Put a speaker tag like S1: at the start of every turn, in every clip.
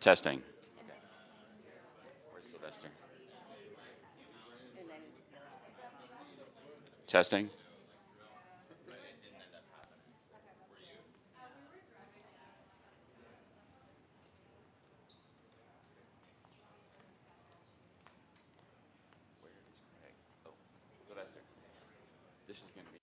S1: Testing. Where's Sylvester? Testing. Where is Craig? Oh, Sylvester. This is going to be.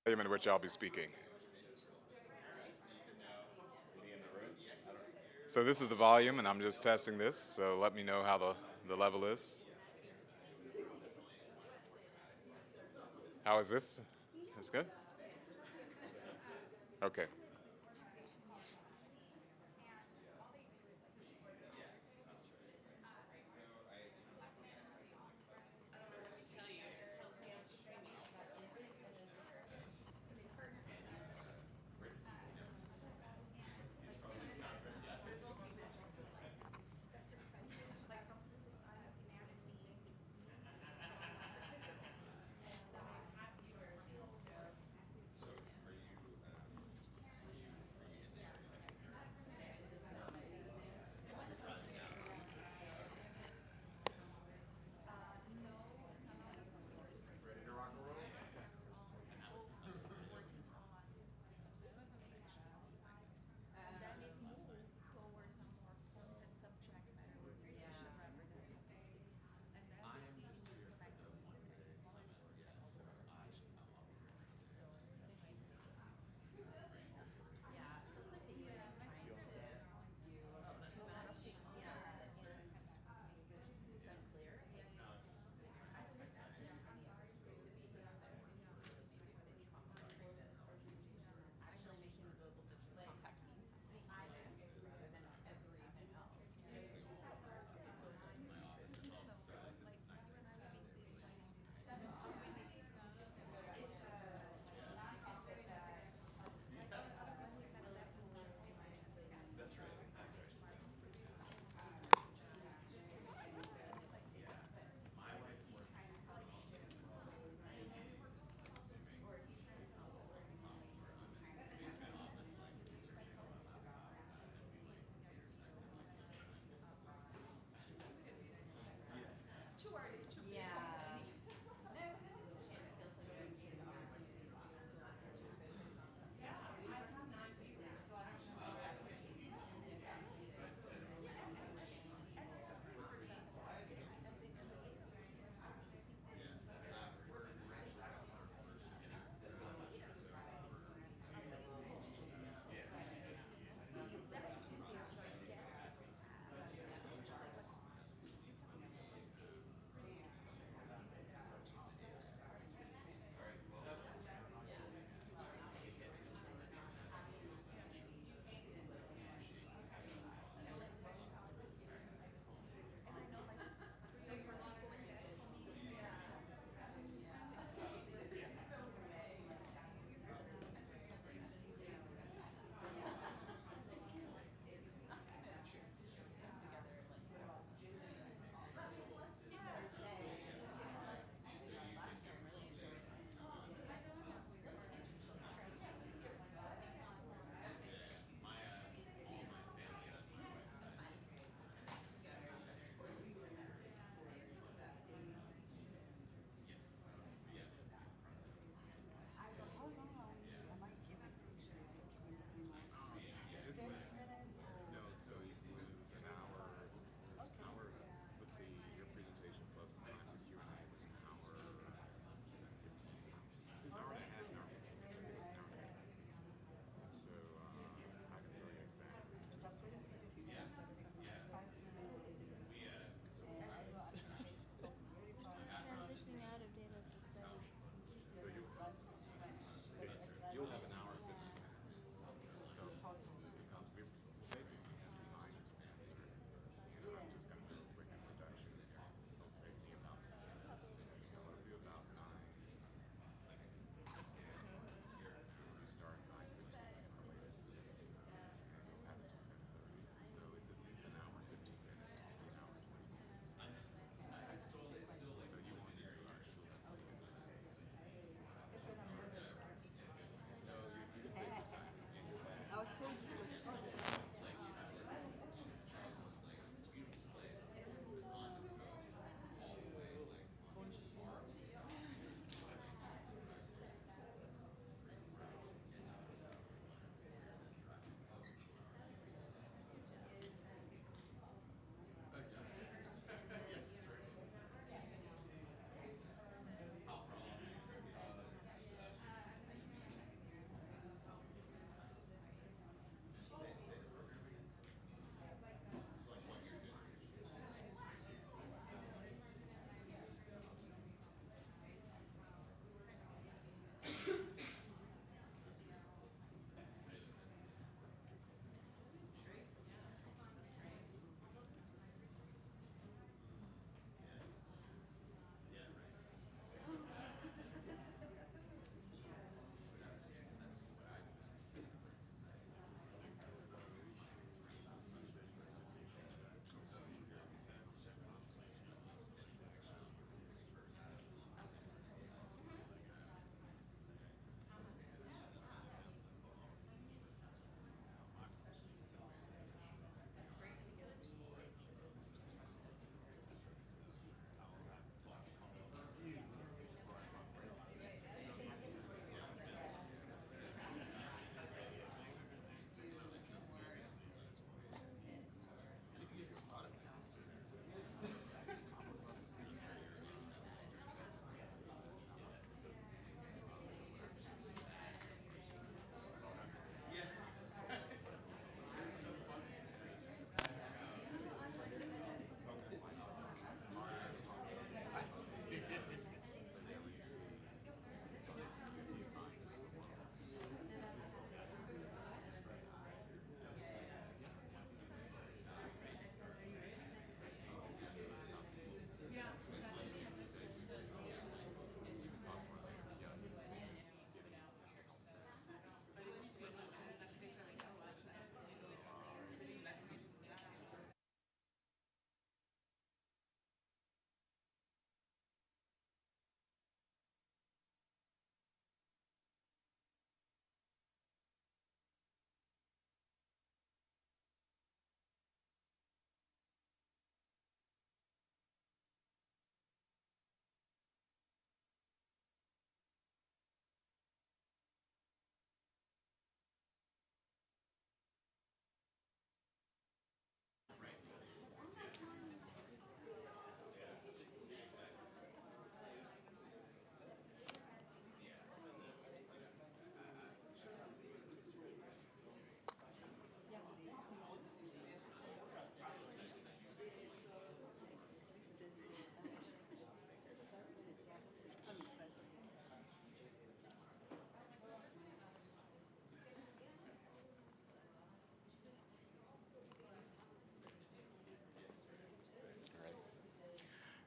S2: In which I'll be speaking. So this is the volume, and I'm just testing this, so let me know how the level is. How is this? Is good? Okay.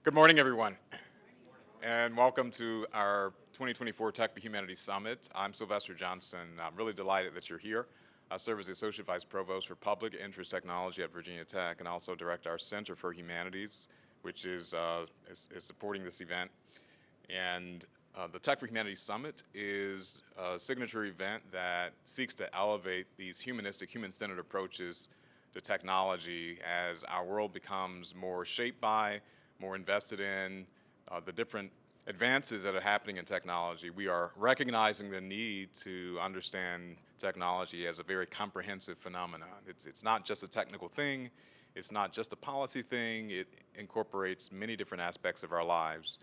S2: Good morning, everyone, and welcome to our 2024 Tech for Humanities Summit. I'm Sylvester Johnson. I'm really delighted that you're here. I serve as the Associate Vice Provost for Public Interest Technology at Virginia Tech and also direct our Center for Humanities, which is supporting this event. And the Tech for Humanities Summit is a signature event that seeks to elevate these humanistic, human-centered approaches to technology as our world becomes more shaped by, more invested in the different advances that are happening in technology. We are recognizing the need to understand technology as a very comprehensive phenomenon. It's not just a technical thing, it's not just a policy thing, it incorporates many different aspects of our lives.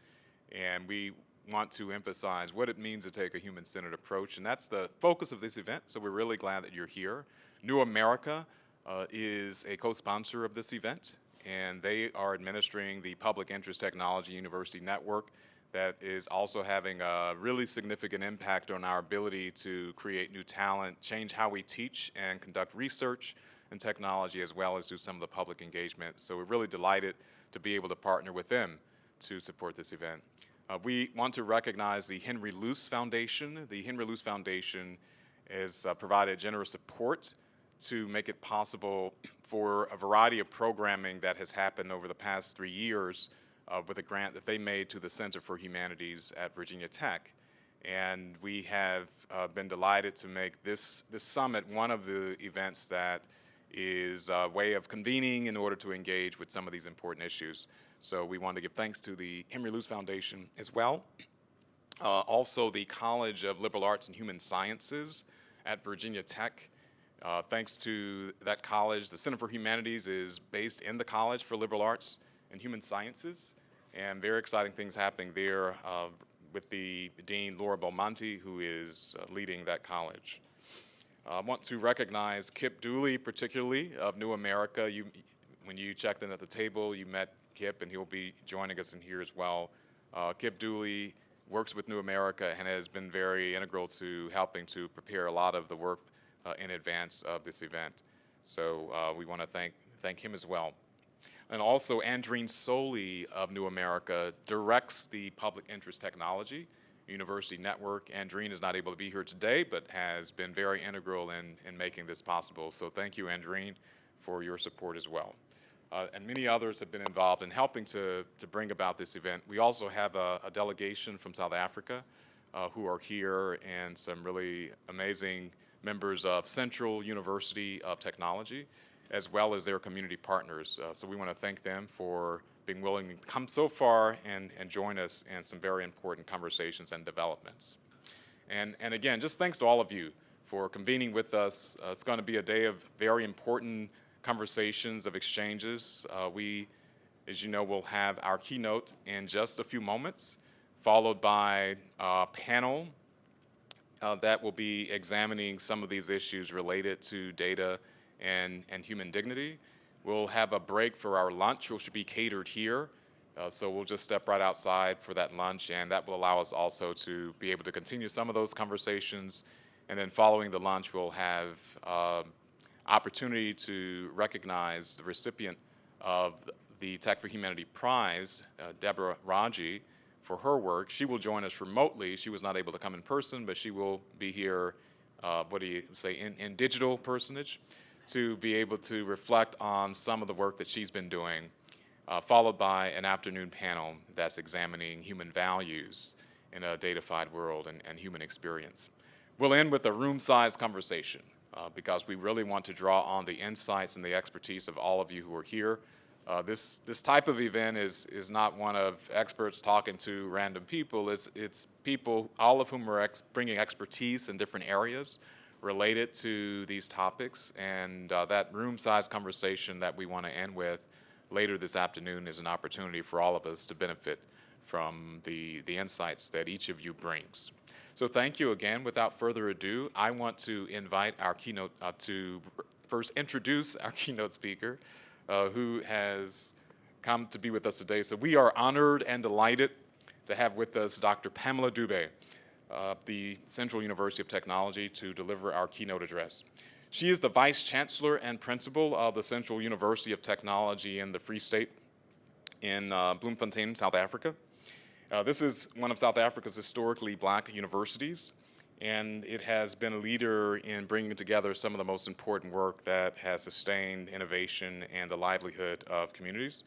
S2: And we want to emphasize what it means to take a human-centered approach, and that's the focus of this event, so we're really glad that you're here. New America is a co-sponsor of this event, and they are administering the Public Interest Technology University Network that is also having a really significant impact on our ability to create new talent, change how we teach and conduct research in technology, as well as do some of the public engagement. So we're really delighted to be able to partner with them to support this event. We want to recognize the Henry Luce Foundation. The Henry Luce Foundation has provided generous support to make it possible for a variety of programming that has happened over the past 3 years with a grant that they made to the Center for Humanities at Virginia Tech. And we have been delighted to make this summit one of the events that is a way of convening in order to engage with some of these important issues. So we want to give thanks to the Henry Luce Foundation as well. Also the College of Liberal Arts and Human Sciences at Virginia Tech. Thanks to that college, the Center for Humanities is based in the College for Liberal Arts and Human Sciences, and very exciting things happening there with the Dean Laura Belmonte, who is leading that college. I want to recognize Kip Dooley, particularly of New America. When you checked in at the table, you met Kip, and he'll be joining us in here as well. Kip Dooley works with New America and has been very integral to helping to prepare a lot of the work in advance of this event. So we want to thank him as well. And also Andreen Soley of New America directs the Public Interest Technology University Network. Andreen is not able to be here today, but has been very integral in making this possible. So thank you, Andreen, for your support as well. And many others have been involved in helping to bring about this event. We also have a delegation from South Africa who are here, and some really amazing members of Central University of Technology, as well as their community partners. So we want to thank them for being willing to come so far and join us in some very important conversations and developments. And again, just thanks to all of you for convening with us. It's going to be a day of very important conversations, of exchanges. We, as you know, will have our keynote in just a few moments, followed by a panel that will be examining some of these issues related to data and human dignity. We'll have a break for our lunch, which should be catered here. So we'll just step right outside for that lunch, and that will allow us also to be able to continue some of those conversations. And then following the lunch, we'll have opportunity to recognize the recipient of the Tech for Humanity Prize, Deborah Raji, for her work. She will join us remotely. She was not able to come in person, but she will be here, in digital personage, to be able to reflect on some of the work that she's been doing, followed by an afternoon panel that's examining human values in a data-fied world and human experience. We'll end with a room-sized conversation because we really want to draw on the insights and the expertise of all of you who are here. This type of event is not one of experts talking to random people. It's people, all of whom are bringing expertise in different areas related to these topics, and that room-sized conversation that we want to end with later this afternoon is an opportunity for all of us to benefit from the insights that each of you brings. So thank you again. Without further ado, I want to invite our keynote to first introduce our keynote speaker, who has come to be with us today. So we are honored and delighted to have with us Dr. Pamela Dube, the Central University of Technology, to deliver our keynote address. She is the Vice Chancellor and Principal of the Central University of Technology in the Free State. in Bloemfontein, South Africa. This is one of South Africa's historically black universities, and it has been a leader in bringing together some of the most important work that has sustained innovation and the livelihood of communities.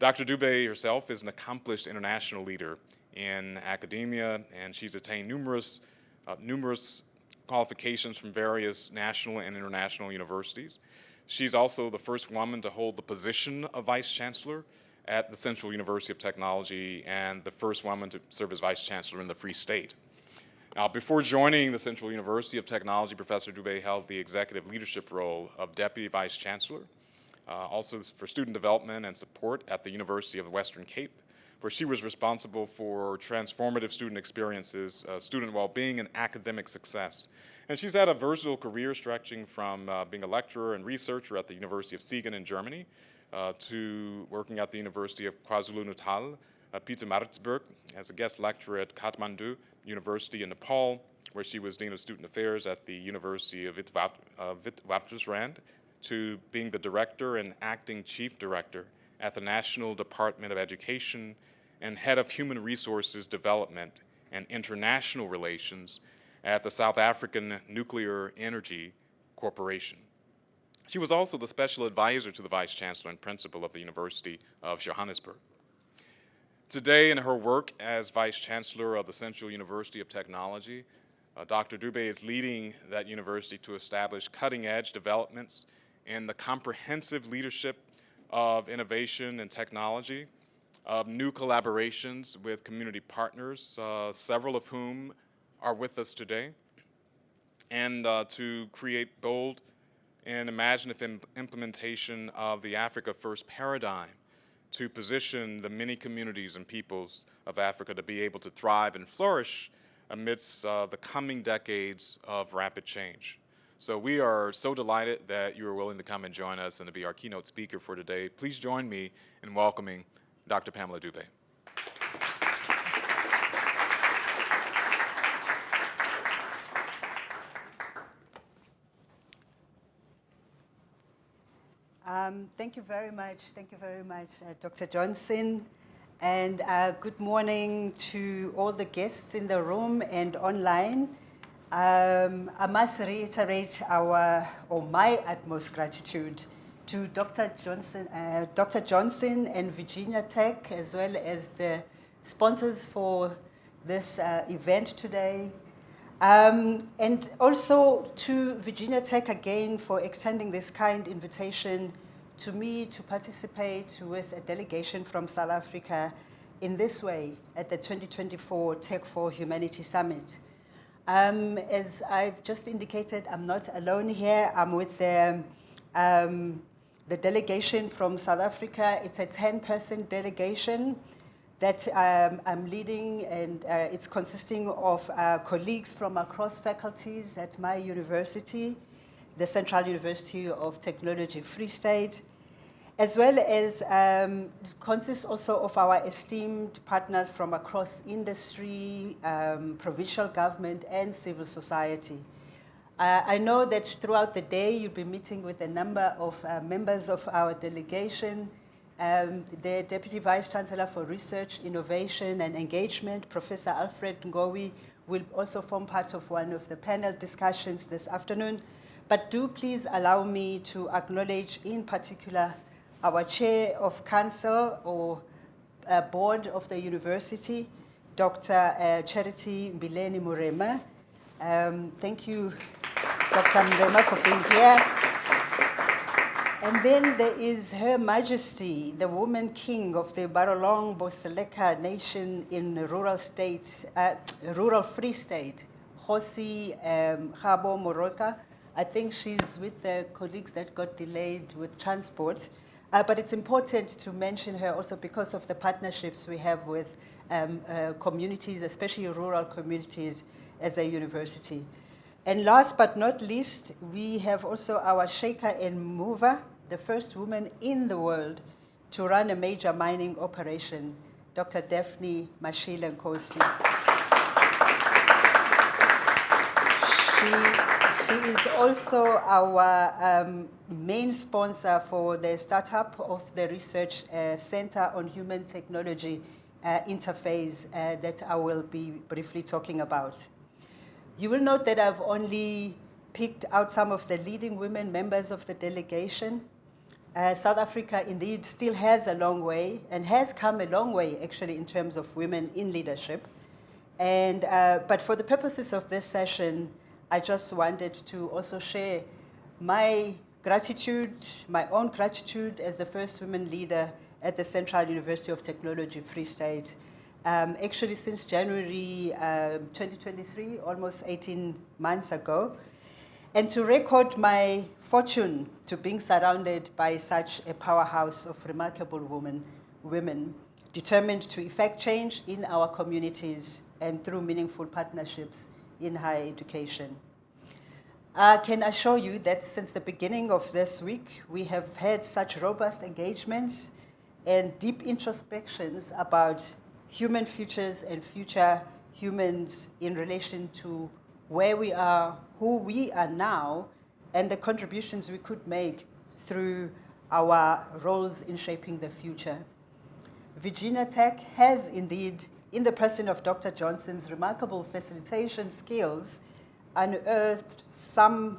S2: Dr. Dube herself is an accomplished international leader in academia, and she's attained numerous qualifications from various national and international universities. She's also the first woman to hold the position of Vice Chancellor at the Central University of Technology and the first woman to serve as Vice Chancellor in the Free State. Now, before joining the Central University of Technology, Professor Dube held the executive leadership role of Deputy Vice Chancellor, also for student development and support at the University of the Western Cape, where she was responsible for transformative student experiences, student well-being, and academic success. And she's had a versatile career stretching from being a lecturer and researcher at the University of Siegen in Germany to working at the University of KwaZulu-Natal, Pietermaritzburg, as a guest lecturer at Kathmandu University in Nepal, where she was Dean of Student Affairs at the University of Witwatersrand, to being the director and acting chief director at the National Department of Education and head of Human Resources Development and International Relations at the South African Nuclear Energy Corporation. She was also the special advisor to the Vice Chancellor and Principal of the University of Johannesburg. Today, in her work as Vice Chancellor of the Central University of Technology, Dr. Dube is leading that university to establish cutting-edge developments in the comprehensive leadership of innovation and technology, of new collaborations with community partners, several of whom are with us today, and to create bold and imaginative implementation of the Africa First paradigm to position the many communities and peoples of Africa to be able to thrive and flourish amidst the coming decades of rapid change. So we are so delighted that you are willing to come and join us and to be our keynote speaker for today. Please join me in welcoming Dr. Pamela Dube.
S3: Thank you very much. Thank you very much, Dr. Johnson. And good morning to all the guests in the room and online. I must reiterate my utmost gratitude to Dr. Johnson and Virginia Tech, as well as the sponsors for this event today. And also to Virginia Tech again for extending this kind invitation to me to participate with a delegation from South Africa in this way at the 2024 Tech for Humanity Summit. As I've just indicated, I'm not alone here. I'm with the delegation from South Africa. It's a 10-person delegation that I'm leading, and it's consisting of colleagues from across faculties at my university, the Central University of Technology, Free State, as well as it consists also of our esteemed partners from across industry, provincial government, and civil society. I know that throughout the day you'll be meeting with a number of members of our delegation. The Deputy Vice Chancellor for Research, Innovation and Engagement, Professor Alfred Ngowi, will also form part of one of the panel discussions this afternoon. But do please allow me to acknowledge in particular our Chair of Council or Board of the University, Dr. Charity Mbileni Murema. Thank you, Dr. Murema, for being here. And then there is Her Majesty, the Woman King of the Barolong Boseleka Nation in rural Free State, Hosi Habo Moroka. I think she's with the colleagues that got delayed with transport. But it's important to mention her also because of the partnerships we have with communities, especially rural communities, as a university. And last but not least, we have also our shaker and mover, the first woman in the world to run a major mining operation, Dr. Daphne Mashile Nkosi. She is also our main sponsor for the startup of the Research Center on Human Technology interface that I will be briefly talking about. You will note that I've only picked out some of the leading women members of the delegation. South Africa indeed still has a long way and has come a long way actually in terms of women in leadership. And, but for the purposes of this session, I just wanted to also share my gratitude, my own gratitude as the first women leader at the Central University of Technology, Free State. Actually since January 2023, almost 18 months ago. And to record my fortune to being surrounded by such a powerhouse of remarkable women determined to effect change in our communities and through meaningful partnerships in higher education. I can assure you that since the beginning of this week, we have had such robust engagements and deep introspections about human futures and future humans in relation to where we are, who we are now, and the contributions we could make through our roles in shaping the future. Virginia Tech has indeed, in the person of Dr. Johnson's remarkable facilitation skills, unearthed some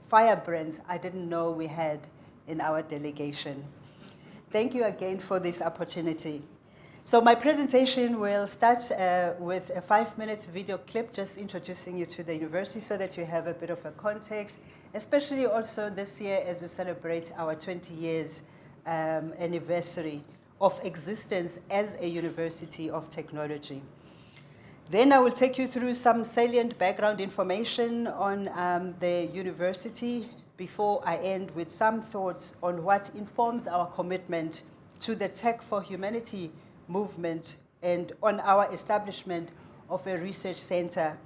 S3: firebrands I didn't know we had in our delegation. Thank you again for this opportunity. So my presentation will start with a 5-minute video clip just introducing you to the university so that you have a bit of a context, especially also this year as we celebrate our 20 years anniversary of existence as a university of technology. Then I will take you through some salient background information on the university before I end with some thoughts on what informs our commitment to the Tech for Humanity movement and on our establishment of a research center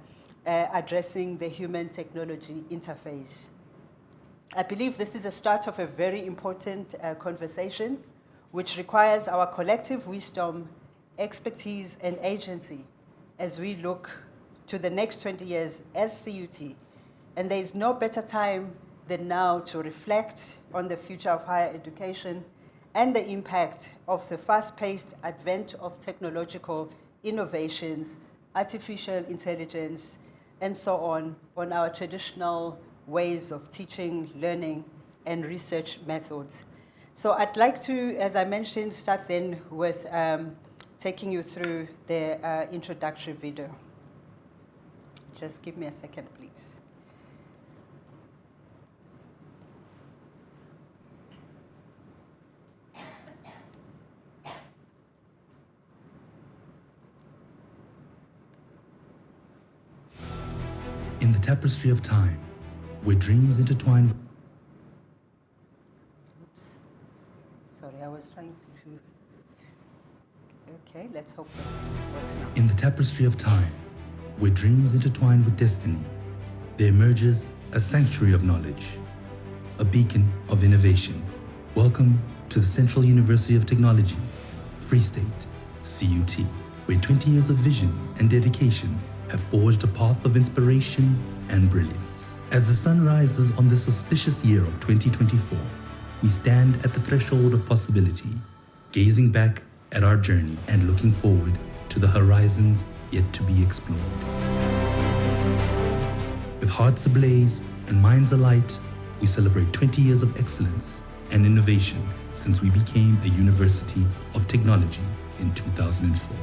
S3: addressing the human technology interface. I believe this is a start of a very important conversation which requires our collective wisdom, expertise, and agency as we look to the next 20 years as CUT. And there is no better time than now to reflect on the future of higher education and the impact of the fast-paced advent of technological innovations, artificial intelligence, and so on our traditional ways of teaching, learning, and research methods. So I'd like to, as I mentioned, start then with taking you through the introductory video. Just give me a second, please.
S4: In the tapestry of time, where dreams intertwine.
S3: Oops. Sorry, I was trying to. Okay, let's hope that works now.
S4: In the tapestry of time, where dreams intertwine with destiny, there emerges a sanctuary of knowledge, a beacon of innovation. Welcome to the Central University of Technology, Free State, CUT, where 20 years of vision and dedication have forged a path of inspiration and brilliance. As the sun rises on this auspicious year of 2024, we stand at the threshold of possibility, gazing back at our journey and looking forward to the horizons yet to be explored. With hearts ablaze and minds alight, we celebrate 20 years of excellence and innovation since we became a University of Technology in 2004.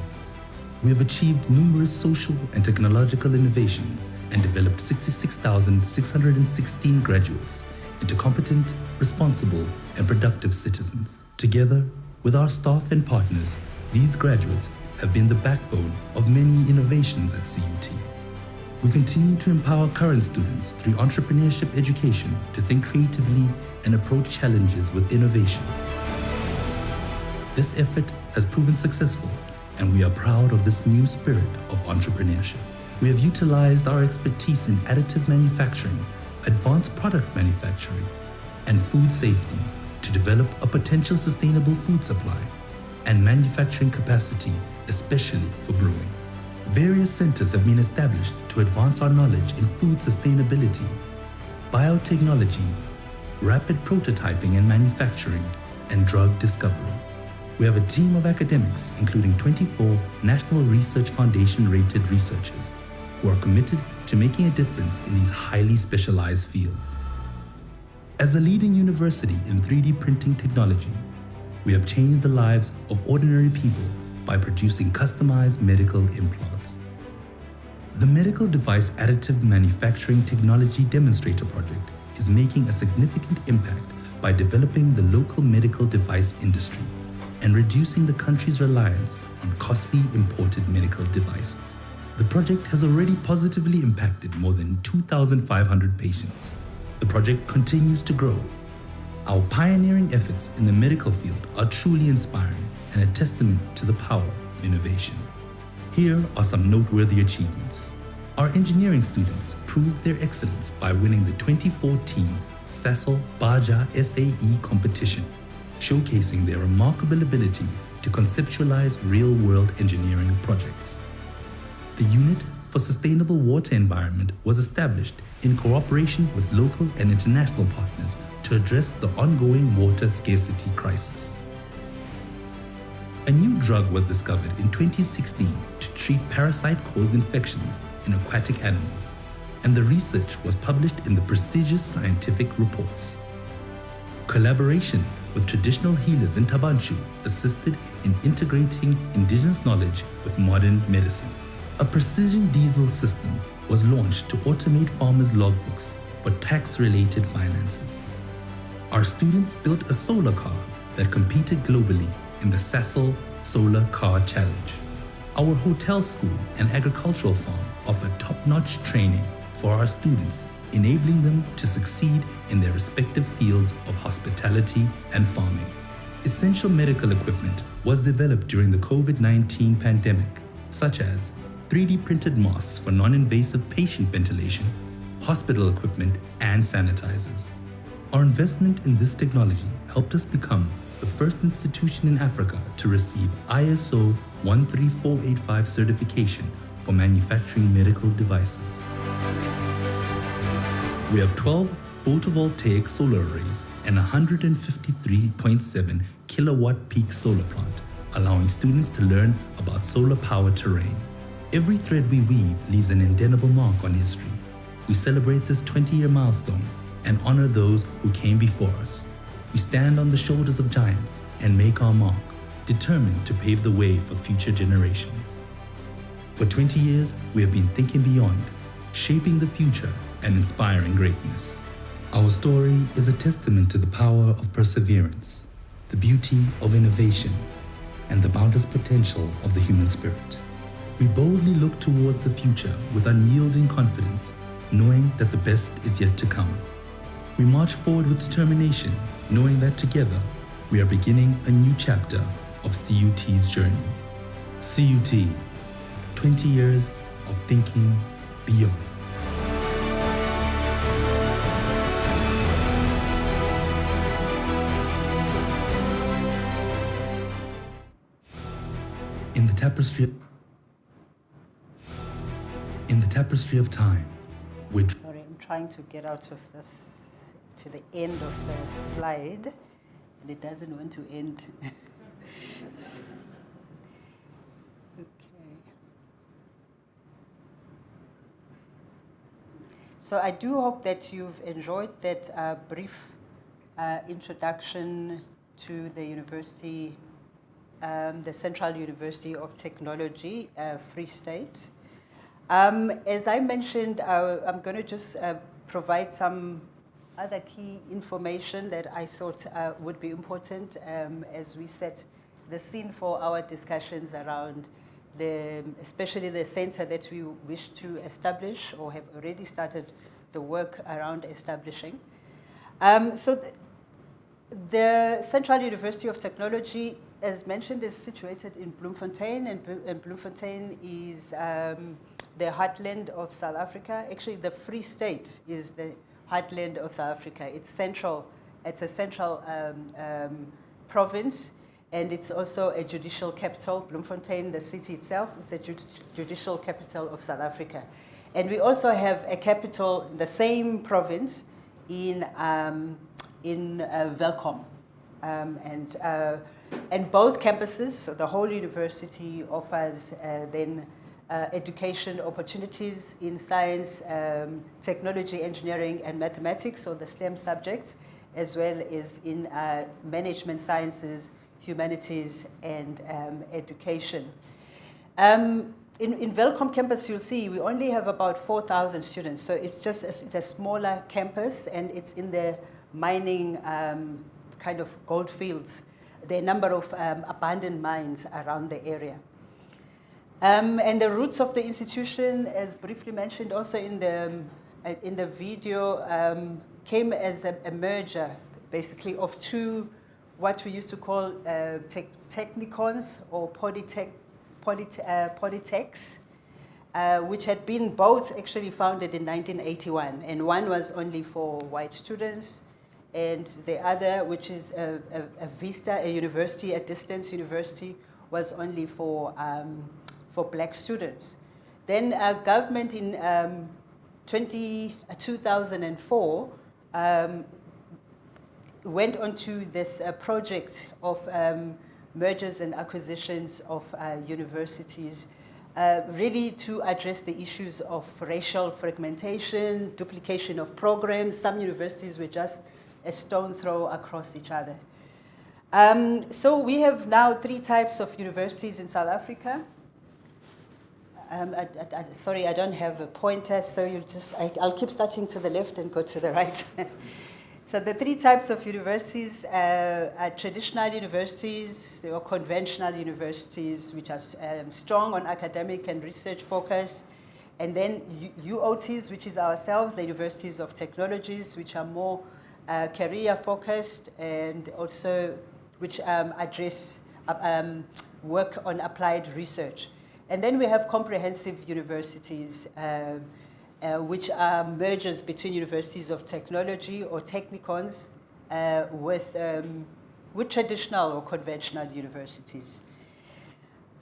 S4: We have achieved numerous social and technological innovations and developed 66,616 graduates into competent, responsible, and productive citizens. Together with our staff and partners, these graduates have been the backbone of many innovations at CUT. We continue to empower current students through entrepreneurship education to think creatively and approach challenges with innovation. This effort has proven successful, and we are proud of this new spirit of entrepreneurship. We have utilized our expertise in additive manufacturing, advanced product manufacturing, and food safety to develop a potential sustainable food supply and manufacturing capacity, especially for brewing. Various centers have been established to advance our knowledge in food sustainability, biotechnology, rapid prototyping and manufacturing, and drug discovery. We have a team of academics, including 24 National Research Foundation rated researchers, who are committed to making a difference in these highly specialized fields. As a leading university in 3D printing technology, we have changed the lives of ordinary people by producing customized medical implants. The Medical Device Additive Manufacturing Technology Demonstrator Project is making a significant impact by developing the local medical device industry and reducing the country's reliance on costly imported medical devices. The project has already positively impacted more than 2,500 patients. The project continues to grow. Our pioneering efforts in the medical field are truly inspiring and a testament to the power of innovation. Here are some noteworthy achievements. Our engineering students proved their excellence by winning the 2014 Sasol Baja SAE competition, showcasing their remarkable ability to conceptualize real-world engineering projects. The Unit for Sustainable Water Environment was established in cooperation with local and international partners to address the ongoing water scarcity crisis. A new drug was discovered in 2016 to treat parasite-caused infections in aquatic animals, and the research was published in the prestigious scientific reports. Collaboration with traditional healers in Tabanchu assisted in integrating indigenous knowledge with modern medicine. A precision diesel system was launched to automate farmers' logbooks for tax-related finances. Our students built a solar car that competed globally in the Sasol Solar Car Challenge. Our hotel school and agricultural farm offer top-notch training for our students, enabling them to succeed in their respective fields of hospitality and farming. Essential medical equipment was developed during the COVID-19 pandemic, such as 3D printed masks for non-invasive patient ventilation, hospital equipment, and sanitizers. Our investment in this technology helped us become the first institution in Africa to receive ISO 13485 certification for manufacturing medical devices. We have 12 photovoltaic solar arrays and 153.7 kilowatt peak solar plant, allowing students to learn about solar power terrain. Every thread we weave leaves an indelible mark on history. We celebrate this 20-year milestone and honor those who came before us. We stand on the shoulders of giants and make our mark, determined to pave the way for future generations. For 20 years, we have been thinking beyond, shaping the future and inspiring greatness. Our story is a testament to the power of perseverance, the beauty of innovation, and the boundless potential of the human spirit. We boldly look towards the future with unyielding confidence, knowing that the best is yet to come. We march forward with determination, knowing that together we are beginning a new chapter of CUT's journey. CUT, 20 years of thinking beyond. In the tapestry of time, which...
S3: Sorry, I'm trying to get out of this to the end of the slide, and it doesn't want to end. Okay. So I do hope that you've enjoyed that brief introduction to the university, the Central University of Technology, Free State. As I mentioned, I'm going to just provide some other key information that I thought would be important as we set the scene for our discussions around especially the center that we wish to establish or have already started the work around establishing. So the Central University of Technology, as mentioned, is situated in Bloemfontein, and Bloemfontein is the heartland of South Africa. Actually, the Free State is the heartland of South Africa. It's central. It's a central province, and it's also a judicial capital. Bloemfontein, the city itself, is a judicial capital of South Africa. And we also have a capital in the same province in Welkom. And both campuses, so the whole university offers then education opportunities in science, technology, engineering, and mathematics, or the STEM subjects, as well as in management sciences, humanities, and education. In Welkom campus, you'll see we only have about 4,000 students, so it's a smaller campus, and it's in the mining kind of gold fields. There are a number of abandoned mines around the area. And the roots of the institution, as briefly mentioned also in the video, came as a merger, basically, of two, what we used to call technicons or polytechs, which had been both actually founded in 1981. And one was only for white students, and the other, which is a Vista, a university, a distance university, was only for black students. Then government in 2004 went on to this project of mergers and acquisitions of universities, really to address the issues of racial fragmentation, duplication of programs. Some universities were just a stone throw across each other. So we have now 3 types of universities in South Africa. Sorry, I don't have a pointer, so I'll keep starting to the left and go to the right. So the 3 types of universities are traditional universities, or conventional universities, which are strong on academic and research focus, and then UOTs, which is ourselves, the universities of technologies, which are more career focused, and also which address work on applied research. And then we have comprehensive universities, which are mergers between universities of technology or technicons with traditional or conventional universities.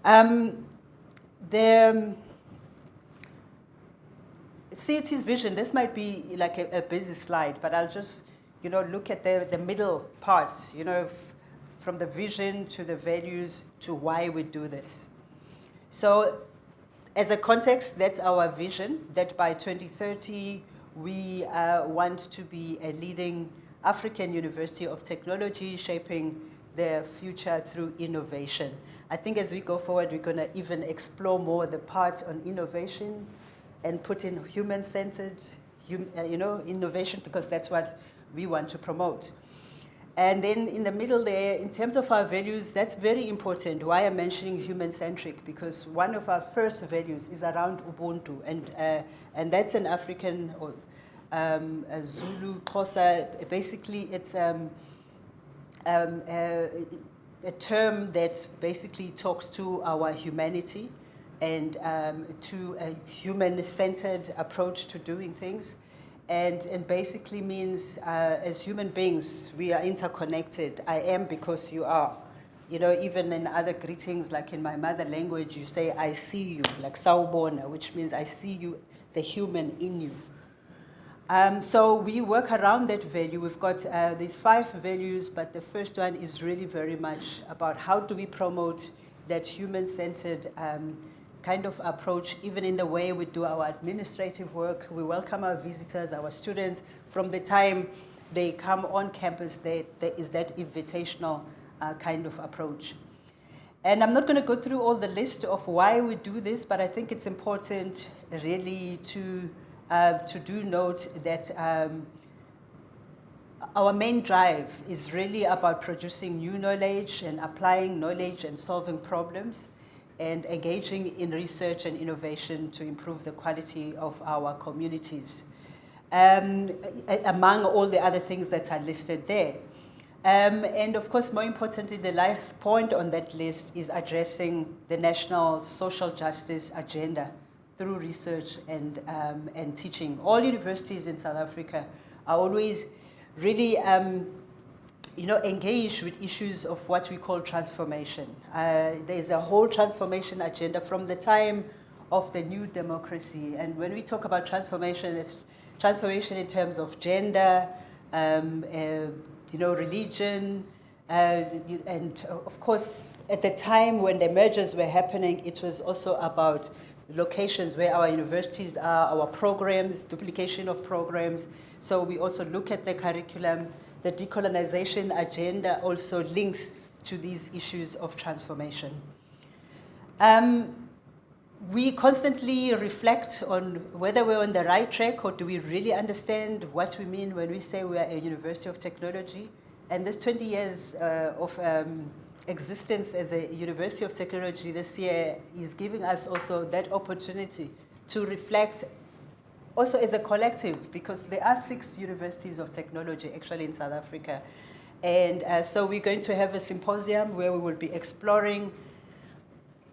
S3: The CET's vision, this might be like a busy slide, but I'll just look at the middle parts, from the vision to the values to why we do this. So as a context, that's our vision, that by 2030, we want to be a leading African university of technology, shaping the future through innovation. I think as we go forward, we're going to even explore more the part on innovation and put in human-centered, innovation, because that's what we want to promote. And then in the middle there, in terms of our values, that's very important. Why I'm mentioning human-centric, because one of our first values is around Ubuntu, and that's an African or a Zulu, Xhosa. Basically, it's a term that basically talks to our humanity and to a human-centered approach to doing things. And basically means, as human beings, we are interconnected. I am because you are. Even in other greetings, like in my mother language, you say, I see you, like sawubona, which means I see you, the human in you. So we work around that value. We've got these 5 values, but the first one is really very much about how do we promote that human-centered kind of approach, even in the way we do our administrative work. We welcome our visitors, our students. From the time they come on campus, there is that invitational kind of approach. And I'm not going to go through all the list of why we do this, but I think it's important really to do note that our main drive is really about producing new knowledge and applying knowledge and solving problems, and engaging in research and innovation to improve the quality of our communities, among all the other things that are listed there. And of course, more importantly, the last point on that list is addressing the national social justice agenda through research and teaching. All universities in South Africa are always really engaged with issues of what we call transformation. There's a whole transformation agenda from the time of the new democracy. And when we talk about transformation, it's transformation in terms of gender, religion, and of course, at the time when the mergers were happening, it was also about locations where our universities are, our programs, duplication of programs. So we also look at the curriculum. The decolonization agenda also links to these issues of transformation. We constantly reflect on whether we're on the right track or do we really understand what we mean when we say we are a university of technology. And this 20 years of existence as a university of technology this year is giving us also that opportunity to reflect also as a collective, because there are 6 universities of technology actually in South Africa. And so we're going to have a symposium where we will be exploring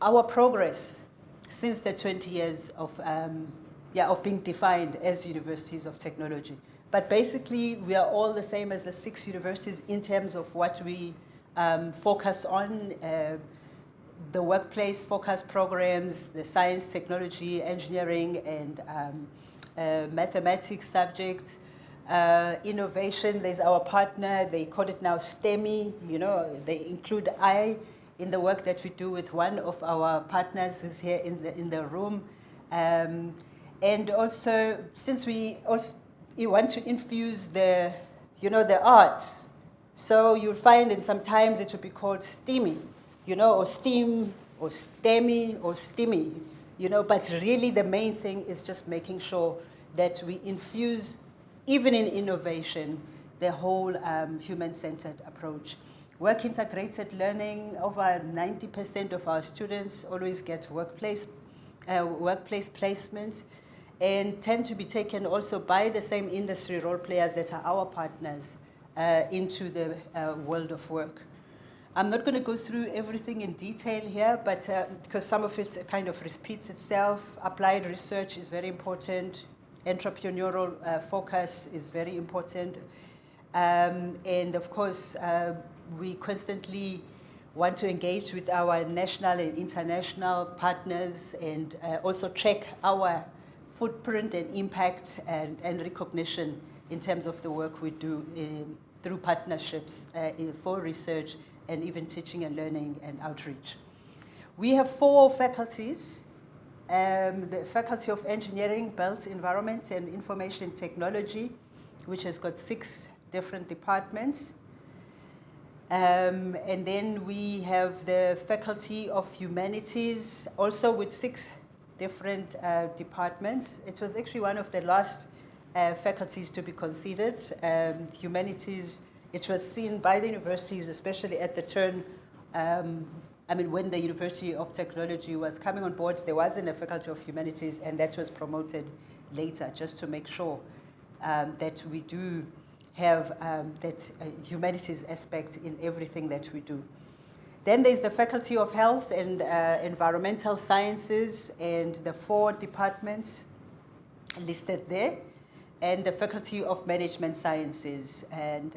S3: our progress since the 20 years of being defined as universities of technology. But basically, we are all the same as the 6 universities in terms of what we focus on, the workplace focus programs, the science, technology, engineering, and mathematics subjects. Innovation, there's our partner, they call it now STEMI, they include I in the work that we do with one of our partners who's here in the room. And also, since we want to infuse the arts, so you'll find that sometimes it will be called STEAMY, or STEAM, or STEMI, or STEAMY, but really the main thing is just making sure that we infuse, even in innovation, the whole human-centered approach. Work-integrated learning, over 90% of our students always get workplace placements and tend to be taken also by the same industry role players that are our partners into the world of work. I'm not going to go through everything in detail here, but because some of it kind of repeats itself. Applied research is very important. Entrepreneurial focus is very important. And of course, we constantly want to engage with our national and international partners and also track our footprint and impact and recognition in terms of the work we do through partnerships for research and even teaching and learning and outreach. We have 4 faculties. The Faculty of Engineering, Built Environment and Information Technology, which has got 6 different departments. And then we have the Faculty of Humanities, also with 6 different departments. It was actually one of the last faculties to be considered. Humanities, it was seen by the universities, especially at the turn, when the University of Technology was coming on board, there wasn't a Faculty of Humanities, and that was promoted later, just to make sure that we do have that humanities aspect in everything that we do. Then there's the Faculty of Health and Environmental Sciences, and the 4 departments listed there, and the Faculty of Management Sciences, and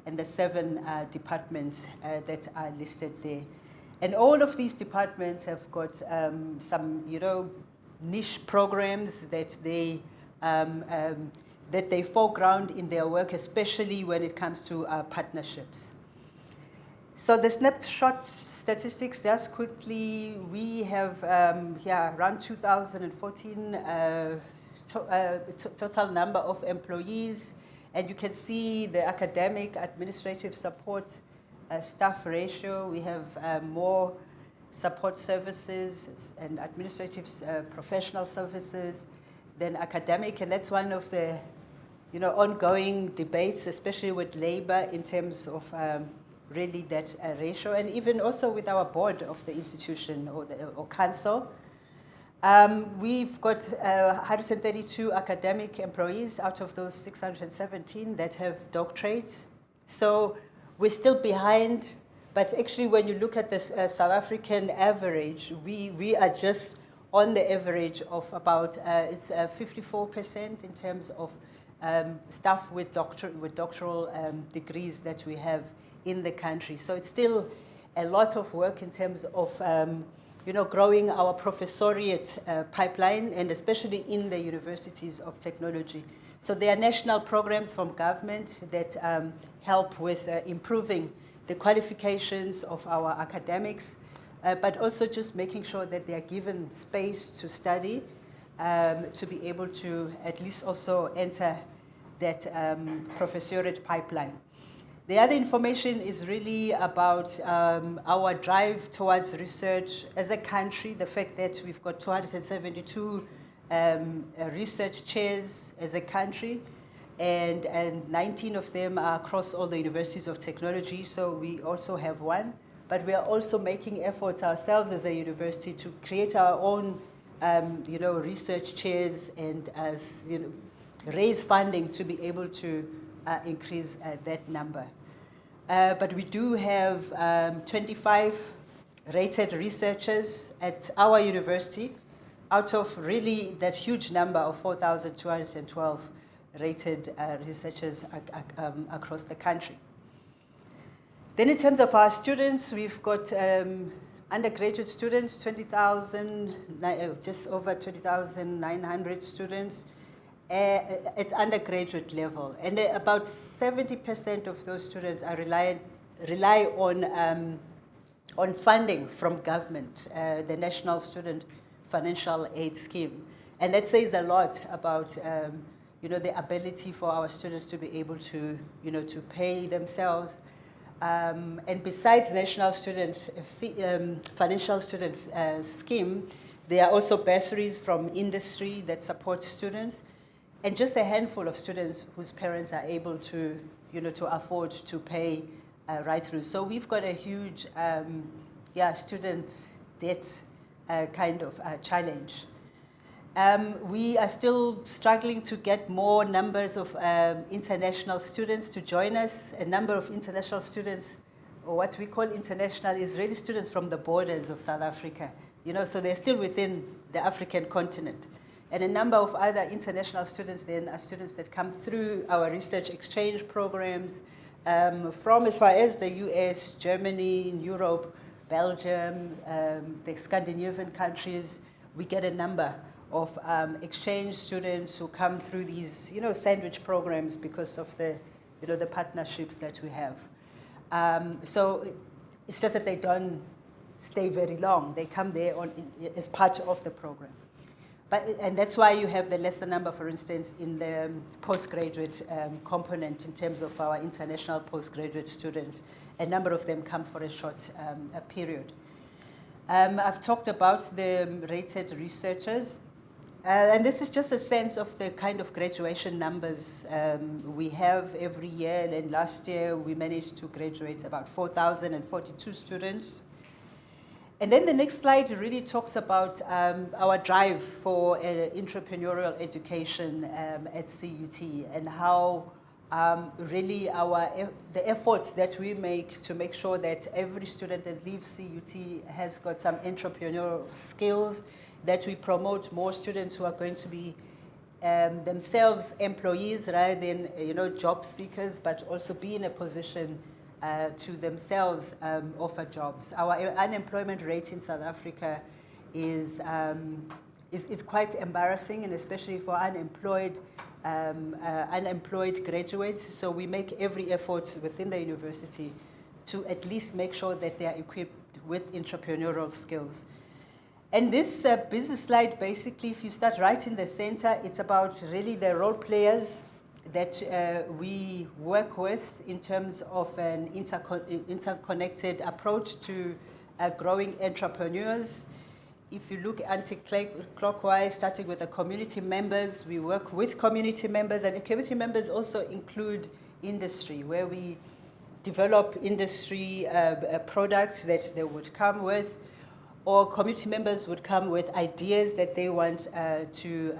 S3: the 7 departments that are listed there. And all of these departments have got some, niche programs that they foreground in their work, especially when it comes to partnerships. So the snapshot statistics, just quickly, we have around 2014 total number of employees, and you can see the academic administrative support staff ratio. We have more support services and administrative professional services than academic, and that's one of the ongoing debates, especially with labor, in terms of really that ratio, and even also with our board of the institution or council. We've got 132 academic employees out of those 617 that have doctorates. So we're still behind, but actually when you look at this South African average, we are just on the average of about, it's 54% in terms of staff with doctoral degrees that we have in the country. So it's still a lot of work in terms of growing our professoriate pipeline, and especially in the universities of technology. So there are national programs from government that help with improving the qualifications of our academics, but also just making sure that they are given space to study, to be able to at least also enter that professoriate pipeline. The other information is really about our drive towards research as a country, the fact that we've got 272 research chairs as a country, and 19 of them are across all the universities of technology, so we also have one. But we are also making efforts ourselves as a university to create our own research chairs and raise funding to be able to increase that number. But we do have 25 rated researchers at our university out of really that huge number of 4,212 rated researchers across the country. Then in terms of our students, we've got undergraduate students, 20,000, just over 20,900 students at undergraduate level. And about 70% of those students are rely on funding from government, the National Student Financial Aid Scheme. And that says a lot about the ability for our students to be able to, to pay themselves. And besides National Student Financial Student Scheme, there are also bursaries from industry that support students, and just a handful of students whose parents are able to, to afford to pay right through. So we've got a huge, student debt kind of challenge. We are still struggling to get more numbers of international students to join us. A number of international students, or what we call international, is really students from the borders of South Africa. So they're still within the African continent. And a number of other international students then are students that come through our research exchange programs from as far as the US, Germany, Europe, Belgium, the Scandinavian countries. We get a number of exchange students who come through these, sandwich programs because of the, the partnerships that we have. So it's just that they don't stay very long. They come there as part of the program. And that's why you have the lesser number, for instance, in the postgraduate component in terms of our international postgraduate students. A number of them come for a short period. I've talked about the rated researchers. And this is just a sense of the kind of graduation numbers we have every year. And last year, we managed to graduate about 4,042 students. And then the next slide really talks about our drive for entrepreneurial education at CUT, and how really the efforts that we make to make sure that every student that leaves CUT has got some entrepreneurial skills, that we promote more students who are going to be themselves employees rather than job seekers, but also be in a position to themselves offer jobs. Our unemployment rate in South Africa is quite embarrassing, and especially for unemployed graduates. So we make every effort within the university to at least make sure that they are equipped with entrepreneurial skills. And this business slide, basically, if you start right in the center, it's about really the role players that we work with in terms of an interconnected approach to growing entrepreneurs. If you look anti-clockwise, starting with the community members, we work with community members, and the community members also include industry, where we develop industry products that they would come with, or community members would come with ideas that they want to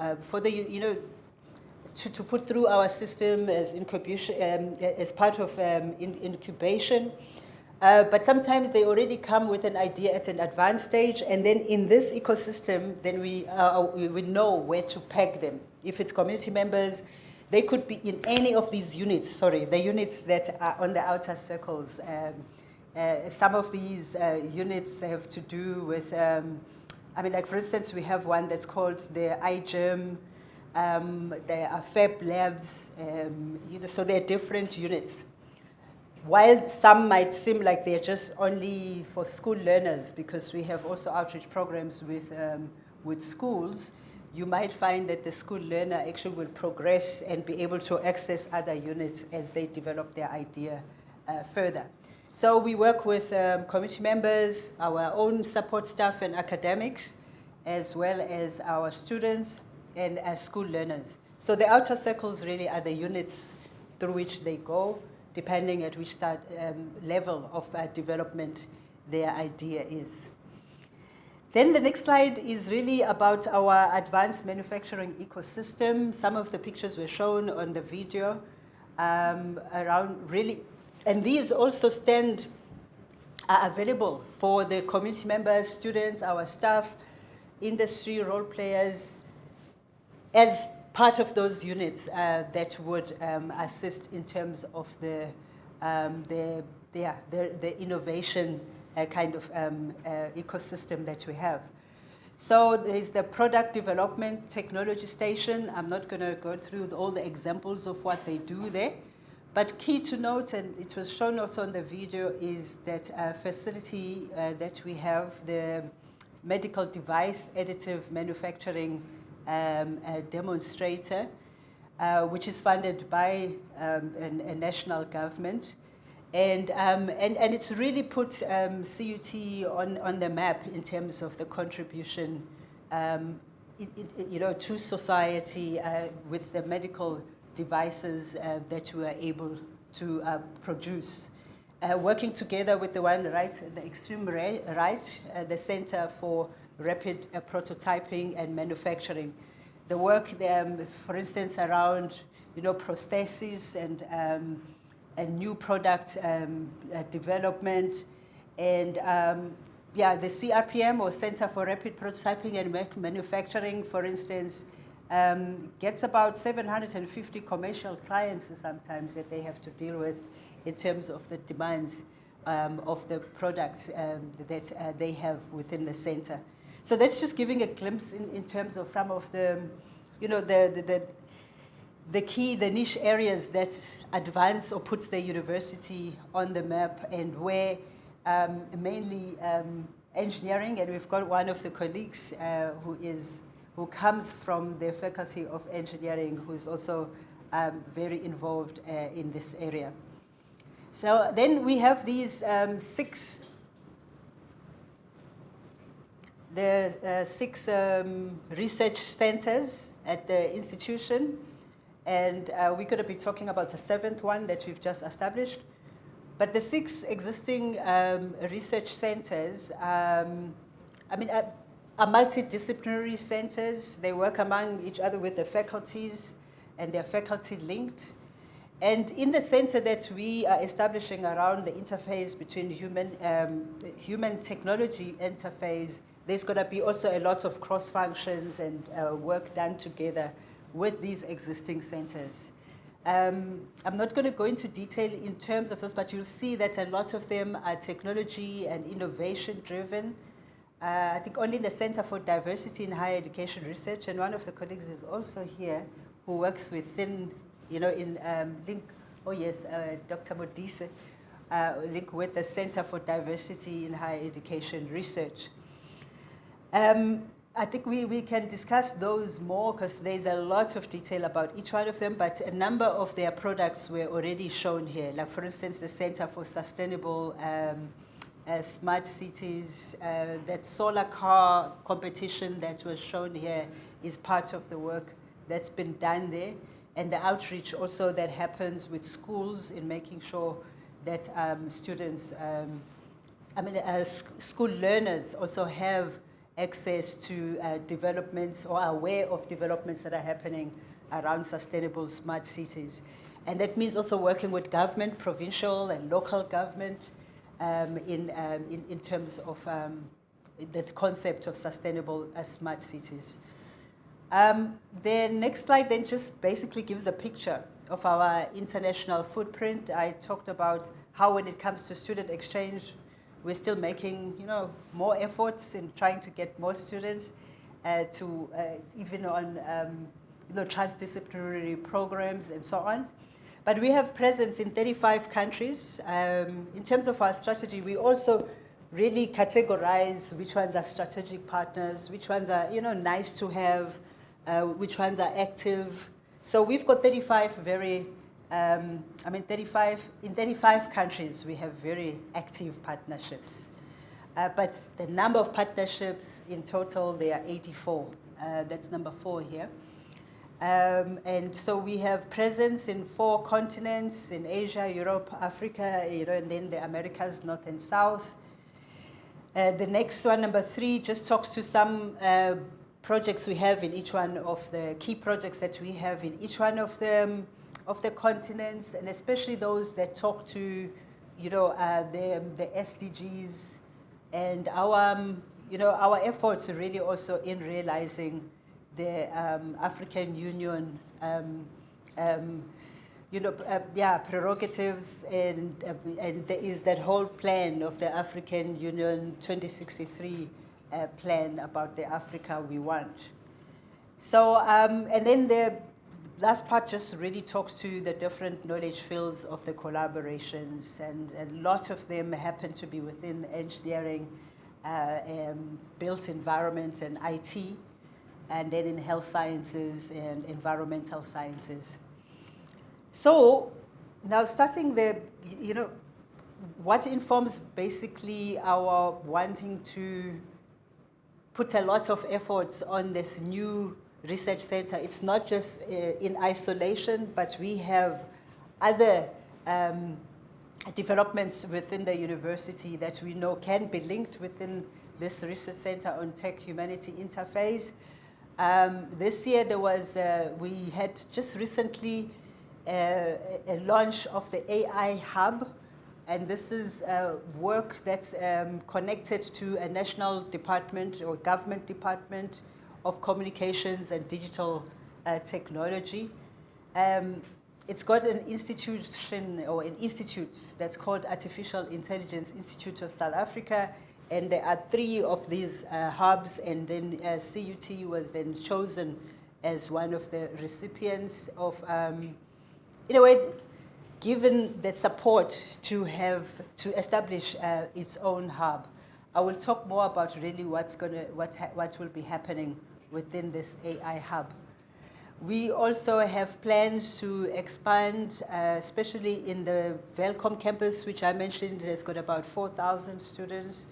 S3: put through our system as incubation, as part of incubation. But sometimes they already come with an idea at an advanced stage, and then in this ecosystem, then we know where to peg them. If it's community members, they could be in any of these units, the units that are on the outer circles, Some of these units have to do with, like for instance, we have one that's called the iGEM. There are Fab Labs, so there are different units. While some might seem like they're just only for school learners, because we have also outreach programs with schools, you might find that the school learner actually will progress and be able to access other units as they develop their idea further. So we work with committee members, our own support staff and academics, as well as our students and as school learners. So the outer circles really are the units through which they go, depending at which level of development their idea is. Then the next slide is really about our advanced manufacturing ecosystem. Some of the pictures were shown on the video around really, and these also are available for the community members, students, our staff, industry role players, as part of those units that would assist in terms of the innovation kind of ecosystem that we have. So there's the product development technology station. I'm not going to go through all the examples of what they do there, but key to note, and it was shown also on the video, is that facility that we have, the medical device additive manufacturing demonstrator, which is funded by a national government. And it's really put CUT on the map in terms of the contribution to society with the medical devices that we are able to produce. Working together with the one right, the extreme right, the Center for Rapid Prototyping and Manufacturing. The work there, for instance, around prosthesis and new product development, and the CRPM, or Center for Rapid Prototyping and Manufacturing, for instance, gets about 750 commercial clients sometimes that they have to deal with in terms of the demands of the products that they have within the center. So that's just giving a glimpse in terms of some of the, the key, the niche areas that advance or puts the university on the map, and where mainly engineering, and we've got one of the colleagues who comes from the Faculty of Engineering, who's also very involved in this area. So then we have these six research centers at the institution, and we're going to be talking about the seventh one that we've just established. But the six existing research centers, are multidisciplinary centers. They work among each other with the faculties, and they're faculty linked. And in the center that we are establishing around the interface between human technology interface, there's going to be also a lot of cross functions and work done together with these existing centers. I'm not going to go into detail in terms of those, but you'll see that a lot of them are technology and innovation driven. I think only in the Center for Diversity in Higher Education Research, and one of the colleagues is also here who works within, in link, Dr. Modise, link with the Center for Diversity in Higher Education Research. I think we can discuss those more because there's a lot of detail about each one of them, but a number of their products were already shown here. Like, for instance, the Center for Sustainable Smart Cities, that solar car competition that was shown here is part of the work that's been done there, and the outreach also that happens with schools in making sure that students, school learners also have access to developments or are aware of developments that are happening around sustainable smart cities. And that means also working with government, provincial and local government in terms of the concept of sustainable smart cities. The next slide then just basically gives a picture of our international footprint. I talked about how when it comes to student exchange, we're still making, more efforts in trying to get more students to even on, transdisciplinary programs and so on. But we have presence in 35 countries. In terms of our strategy, we also really categorize which ones are strategic partners, which ones are, nice to have, which ones are active. So we've got 35 in 35 countries, we have very active partnerships. But the number of partnerships in total, there are 84. That's number 4 here. And so we have presence in 4 continents, in Asia, Europe, Africa, and then the Americas, North and South. The next one, number 3, just talks to some projects we have in each one of the key projects that we have in each one of the continents, and especially those that talk to, the SDGs and our efforts are really also in realizing the African Union, prerogatives, and there is that whole plan of the African Union 2063 plan about the Africa we want. So, and then the last part just really talks to the different knowledge fields of the collaborations, and a lot of them happen to be within engineering, built environment and IT, and then in health sciences and environmental sciences. So now starting what informs basically our wanting to put a lot of efforts on this new research center. It's not just in isolation, but we have other developments within the university that we know can be linked within this research center on tech-humanity interface. This year we had just recently a launch of the AI Hub, and this is work that's connected to a national department or government department of communications and digital technology. It's got an institution or an institute that's called Artificial Intelligence Institute of South Africa, and there are 3 of these hubs, and then CUT was then chosen as one of the recipients of, in a way, given the support to establish its own hub. I will talk more about really what will be happening within this AI hub. We also have plans to expand, especially in the Welkom campus, which I mentioned has got about 4,000 students.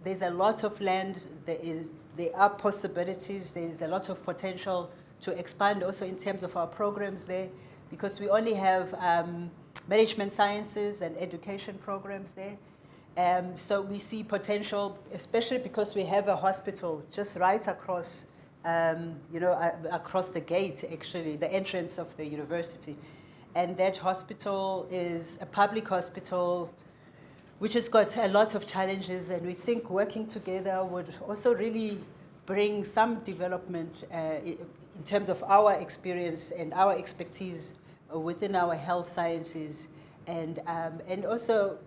S3: There's a lot of land, there are possibilities, there's a lot of potential to expand also in terms of our programs there, because we only have management sciences and education programs there. So we see potential, especially because we have a hospital just right across, across the gate, actually, the entrance of the university. And that hospital is a public hospital, which has got a lot of challenges, and we think working together would also really bring some development in terms of our experience and our expertise within our health sciences, and also,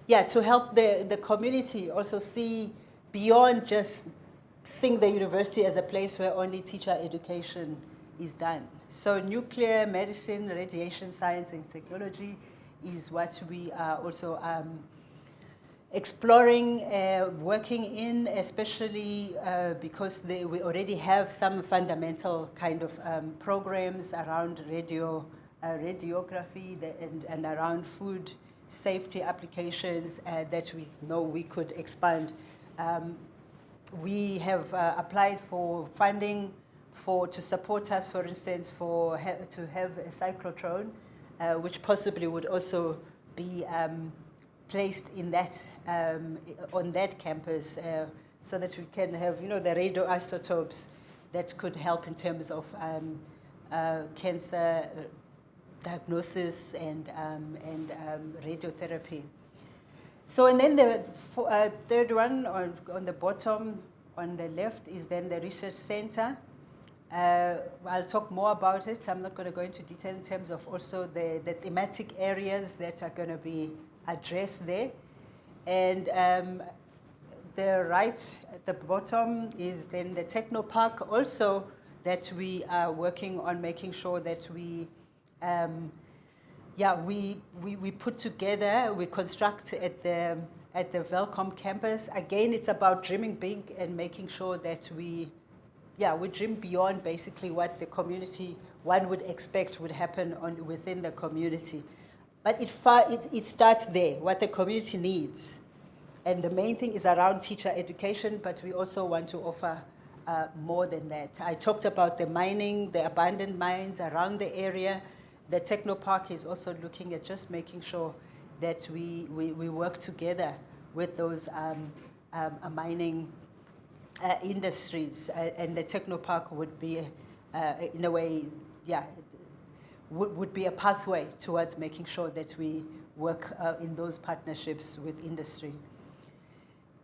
S3: to help the community also see beyond just seeing the university as a place where only teacher education is done. So nuclear medicine, radiation science and technology is what we are also exploring, working in, especially because we already have some fundamental kind of programs around radiography and around food safety applications that we know we could expand. We have applied for funding to support us, for instance, to have a cyclotron, which possibly would also be placed in that on that campus, so that we can have the radioisotopes that could help in terms of cancer diagnosis and radiotherapy. So, and then the third one on the bottom on the left is then the research center. I'll talk more about it. I'm not going to go into detail in terms of also the thematic areas that are going to be addressed there. And the right at the bottom is then the Technopark also that we are working on making sure that we put together, we construct at the Welcome campus. Again, it's about dreaming big and making sure that we dream beyond basically what the community, one would expect would happen within the community. But it starts there, what the community needs. And the main thing is around teacher education, but we also want to offer more than that. I talked about the mining, the abandoned mines around the area. The Technopark is also looking at just making sure that we work together with those mining industries. And the Technopark would be, in a way, would be a pathway towards making sure that we work in those partnerships with industry.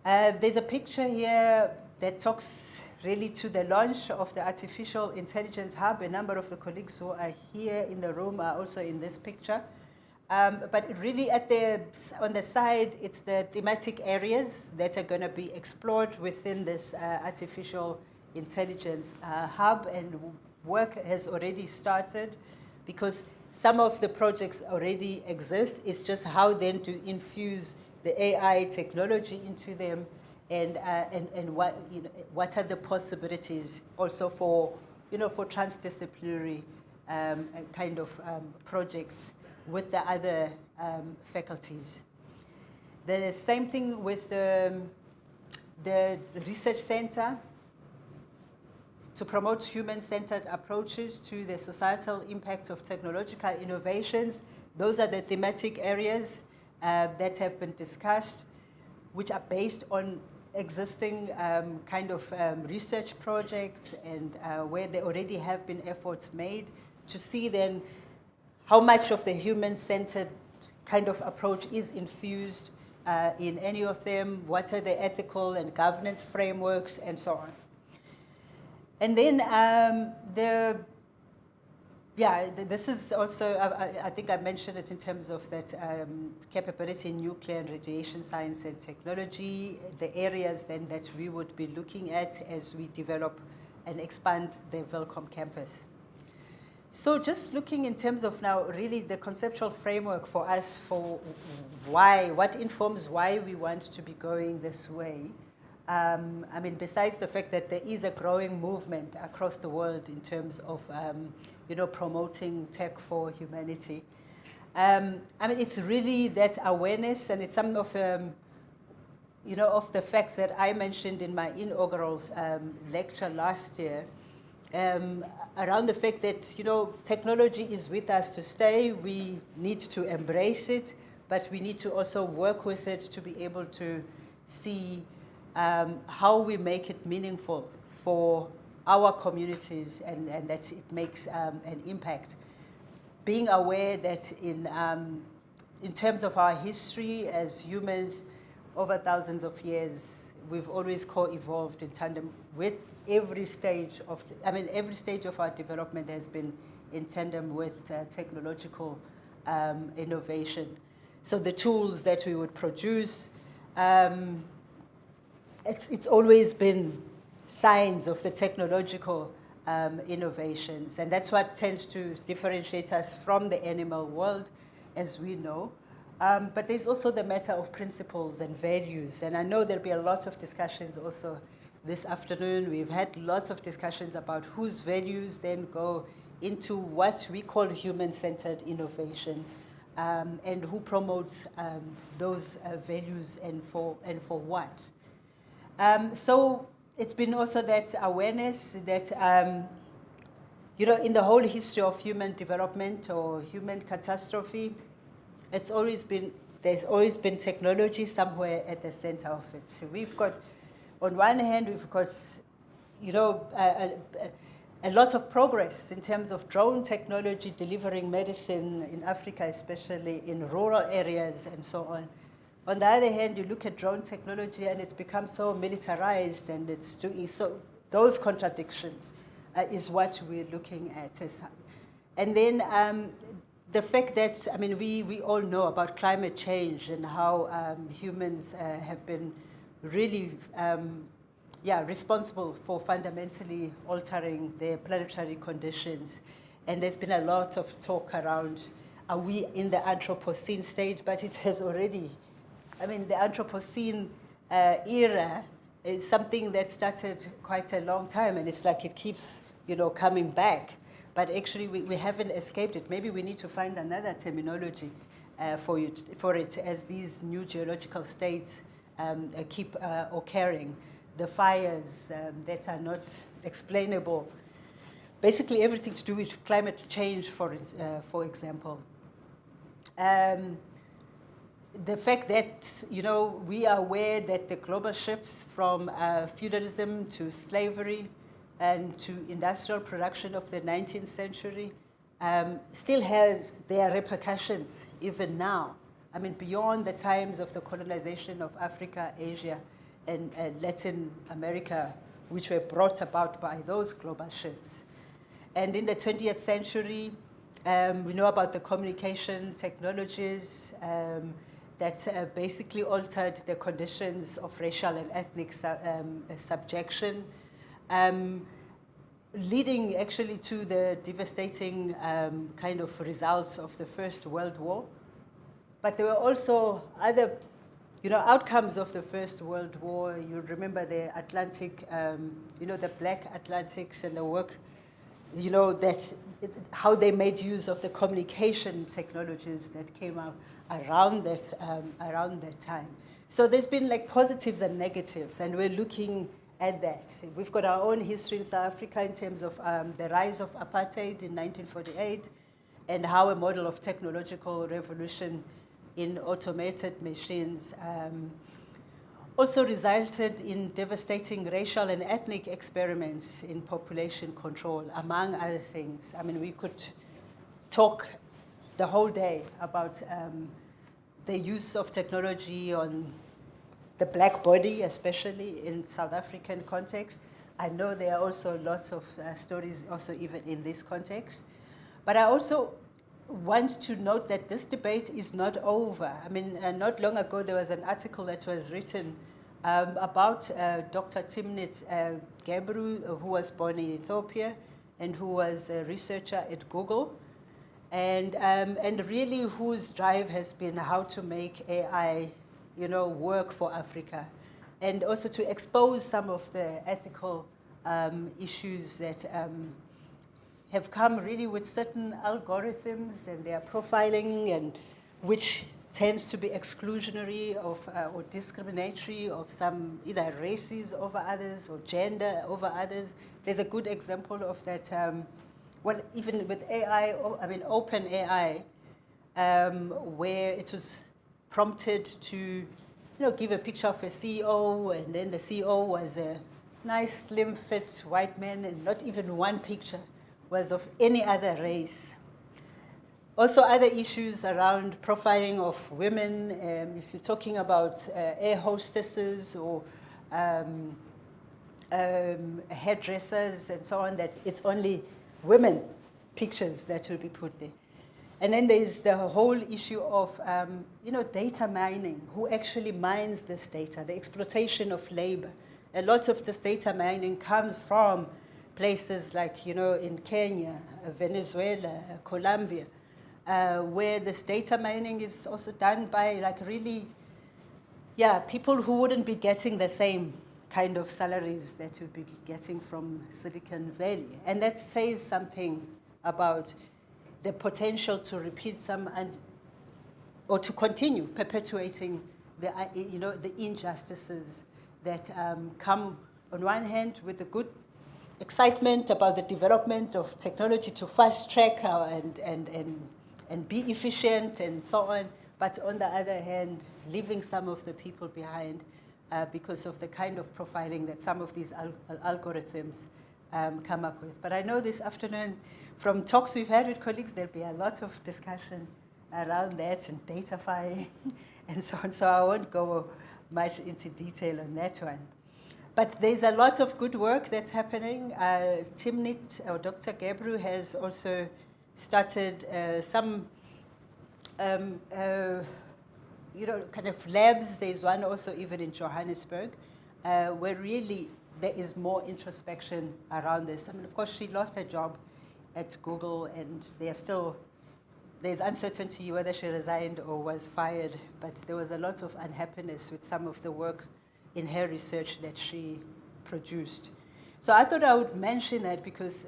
S3: There's a picture here that talks really to the launch of the Artificial Intelligence Hub. A number of the colleagues who are here in the room are also in this picture. But really on the side, it's the thematic areas that are going to be explored within this Artificial Intelligence Hub, and work has already started because some of the projects already exist. It's just how then to infuse the AI technology into them, and what are the possibilities also for transdisciplinary kind of projects with the other faculties. The same thing with the research center to promote human-centered approaches to the societal impact of technological innovations. Those are the thematic areas that have been discussed, which are based on existing research projects and where there already have been efforts made to see then how much of the human-centered kind of approach is infused in any of them, what are the ethical and governance frameworks, and so on. And then this is also, I think I mentioned it in terms of that capability in nuclear and radiation science and technology, the areas then that we would be looking at as we develop and expand the Welcome campus. So just looking in terms of now really the conceptual framework for us for what informs why we want to be going this way. Besides the fact that there is a growing movement across the world in terms of, promoting tech for humanity. It's really that awareness, and it's some of, of the facts that I mentioned in my inaugural lecture last year, around the fact that, technology is with us to stay. We need to embrace it, but we need to also work with it to be able to see how we make it meaningful for our communities and that it makes an impact. Being aware that in terms of our history as humans, over thousands of years, we've always co-evolved in tandem with every stage of our development has been in tandem with technological innovation. So the tools that we would produce, it's always been signs of the technological innovations, and that's what tends to differentiate us from the animal world, as we know. But there's also the matter of principles and values, and I know there'll be a lot of discussions also this afternoon. We've had lots of discussions about whose values then go into what we call human-centered innovation, and who promotes those values and for what. So it's been also that awareness that, in the whole history of human development or human catastrophe, there's always been technology somewhere at the center of it. So we've got, on one hand, we've got, a lot of progress in terms of drone technology delivering medicine in Africa, especially in rural areas and so on. On the other hand, you look at drone technology and it's become so militarized and it's doing so, those contradictions is what we're looking at. And then the fact that, I mean, we all know about climate change and how humans have been really responsible for fundamentally altering their planetary conditions. And there's been a lot of talk around, are we in the Anthropocene stage? But it has already, I mean, the Anthropocene era is something that started quite a long time, and it's like it keeps, coming back. But actually, we haven't escaped it. Maybe we need to find another terminology for it as these new geological states keep occurring. The fires that are not explainable. Basically, everything to do with climate change, for example. The fact that, we are aware that the global shifts from feudalism to slavery and to industrial production of the 19th century still has their repercussions even now. I mean, beyond the times of the colonization of Africa, Asia, and Latin America, which were brought about by those global shifts. And in the 20th century, we know about the communication technologies that basically altered the conditions of racial and ethnic subjection, leading actually to the devastating kind of results of the First World War. But there were also other, outcomes of the First World War. You remember the Atlantic, the Black Atlantics and the work, that how they made use of the communication technologies that came out around that time. So there's been like positives and negatives, and we're looking at that. We've got our own history in South Africa in terms of the rise of apartheid in 1948 and how a model of technological revolution in automated machines also resulted in devastating racial and ethnic experiments in population control, among other things. I mean, we could talk the whole day about the use of technology on the black body, especially in South African context. I know there are also lots of stories also even in this context. But I also want to note that this debate is not over. I mean, not long ago there was an article that was written about Dr. Timnit Gebru, who was born in Ethiopia and who was a researcher at Google, and really whose drive has been how to make AI, work for Africa, and also to expose some of the ethical issues that have come really with certain algorithms and their profiling, and which tends to be exclusionary of or discriminatory of some either races over others or gender over others. There's a good example of that. Well, even with AI, I mean, open AI, where it was prompted to, give a picture of a CEO, and then the CEO was a nice, slim, fit white man, and not even one picture was of any other race. Also, other issues around profiling of women, if you're talking about air hostesses or hairdressers and so on, that it's only women pictures that will be put there. And then there's the whole issue of, data mining. Who actually mines this data? The exploitation of labor. A lot of this data mining comes from places like, in Kenya, Venezuela, Colombia, where this data mining is also done by people who wouldn't be getting the same kind of salaries that you'd be getting from Silicon Valley. And that says something about the potential to repeat or to continue perpetuating the injustices that come on one hand with the good excitement about the development of technology to fast track and be efficient and so on, but on the other hand, leaving some of the people behind because of the kind of profiling that some of these algorithms come up with. But I know this afternoon, from talks we've had with colleagues, there'll be a lot of discussion around that and Data-fied and so on, so I won't go much into detail on that one. But there's a lot of good work that's happening. Timnit, or Dr. Gebru, has also started some kind of labs. There's one also even in Johannesburg, where really there is more introspection around this. I mean, of course, she lost her job at Google, and there's uncertainty whether she resigned or was fired, but there was a lot of unhappiness with some of the work in her research that she produced. So I thought I would mention that because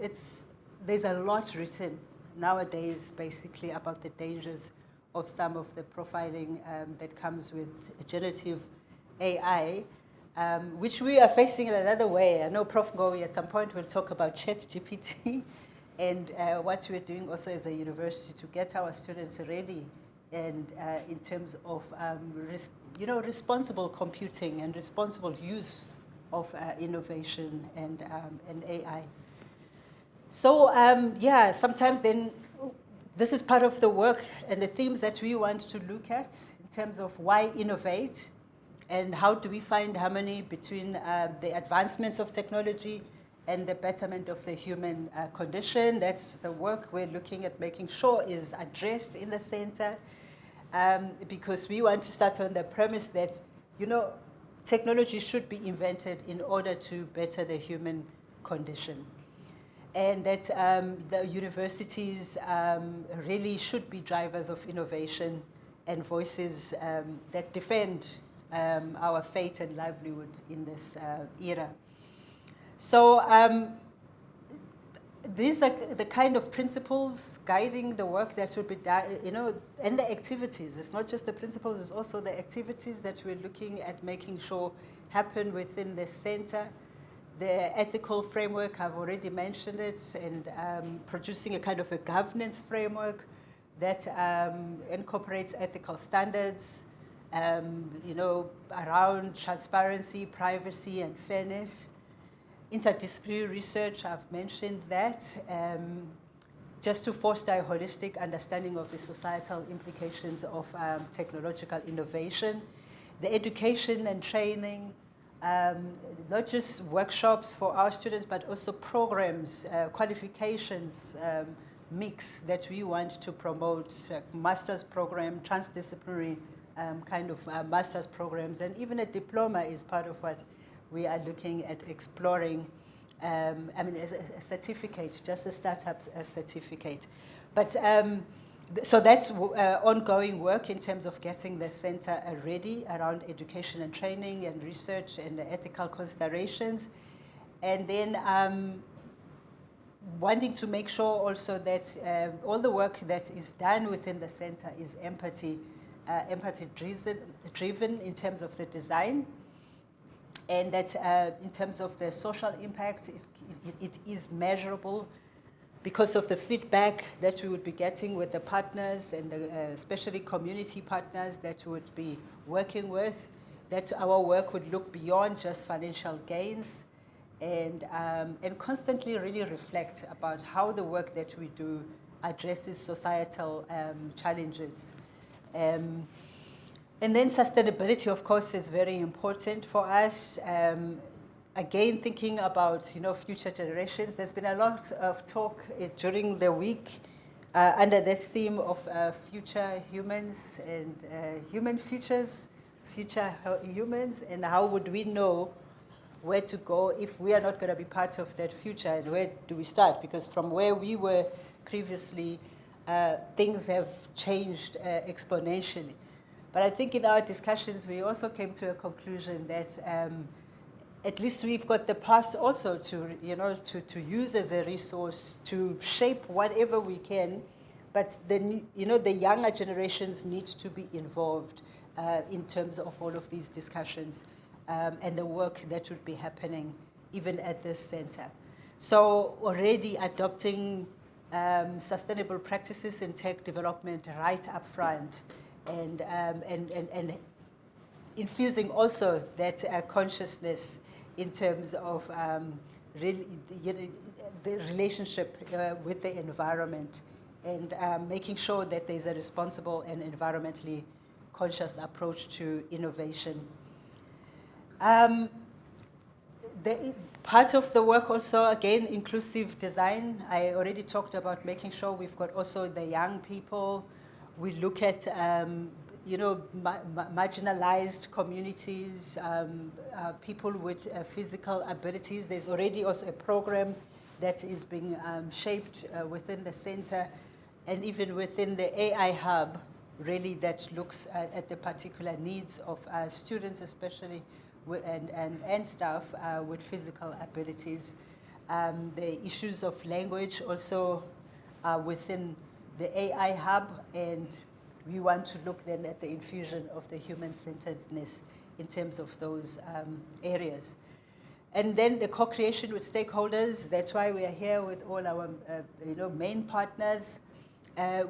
S3: there's a lot written nowadays basically about the dangers of some of the profiling that comes with generative AI, which we are facing in another way. I know Prof. Ngowi at some point will talk about ChatGPT and what we're doing also as a university to get our students ready and in terms of responsible computing and responsible use of innovation and AI. So sometimes then this is part of the work and the themes that we want to look at in terms of why innovate and how do we find harmony between the advancements of technology and the betterment of the human condition. That's the work we're looking at making sure is addressed in the center, because we want to start on the premise that, technology should be invented in order to better the human condition. And that the universities really should be drivers of innovation and voices that defend our fate and livelihood in this era. So these are the kind of principles guiding the work that will be done, and the activities. It's not just the principles, it's also the activities that we're looking at making sure happen within the center. The ethical framework, I've already mentioned it, and producing a kind of a governance framework that incorporates ethical standards, around transparency, privacy, and fairness. Interdisciplinary research, I've mentioned that, just to foster a holistic understanding of the societal implications of technological innovation. The education and training, not just workshops for our students, but also programs, qualifications, mix that we want to promote, master's program, transdisciplinary kind of master's programs, and even a diploma is part of what we are looking at exploring, as a certificate, just a startup certificate. But so that's ongoing work in terms of getting the center ready around education and training and research and the ethical considerations. And then wanting to make sure also that all the work that is done within the center is empathy-driven in terms of the design, and that in terms of the social impact, it is measurable because of the feedback that we would be getting with the partners and especially community partners that we would be working with, that our work would look beyond just financial gains and constantly really reflect about how the work that we do addresses societal challenges. And then sustainability, of course, is very important for us. Again, thinking about future generations. There's been a lot of talk during the week under the theme of future humans and human futures, future humans, and how would we know where to go if we are not going to be part of that future, and where do we start? Because from where we were previously, things have changed exponentially. But I think in our discussions, we also came to a conclusion that at least we've got the past also to use as a resource to shape whatever we can. But the younger generations need to be involved in terms of all of these discussions and the work that would be happening even at this center. So already adopting sustainable practices in tech development right up front, and infusing also that consciousness in terms of the relationship with the environment, and making sure that there's a responsible and environmentally conscious approach to innovation. Part of the work also, again, inclusive design. I already talked about making sure we've got also the young people. We look at, marginalized communities, people with physical abilities. There's already also a program that is being shaped within the center and even within the AI hub, really, that looks at the particular needs of students, especially and staff with physical abilities. The issues of language also within the AI hub, and we want to look then at the infusion of the human-centeredness in terms of those areas. And then the co-creation with stakeholders, that's why we are here with all our main partners.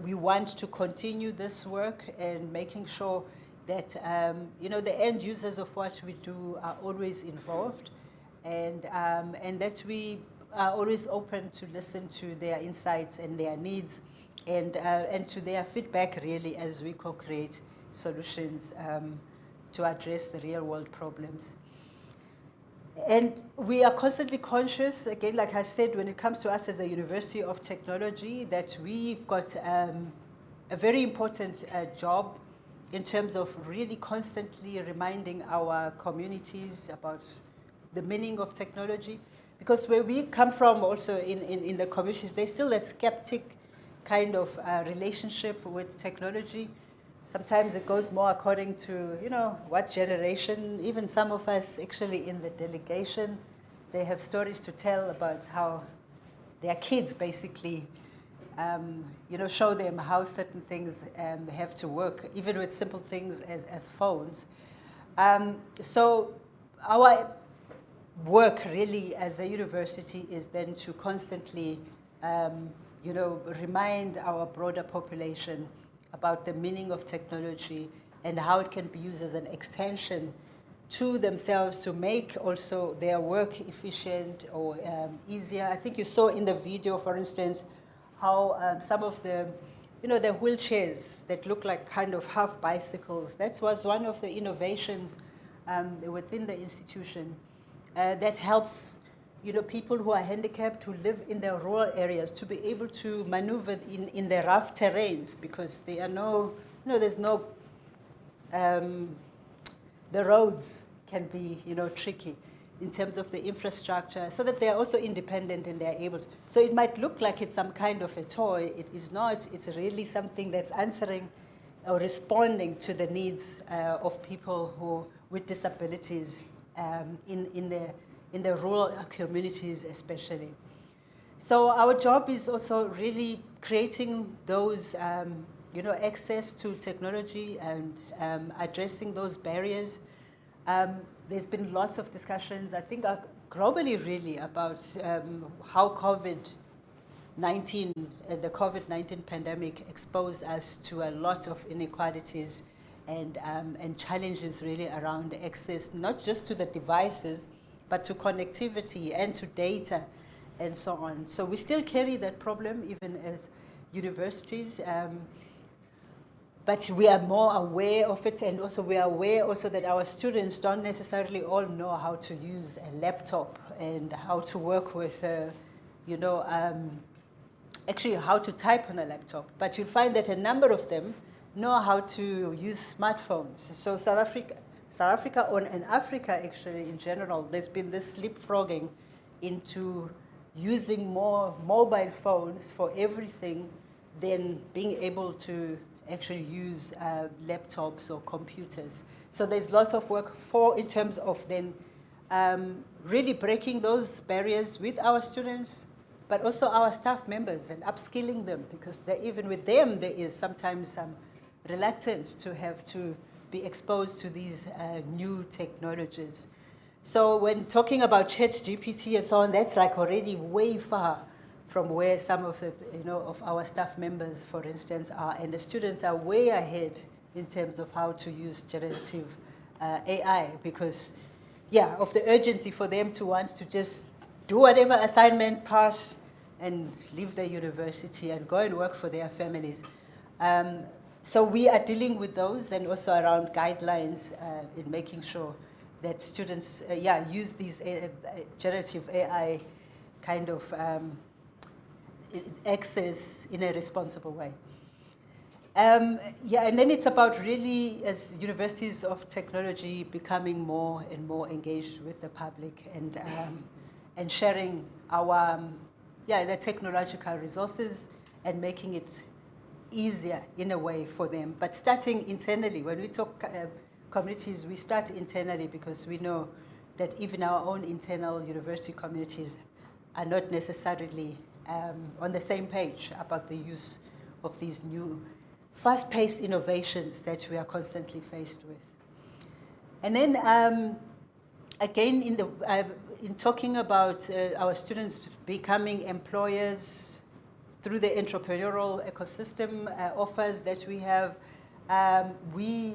S3: We want to continue this work and making sure that the end users of what we do are always involved, and that we are always open to listen to their insights and their needs, and to their feedback, really, as we co-create solutions to address the real-world problems. And we are constantly conscious, again, like I said, when it comes to us as a University of Technology, that we've got a very important job in terms of really constantly reminding our communities about the meaning of technology. Because where we come from also in the communities, there's still that skeptic kind of relationship with technology. Sometimes it goes more according to, what generation. Even some of us actually in the delegation, they have stories to tell about how their kids basically show them how certain things have to work, even with simple things as phones. So our work really as a university is then to constantly, remind our broader population about the meaning of technology and how it can be used as an extension to themselves to make also their work efficient or easier. I think you saw in the video, for instance, how some of the wheelchairs that look like kind of half bicycles, that was one of the innovations within the institution that helps people who are handicapped to live in the rural areas to be able to maneuver in the rough terrains, because there are there's no, the roads can be, tricky in terms of the infrastructure, so that they're also independent and they're able to. So it might look like it's some kind of a toy. It is not. It's really something that's answering or responding to the needs of people who with disabilities in the rural communities especially. So our job is also really creating those, access to technology and addressing those barriers. There's been lots of discussions, I think, globally really, about how the COVID-19 pandemic exposed us to a lot of inequalities and challenges really around access, not just to the devices, but to connectivity and to data and so on. So we still carry that problem even as universities, but we are more aware of it, and also we are aware also that our students don't necessarily all know how to use a laptop and how to work with, actually how to type on a laptop. But you'll find that a number of them know how to use smartphones. So South Africa and Africa actually in general, there's been this leapfrogging into using more mobile phones for everything than being able to actually use laptops or computers. So there's lots of work in terms of then really breaking those barriers with our students, but also our staff members, and upskilling them, because even with them there is sometimes some reluctance to have to be exposed to these new technologies. So when talking about ChatGPT and so on, that's like already way far from where some of the of our staff members, for instance, are, and the students are way ahead in terms of how to use generative AI, because of the urgency for them to want to just do whatever assignment, pass, and leave the university and go and work for their families. So we are dealing with those, and also around guidelines in making sure that students, use these generative AI kind of access in a responsible way. And then it's about really, as universities of technology, becoming more and more engaged with the public and sharing our, the technological resources and making it easier in a way for them. But starting internally, when we talk communities, we start internally because we know that even our own internal university communities are not necessarily on the same page about the use of these new fast-paced innovations that we are constantly faced with. And then again, in talking about our students becoming employers through the entrepreneurial ecosystem offers that we have, we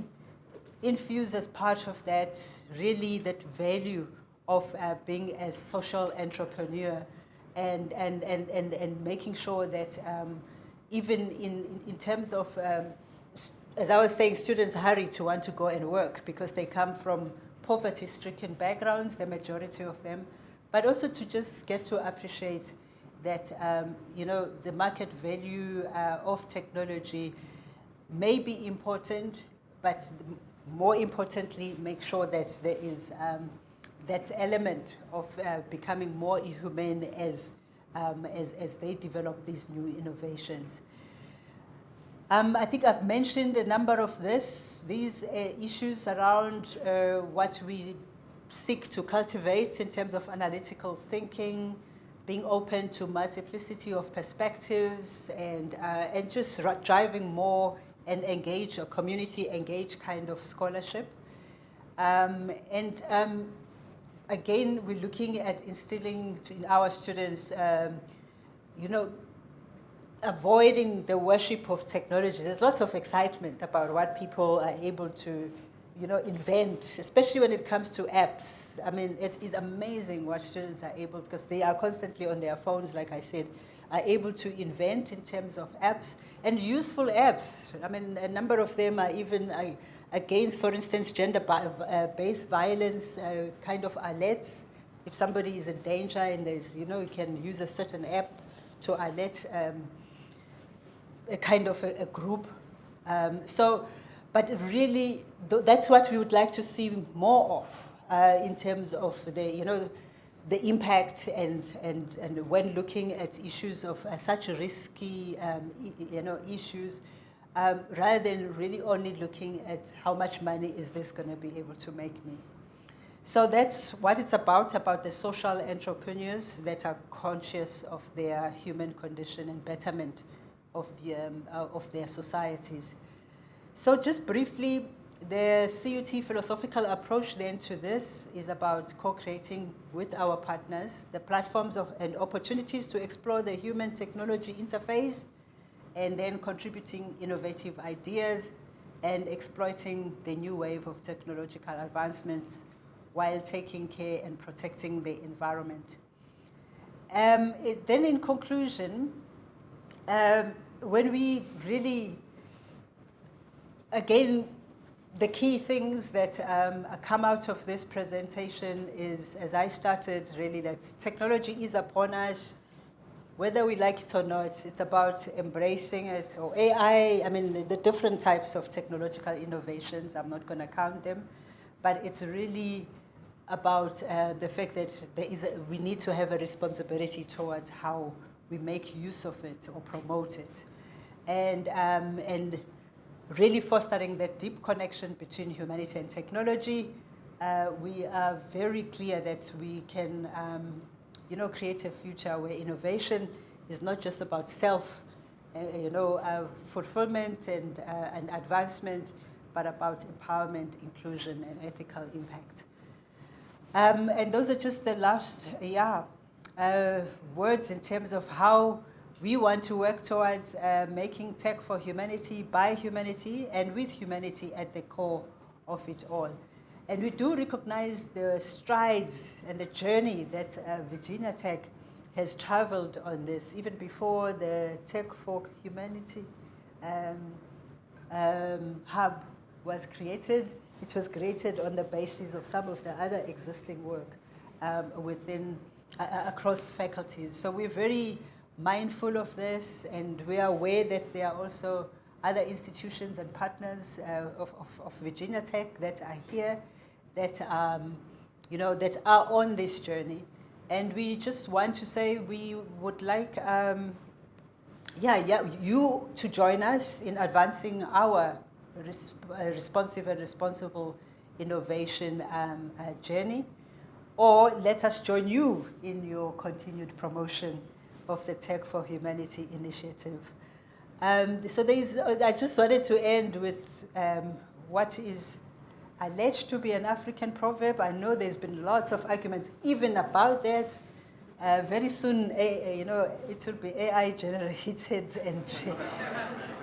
S3: infuse as part of that really that value of being a social entrepreneur and making sure that even in terms of, as I was saying, students hurry to want to go and work because they come from poverty-stricken backgrounds, the majority of them, but also to just get to appreciate that, the market value of technology may be important, but more importantly, make sure that there is that element of becoming more humane as they develop these new innovations. I think I've mentioned a number of these issues around what we seek to cultivate in terms of analytical thinking, being open to multiplicity of perspectives, and just driving more and engage a community-engaged kind of scholarship. Again, we're looking at instilling in our students, avoiding the worship of technology. There's lots of excitement about what people are able to, invent, especially when it comes to apps. I mean, it is amazing what students are able, because they are constantly on their phones, like I said, are able to invent in terms of apps and useful apps. I mean, a number of them are even against, for instance, gender-based violence kind of alerts. If somebody is in danger and there's, you can use a certain app to alert a kind of a group. But really, that's what we would like to see more of in terms of the impact and when looking at issues of such risky, issues, rather than really only looking at how much money is this going to be able to make me. So that's what it's about the social entrepreneurs that are conscious of their human condition and betterment of their societies. So just briefly, the CUT philosophical approach then to this is about co-creating with our partners the platforms and opportunities to explore the human-technology interface, and then contributing innovative ideas and exploiting the new wave of technological advancements while taking care and protecting the environment. Then in conclusion, when we really, again, the key things that come out of this presentation is, as I started, really that technology is upon us, whether we like it or not. It's about embracing it, or AI, I mean, the different types of technological innovations, I'm not going to count them, but it's really about the fact that we need to have a responsibility towards how we make use of it or promote it. And really fostering that deep connection between humanity and technology. We are very clear that we can create a future where innovation is not just about fulfillment and advancement, but about empowerment, inclusion, and ethical impact. And those are just the last words in terms of how we want to work towards making tech for humanity, by humanity, and with humanity at the core of it all. And we do recognize the strides and the journey that Virginia Tech has traveled on this, even before the Tech for Humanity hub was created. it was created on the basis of some of the other existing work across faculties. So we're very mindful of this, and we are aware that there are also other institutions and partners of Virginia Tech that are here, that that are on this journey. And we just want to say we would like you to join us in advancing our responsive and responsible innovation journey, or let us join you in your continued promotion of the Tech for Humanity initiative. So I just wanted to end with what is alleged to be an African proverb. I know there's been lots of arguments even about that. Very soon, it will be AI generated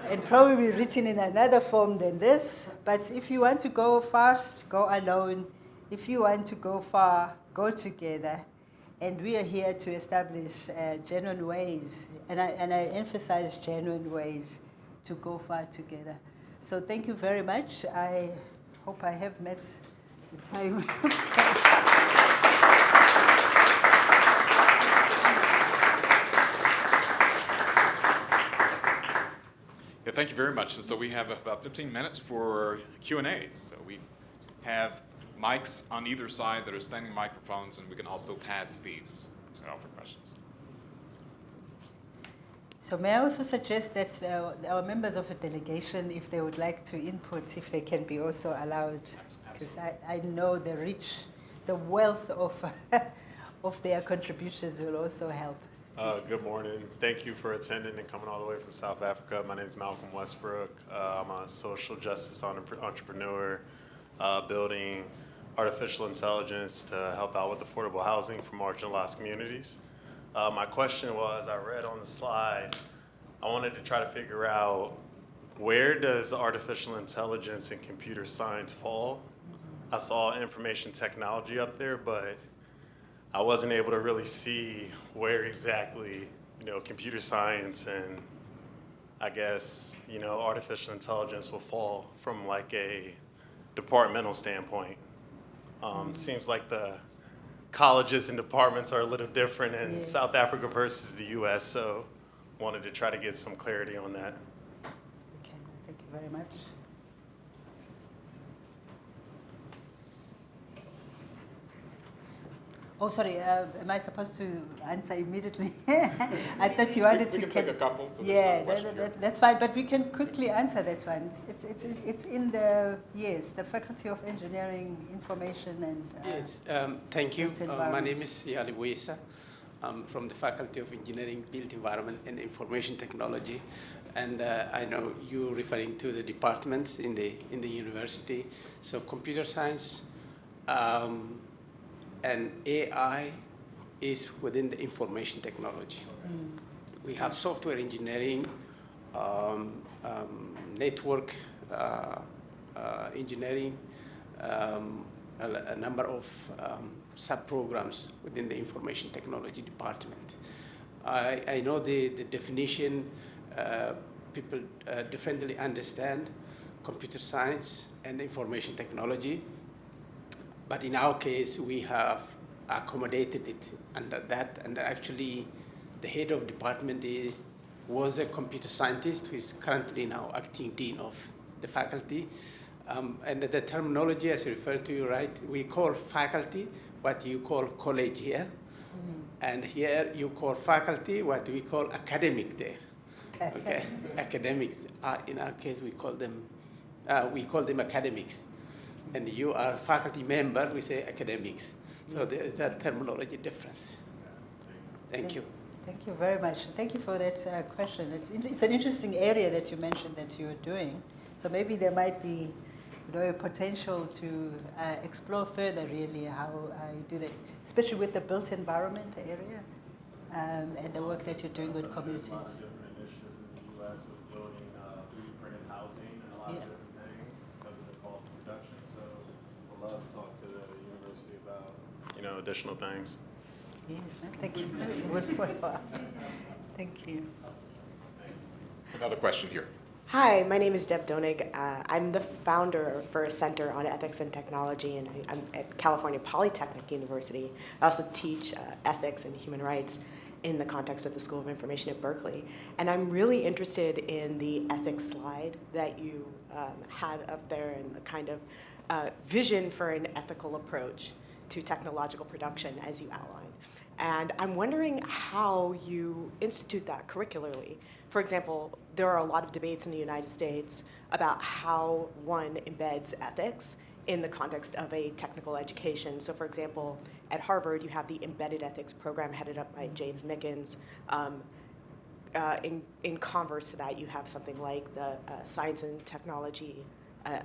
S3: and probably written in another form than this. But if you want to go fast, go alone. If you want to go far, go together. And we are here to establish genuine ways, and I emphasize genuine ways to go far together. So thank you very much. I hope I have met the time.
S2: Yeah, thank you very much. And so we have about 15 minutes for Q&A. So we have mics on either side that are standing microphones, and we can also pass these to offer questions.
S3: So may I also suggest that our members of the delegation, if they would like to input, if they can be also allowed, because I know the wealth of their contributions will also help.
S5: Good morning. Thank you for attending and coming all the way from South Africa. My name is Malcolm Westbrook. I'm a social justice entrepreneur building artificial intelligence to help out with affordable housing for marginalized communities. My question was, I read on the slide, I wanted to try to figure out, where does artificial intelligence and computer science fall? I saw information technology up there, but I wasn't able to really see where exactly, computer science and I guess, artificial intelligence will fall from like a departmental standpoint. Seems like the colleges and departments are a little different in South Africa versus the US, so wanted to try to get some clarity on that.
S3: Okay, thank you very much. Oh, sorry, am I supposed to answer immediately? I thought you wanted to.
S2: We can take a couple. So
S3: that's fine, but we can quickly answer that one. It's in the Faculty of Engineering, Information and.
S6: Yes, thank you. My name is Inioluwa. I'm from the Faculty of Engineering, Built Environment and Information Technology, and I know you're referring to the departments in the university. So computer science. And AI is within the information technology. We have software engineering, network engineering, a number of sub-programs within the information technology department. I know the definition, people differently understand computer science and information technology. But in our case, we have accommodated it under that, and actually the head of department was a computer scientist who is currently now acting dean of the faculty. And the terminology, as you referred to, right, we call faculty what you call college here, and here you call faculty what we call academic there. Okay, academics. In our case, we call them academics. And you are a faculty member, we say academics. So there is that terminology difference. Thank you.
S3: Thank you very much. Thank you for that question. It's an interesting area that you mentioned that you're doing. So maybe there might be a potential to explore further really how you do that, especially with the built environment area and the work that you're doing with communities.
S5: There's lots of different initiatives in the U.S. with building 3D printed housing and a lot of different things because of the cost of production. So we'd love to talk to the university about, additional things.
S3: Yes, thank you. We'll follow up. Thank you.
S2: Another question here.
S7: Hi, my name is Deb Donig. I'm the founder for a Center on Ethics and Technology, and I'm at California Polytechnic University. I also teach ethics and human rights in the context of the School of Information at Berkeley. And I'm really interested in the ethics slide that you had up there and the kind of vision for an ethical approach to technological production as you outlined. And I'm wondering how you institute that curricularly. For example, there are a lot of debates in the United States about how one embeds ethics in the context of a technical education. So for example, at Harvard, you have the embedded ethics program headed up by James Mickens. In converse to that, you have something like the Science and Technology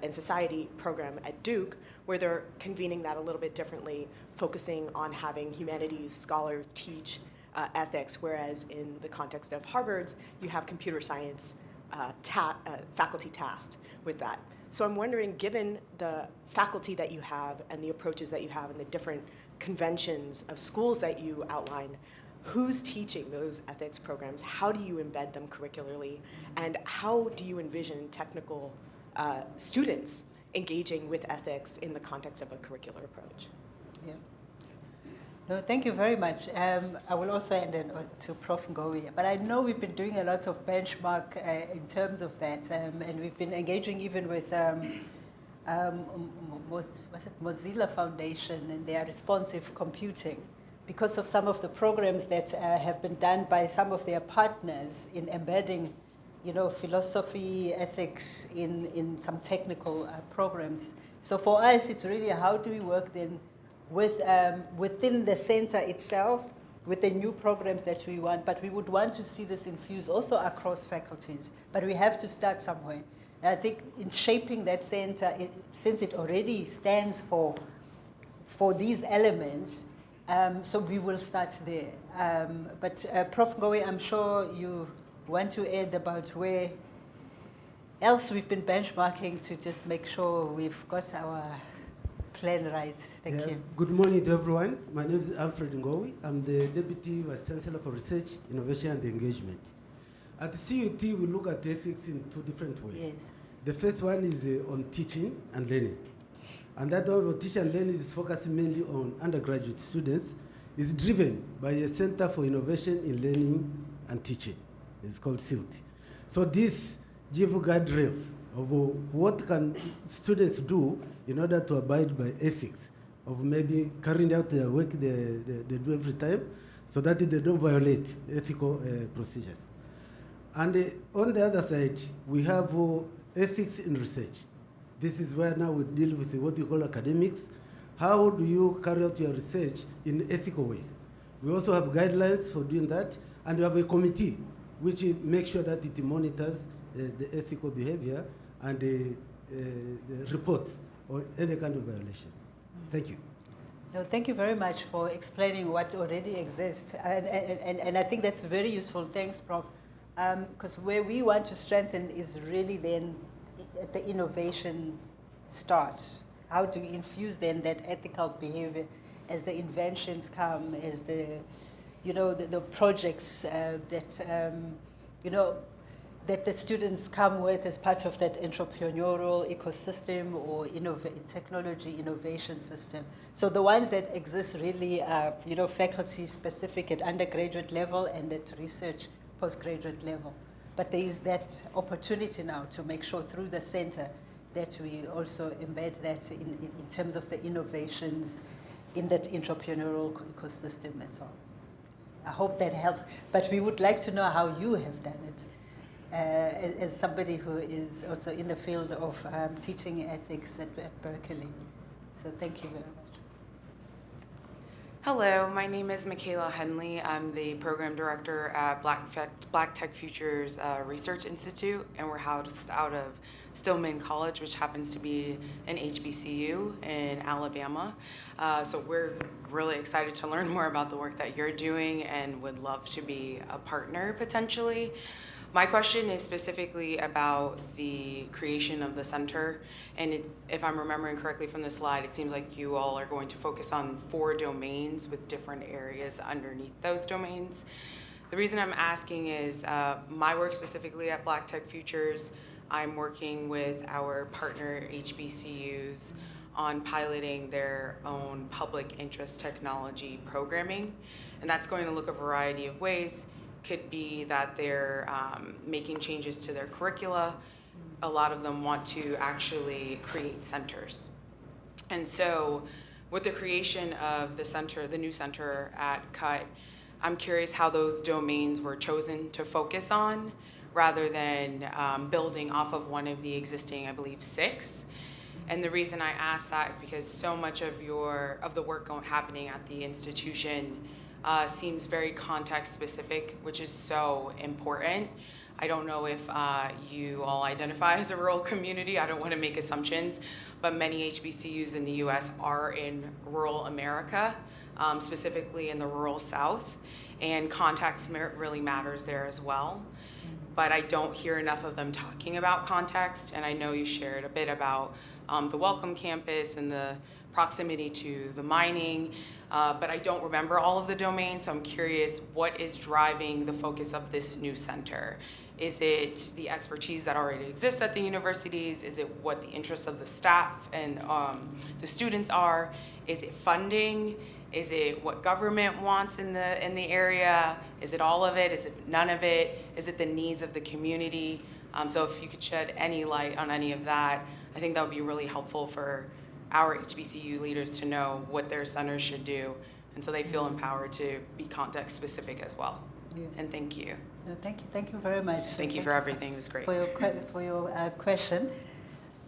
S7: and Society program at Duke, where they're convening that a little bit differently, focusing on having humanities scholars teach ethics, whereas in the context of Harvard's, you have computer science faculty tasked with that. So I'm wondering, given the faculty that you have and the approaches that you have and the different conventions of schools that you outline, who's teaching those ethics programs? How do you embed them curricularly? And how do you envision technical students engaging with ethics in the context of a curricular approach?
S3: Yeah. No, thank you very much. I will also end to Prof. Ngowi, but I know we've been doing a lot of benchmark in terms of that, and we've been engaging even with Mozilla Foundation and their responsive computing, because of some of the programs that have been done by some of their partners in embedding, philosophy, ethics in some technical programs. So for us, it's really how do we work then with within the center itself with the new programs that we want, but we would want to see this infused also across faculties. But we have to start somewhere. And I think in shaping that center, since it already stands for these elements, so we will start there. But Prof. Ngowi, I'm sure you want to add about where else we've been benchmarking to just make sure we've got our plan right. Thank you.
S8: Good morning to everyone. My name is Alfred Ngowi. I'm the Deputy Vice Chancellor for Research, Innovation and Engagement. At CUT, we look at ethics in two different ways.
S3: Yes.
S8: The first one is on teaching and learning. And that one of teaching and learning is focusing mainly on undergraduate students. It's driven by a Center for Innovation in Learning and Teaching. It's called CILT. So this gives guardrails of what can students do in order to abide by ethics, of maybe carrying out their work they do every time, so that they don't violate ethical procedures. And on the other side, we have ethics in research. This is where now we deal with what you call academics. How do you carry out your research in ethical ways? We also have guidelines for doing that, and we have a committee which makes sure that it monitors the ethical behavior and the reports or any kind of violations. Thank you.
S3: No, thank you very much for explaining what already exists. And I think that's very useful. Thanks, Prof. Because where we want to strengthen is really then at the innovation start. How do we infuse then that ethical behavior as the inventions come, as the projects that the students come with as part of that entrepreneurial ecosystem or technology innovation system. So the ones that exist really are, faculty specific at undergraduate level and at research postgraduate level. But there is that opportunity now to make sure through the center that we also embed that in terms of the innovations in that entrepreneurial ecosystem and so on. I hope that helps. But we would like to know how you have done it. As somebody who is also in the field of teaching ethics at Berkeley. So thank you very much.
S9: Hello, my name is Michaela Henley. I'm the program director at Black Tech Futures Research Institute, and we're housed out of Stillman College, which happens to be an HBCU in Alabama. So we're really excited to learn more about the work that you're doing and would love to be a partner potentially. My question is specifically about the creation of the center, and if I'm remembering correctly from the slide, it seems like you all are going to focus on 4 domains with different areas underneath those domains. The reason I'm asking is my work specifically at Black Tech Futures I'm working with our partner HBCUs on piloting their own public interest technology programming. And that's going to look a variety of ways. Could be that they're making changes to their curricula. A lot of them want to actually create centers. And so with the creation of the center, the new center at CUT, I'm curious how those domains were chosen to focus on rather than building off of one of the existing, I believe, 6. And the reason I ask that is because so much of the work happening at the institution seems very context specific, which is so important. I don't know if you all identify as a rural community. I don't want to make assumptions, but many HBCUs in the US are in rural America, specifically in the rural South, and context really matters there as well. But I don't hear enough of them talking about context, and I know you shared a bit about the Welcome Campus and the proximity to the mining, but I don't remember all of the domains, so I'm curious what is driving the focus of this new center? Is it the expertise that already exists at the universities? Is it what the interests of the staff and the students are? Is it funding? Is it what government wants in the area? Is it all of it? Is it none of it? Is it the needs of the community? So if you could shed any light on any of that, I think that would be really helpful for our HBCU leaders to know what their centers should do, and so they feel empowered to be context specific as well. Yeah. And thank you.
S3: No, thank you very much.
S9: Thank you for everything. It was great.
S3: For your question.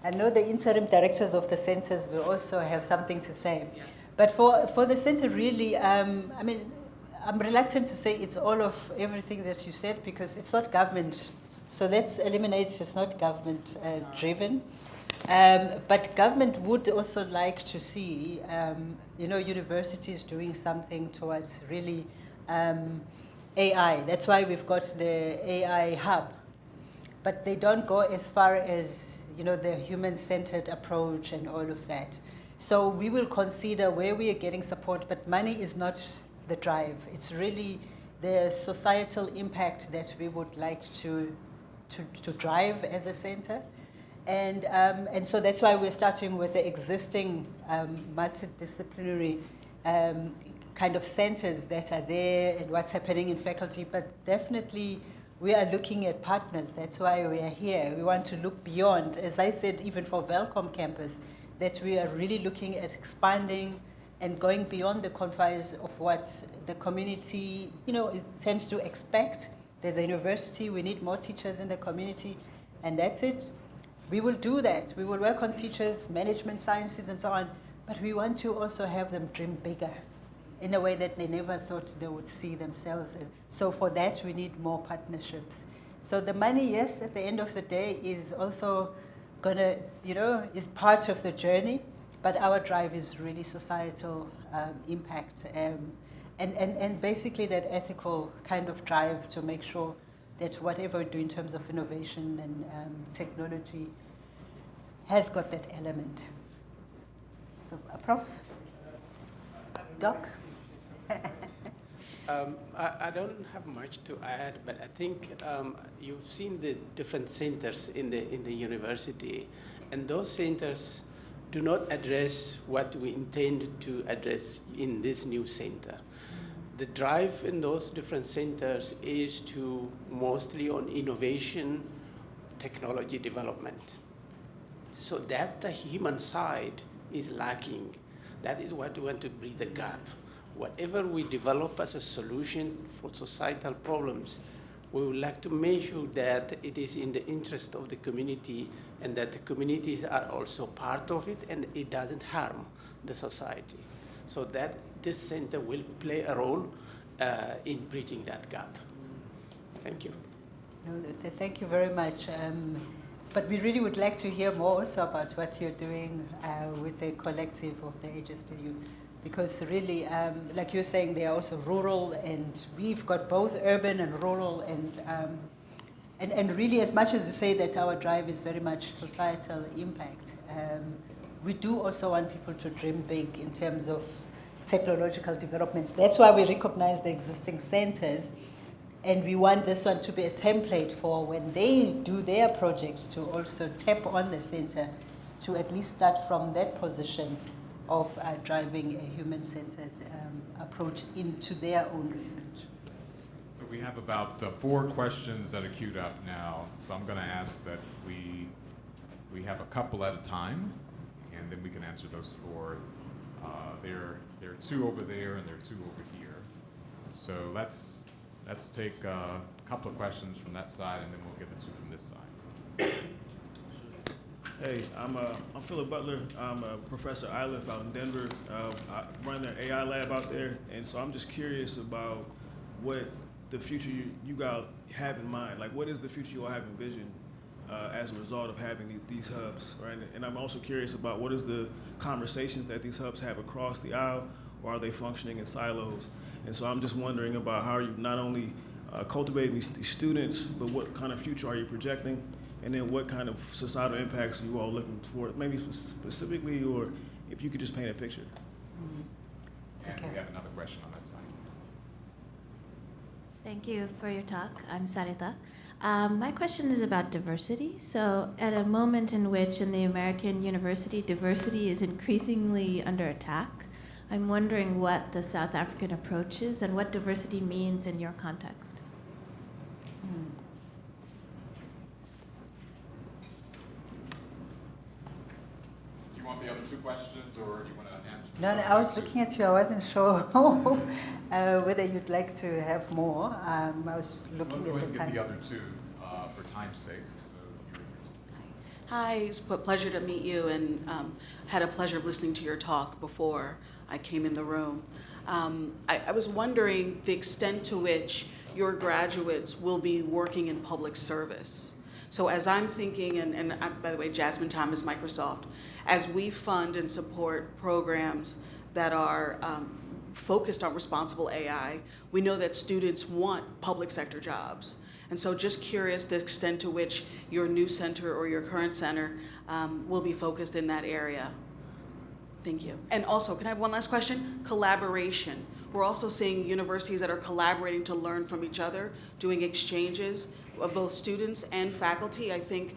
S3: I know the interim directors of the centers will also have something to say. Yeah. But for the center, really, I mean, I'm reluctant to say it's all of everything that you said because it's not government. So let's eliminate it's not government driven. But government would also like to see, universities doing something towards really AI. That's why we've got the AI hub. But they don't go as far as, the human-centered approach and all of that. So we will consider where we are getting support, but money is not the drive. It's really the societal impact that we would like to drive as a center. And so that's why we're starting with the existing multidisciplinary kind of centers that are there and what's happening in faculty, but definitely we are looking at partners. That's why we are here. We want to look beyond, as I said, even for Welcome Campus, that we are really looking at expanding and going beyond the confines of what the community, tends to expect. There's a university, we need more teachers in the community, and that's it. We will do that. We will work on teachers, management sciences, and so on, but we want to also have them dream bigger in a way that they never thought they would see themselves in. So for that, we need more partnerships. So the money, yes, at the end of the day is also gonna, is part of the journey, but our drive is really societal impact and basically that ethical kind of drive to make sure that whatever we do in terms of innovation and technology has got that element. So, Prof? Doc?
S6: I don't have much to add, but I think you've seen the different centers in the university, and those centers do not address what we intend to address in this new center. The drive in those different centers is to mostly on innovation, technology development. So that the human side is lacking. That is what we want to bridge the gap. Whatever we develop as a solution for societal problems, we would like to make sure that it is in the interest of the community and that the communities are also part of it and it doesn't harm the society. So that this center will play a role in bridging that gap. Thank you.
S3: No, thank you very much. But we really would like to hear more also about what you're doing with the collective of the HSPU. Because really, like you're saying, they are also rural, and we've got both urban and rural, and really, as much as you say that our drive is very much societal impact, we do also want people to dream big in terms of technological developments. That's why we recognize the existing centers And we want this one to be a template for when they do their projects to also tap on the center to at least start from that position of driving a human-centered approach into their own research.
S2: So we have about 4 questions that are queued up now. So I'm going to ask that we have a couple at a time, and then we can answer those 4. There are 2 over there, and there are 2 over here. So let's take a couple of questions from that side, and then we'll get the 2 from this side.
S10: Hey, I'm Philip Butler. I'm a professor at ILIF out in Denver. I run their AI lab out there, and so I'm just curious about what the future you guys have in mind. Like, what is the future you all have envisioned as a result of having these hubs, right? And I'm also curious about what is the conversations that these hubs have across the aisle, or are they functioning in silos? And so I'm just wondering about how are you not only cultivating these students, but what kind of future are you projecting? And then what kind of societal impacts are you all looking for, maybe specifically, or if you could just paint a picture?
S2: And we have another question on that side.
S11: Thank you for your talk. I'm Sareeta. My question is about diversity. So at a moment in which in the American university, diversity is increasingly under attack, I'm wondering what the South African approach is and what diversity means in your context.
S2: Do you want the other 2 questions, or do you want to answer?
S3: No, I was looking at you. I wasn't sure whether you'd like to have more. I was just looking
S2: Let's go ahead
S3: at
S2: and
S3: the
S2: get
S3: time.
S2: the other 2 for time's sake. So
S12: Hi, it's a pleasure to meet you, and had a pleasure of listening to your talk before I came in the room. I was wondering the extent to which your graduates will be working in public service. So as I'm thinking, and by the way, Jasmine Thomas, Microsoft, as we fund and support programs that are focused on responsible AI, we know that students want public sector jobs. And so just curious the extent to which your new center or your current center will be focused in that area. Thank you. And also, can I have one last question? Collaboration. We're also seeing universities that are collaborating to learn from each other, doing exchanges of both students and faculty. I think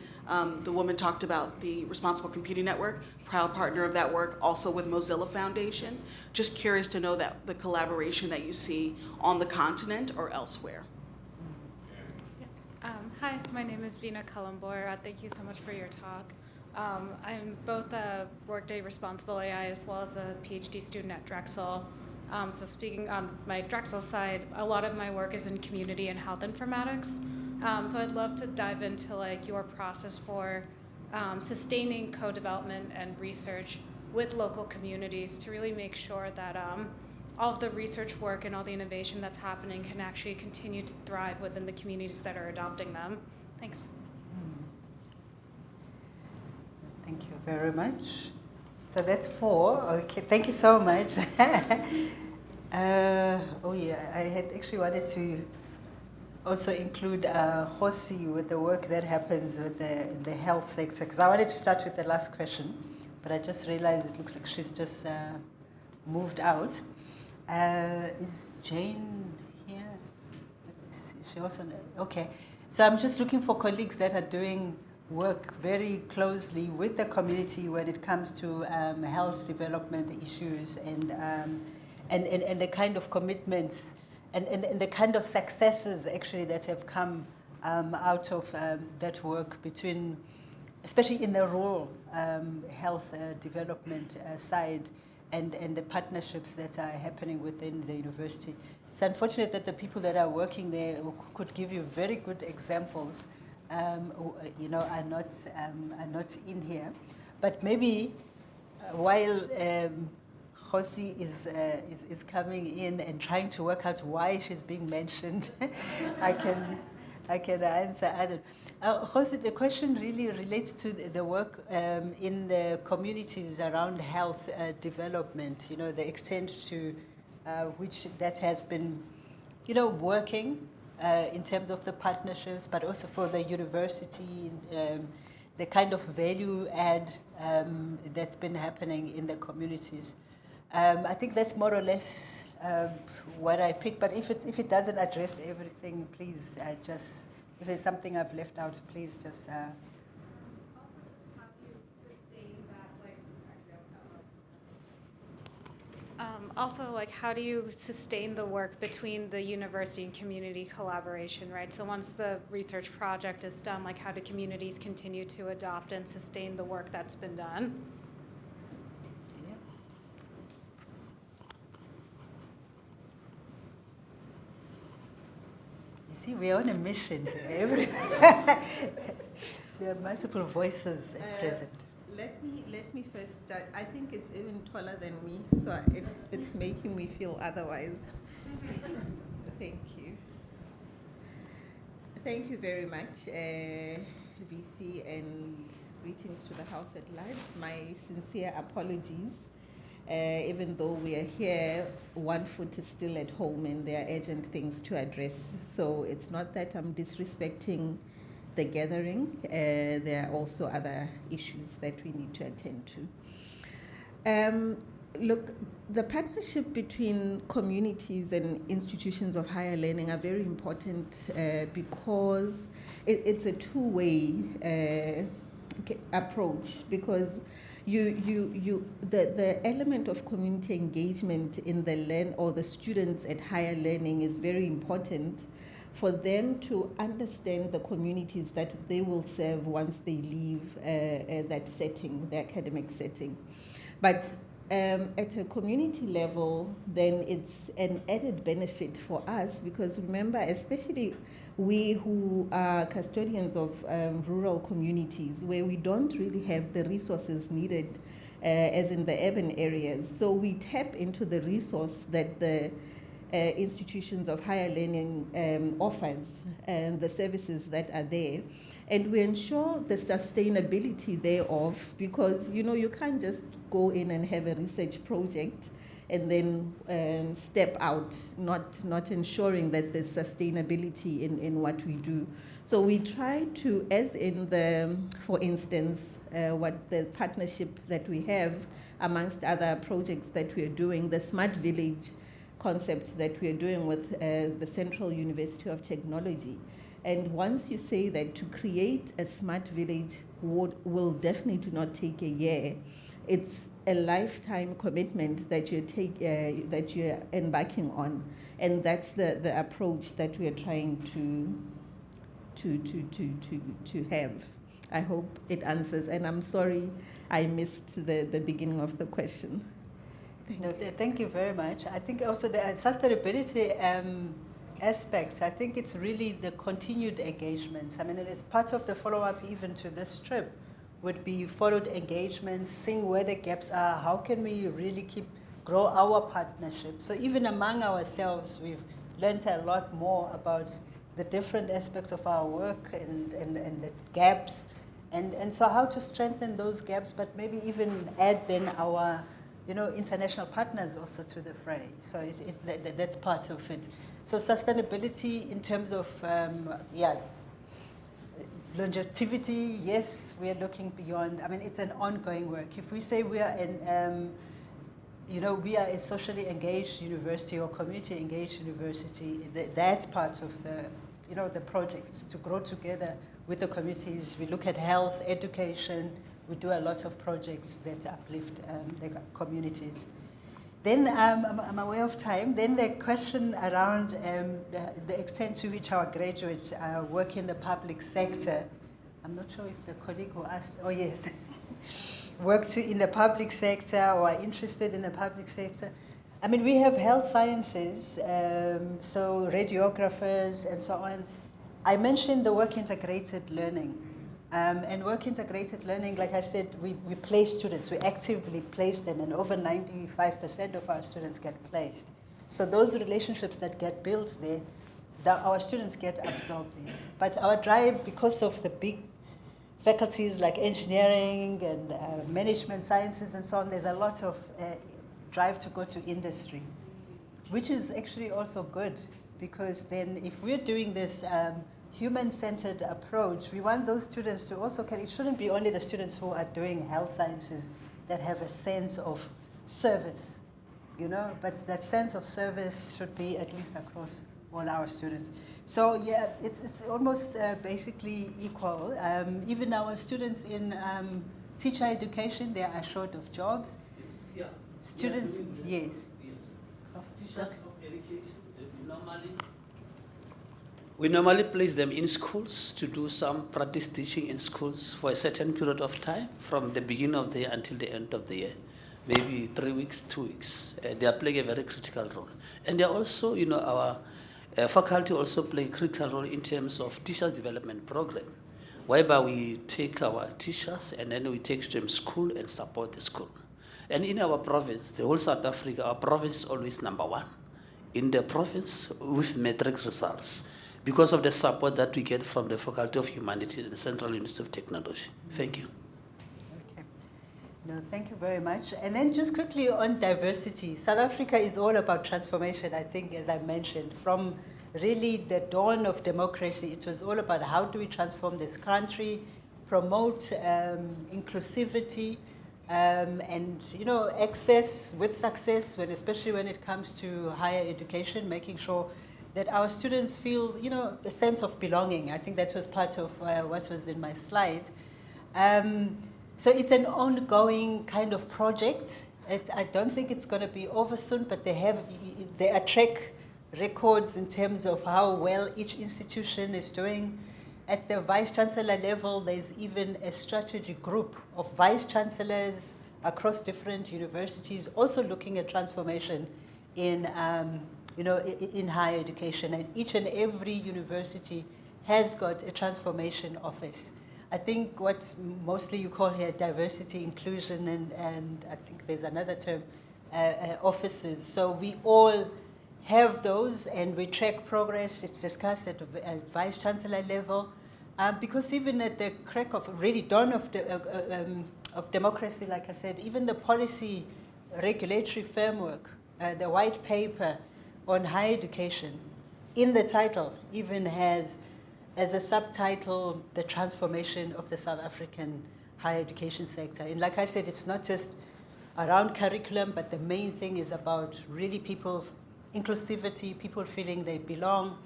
S12: the woman talked about the Responsible Computing Network, proud partner of that work, also with Mozilla Foundation. Just curious to know that the collaboration that you see on the continent or elsewhere.
S13: Hi, my name is Vina Kalambor. Thank you so much for your talk. I'm both a Workday Responsible AI as well as a PhD student at Drexel. So speaking on my Drexel side, a lot of my work is in community and health informatics. So I'd love to dive into like your process for sustaining co-development and research with local communities to really make sure that all of the research work and all the innovation that's happening can actually continue to thrive within the communities that are adopting them. Thanks.
S3: Thank you very much. So that's 4. Okay, thank you so much. Oh yeah, I had actually wanted to also include Hosi with the work that happens with the health sector, because I wanted to start with the last question, but I just realized it looks like she's just moved out. Is Jane here? Is she also? Okay. So I'm just looking for colleagues that are doing work very closely with the community when it comes to health development issues and the kind of commitments and the kind of successes actually that have come out of that work between, especially in the rural health development side and the partnerships that are happening within the university. It's unfortunate that the people that are working there who could give you very good examples are not in here. But maybe while Hosi is coming in and trying to work out why she's being mentioned, I can answer Adam. Hosi, the question really relates to the work in the communities around health development. You know, the extent to which that has been, working. In terms of the partnerships, but also for the university, the kind of value add that's been happening in the communities. I think that's more or less what I picked, but if it doesn't address everything, please just, if there's something I've left out, please just.
S13: Also, like, how do you sustain the work between the university and community collaboration, right? So once the research project is done, like, how do communities continue to adopt and sustain the work that's been done?
S3: You see, we're on a mission here. There are multiple voices at present.
S14: Let me first start. I think it's even taller than me, so it's making me feel otherwise. Thank you. Thank you very much, VC, and greetings to the House at large. My sincere apologies. Even though we are here, one foot is still at home and there are urgent things to address. So it's not that I'm disrespecting the gathering. There are also other issues that we need to attend to. Look, the partnership between communities and institutions of higher learning are very important because it's a two-way approach, because the element of community engagement in the students at higher learning is very important for them to understand the communities that they will serve once they leave that setting, the academic setting. But at a community level, then it's an added benefit for us, because remember, especially we who are custodians of rural communities where we don't really have the resources needed as in the urban areas. So we tap into the resource that the institutions of higher learning offers and the services that are there. And we ensure the sustainability thereof, because you can't just go in and have a research project and then step out, not ensuring that there's sustainability in what we do. So we try to, as in for instance, what the partnership that we have amongst other projects that we are doing, the Smart Village concept that we are doing with the Central University of Technology. And once you say that to create a smart village will definitely not take a year, it's a lifetime commitment that you're embarking on, and that's the approach that we are trying to have. I hope it answers, and I'm sorry I missed the beginning of the question.
S3: Thank you very much. I think also the sustainability aspects, I think it's really the continued engagements. I mean, it is part of the follow-up even to this trip, would be followed engagements, seeing where the gaps are, how can we really grow our partnership. So even among ourselves, we've learned a lot more about the different aspects of our work and the gaps, and so how to strengthen those gaps, but maybe even add then our international partners also to the fray. So that's part of it. So sustainability in terms of, longevity, yes, we are looking beyond. I mean, it's an ongoing work. If we say we are we are a socially engaged university or community engaged university, that's part of the projects, to grow together with the communities. We look at health, education. We do a lot of projects that uplift the communities. Then I'm aware of time. Then the question around the extent to which our graduates work in the public sector. I'm not sure if the colleague who asked, oh yes, work in the public sector or are interested in the public sector. I mean, we have health sciences, so radiographers and so on. I mentioned the work integrated learning. And work integrated learning, like I said, we place students, we actively place them, and over 95% of our students get placed. So those relationships that get built there, our students get absorbed this. But our drive, because of the big faculties like engineering and management sciences and so on, there's a lot of drive to go to industry, which is actually also good, because then if we're doing this human-centered approach, we want those students to also it shouldn't be only the students who are doing health sciences that have a sense of service. you know, but that sense of service should be at least across all our students. So yeah, it's almost basically equal. Even our students in teacher education, they are short of jobs.
S15: Yeah.
S3: Students, yes.
S15: Teachers of education, we normally place them in schools to do some practice teaching in schools for a certain period of time, from the beginning of the year until the end of the year, maybe 3 weeks, 2 weeks. They are playing a very critical role. And they are also, you know, our faculty also play a critical role in terms of teachers development program, whereby we take our teachers and then we take them to school and support the school. And in our province, the whole South Africa, our province is always #1 in the province with metric results because of the support that we get from the Faculty of Humanities and the Central University of Technology. Thank you.
S3: Okay. No, thank you very much. And then just quickly on diversity. South Africa is all about transformation, I think, as I mentioned. From really the dawn of democracy, it was all about how do we transform this country, promote inclusivity, and, you know, access with success, especially when it comes to higher education, making sure that our students feel, you know, the sense of belonging. I think that was part of what was in my slide. So it's an ongoing kind of project. I don't think it's going to be over soon, but they are track records in terms of how well each institution is doing. At the Vice-Chancellor level, there's even a strategy group of Vice-Chancellors across different universities also looking at transformation in, you know, in higher education. And each and every university has got a transformation office. I think what mostly you call here diversity, inclusion, and I think there's another term, offices. So we all have those, and we track progress. It's discussed at a Vice-Chancellor level, because even at the crack of really dawn of democracy, like I said, even the policy regulatory framework, the white paper on higher education, in the title even has as a subtitle the transformation of the South African higher education sector. And like I said, it's not just around curriculum, but the main thing is about really people, inclusivity, people feeling they belong,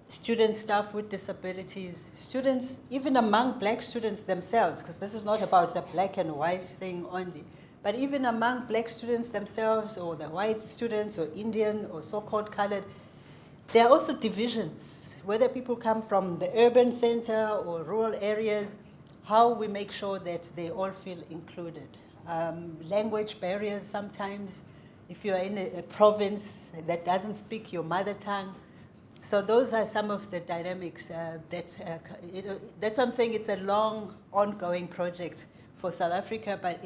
S3: students, staff with disabilities, students, even among black students themselves, because this is not about a black and white thing only, but even among black students themselves, or the white students, or Indian, or so-called colored, there are also divisions, whether people come from the urban center or rural areas, how we make sure that they all feel included. Language barriers sometimes, if you're in a province that doesn't speak your mother tongue. So those are some of the dynamics that's what I'm saying. It's a long, ongoing project for South Africa, but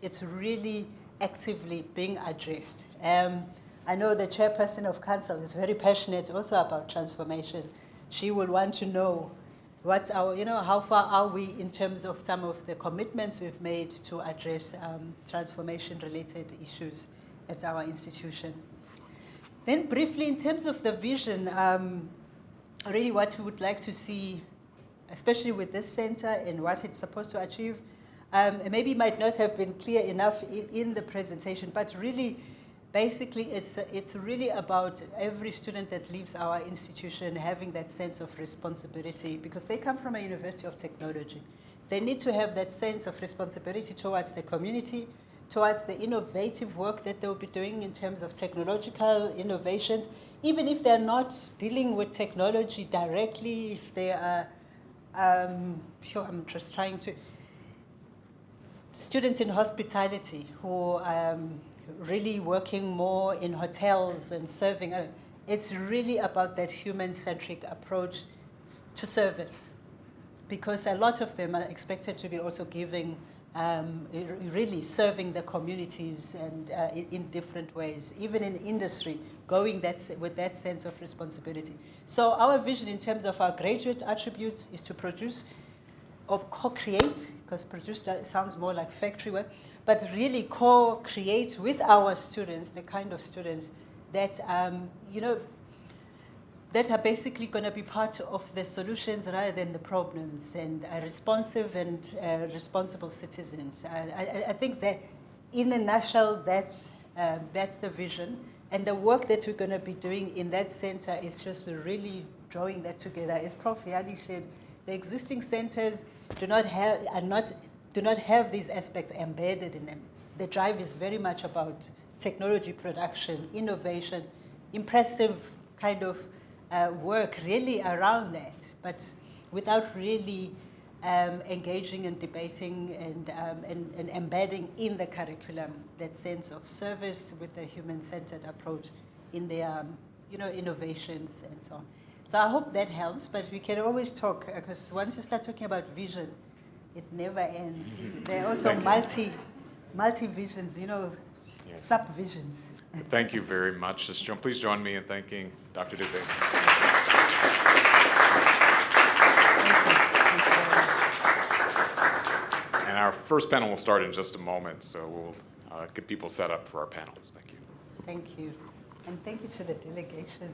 S3: it's really actively being addressed. I know the chairperson of council is very passionate also about transformation. She will want to know what's our, how far are we in terms of some of the commitments we've made to address transformation-related issues at our institution. Then briefly, in terms of the vision, really what we would like to see, especially with this center and what it's supposed to achieve, maybe might not have been clear enough in the presentation, but really, basically, it's really about every student that leaves our institution having that sense of responsibility, because they come from a university of technology. They need to have that sense of responsibility towards the community, towards the innovative work that they'll be doing in terms of technological innovations, even if they're not dealing with technology directly, if they are, I'm just trying to, students in hospitality who really working more in hotels and serving. It's really about that human-centric approach to service, because a lot of them are expected to be also giving, really serving the communities and in different ways, even in industry, going with that sense of responsibility. So our vision in terms of our graduate attributes is to produce or co-create, because produce sounds more like factory work, but really co-create with our students, the kind of students that, that are basically going to be part of the solutions rather than the problems, and responsive and responsible citizens. I think that, in a nutshell, that's That's the vision. And the work that we're going to be doing in that center is just really drawing that together. As Prof. Yali said, the existing centers do not have these aspects embedded in them. The drive is very much about technology production, innovation, impressive kind of work really around that, but without really engaging and debating and embedding in the curriculum that sense of service with a human-centered approach in their innovations and so on. So I hope that helps, but we can always talk, because once you start talking about vision, it never ends. There are also multi-visions,
S2: Yes.
S3: sub-visions.
S2: Thank you very much. Please join me in thanking Dr. Dube. And our first panel will start in just a moment, so we'll get people set up for our panels. Thank you.
S3: Thank you. And thank you to the delegation.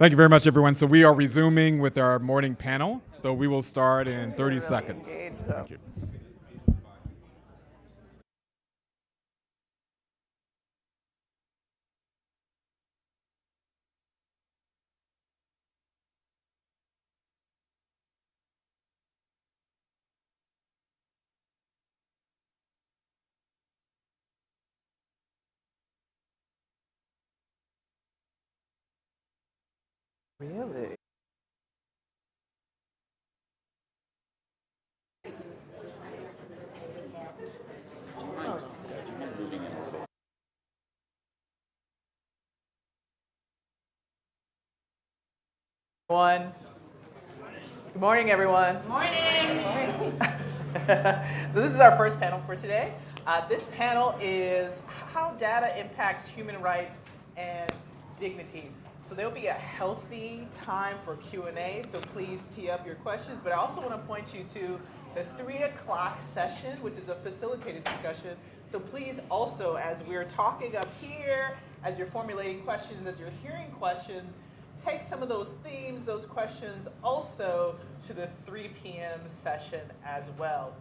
S16: Thank you very much, everyone. So we are resuming with our morning panel. So we will start in 30 seconds. Thank you.
S17: Really? Good morning, everyone. Good morning. So this is our first panel for today. This panel is how data impacts human rights and dignity. So there'll be a healthy time for Q&A, so please tee up your questions. But I also want to point you to the 3 o'clock session, which is a facilitated discussion. So please also, as we're talking up here, as you're formulating questions, as you're hearing questions, take some of those themes, those questions also to the 3 p.m. session as well.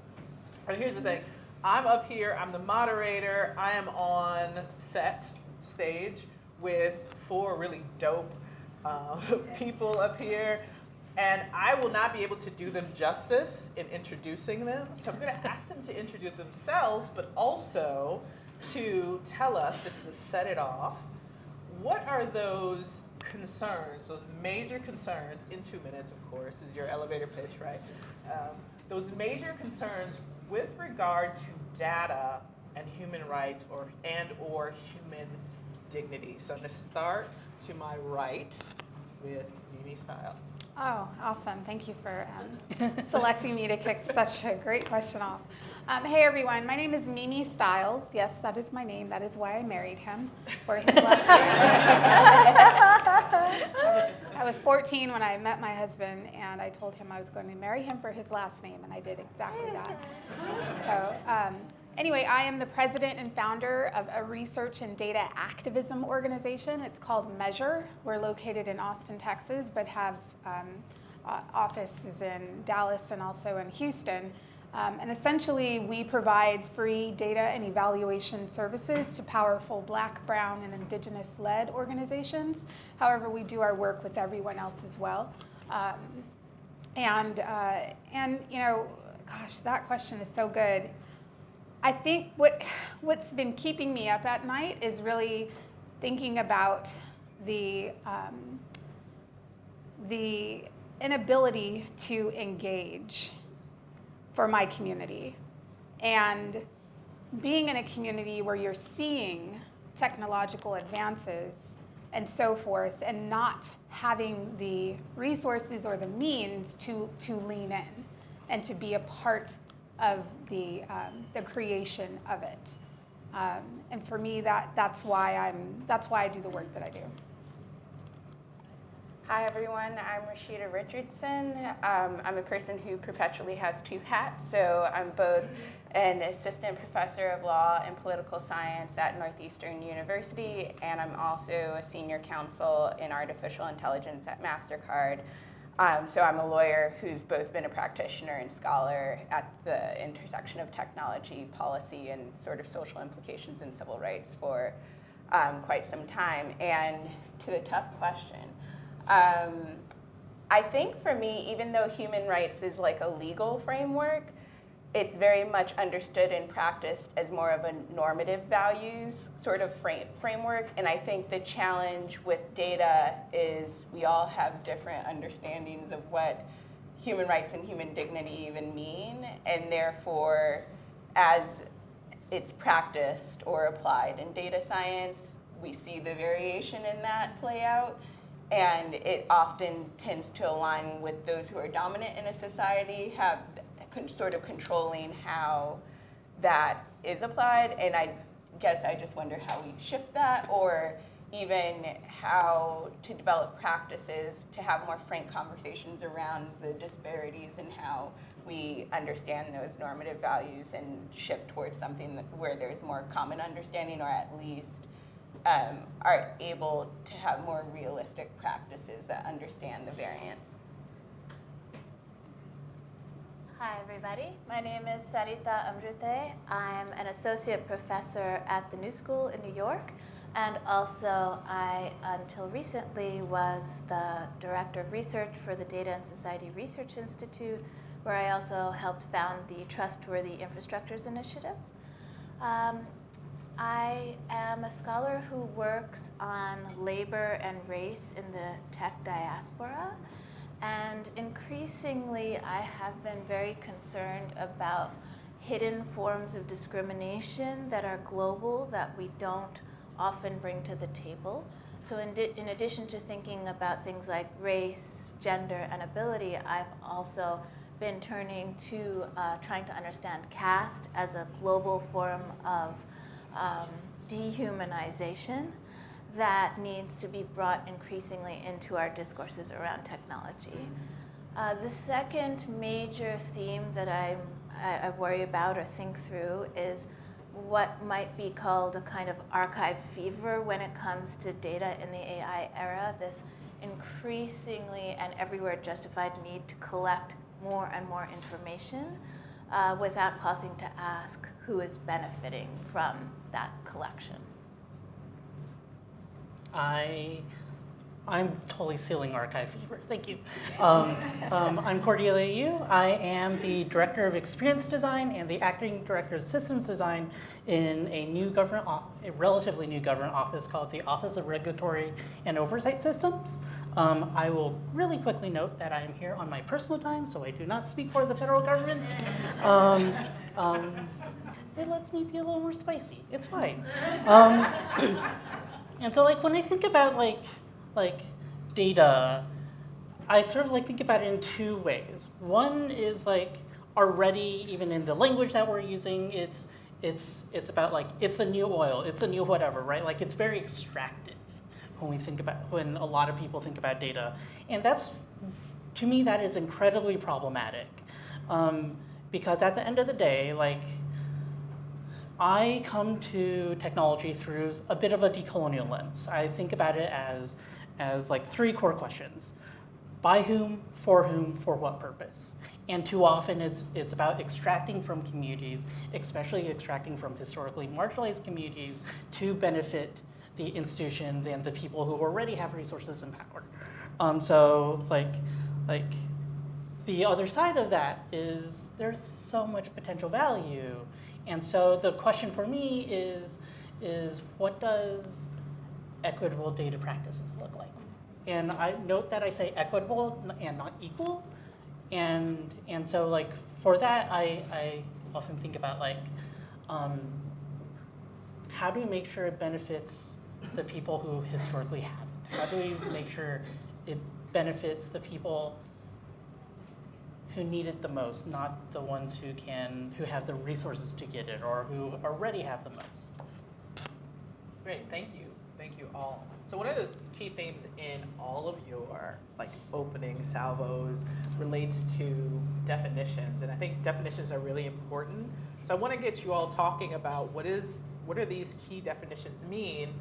S17: And here's the thing. I'm up here, I'm the moderator, I am on stage with 4 really dope people up here, and I will not be able to do them justice in introducing them. So I'm gonna ask them to introduce themselves, but also to tell us, just to set it off, what are those concerns, those major concerns, in 2 minutes, of course, is your elevator pitch, right? Those major concerns with regard to data and human rights or human dignity. So I'm going to start to my right with Mimi Styles.
S18: Oh, awesome. Thank you for selecting me to kick such a great question off. Hey, everyone. My name is Mimi Styles. Yes, that is my name. That is why I married him for his last name. I was 14 when I met my husband, and I told him I was going to marry him for his last name, and I did exactly that. So anyway, I am the president and founder of a research and data activism organization. It's called Measure. We're located in Austin, Texas, but have offices in Dallas and also in Houston. And essentially, we provide free data and evaluation services to powerful Black, Brown, and Indigenous-led organizations. However, we do our work with everyone else as well. And you know, gosh, that question is so good. I think what's been keeping me up at night is really thinking about the inability to engage for my community, and being in a community where you're seeing technological advances and so forth, and not having the resources or the means to lean in and to be a part of the creation of it. And for me, that's why I do the work that I do.
S19: Hi everyone, I'm Rashida Richardson. I'm a person who perpetually has 2 hats. So I'm both an assistant professor of law and political science at Northeastern University, and I'm also a senior counsel in artificial intelligence at Mastercard. So I'm a lawyer who's both been a practitioner and scholar at the intersection of technology, policy, and sort of social implications in civil rights for quite some time. And to the tough question, I think for me, even though human rights is like a legal framework, it's very much understood and practiced as more of a normative values sort of framework. And I think the challenge with data is we all have different understandings of what human rights and human dignity even mean. And therefore, as it's practiced or applied in data science, we see the variation in that play out. And it often tends to align with those who are dominant in a society, have sort of controlling how that is applied. And I guess I just wonder how we shift that, or even how to develop practices to have more frank conversations around the disparities and how we understand those normative values and shift towards something where there's more common understanding, or at least are able to have more realistic practices that understand the variance.
S11: Hi, everybody. My name is Sareeta Amrute. I'm an associate professor at the New School in New York, and also I, until recently, was the director of research for the Data and Society Research Institute, where I also helped found the Trustworthy Infrastructures Initiative. I am a scholar who works on labor and race in the tech diaspora. And increasingly, I have been very concerned about hidden forms of discrimination that are global that we don't often bring to the table. So in addition to thinking about things like race, gender, and ability, I've also been turning to trying to understand caste as a global form of dehumanization that needs to be brought increasingly into our discourses around technology. The second major theme that I worry about or think through is what might be called a kind of archive fever when it comes to data in the AI era, this increasingly and everywhere justified need to collect more and more information without pausing to ask who is benefiting from that collection.
S20: I'm totally stealing archive fever. Thank you. I'm Cordelia. I am the Director of Experience Design and the Acting Director of Systems Design in a relatively new government office called the Office of Regulatory and Oversight Systems. I will really quickly note that I am here on my personal time, so I do not speak for the federal government. It lets me be a little more spicy. It's fine. And so, like, when I think about like data, I sort of think about it in two ways. One is already, even in the language that we're using, it's about it's the new oil, it's the new whatever, right? It's very extractive when a lot of people think about data, and to me that is incredibly problematic, because at the end of the day, I come to technology through a bit of a decolonial lens. I think about it as three core questions: by whom, for what purpose? And too often it's about extracting from communities, especially extracting from historically marginalized communities, to benefit the institutions and the people who already have resources and power. So the other side of that is there's so much potential value. And so the question for me is what does equitable data practices look like? And I note that I say equitable and not equal. And so for that, I often think about how do we make sure it benefits the people who historically have it? How do we make sure it benefits the people who need it the most, not the ones who have the resources to get it or who already have the most?
S17: Great, thank you all. So one of the key themes in all of your opening salvos relates to definitions, and I think definitions are really important. So I want to get you all talking about what do these key definitions mean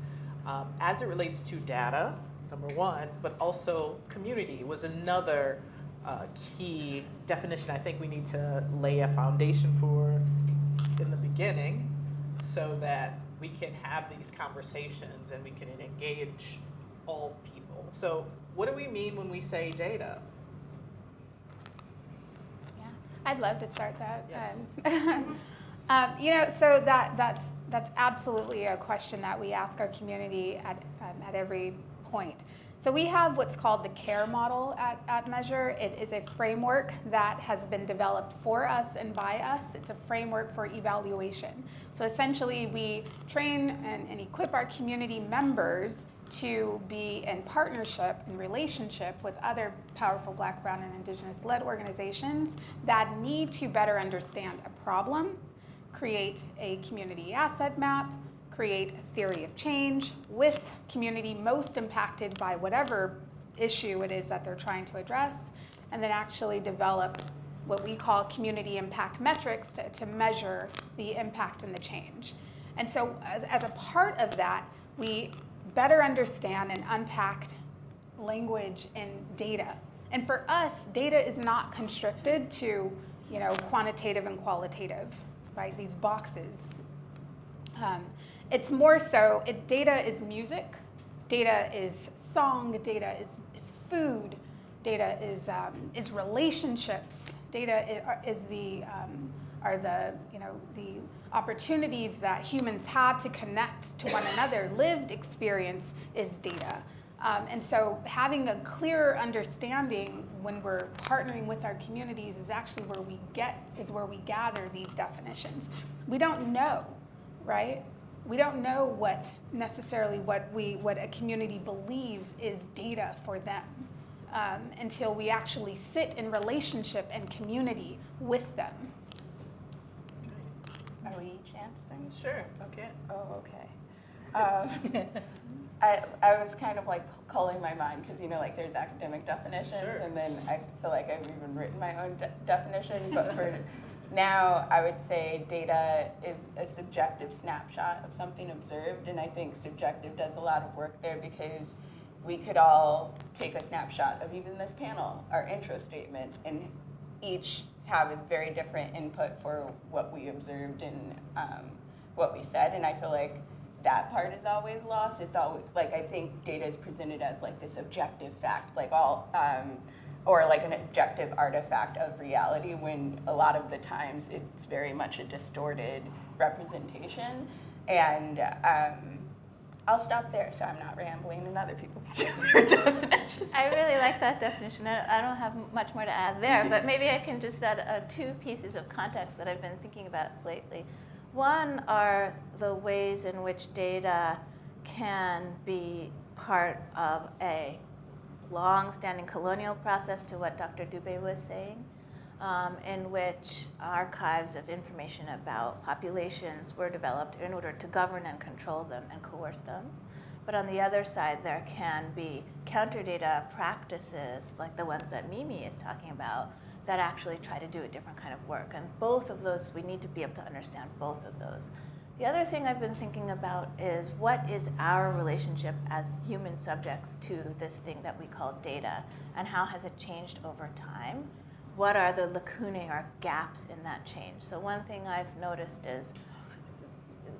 S17: as it relates to data, number one, but also community was another key definition I think we need to lay a foundation for in the beginning so that we can have these conversations and we can engage all people. So what do we mean when we say data?
S18: Yeah, I'd love to start that.
S17: Yes.
S18: So that's absolutely a question that we ask our community at every point. So we have what's called the CARE model at Measure. It is a framework that has been developed for us and by us. It's a framework for evaluation. So essentially we train and equip our community members to be in partnership and relationship with other powerful Black, Brown, and Indigenous-led organizations that need to better understand a problem, create a community asset map, create a theory of change with community most impacted by whatever issue it is that they're trying to address, and then actually develop what we call community impact metrics to measure the impact and the change. And so as a part of that,
S21: we better understand and unpack language and data. And for us, data is not constricted to, quantitative and qualitative, right? These boxes. It's more so, data is music, data is song, data is food, data is relationships, data is are the opportunities that humans have to connect to one another. Lived experience is data. And so having a clearer understanding when we're partnering with our communities is actually where we gather these definitions. We don't know, right? We don't know what a community believes is data for them until we actually sit in relationship and community with them.
S19: Are we each answering?
S17: Sure, okay.
S19: Oh, okay. I was kind of like culling my mind because there's academic definitions,
S17: Sure.
S19: and then I feel like I've even written my own definition. But for now, I would say data is a subjective snapshot of something observed, and I think subjective does a lot of work there because we could all take a snapshot of even this panel, our intro statements, and each have a very different input for what we observed and what we said, and I feel like that part is always lost. It's always I think data is presented as this objective fact, or an objective artifact of reality, when a lot of the times it's very much a distorted representation. And I'll stop there so I'm not rambling and other people can give their definition.
S11: I really like that definition. I don't have much more to add there, but maybe I can just add two pieces of context that I've been thinking about lately. One are the ways in which data can be part of a long-standing colonial process, to what Dr. Dube was saying, in which archives of information about populations were developed in order to govern and control them and coerce them. But on the other side, there can be counter-data practices, like the ones that Mimi is talking about, that actually try to do a different kind of work. And both of those, we need to be able to understand both of those. The other thing I've been thinking about is, what is our relationship as human subjects to this thing that we call data, and how has it changed over time? What are the lacunae or gaps in that change? So one thing I've noticed is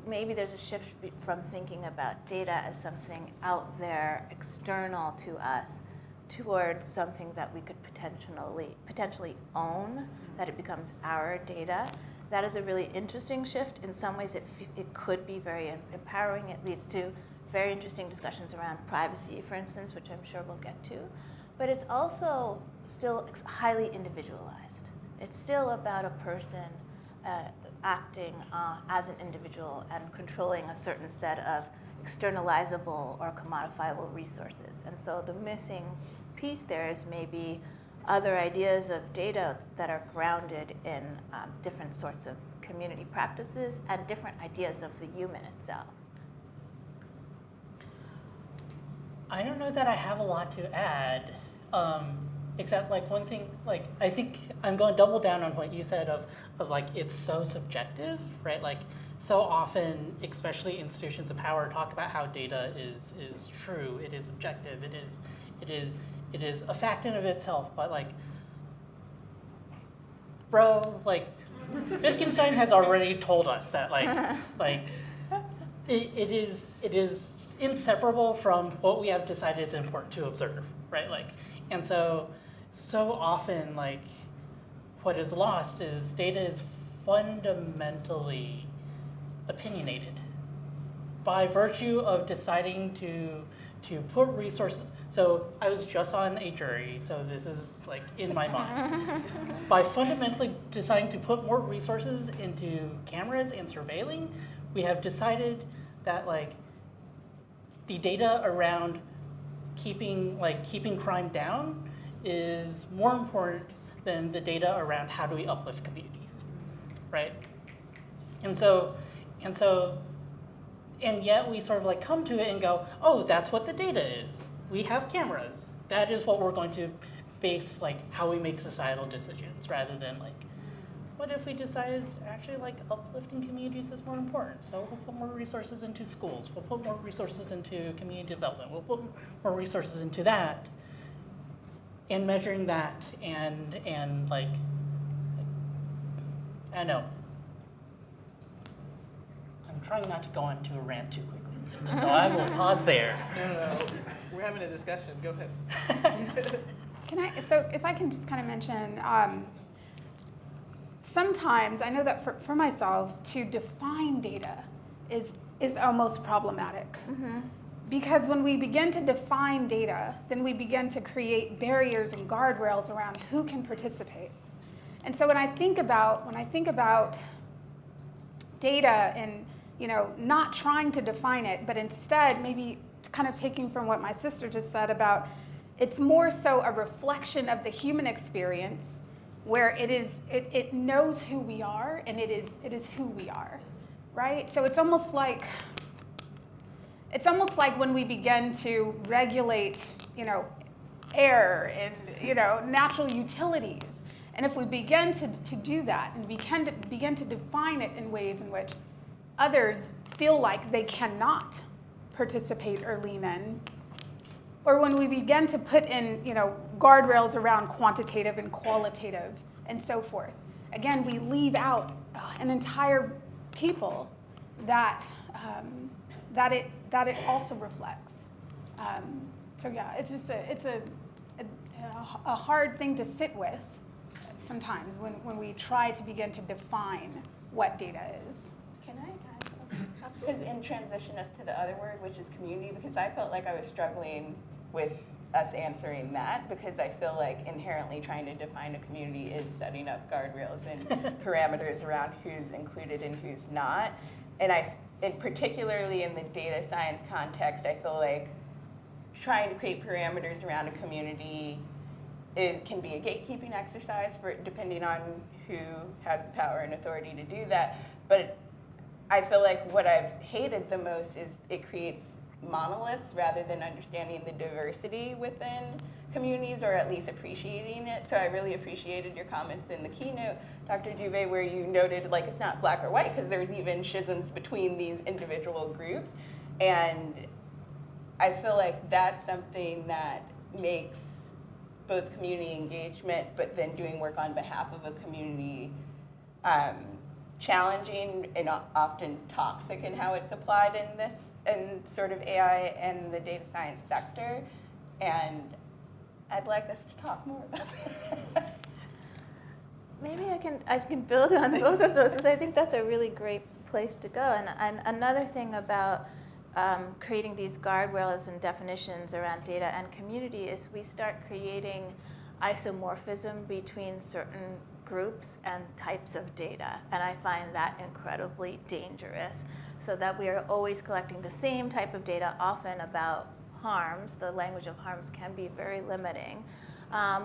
S11: maybe there's a shift from thinking about data as something out there, external to us, towards something that we could potentially own, that it becomes our data. That is a really interesting shift. In some ways, it could be very empowering. It leads to very interesting discussions around privacy, for instance, which I'm sure we'll get to. But it's also still highly individualized. It's still about a person acting as an individual and controlling a certain set of externalizable or commodifiable resources. And so the missing piece there is maybe other ideas of data that are grounded in different sorts of community practices and different ideas of the human itself.
S20: I don't know that I have a lot to add, except one thing, I think I'm going to double down on what you said of it's so subjective, right? So often, especially institutions of power, talk about how data is true, it is objective, it is a fact in of itself, but Wittgenstein has already told us that it is inseparable from what we have decided is important to observe, right? And so often what is lost is data is fundamentally opinionated by virtue of deciding to put resources. So I was just on a jury, so this is in my mind. By fundamentally deciding to put more resources into cameras and surveilling, we have decided that the data around keeping crime down is more important than the data around how do we uplift communities, right? And yet we sort of come to it and go, oh, that's what the data is. We have cameras. That is what we're going to base how we make societal decisions, rather than what if we decided actually like uplifting communities is more important? So we'll put more resources into schools. We'll put more resources into community development. We'll put more resources into that, and measuring that, and like, I don't know. I'm trying not to go on to a rant too quickly, so I will pause there.
S17: No. We're having a discussion. Go ahead.
S21: So if I can just kind of mention, sometimes I know that for myself, to define data is almost problematic. Because when we begin to define data, then we begin to create barriers and guardrails around who can participate. And so when I think about data and not trying to define it, but instead maybe kind of taking from what my sister just said about it's more so a reflection of the human experience where it knows who we are and it is who we are, right? So it's almost like when we begin to regulate, air and natural utilities. And if we begin to do that and begin to define it in ways in which others feel like they cannot participate or lean in, or when we begin to put in, guardrails around quantitative and qualitative and so forth, again, we leave out an entire people that it also reflects. So yeah, it's just a hard thing to sit with sometimes when we try to begin to define what data is.
S19: Can I add something? Absolutely. And transition us to the other word, which is community, because I felt like I was struggling with us answering that, because I feel like inherently trying to define a community is setting up guardrails and parameters around who's included and who's not. And particularly in the data science context, I feel like trying to create parameters around a community can be a gatekeeping exercise depending on who has the power and authority to do that. But I feel like what I've hated the most is it creates monoliths rather than understanding the diversity within communities, or at least appreciating it. So I really appreciated your comments in the keynote, Dr. Dube, where you noted like it's not black or white because there's even schisms between these individual groups. And I feel like that's something that makes both community engagement, but then doing work on behalf of a community challenging and often toxic in how it's applied in sort of AI and the data science sector. And I'd like us to talk more about that.
S11: Maybe I can build on both of those, because I think that's a really great place to go. And another thing about creating these guardrails and definitions around data and community is we start creating isomorphism between certain groups and types of data. And I find that incredibly dangerous, so that we are always collecting the same type of data, often about harms. The language of harms can be very limiting,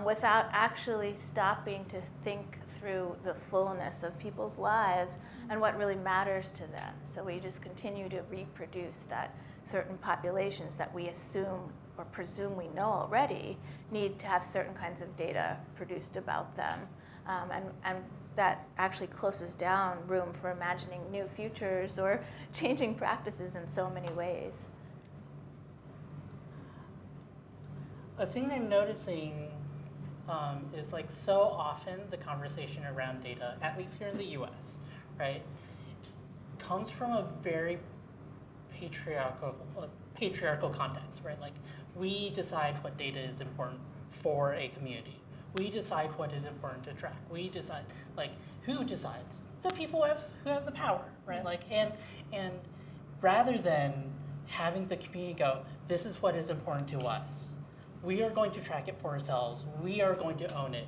S11: without actually stopping to think through the fullness of people's lives and what really matters to them. So we just continue to reproduce that certain populations that we assume or presume we know already need to have certain kinds of data produced about them. And that actually closes down room for imagining new futures or changing practices in so many ways.
S20: A thing I'm noticing is like so often the conversation around data, at least here in the US, right, comes from a very patriarchal context, right? Like, we decide what data is important for a community. We decide what is important to track. We decide, like, who decides? The people who have the power, right? Like, and rather than having the community go, this is what is important to us, we are going to track it for ourselves. We are going to own it,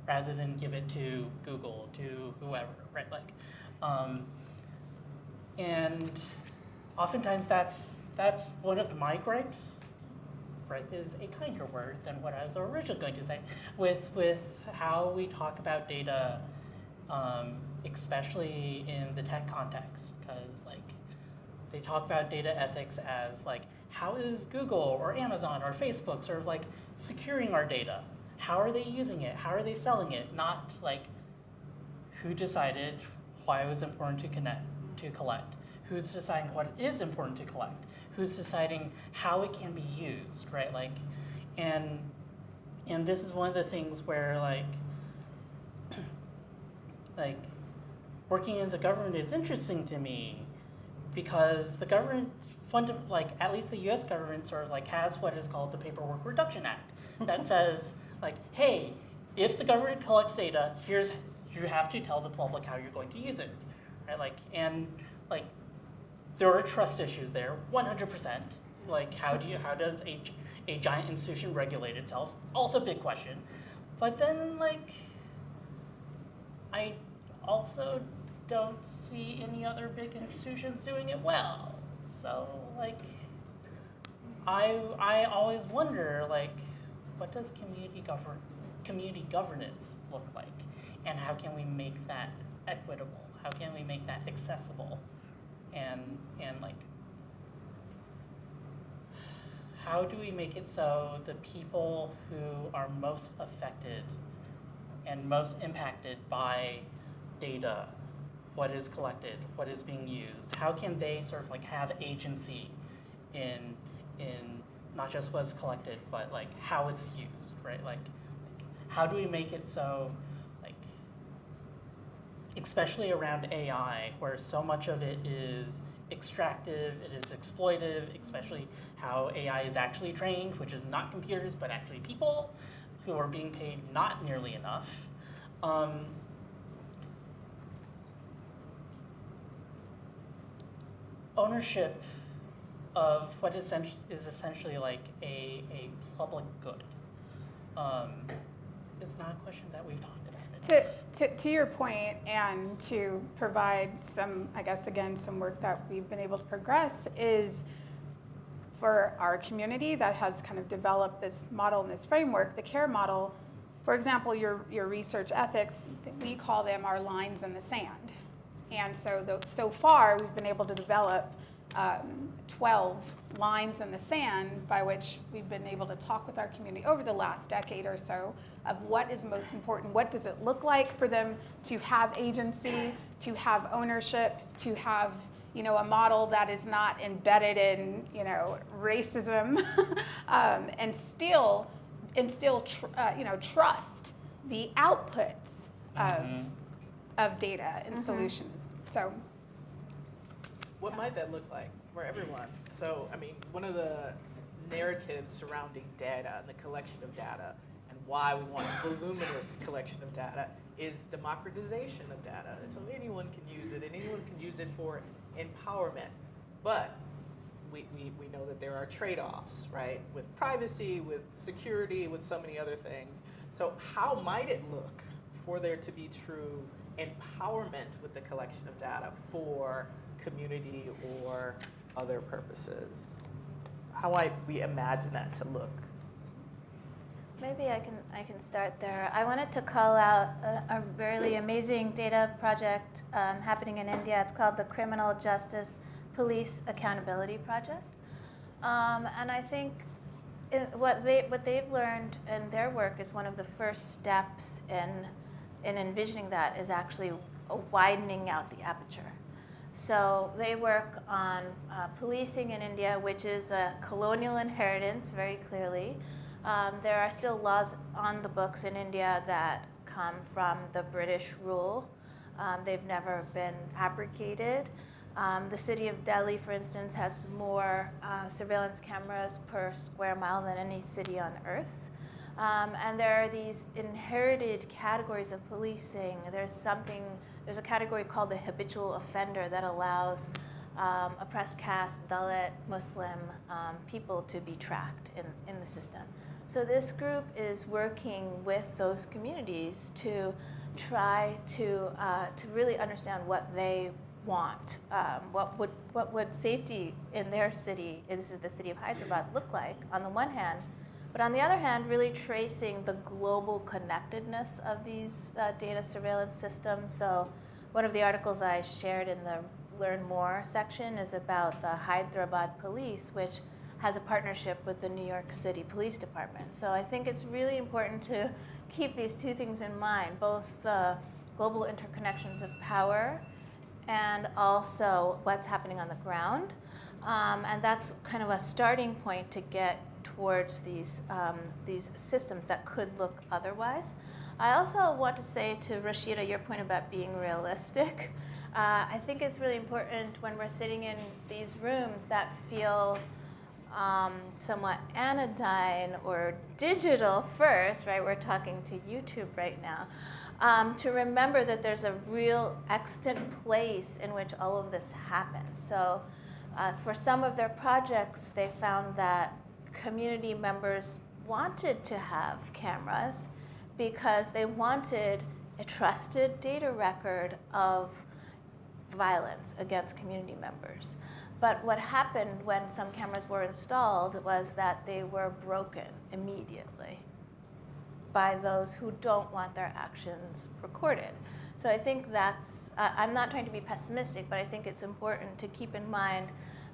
S20: rather than give it to Google, to whoever, right? Like, and oftentimes that's one of my gripes. Gripe is a kinder word than what I was originally going to say, with how we talk about data, especially in the tech context, because like they talk about data ethics as like, how is Google or Amazon or Facebook sort of like securing our data? How are they using it? How are they selling it? Not like, who decided why it was important to collect? Who's deciding what is important to collect? Who's deciding how it can be used, right? Like, and this is one of the things where like working in the government is interesting to me, because the government at least the U.S. government sort of like has what is called the Paperwork Reduction Act that says like, hey, if the government collects data, you have to tell the public how you're going to use it, right? Like, and like, there are trust issues there, 100%. Like, how does a giant institution regulate itself? Also a big question. But then, like, I also don't see any other big institutions doing it well. So, like, I always wonder, like, what does community governance look like? And how can we make that equitable? How can we make that accessible? And like, how do we make it so the people who are most affected and most impacted by data, what is collected, what is being used, how can they sort of like have agency in not just what's collected, but like how it's used, right? Like how do we make it so, like, especially around AI, where so much of it is extractive, it is exploitive, especially how AI is actually trained, which is not computers, but actually people who are being paid not nearly enough. Ownership of what is essentially like a public good is not a question that we've talked about.
S21: To your point, and to provide some, I guess, again, some work that we've been able to progress is for our community that has kind of developed this model and this framework, the CARE model. For example, your research ethics, we call them our lines in the sand. And so far, we've been able to develop 12 lines in the sand by which we've been able to talk with our community over the last decade or so of what is most important, what does it look like for them to have agency, to have ownership, to have a model that is not embedded in racism, and still trust the outputs of data and solutions. So,
S17: what might that look like for everyone? So, I mean, one of the narratives surrounding data and the collection of data and why we want voluminous collection of data is democratization of data. And so anyone can use it, and anyone can use it for empowerment. But we know that there are trade-offs, right? With privacy, with security, with so many other things. So how might it look for there to be true empowerment with the collection of data for community or other purposes? How might we imagine that to look?
S11: Maybe I can start there. I wanted to call out a really amazing data project happening in India. It's called the Criminal Justice Police Accountability Project. And I think what they've learned in their work is one of the first steps in envisioning that is actually widening out the aperture. So they work on policing in India, which is a colonial inheritance, very clearly. There are still laws on the books in India that come from the British rule. They've never been abrogated. The city of Delhi, for instance, has more surveillance cameras per square mile than any city on earth. And there are these inherited categories of policing. There's a category called the habitual offender that allows oppressed caste, Dalit, Muslim people to be tracked in the system. So this group is working with those communities to try to really understand what they want. What would safety in their city, this is the city of Hyderabad, look like on the one hand, but on the other hand, really tracing the global connectedness of these data surveillance systems. So one of the articles I shared in the Learn More section is about the Hyderabad Police, which has a partnership with the New York City Police Department. So I think it's really important to keep these two things in mind, both the global interconnections of power and also what's happening on the ground. And that's kind of a starting point to get towards these systems that could look otherwise. I also want to say to Rashida, your point about being realistic. I think it's really important when we're sitting in these rooms that feel somewhat anodyne or digital first, right? We're talking to YouTube right now. To remember that there's a real extant place in which all of this happens. So for some of their projects, they found that community members wanted to have cameras because they wanted a trusted data record of violence against community members. But what happened when some cameras were installed was that they were broken immediately by those who don't want their actions recorded. So I think that's, I'm not trying to be pessimistic, but I think it's important to keep in mind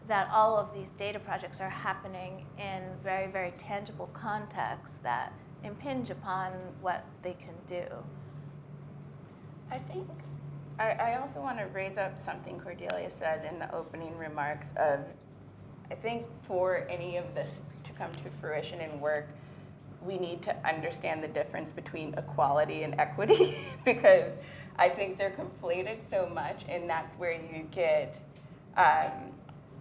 S11: that all of these data projects are happening in very, very tangible contexts that impinge upon what they can do.
S19: I think I also want to raise up something Cordelia said in the opening remarks of, I think for any of this to come to fruition and work, we need to understand the difference between equality and equity because I think they're conflated so much, and that's where you get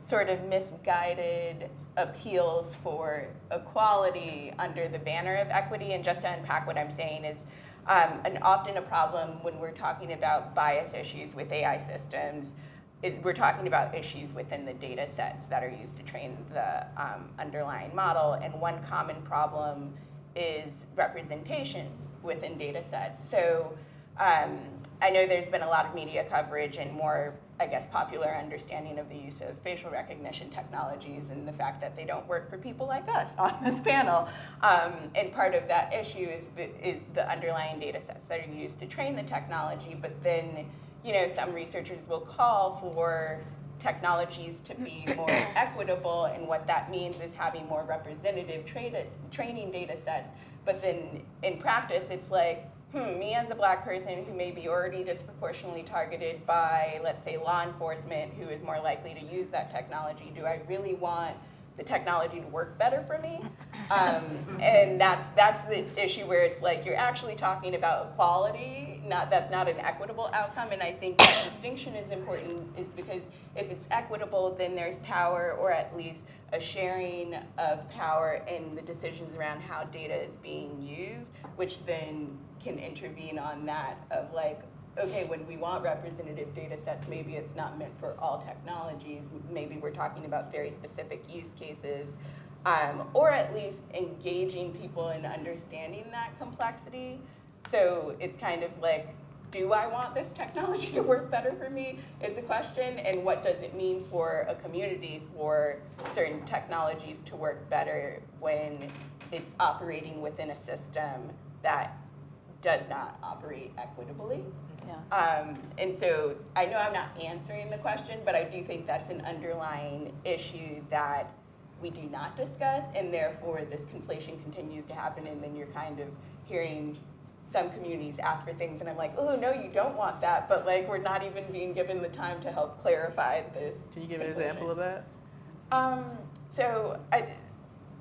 S19: sort of misguided appeals for equality under the banner of equity. And just to unpack what I'm saying is, and often a problem when we're talking about bias issues with AI systems, we're talking about issues within the data sets that are used to train the underlying model. And one common problem is representation within data sets. So I know there's been a lot of media coverage and more, I guess, popular understanding of the use of facial recognition technologies and the fact that they don't work for people like us on this panel. And part of that issue is the underlying data sets that are used to train the technology, but then, you know, some researchers will call for technologies to be more equitable, and what that means is having more representative training data sets. But then in practice, it's like, me as a Black person who may be already disproportionately targeted by, let's say, law enforcement, who is more likely to use that technology, do I really want the technology to work better for me? And that's the issue where it's like you're actually talking about equality, that's not an equitable outcome. And I think that distinction is important, is because if it's equitable, then there's power, or at least a sharing of power in the decisions around how data is being used, which then can intervene on that of like, okay, when we want representative data sets, maybe it's not meant for all technologies. Maybe we're talking about very specific use cases, or at least engaging people in understanding that complexity. So it's kind of like, do I want this technology to work better for me is a question, and what does it mean for a community for certain technologies to work better when it's operating within a system that does not operate equitably? Yeah. And so I know I'm not answering the question, but I do think that's an underlying issue that we do not discuss, and therefore this conflation continues to happen, and then you're kind of hearing some communities ask for things, and I'm like, oh, no, you don't want that, but like we're not even being given the time to help clarify this.
S17: Can you give an example of that?
S19: So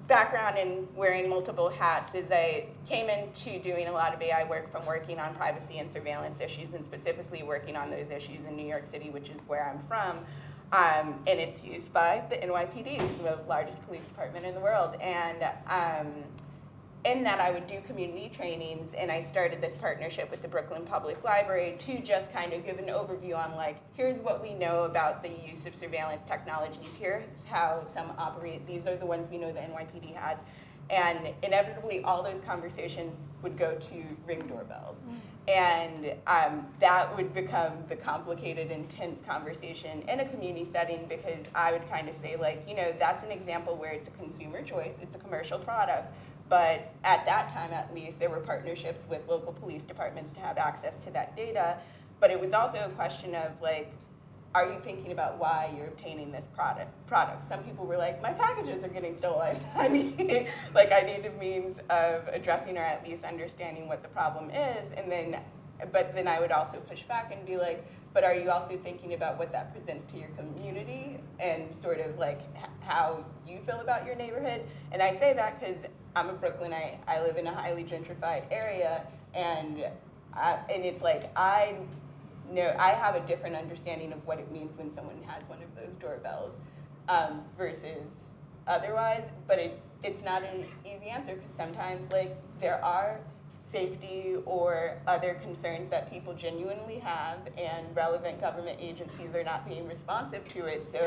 S19: background in wearing multiple hats is I came into doing a lot of AI work from working on privacy and surveillance issues, and specifically working on those issues in New York City, which is where I'm from. And it's used by the NYPD, the largest police department in the world. And in that, I would do community trainings, and I started this partnership with the Brooklyn Public Library to just kind of give an overview on like, here's what we know about the use of surveillance technologies, here's how some operate, these are the ones we know the NYPD has. And inevitably, all those conversations would go to Ring doorbells. And that would become the complicated, intense conversation in a community setting, because I would kind of say like, you know, that's an example where it's a consumer choice, it's a commercial product. But at that time, at least, there were partnerships with local police departments to have access to that data. But it was also a question of like, are you thinking about why you're obtaining this product? Some people were like, my packages are getting stolen. I need a means of addressing or at least understanding what the problem is. And then But then I would also push back and be like, but are you also thinking about what that presents to your community and sort of like how you feel about your neighborhood? And I say that because I'm a Brooklynite. I live in a highly gentrified area, and it's like I have a different understanding of what it means when someone has one of those doorbells versus otherwise. But it's not an easy answer because sometimes like there are safety or other concerns that people genuinely have, and relevant government agencies are not being responsive to it. So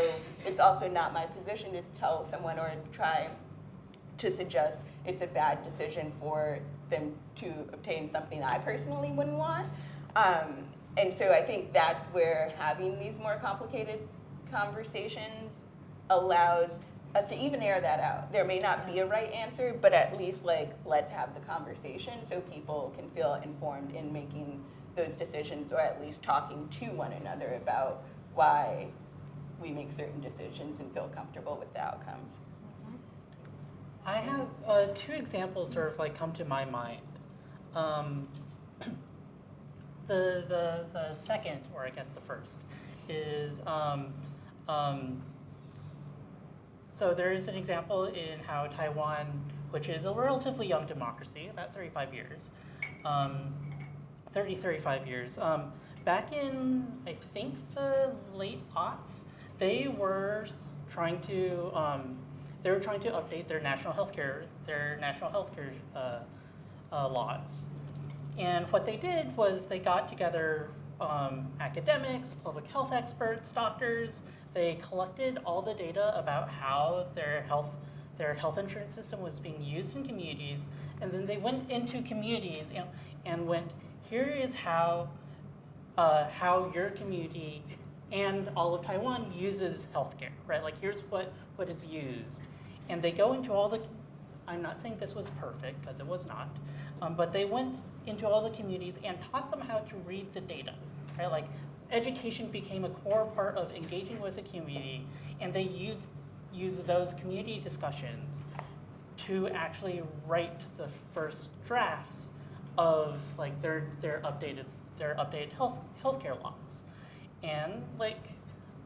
S19: it's also not my position to tell someone or try to suggest it's a bad decision for them to obtain something I personally wouldn't want. And so I think that's where having these more complicated conversations allows us to even air that out. There may not be a right answer, but at least like let's have the conversation so people can feel informed in making those decisions, or at least talking to one another about why we make certain decisions and feel comfortable with the outcomes.
S20: I have 2 examples sort of like come to my mind. The second, or I guess the first, is so there is an example in how Taiwan, which is a relatively young democracy, about 35 years, 35 years. Back in, I think, the late aughts, they were trying to update their national healthcare laws. And what they did was they got together academics, public health experts, doctors. They collected all the data about how their health insurance system was being used in communities, and then they went into communities and went, here is how your community and all of Taiwan uses healthcare, right? Like here's what is used. And they go into all the, I'm not saying this was perfect, because it was not, but they went into all the communities and taught them how to read the data, right? Like education became a core part of engaging with the community, and they used those community discussions to actually write the first drafts of like their updated healthcare laws. And like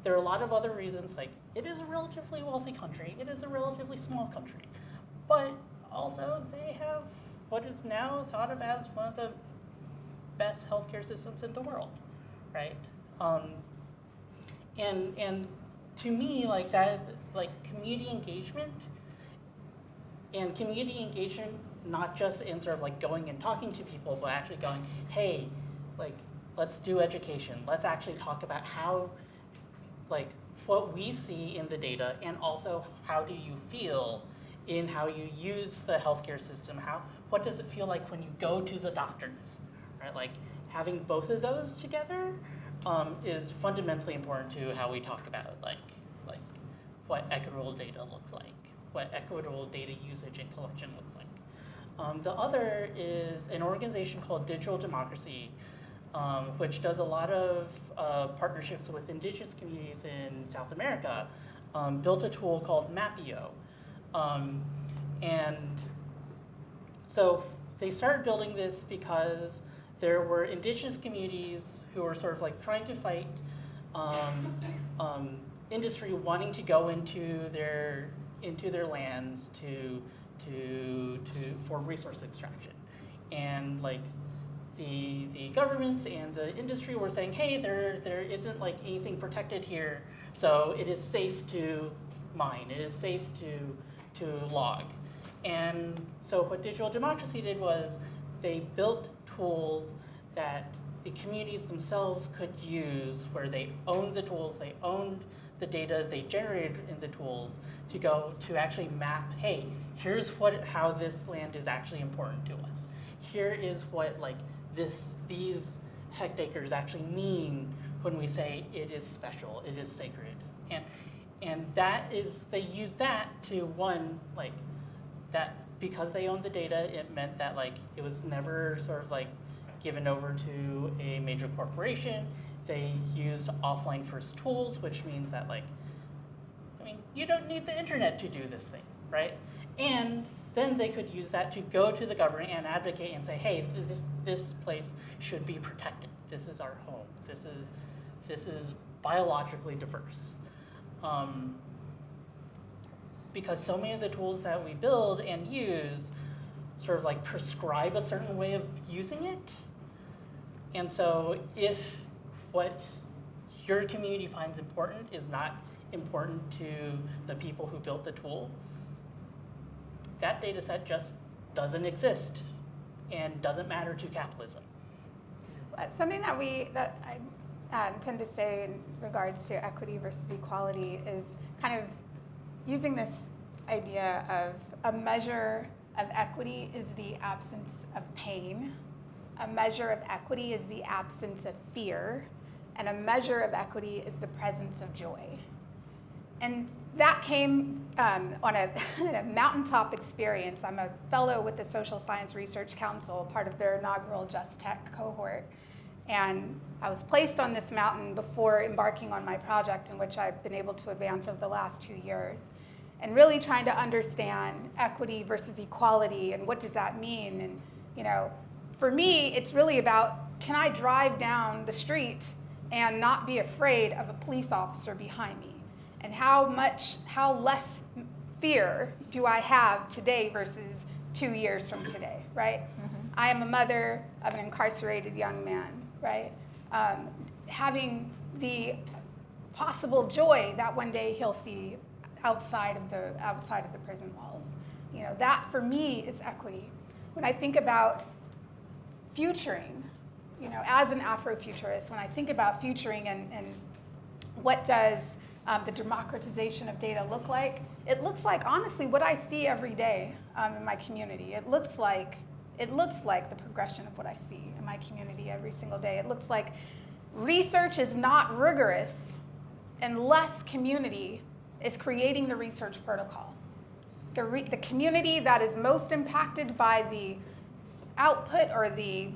S20: there are a lot of other reasons, like it is a relatively wealthy country, it is a relatively small country, but also they have what is now thought of as one of the best healthcare systems in the world, right? And to me, like that, like community engagement, not just in sort of like going and talking to people, but actually going, hey, like let's do education. Let's actually talk about how, like what we see in the data, and also how do you feel in how you use the healthcare system? What does it feel like when you go to the doctors, right? Like having both of those together is fundamentally important to how we talk about like what equitable data looks like, what equitable data usage and collection looks like. The other is an organization called Digital Democracy, which does a lot of partnerships with indigenous communities in South America, built a tool called Mapio. And so they started building this because there were indigenous communities who were sort of like trying to fight industry wanting to go into their lands for resource extraction. And like the governments and the industry were saying, hey, there isn't like anything protected here, so it is safe to mine, it is safe to log. And so what Digital Democracy did was they built tools that the communities themselves could use, where they owned the tools, they owned the data they generated in the tools, to go to actually map, hey, here's how this land is actually important to us. Here is what like these hectares actually mean when we say it is special, it is sacred. And that is, they use that to like that, because they owned the data, it meant that like it was never sort of like given over to a major corporation. They used offline first tools, which means that like, I mean, you don't need the internet to do this thing, right? And then they could use that to go to the government and advocate and say, hey, this place should be protected. This is our home. This is biologically diverse. Because so many of the tools that we build and use sort of like prescribe a certain way of using it. And so if what your community finds important is not important to the people who built the tool, that data set just doesn't exist and doesn't matter to capitalism.
S21: Something that I tend to say in regards to equity versus equality is kind of using this idea of a measure of equity is the absence of pain, a measure of equity is the absence of fear, and a measure of equity is the presence of joy. And that came on a mountaintop experience. I'm a fellow with the Social Science Research Council, part of their inaugural Just Tech cohort. And I was placed on this mountain before embarking on my project, in which I've been able to advance over the last 2 years. And really trying to understand equity versus equality and what does that mean. And for me, it's really about, can I drive down the street and not be afraid of a police officer behind me? And how less fear do I have today versus 2 years from today, right? Mm-hmm. I am a mother of an incarcerated young man, right? Having the possible joy that one day he'll see outside of the prison walls. That for me is equity. When I think about futuring, as an Afrofuturist, when I think about futuring and what does the democratization of data look like, it looks like, honestly, what I see every day in my community. It looks like the progression of what I see in my community every single day. It looks like research is not rigorous unless community is creating the research protocol. The community that is most impacted by the output or the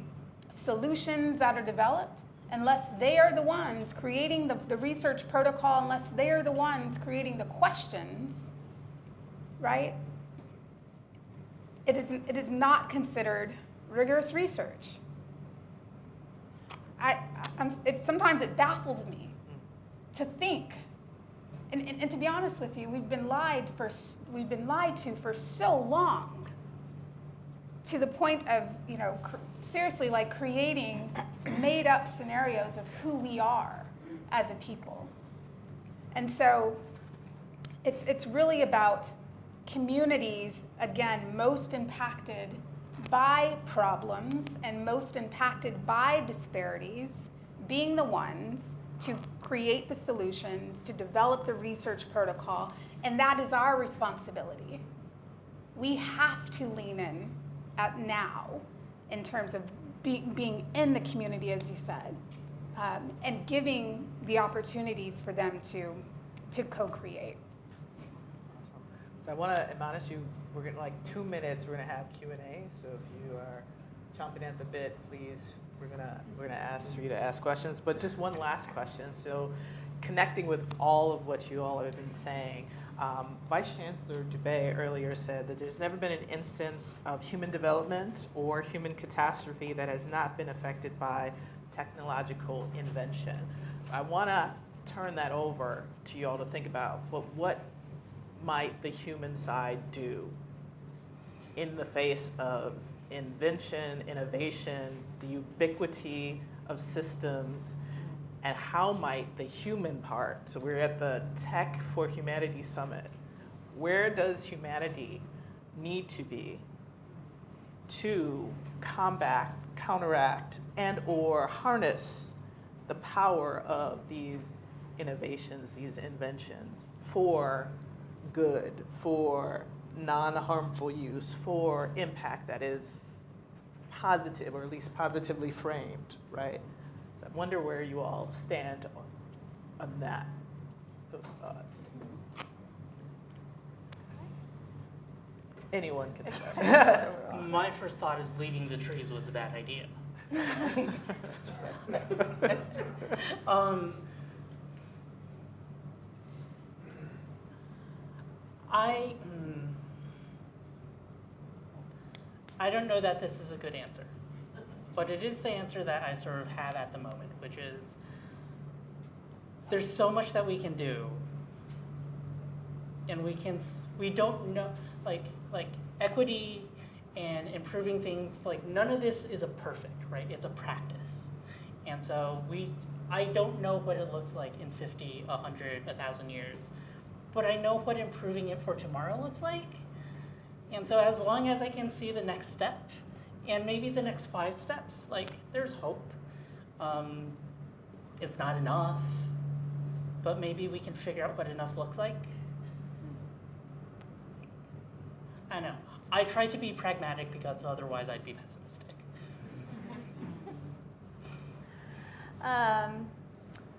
S21: solutions that are developed, unless they are the ones creating the research protocol, unless they are the ones creating the questions, right? It is not considered rigorous research. Sometimes it baffles me to think, and to be honest with you, we've been lied to for so long, to the point of seriously like creating made up scenarios of who we are as a people. And so it's really about communities, again, most impacted by problems and most impacted by disparities, being the ones to create the solutions, to develop the research protocol, and that is our responsibility. We have to lean in at now in terms of being in the community, as you said, and giving the opportunities for them to co-create.
S17: So I want to admonish you, we're going to 2 minutes, we're going to have Q&A, so if you are chomping at the bit, please, we're gonna ask for you to ask questions. But just one last question. So connecting with all of what you all have been saying, Vice Chancellor Dube earlier said that there's never been an instance of human development or human catastrophe that has not been affected by technological invention. I want to turn that over to you all to think about, but what might the human side do in the face of invention, innovation, the ubiquity of systems, and how might the human part, so we're at the Tech for Humanity Summit, where does humanity need to be to combat, counteract, and or harness the power of these innovations, these inventions for good, for non-harmful use, for impact that is positive, or at least positively framed, right? So I wonder where you all stand on that, those thoughts. Anyone can start.
S20: My first thought is leaving the trees was a bad idea. I don't know that this is a good answer, but it is the answer that I sort of have at the moment, which is there's so much that we can do, and we don't know, like equity and improving things, like none of this is a perfect, right? It's a practice. And so I don't know what it looks like in 50, 100, 1,000 years, but I know what improving it for tomorrow looks like. And so as long as I can see the next step, and maybe the next 5 steps, like there's hope. It's not enough, but maybe we can figure out what enough looks like. I know. I try to be pragmatic because otherwise I'd be pessimistic.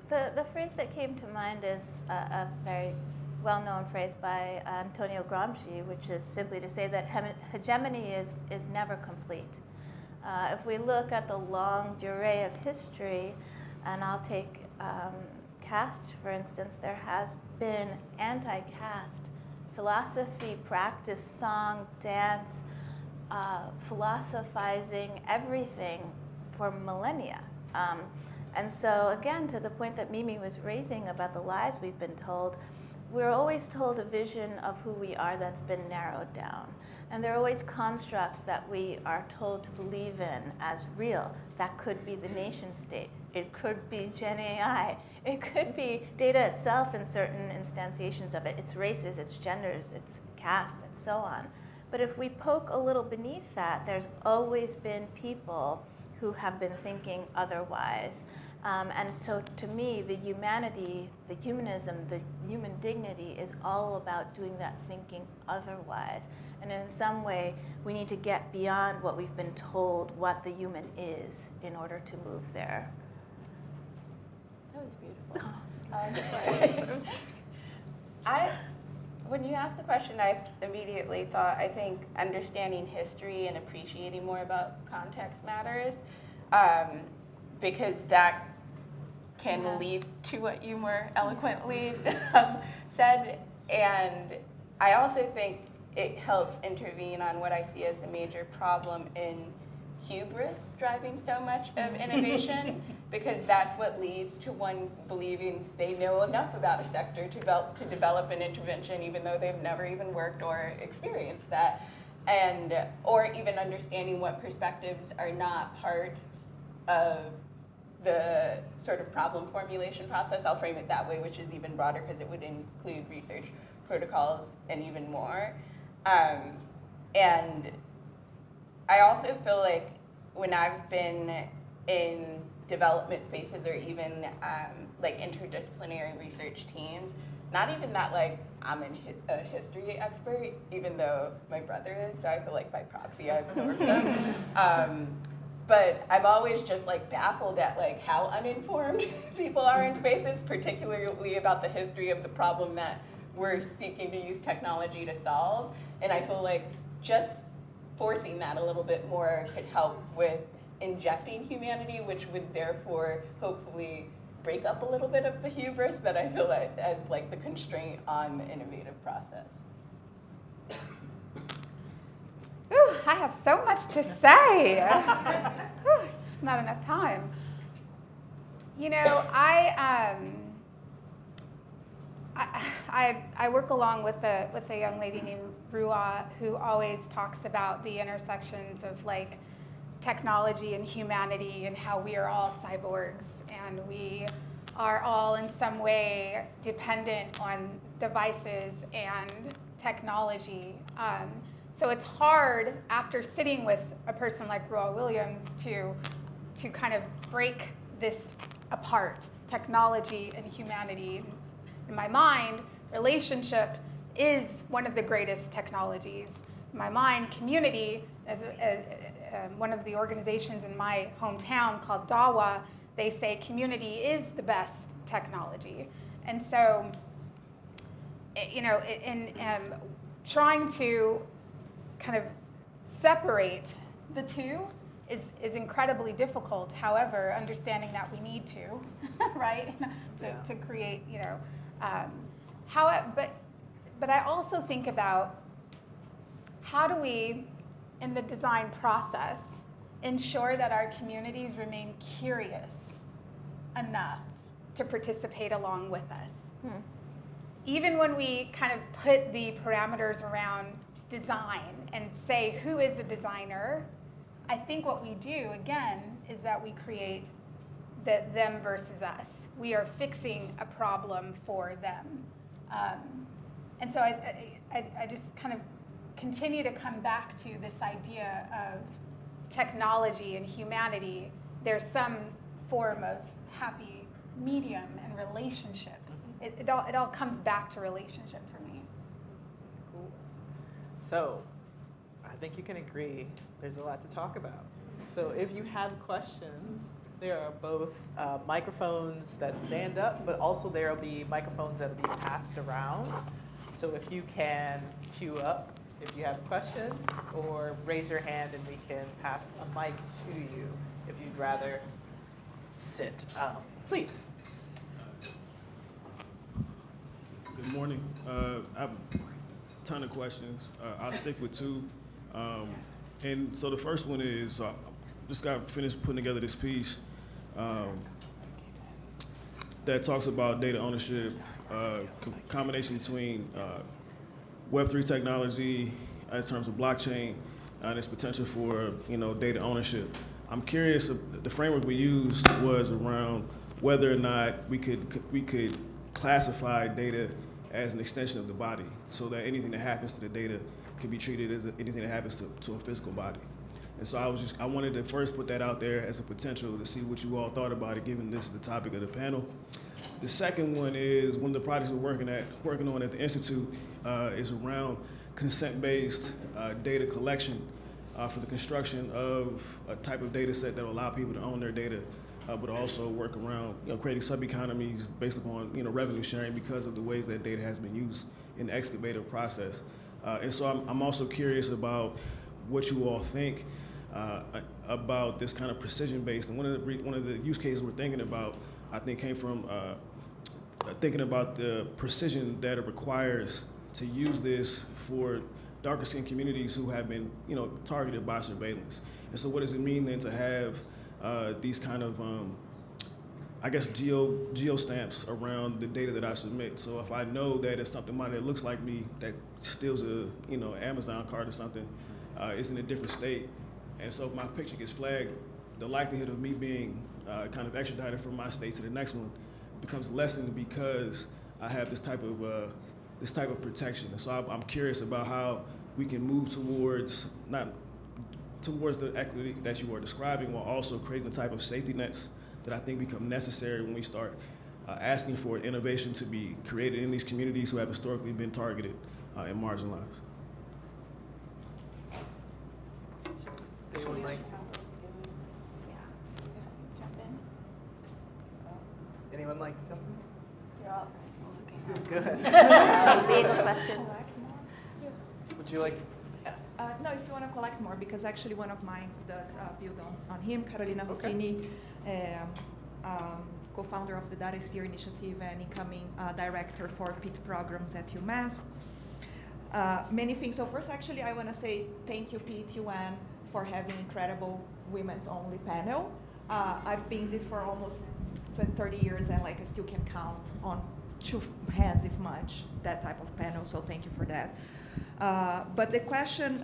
S11: The phrase that came to mind is a very well-known phrase by Antonio Gramsci, which is simply to say that hegemony is never complete. If we look at the long durée of history, and I'll take caste, for instance, there has been anti-caste philosophy, practice, song, dance, philosophizing, everything for millennia. And so again, to the point that Mimi was raising about the lies we've been told, we're always told a vision of who we are that's been narrowed down. And there are always constructs that we are told to believe in as real. That could be the nation state. It could be Gen AI. It could be data itself in certain instantiations of it. It's races, it's genders, it's castes, and so on. But if we poke a little beneath that, there's always been people who have been thinking otherwise. And so to me, the humanity, the humanism, the human dignity is all about doing that thinking otherwise. And in some way, we need to get beyond what we've been told what the human is in order to move there. That was beautiful.
S19: When you asked the question, I immediately thought, I think understanding history and appreciating more about context matters, because that can lead to what you more eloquently said. And I also think it helps intervene on what I see as a major problem in hubris driving so much of innovation, because that's what leads to one believing they know enough about a sector to develop an intervention, even though they've never even worked or experienced that, and or even understanding what perspectives are not part of the sort of problem formulation process. I'll frame it that way, which is even broader because it would include research protocols and even more. And I also feel like when I've been in development spaces or even like interdisciplinary research teams, not even that like I'm a history expert, even though my brother is, so I feel like by proxy I absorb some. But I'm always just like baffled at like how uninformed people are in spaces, particularly about the history of the problem that we're seeking to use technology to solve. And I feel like just forcing that a little bit more could help with injecting humanity, which would therefore hopefully break up a little bit of the hubris that I feel like as like the constraint on the innovative process.
S21: Ooh, I have so much to say. It's just not enough time. You know, I work along with a young lady named Rua who always talks about the intersections of like technology and humanity and how we are all cyborgs and we are all in some way dependent on devices and technology. So it's hard after sitting with a person like Rua Williams to kind of break this apart, technology and humanity. In my mind, relationship is one of the greatest technologies. In my mind, community, as one of the organizations in my hometown called DAWA, they say community is the best technology. And so, you know, in trying to kind of separate the two is incredibly difficult. However, understanding that we need to, right, to create, you know, but I also think about how do we in the design process, ensure that our communities remain curious enough to participate along with us. Even when we kind of put the parameters around design and say who is the designer, I think what we do, again, is that we create the them versus us. We are fixing a problem for them. And so I just kind of continue to come back to this idea of technology and humanity. There's some form of happy medium and relationship. It all comes back to relationship for me.
S17: Cool. So I think you can agree there's a lot to talk about. So if you have questions, there are both microphones that stand up, but also there will be microphones that will be passed around. So if you can queue up if you have questions, or raise your hand and we can pass a mic to you if you'd rather sit. Please.
S10: Good morning. I have a ton of questions. I'll stick with two. And so the first one is, just got finished putting together this piece that talks about data ownership, combination between Web3 technology in terms of blockchain and its potential for data ownership. I'm curious, the framework we used was around whether or not we could classify data as an extension of the body, so that anything that happens to the data can be treated as anything that happens to a physical body. And so I wanted to first put that out there as a potential to see what you all thought about it, given this is the topic of the panel. The second one is one of the projects we're working on at the Institute is around consent-based data collection for the construction of a type of data set that will allow people to own their data, but also work around creating sub-economies based upon revenue sharing because of the ways that data has been used in the excavator process. And so I'm also curious about what you all think about this kind of precision-based. And one of the use cases we're thinking about, I think, came from thinking about the precision that it requires to use this for darker skinned communities who have been targeted by surveillance. And so what does it mean then to have these kind of geo stamps around the data that I submit? So if I know that if somebody that looks like me that steals a Amazon card or something is in a different state, and so if my picture gets flagged, the likelihood of me being kind of extradited from my state to the next one becomes lessened because I have this type of protection. And so I'm curious about how we can move towards the equity that you are describing, while also creating the type of safety nets that I think become necessary when we start asking for innovation to be created in these communities who have historically been targeted and marginalized.
S17: Anyone like to? Anyone like to jump in?
S1: You're all looking
S17: Good.
S1: It's a legal question.
S17: Would you like? Yes.
S22: No, if you want to collect more, because actually one of mine does build on him, Carolina Rossini, co-founder of the Datasphere Initiative and incoming director for PIT programs at UMass. Many things. So first, actually, I want to say thank you, PIT UN, for having incredible women's only panel. I've been this for almost 30 years, and I still can count on two hands, if much, that type of panel. So thank you for that. But the question,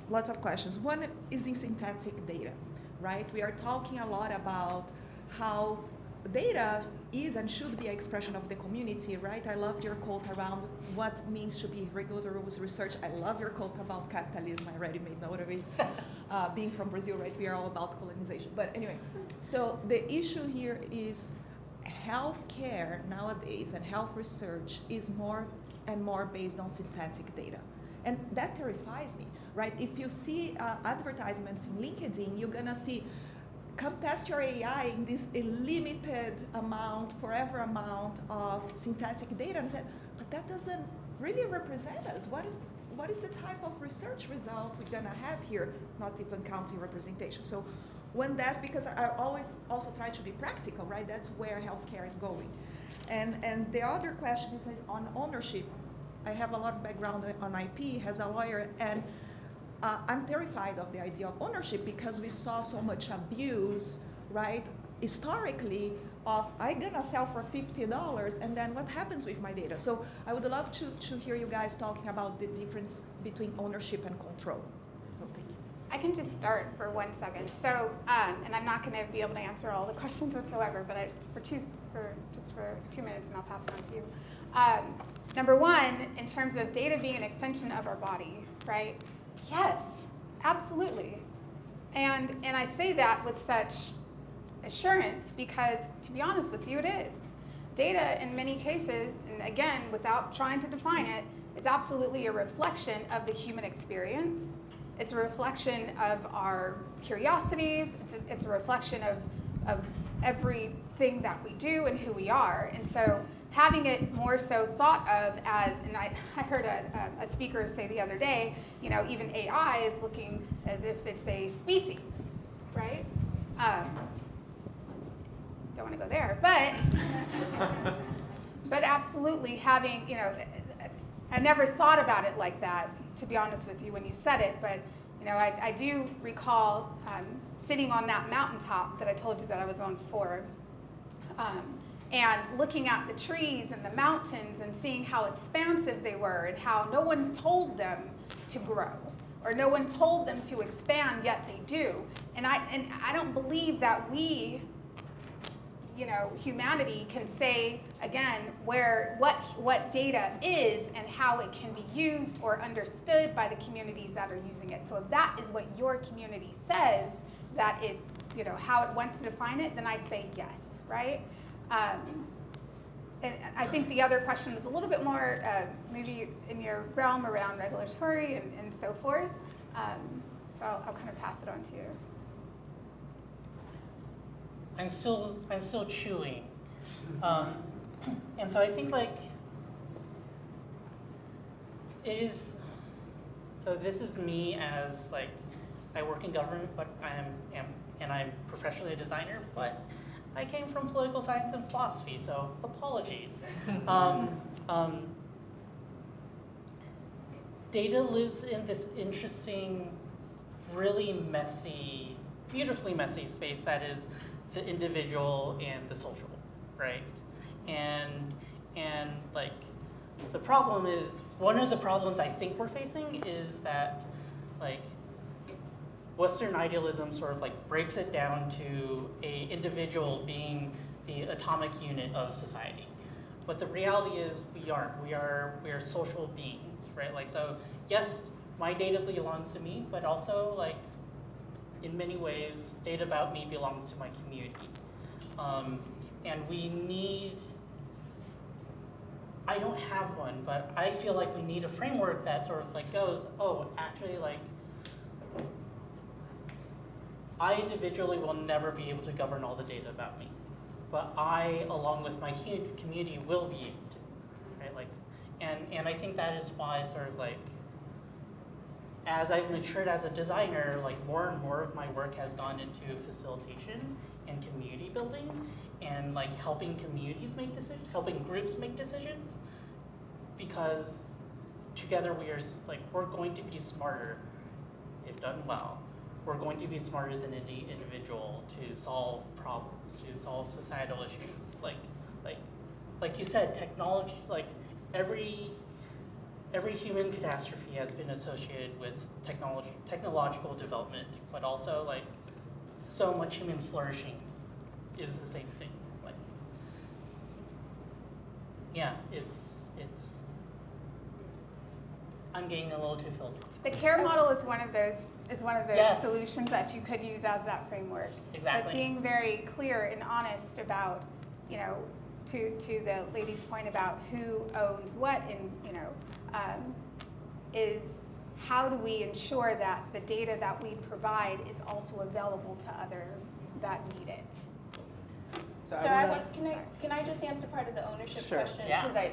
S22: lots of questions. One is in synthetic data, right? We are talking a lot about how data is and should be an expression of the community, right? I loved your quote around what means to be rigorous research. I love your quote about capitalism. I already made note of it. Being from Brazil, right? We are all about colonization. But anyway, so the issue here is healthcare nowadays and health research is more and more based on synthetic data. And that terrifies me, right? If you see advertisements in LinkedIn, you're gonna see, come test your AI in this limited amount, forever amount of synthetic data. And I said, but that doesn't really represent us. What is the type of research result we're gonna have here? Not even counting representation. So because I always also try to be practical, right? That's where healthcare is going. And the other question is on ownership. I have a lot of background on IP as a lawyer, and I'm terrified of the idea of ownership because we saw so much abuse, right, historically, of I'm gonna sell for $50 and then what happens with my data? So I would love to hear you guys talking about the difference between ownership and control. So thank you.
S18: I can just start for 1 second. So, and I'm not going to be able to answer all the questions whatsoever, but for 2 minutes, and I'll pass it on to you. Number one, in terms of data being an extension of our body, right? Yes, absolutely. And I say that with such assurance because, to be honest with you, it is. Data, in many cases, and again, without trying to define it, is absolutely a reflection of the human experience. It's a reflection of our curiosities. It's a reflection of everything that we do and who we are. And so having it more so thought of as, and I heard a speaker say the other day, you know, even AI is looking as if it's a species, right? Don't want to go there, but absolutely having, you know, I never thought about it like that, to be honest with you, when you said it, but you know, I do recall sitting on that mountaintop that I told you that I was on before, and looking at the trees and the mountains and seeing how expansive they were and how no one told them to grow or no one told them to expand, yet they do. And I don't believe that we, you know, humanity can say, again, what data is and how it can be used or understood by the communities that are using it. So if that is what your community says, that it, you know, how it wants to define it, then I say yes, right? And I think the other question is a little bit more maybe in your realm around regulatory and so forth. So I'll kind of pass it on to you.
S20: I'm still chewing, and so I think like it is. So this is me as like I work in government, but I'm professionally a designer, but I came from political science and philosophy, so apologies. Data lives in this interesting, really messy, beautifully messy space that is the individual and the social, right? And like the problem is, one of the problems I think we're facing is that like Western idealism sort of like breaks it down to a individual being the atomic unit of society. But the reality is we aren't. We are social beings, right? Like, so yes, my data belongs to me, but also like in many ways, data about me belongs to my community. And we need, I don't have one, but I feel like we need a framework that sort of like goes, oh, actually like, I individually will never be able to govern all the data about me, but I, along with my community, will be able to, right? Like, and I think that is why sort of like, as I've matured as a designer, like more and more of my work has gone into facilitation and community building and like helping communities make decisions, helping groups make decisions, because together we're going to be smarter if done well. We're going to be smarter than any individual to solve problems, to solve societal issues. Like you said, technology, like every human catastrophe has been associated with technological development, but also like so much human flourishing is the same thing. Like, yeah, it's. I'm getting a little too philosophical.
S18: The CARE model is one of those
S20: Yes.
S18: solutions that you could use as that framework.
S20: Exactly.
S18: But being very clear and honest about, you know, to the lady's point about who owns what, and you know, is how do we ensure that the data that we provide is also available to others that need it?
S19: Can I just answer part of the ownership
S17: Sure.
S19: question?
S20: Yeah.
S19: Because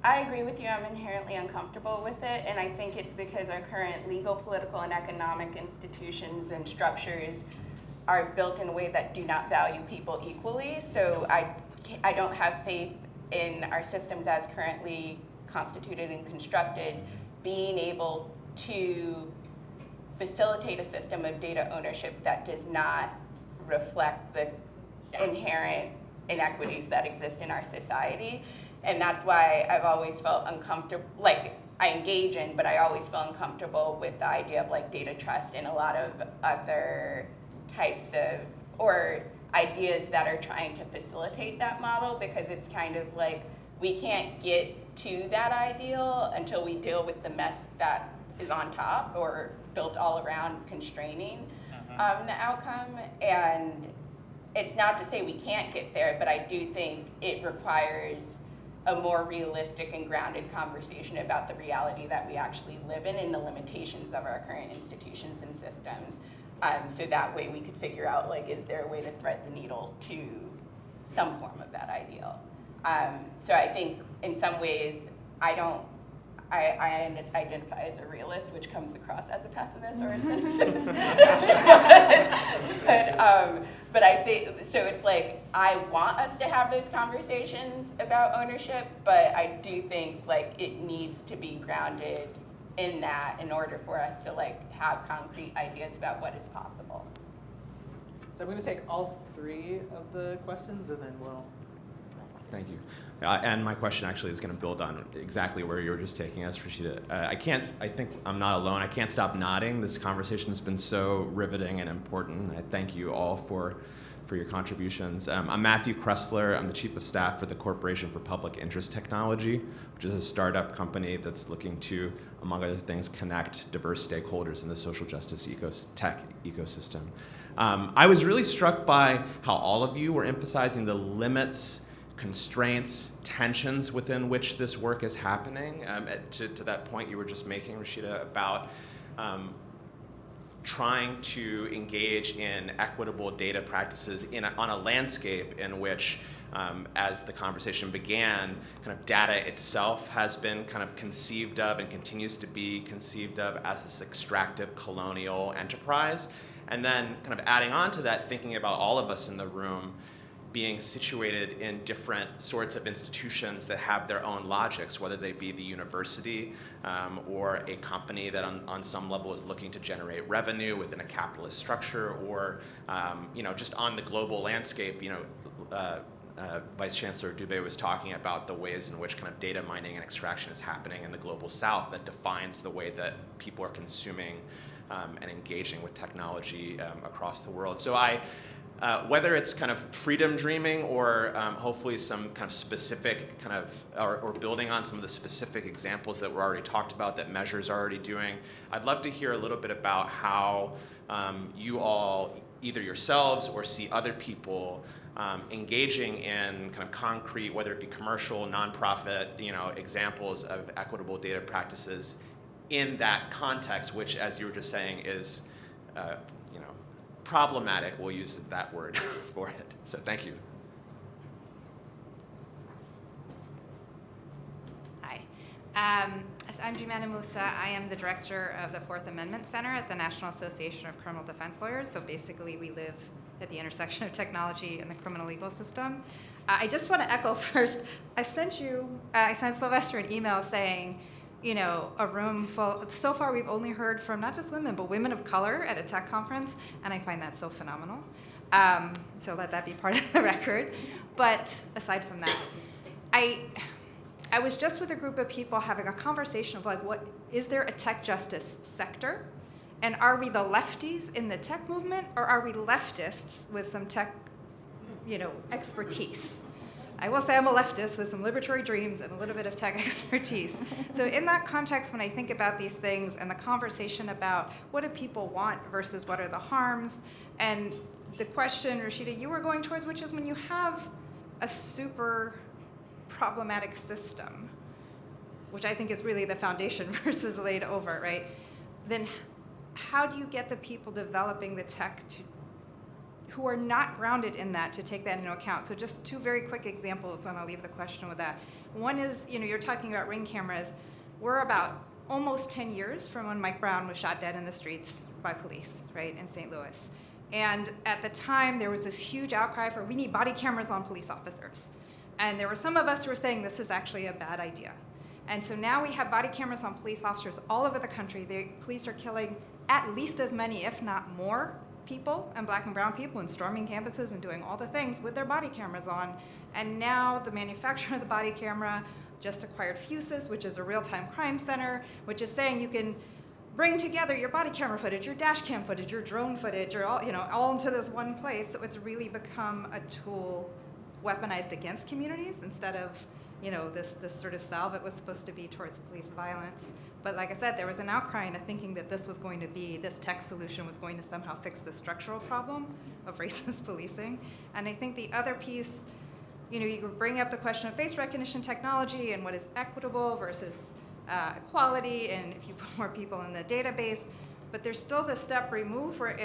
S19: I agree with you. I'm inherently uncomfortable with it, and I think it's because our current legal, political, and economic institutions and structures are built in a way that do not value people equally. So I don't have faith in our systems as currently constituted and constructed being able to facilitate a system of data ownership that does not reflect the inherent inequities that exist in our society. And that's why I've always felt uncomfortable, like I engage in, but I always feel uncomfortable with the idea of like data trust and a lot of other types of, or ideas that are trying to facilitate that model, because it's kind of like we can't get to that ideal until we deal with the mess that is on top or built all around constraining the outcome. And it's not to say we can't get there, but I do think it requires a more realistic and grounded conversation about the reality that we actually live in and the limitations of our current institutions and systems. So that way we could figure out, like, is there a way to thread the needle to some form of that ideal? So I think in some ways I identify as a realist, which comes across as a pessimist or a cynicism. But I think, so it's like, I want us to have those conversations about ownership, but I do think like it needs to be grounded in that in order for us to like have concrete ideas about what is possible.
S17: So I'm going to take all three of the questions and then we'll.
S4: Thank you. And my question actually is going to build on exactly where you were just taking us, Rashida. I think I'm not alone. I can't stop nodding. This conversation has been so riveting and important. I thank you all for your contributions. I'm Matthew Kressler. I'm the Chief of Staff for the Corporation for Public Interest Technology, which is a startup company that's looking to, among other things, connect diverse stakeholders in the social justice tech ecosystem. I was really struck by how all of you were emphasizing the limits, constraints, tensions within which this work is happening. To that point you were just making, Rashida, about trying to engage in equitable data practices on a landscape in which, as the conversation began, kind of data itself has been kind of conceived of and continues to be conceived of as this extractive colonial enterprise. And then kind of adding on to that, thinking about all of us in the room being situated in different sorts of institutions that have their own logics, whether they be the university or a company that on some level is looking to generate revenue within a capitalist structure, or just on the global landscape. Vice Chancellor Dube was talking about the ways in which kind of data mining and extraction is happening in the global south that defines the way that people are consuming and engaging with technology across the world. So whether it's kind of freedom dreaming or hopefully some kind of specific kind of, or building on some of the specific examples that were already talked about that Measures are already doing, I'd love to hear a little bit about how you all, either yourselves or see other people engaging in kind of concrete, whether it be commercial, nonprofit, examples of equitable data practices in that context, which, as you were just saying, is problematic. We'll use that word for it. So thank you.
S5: Hi. So I'm Jumana Musa. I am the director of the Fourth Amendment Center at the National Association of Criminal Defense Lawyers. So basically, we live at the intersection of technology and the criminal legal system. I just want to echo first, I sent Sylvester an email saying, a room full, so far we've only heard from not just women, but women of color at a tech conference, and I find that so phenomenal. So let that be part of the record. But aside from that, I was just with a group of people having a conversation of like, is there a tech justice sector? And are we the lefties in the tech movement, or are we leftists with some tech, expertise? I will say I'm a leftist with some liberatory dreams and a little bit of tech expertise. So in that context, when I think about these things and the conversation about what do people want versus what are the harms, and the question, Rashida, you were going towards, which is when you have a super problematic system, which I think is really the foundation versus laid over, right? Then how do you get the people developing the tech who are not grounded in that to take that into account? So just two very quick examples, and I'll leave the question with that. One is, you're talking about Ring cameras. We're about almost 10 years from when Mike Brown was shot dead in the streets by police, right, in St. Louis. And at the time, there was this huge outcry for, we need body cameras on police officers. And there were some of us who were saying this is actually a bad idea. And so now we have body cameras on police officers all over the country. The police are killing at least as many, if not more, people and black and brown people and storming campuses and doing all the things with their body cameras on. And now the manufacturer of the body camera just acquired Fusus, which is a real-time crime center, which is saying you can bring together your body camera footage, your dash cam footage, your drone footage, or all into this one place. So it's really become a tool weaponized against communities instead of this sort of salve it was supposed to be towards police violence. But like I said, there was an outcry into thinking that this tech solution was going to somehow fix the structural problem of racist policing. And I think the other piece, you could bring up the question of face recognition technology and what is equitable versus equality, and if you put more people in the database, but there's still this step removed where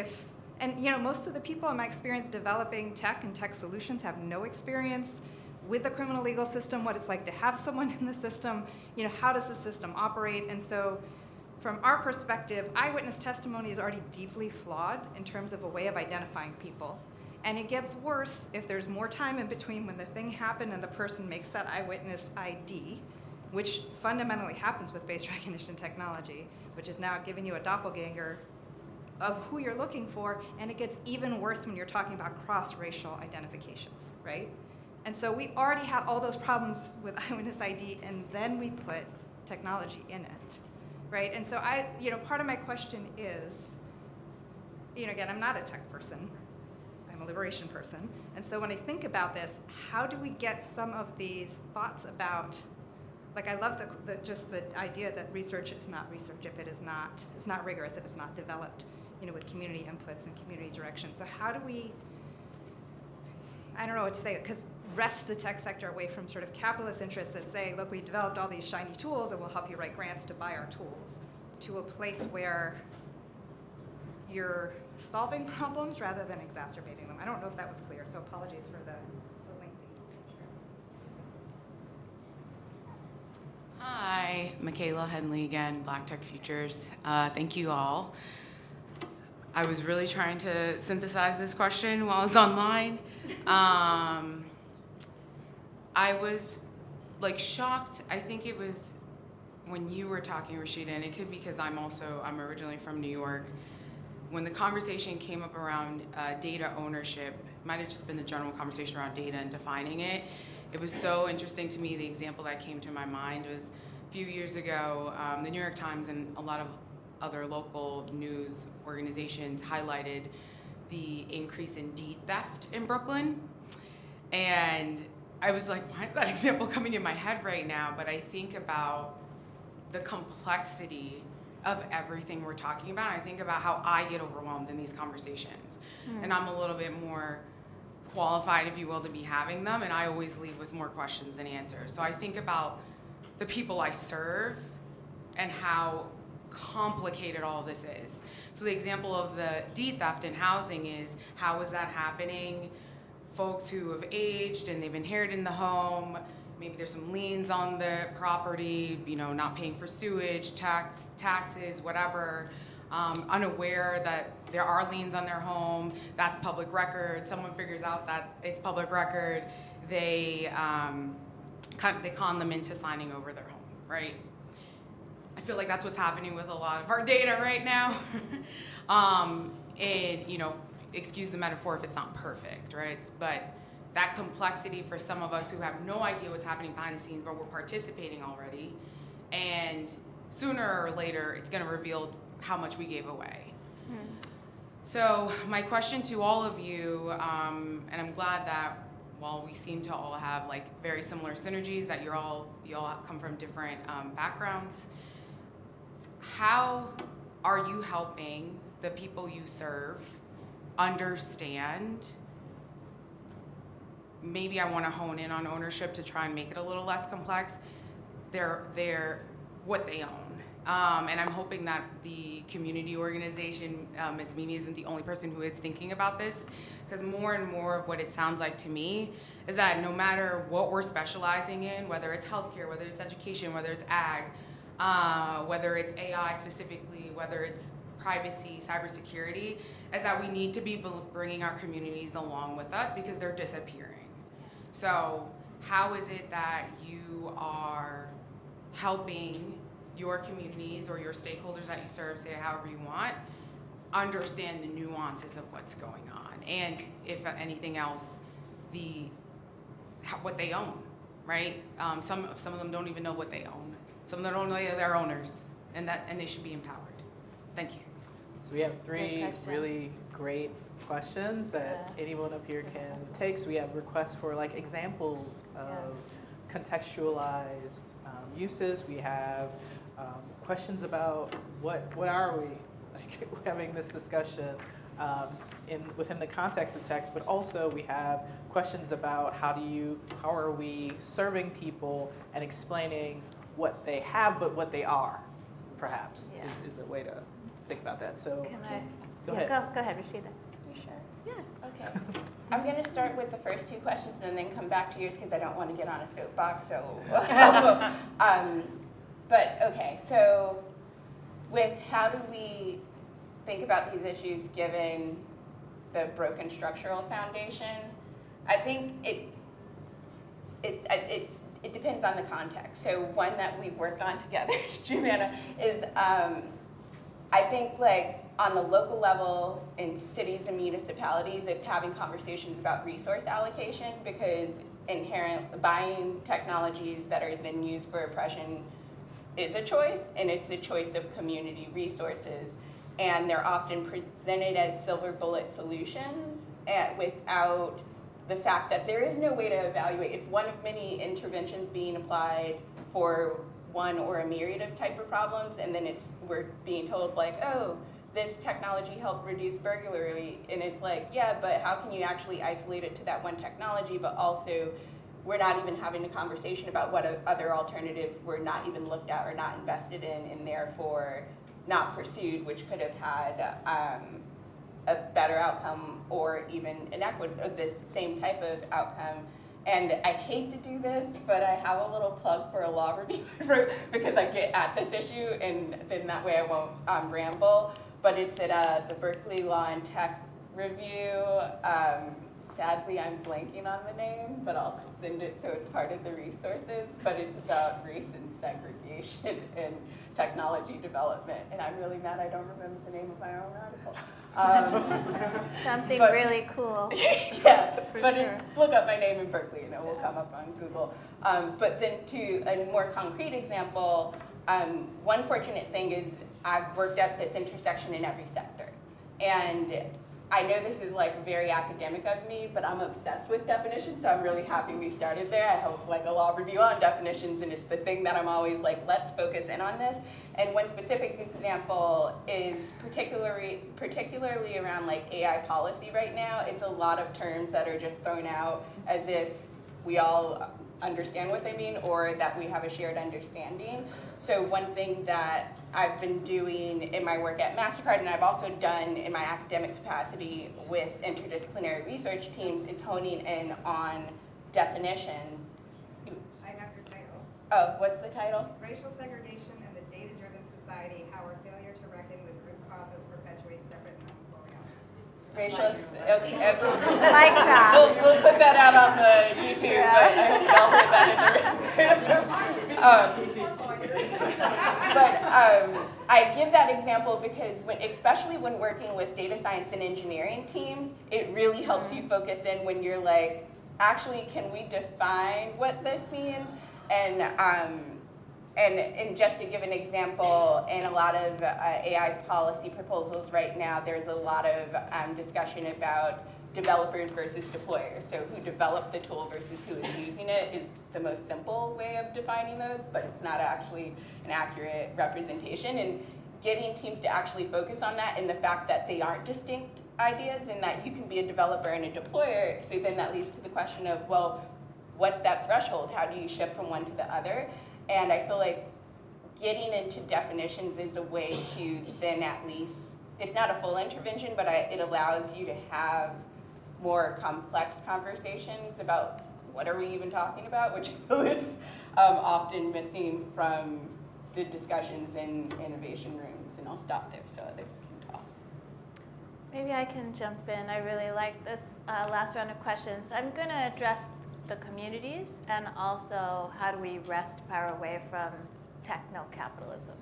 S5: most of the people in my experience developing tech and tech solutions have no experience with the criminal legal system, what it's like to have someone in the system, how does the system operate? And so from our perspective, eyewitness testimony is already deeply flawed in terms of a way of identifying people. And it gets worse if there's more time in between when the thing happened and the person makes that eyewitness ID, which fundamentally happens with face recognition technology, which is now giving you a doppelganger of who you're looking for, and it gets even worse when you're talking about cross-racial identifications, right? And so we already had all those problems with eyewitness ID, and then we put technology in it, right? And so part of my question is, again, I'm not a tech person, I'm a liberation person, and so when I think about this, how do we get some of these thoughts about, I love just the idea that research is not research if it's not rigorous, if it's not developed, with community inputs and community direction. So how do we, I don't know what to say, because wrest the tech sector away from sort of capitalist interests that say, look, we developed all these shiny tools and we'll help you write grants to buy our tools, to a place where you're solving problems rather than exacerbating them. I don't know if that was clear, so apologies for the lengthy.
S9: Hi, Michaela Henley again, Black Tech Futures. Thank you all. I was really trying to synthesize this question while I was online. I was shocked. I think it was when you were talking, Rashida, and it could be because I'm originally from New York. When the conversation came up around data ownership, it might have just been the general conversation around data and defining it. It was so interesting to me. The example that came to my mind was a few years ago, the New York Times and a lot of other local news organizations highlighted the increase in deed theft in Brooklyn. And I was like, why is that example coming in my head right now? But I think about the complexity of everything we're talking about. I think about how I get overwhelmed in these conversations. And I'm a little bit more qualified, if you will, to be having them, and I always leave with more questions than answers. So I think about the people I serve and how complicated all of this is. So the example of the deed theft in housing is, how is that happening? Folks who have aged and they've inherited the home, maybe there's some liens on the property, not paying for sewage, taxes, whatever, unaware that there are liens on their home, that's public record. Someone figures out that it's public record, they con them into signing over their home, right? I feel like that's what's happening with a lot of our data right now. And excuse the metaphor if it's not perfect, right? But that complexity for some of us who have no idea what's happening behind the scenes, but we're participating already, and sooner or later, it's gonna reveal how much we gave away. So my question to all of you, and I'm glad that while we seem to all have very similar synergies, that you all come from different backgrounds, how are you helping the people you serve understand? Maybe I want to hone in on ownership to try and make it a little less complex. They're what they own. And I'm hoping that the community organization, Ms. Mimi, isn't the only person who is thinking about this, because more and more of what it sounds like to me is that no matter what we're specializing in, whether it's healthcare, whether it's education, whether it's ag, whether it's AI specifically, whether it's privacy, cybersecurity, is that we need to be bringing our communities along with us because they're disappearing. So how is it that you are helping your communities or your stakeholders that you serve, say however you want, understand the nuances of what's going on, and if anything else, what they own, right? Some of them don't even know what they own. Some of them don't know they're owners, and they should be empowered. Thank you.
S17: So we have three really great questions that anyone up here can take. So we have requests for like examples of contextualized uses. We have questions about what are we like having this discussion within the context of text, but also we have questions about how are we serving people and explaining what they have, but what they are, perhaps, is a way to think about that. So go ahead.
S1: Go ahead, Rashida.
S19: You sure? Yeah. Okay. I'm going to start with the first two questions and then come back to yours because I don't want to get on a soapbox. So, but okay. So, with how do we think about these issues given the broken structural foundation? I think it depends on the context. So one that we've worked on together, Joanna, is I think like on the local level in cities and municipalities, it's having conversations about resource allocation, because buying technologies that are then used for oppression is a choice, and it's a choice of community resources. And they're often presented as silver bullet solutions without the fact that there is no way to evaluate. It's one of many interventions being applied for one or a myriad of type of problems, and then we're being told like, oh, this technology helped reduce burglary, and it's like, yeah, but how can you actually isolate it to that one technology? But also, we're not even having a conversation about what other alternatives were not even looked at or not invested in, and therefore not pursued, which could have had a better outcome or even this same type of outcome. And I hate to do this, but I have a little plug for a law review because I get at this issue, and then that way I won't ramble. But it's at the Berkeley Law and Tech Review. Sadly, I'm blanking on the name, but I'll send it so it's part of the resources. But it's about race and segregation in technology development. And I'm really mad I don't remember the name of my own article.
S1: Something really cool.
S19: Yeah, but
S1: sure.
S19: Look up my name in Berkeley and it will come up on Google. But then to a more concrete example, one fortunate thing is I've worked at this intersection in every sector. And I know this is like very academic of me, but I'm obsessed with definitions, so I'm really happy we started there. I have like a law review on definitions, and it's the thing that I'm always like, let's focus in on this. And one specific example is particularly around like AI policy right now. It's a lot of terms that are just thrown out as if we all understand what they mean or that we have a shared understanding. So one thing that I've been doing in my work at Mastercard, and I've also done in my academic capacity with interdisciplinary research teams, is honing in on definitions.
S5: I have your title.
S19: Oh, what's the title?
S5: Racial segregation and the data-driven society, how our failure to reckon with root causes perpetuates separate and unequal realities.
S19: Mic drop. We'll put that out on the YouTube, but I'll put that in the But I give that example because especially when working with data science and engineering teams, it really helps you focus in when you're like, actually, can we define what this means? And just to give an example, in a lot of AI policy proposals right now, there's a lot of discussion about developers versus deployers. So who developed the tool versus who is using it is the most simple way of defining those, but it's not actually an accurate representation. And getting teams to actually focus on that and the fact that they aren't distinct ideas and that you can be a developer and a deployer, so then that leads to the question of, well, what's that threshold? How do you shift from one to the other? And I feel like getting into definitions is a way to then at least, it's not a full intervention, but it allows you to have more complex conversations about what are we even talking about, which is often missing from the discussions in innovation rooms. And I'll stop there so others can talk.
S1: Maybe I can jump in. I really like this last round of questions. I'm going to address the communities and also how do we wrest power away from techno-capitalism.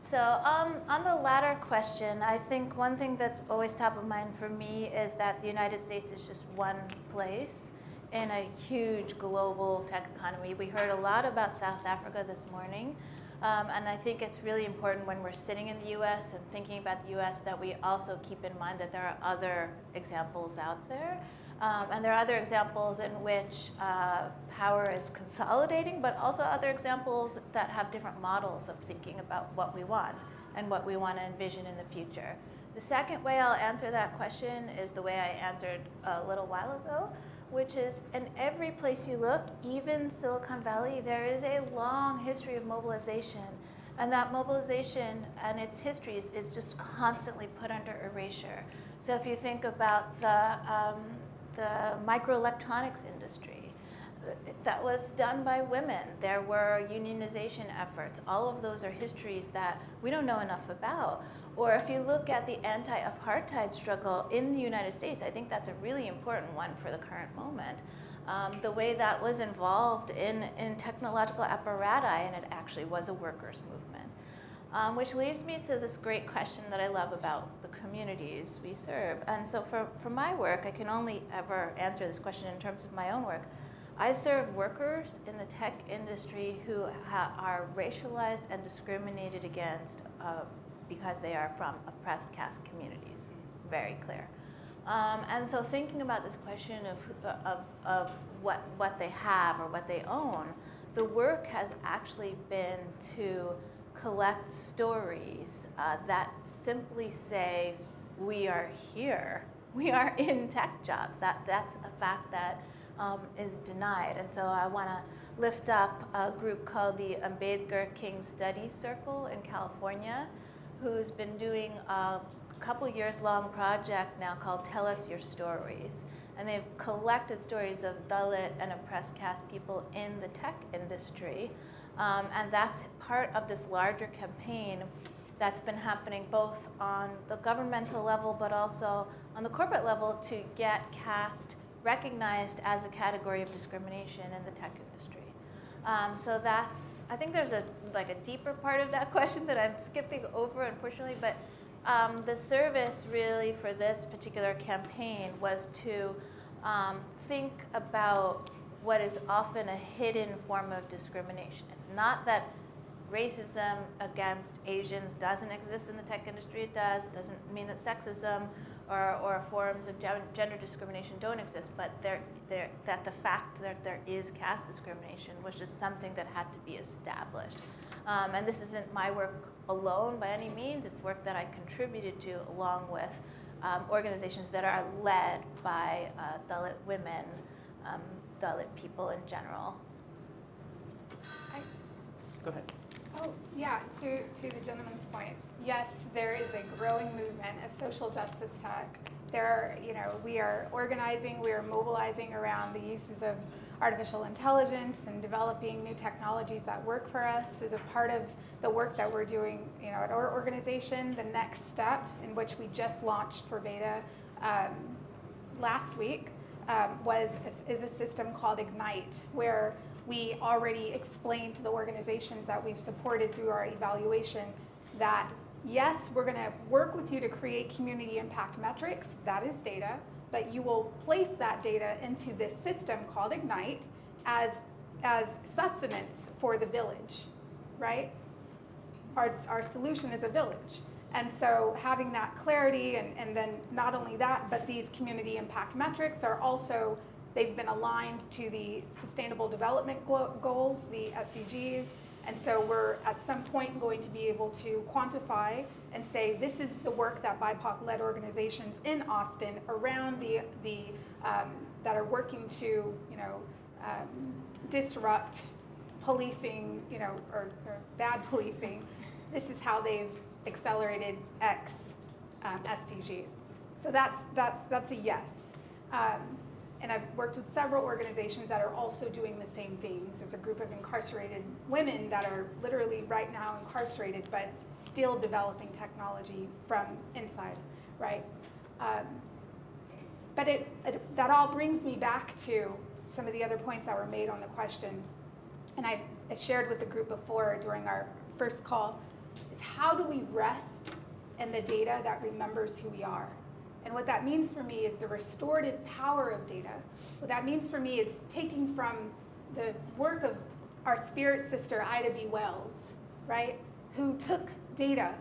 S1: So on the latter question, I think one thing that's always top of mind for me is that the United States is just one place in a huge global tech economy. We heard a lot about South Africa this morning, and I think it's really important when we're sitting in the US and thinking about the US that we also keep in mind that there are other examples out there. And there are other examples in which power is consolidating, but also other examples that have different models of thinking about what we want and what we want to envision in the future. The second way I'll answer that question is the way I answered a little while ago, which is in every place you look, even Silicon Valley, there is a long history of mobilization. And that mobilization and its histories is just constantly put under erasure. So if you think about the microelectronics industry, that was done by women. There were unionization efforts. All of those are histories that we don't know enough about. Or if you look at the anti-apartheid struggle in the United States, I think that's a really important one for the current moment. The way that was involved in technological apparatus, and it actually was a workers' movement. Which leads me to this great question that I love about the communities we serve. And so for my work, I can only ever answer this question in terms of my own work. I serve workers in the tech industry who are racialized and discriminated against because they are from oppressed caste communities. Very clear. And so thinking about this question of what they have or what they own, the work has actually been to collect stories that simply say, we are here. We are in tech jobs. That's a fact that is denied. And so I want to lift up a group called the Ambedkar King Studies Circle in California, who's been doing a couple years long project now called Tell Us Your Stories. And they've collected stories of Dalit and oppressed caste people in the tech industry. And that's part of this larger campaign that's been happening both on the governmental level but also on the corporate level to get caste recognized as a category of discrimination in the tech industry. So that's, I think there's a deeper part of that question that I'm skipping over, unfortunately, but the service really for this particular campaign was to think about what is often a hidden form of discrimination. It's not that racism against Asians doesn't exist in the tech industry, it does. It doesn't mean that sexism or forms of gender discrimination don't exist, but that the fact that there is caste discrimination was just something that had to be established. And this isn't my work alone by any means, it's work that I contributed to along with organizations that are led by Dalit women, Dalit people in general.
S17: Go ahead.
S18: Oh, yeah, to the gentleman's point, yes, there is a growing movement of social justice tech. We are organizing, we are mobilizing around the uses of artificial intelligence and developing new technologies that work for us as a part of the work that we're doing, at our organization. The next step, in which we just launched for beta last week, is a system called Ignite, where we already explained to the organizations that we've supported through our evaluation that, yes, we're going to work with you to create community impact metrics, that is data, but you will place that data into this system called Ignite as sustenance for the village, right? Our solution is a village. And so having that clarity, and then not only that, but these community impact metrics are also, they've been aligned to the Sustainable Development Goals, the SDGs, and so we're at some point going to be able to quantify and say this is the work that BIPOC-led organizations in Austin around that are working to disrupt policing, or bad policing. This is how they've accelerated X SDG. So that's a yes. And I've worked with several organizations that are also doing the same things. There's a group of incarcerated women that are literally right now incarcerated, but still developing technology from inside, right? But that all brings me back to some of the other points that were made on the question.
S21: and I shared with the group before during our first call, is how do we rest in the data that remembers who we are? And what that means for me is the restorative power of data. What that means for me is taking from the work of our spirit sister, Ida B. Wells, right, who took data,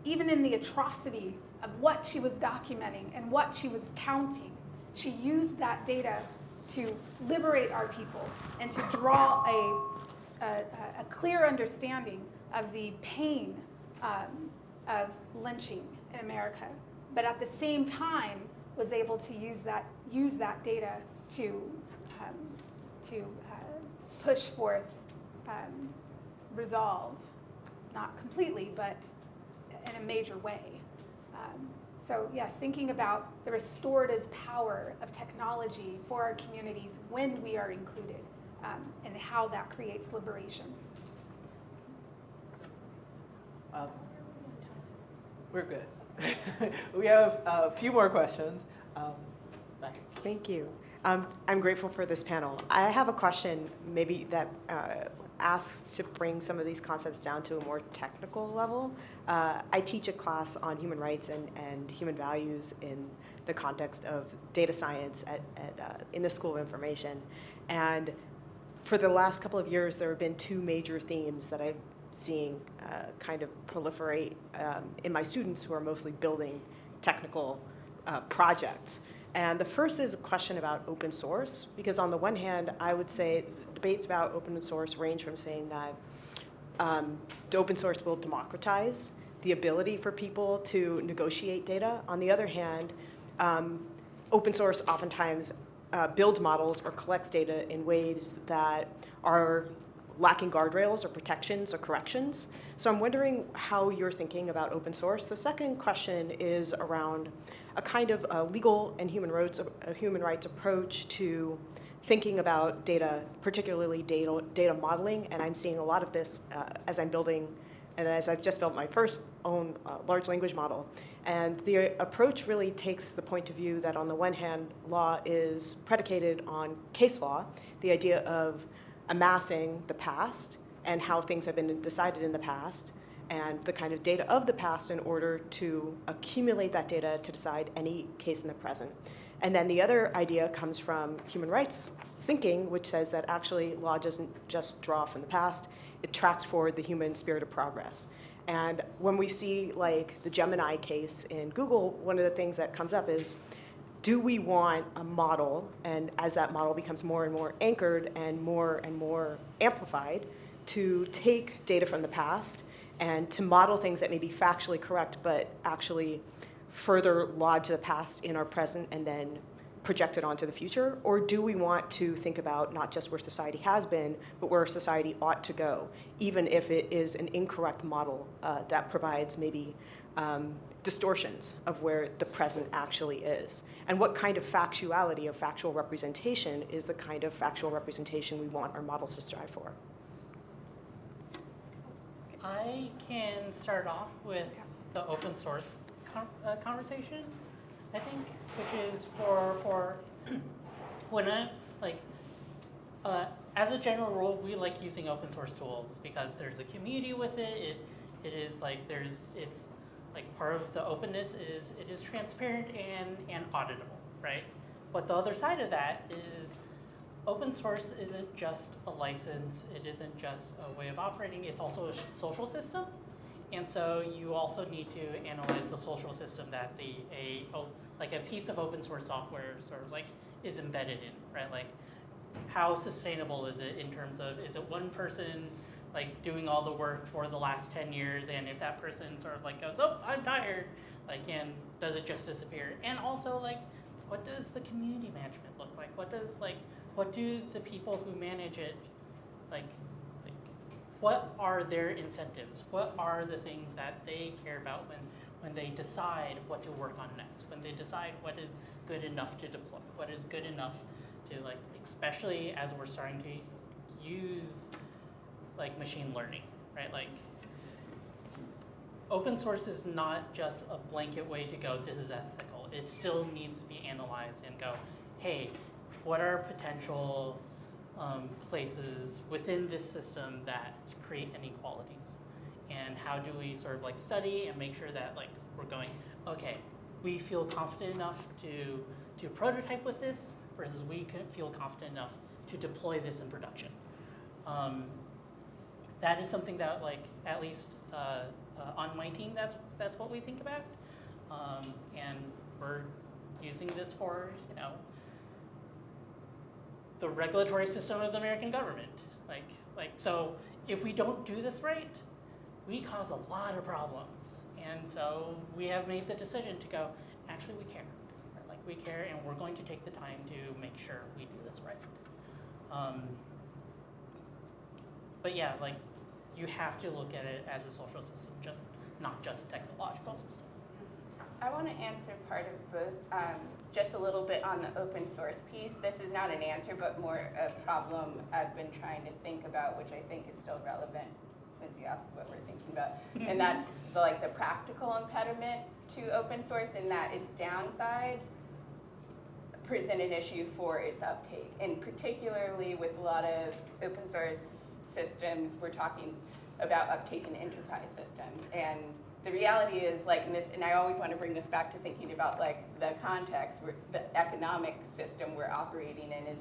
S21: even in the atrocity of what she was documenting and what she was counting. She used that data to liberate our people and to draw a clear understanding of the pain of lynching in America, but at the same time was able to use that data to push forth resolve, not completely, but in a major way. So yes, thinking about the restorative power of technology for our communities when we are included, and how that creates liberation.
S17: We're good. We have a few more questions.
S7: Thank you. I'm grateful for this panel. I have a question maybe that asks to bring some of these concepts down to a more technical level. I teach a class on human rights and human values in the context of data science in the School of Information. And for the last couple of years, there have been two major themes that I've seen kind of proliferate in my students who are mostly building technical projects. And the first is a question about open source, because on the one hand, I would say debates about open source range from saying that the open source will democratize the ability for people to negotiate data. On the other hand, open source oftentimes builds models or collects data in ways that are lacking guardrails or protections or corrections. So I'm wondering how you're thinking about open source. The second question is around a kind of legal and human rights approach to thinking about data, particularly data modeling. And I'm seeing a lot of this as I'm building, and as I've just built my first own large language model. And the approach really takes the point of view that on the one hand, law is predicated on case law, the idea of amassing the past and how things have been decided in the past, and the kind of data of the past in order to accumulate that data to decide any case in the present. And then the other idea comes from human rights thinking, which says that actually law doesn't just draw from the past, it tracks forward the human spirit of progress. And when we see like the Gemini case in Google, one of the things that comes up is, do we want a model, and as that model becomes more and more anchored and more amplified, to take data from the past and to model things that may be factually correct, but actually further lodge the past in our present and then project it onto the future? Or do we want to think about not just where society has been, but where society ought to go, even if it is an incorrect model that provides maybe distortions of where the present actually is? And what kind of factuality or factual representation is the kind of factual representation we want our models to strive for?
S20: I can start off with the open source conversation, I think, which is for when I, like, as a general rule, we like using open source tools because there's a community with it. It is like it's like part of the openness is it is transparent and auditable, right? But the other side of that is open source isn't just a license, it isn't just a way of operating, it's also a social system. And so you also need to analyze the social system that a piece of open source software sort of like is embedded in, right? Like how sustainable is it in terms of, is it one person like doing all the work for the last 10 years, and if that person sort of like goes, oh, I'm tired, like, and does it just disappear? And also like, what does the community management look like? What do the people who manage it, what are their incentives? What are the things that they care about when they decide what to work on next, when they decide what is good enough to deploy, what is good enough to like, especially as we're starting to use like machine learning, right? Like open source is not just a blanket way to go, this is ethical. It still needs to be analyzed and go, hey, what are potential places within this system that create inequalities, and how do we sort of like study and make sure that like we're going, okay, we feel confident enough to prototype with this versus we can feel confident enough to deploy this in production. That is something that, like, at least on my team, that's what we think about, and we're using this for, you know, the regulatory system of the American government. So if we don't do this right, we cause a lot of problems, and so we have made the decision to go, actually, we care. Like, we care, and we're going to take the time to make sure we do this right. But yeah, like, you have to look at it as a social system, not just a technological system.
S19: I want to answer part of both, just a little bit on the open source piece. This is not an answer, but more a problem I've been trying to think about, which I think is still relevant since you asked what we're thinking about. And that's the practical impediment to open source, in that its downsides present an issue for its uptake. And particularly with a lot of open source systems, we're talking about uptake in enterprise systems. And the reality is, and I always want to bring this back to thinking about the context, the economic system we're operating in is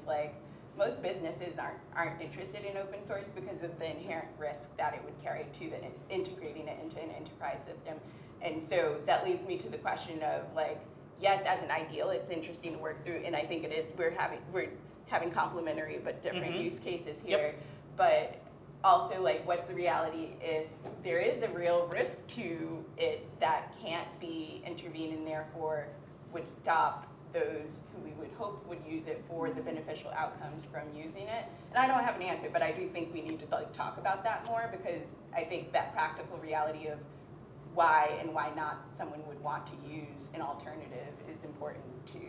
S19: most businesses aren't interested in open source because of the inherent risk that it would carry to integrating it into an enterprise system. And so that leads me to the question of yes, as an ideal, it's interesting to work through, and I think it is. We're having complementary but different use cases here. Yep. But also, what's the reality if there is a real risk to it that can't be intervened, and therefore would stop those who we would hope would use it for the beneficial outcomes from using it? And I don't have an answer, but I do think we need to talk about that more, because I think that practical reality of why and why not someone would want to use an alternative is important to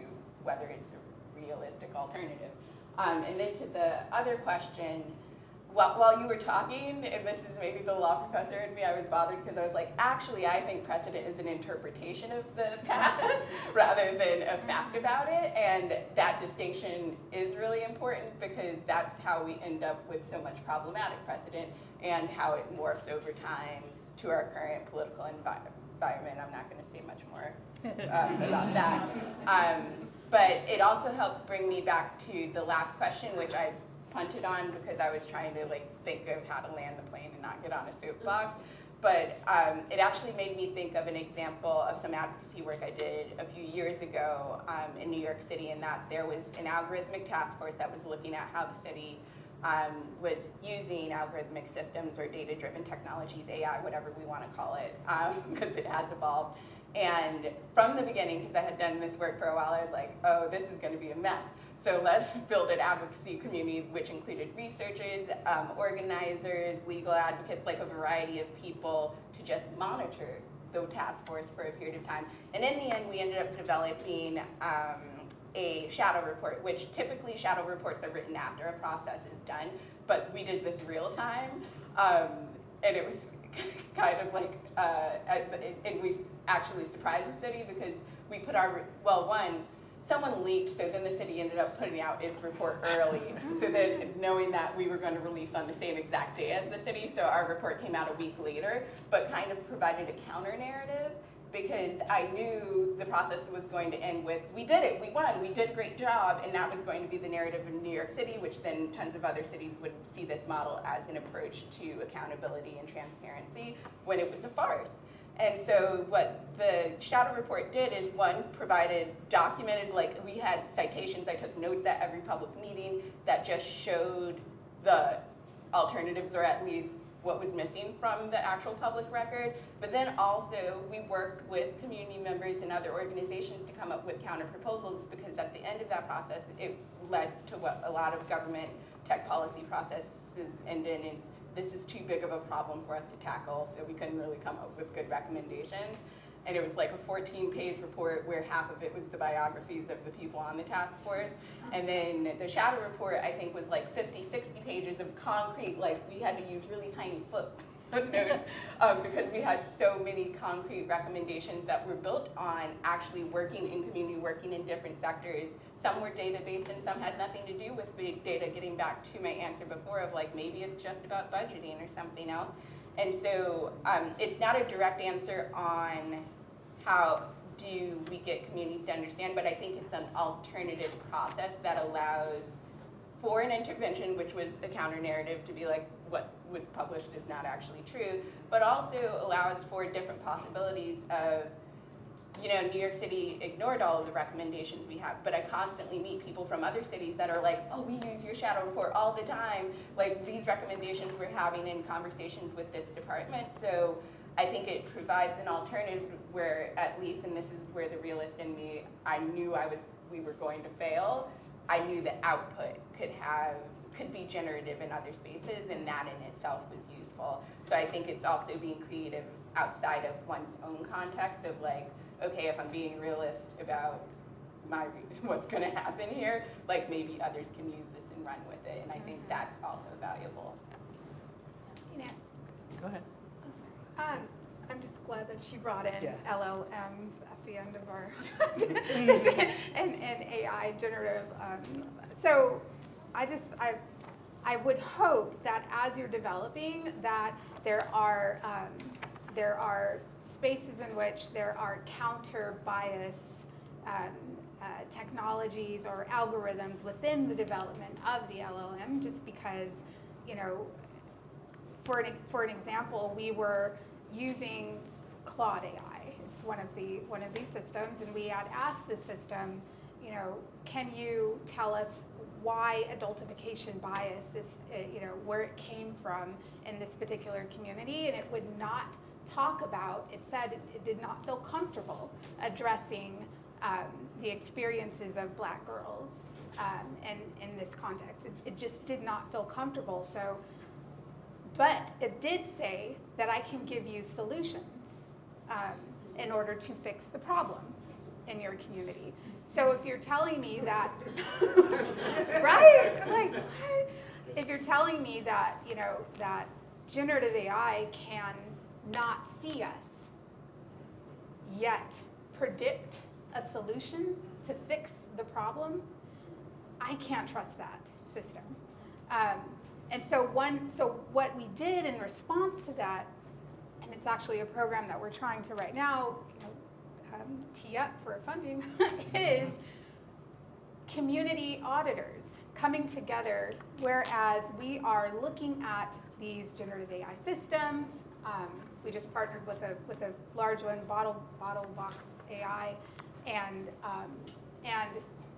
S19: whether it's a realistic alternative. And then to the other question, while you were talking, and this is maybe the law professor in me, I was bothered because I was like, actually, I think precedent is an interpretation of the past rather than a fact about it. And that distinction is really important, because that's how we end up with so much problematic precedent and how it morphs over time to our current political environment. I'm not going to say much more about that. But it also helps bring me back to the last question, which I punted on because I was trying to think of how to land the plane and not get on a soapbox. But it actually made me think of an example of some advocacy work I did a few years ago in New York City, in that there was an algorithmic task force that was looking at how the city was using algorithmic systems or data-driven technologies, AI, whatever we want to call it, because it has evolved. And from the beginning, because I had done this work for a while, I was like, oh, this is going to be a mess. So let's build an advocacy community, which included researchers, organizers, legal advocates, a variety of people to just monitor the task force for a period of time. And in the end, we ended up developing a shadow report, which typically shadow reports are written after a process is done, but we did this real time, and it was kind of and we actually surprised the city, because we put someone leaked, so then the city ended up putting out its report early, so then knowing that we were going to release on the same exact day as the city, so our report came out a week later, but kind of provided a counter narrative, because I knew the process was going to end with, we did it, we won, we did a great job, and that was going to be the narrative in New York City, which then tons of other cities would see this model as an approach to accountability and transparency, when it was a farce. And so what the shadow report did is, one, documented, we had citations, I took notes at every public meeting that just showed the alternatives, or at least what was missing from the actual public record. But then also we worked with community members and other organizations to come up with counter proposals, because at the end of that process, it led to what a lot of government tech policy processes end in, is this is too big of a problem for us to tackle, so we couldn't really come up with good recommendations. And it was a 14-page report where half of it was the biographies of the people on the task force. And then the shadow report, I think, was 50, 60 pages of concrete, we had to use really tiny footnotes because we had so many concrete recommendations that were built on actually working in community, working in different sectors, some were data-based and some had nothing to do with big data, getting back to my answer before of like, maybe it's just about budgeting or something else. And so it's not a direct answer on how do we get communities to understand, but I think it's an alternative process that allows for an intervention, which was a counter-narrative to be like, what was published is not actually true, but also allows for different possibilities of, you know, New York City ignored all of the recommendations we have, but I constantly meet people from other cities that are like, oh, we use your shadow report all the time. Like, these recommendations we're having in conversations with this department. So I think it provides an alternative where, at least, and this is where the realist in me, I knew we were going to fail. I knew the output could be generative in other spaces, and that in itself was useful. So I think it's also being creative outside of one's own context of like, okay, if I'm being realist about what's going to happen here, like maybe others can use this and run with it, and I think that's also valuable.
S17: Go ahead.
S21: I'm just glad that she brought in LLMs at the end of our and AI generative. So I would hope that as you're developing that there are spaces in which there are counter bias technologies or algorithms within the development of the LLM, just because, you know, for an example, we were using Claude AI. It's one of these systems, and we had asked the system, you know, can you tell us why adultification bias is, you know, where it came from in this particular community, and it would not talk about, it said it did not feel comfortable addressing the experiences of Black girls in this context. It just did not feel comfortable. So, but it did say that I can give you solutions in order to fix the problem in your community. So if you're telling me that, right? Like, if you're telling me that, you know, that generative AI can not see us, yet predict a solution to fix the problem, I can't trust that system. And so what we did in response to that, and it's actually a program that we're trying to right now, you know, tee up for funding, is community auditors coming together, whereas we are looking at these generative AI systems. We just partnered with a large one, Bottle Box AI, and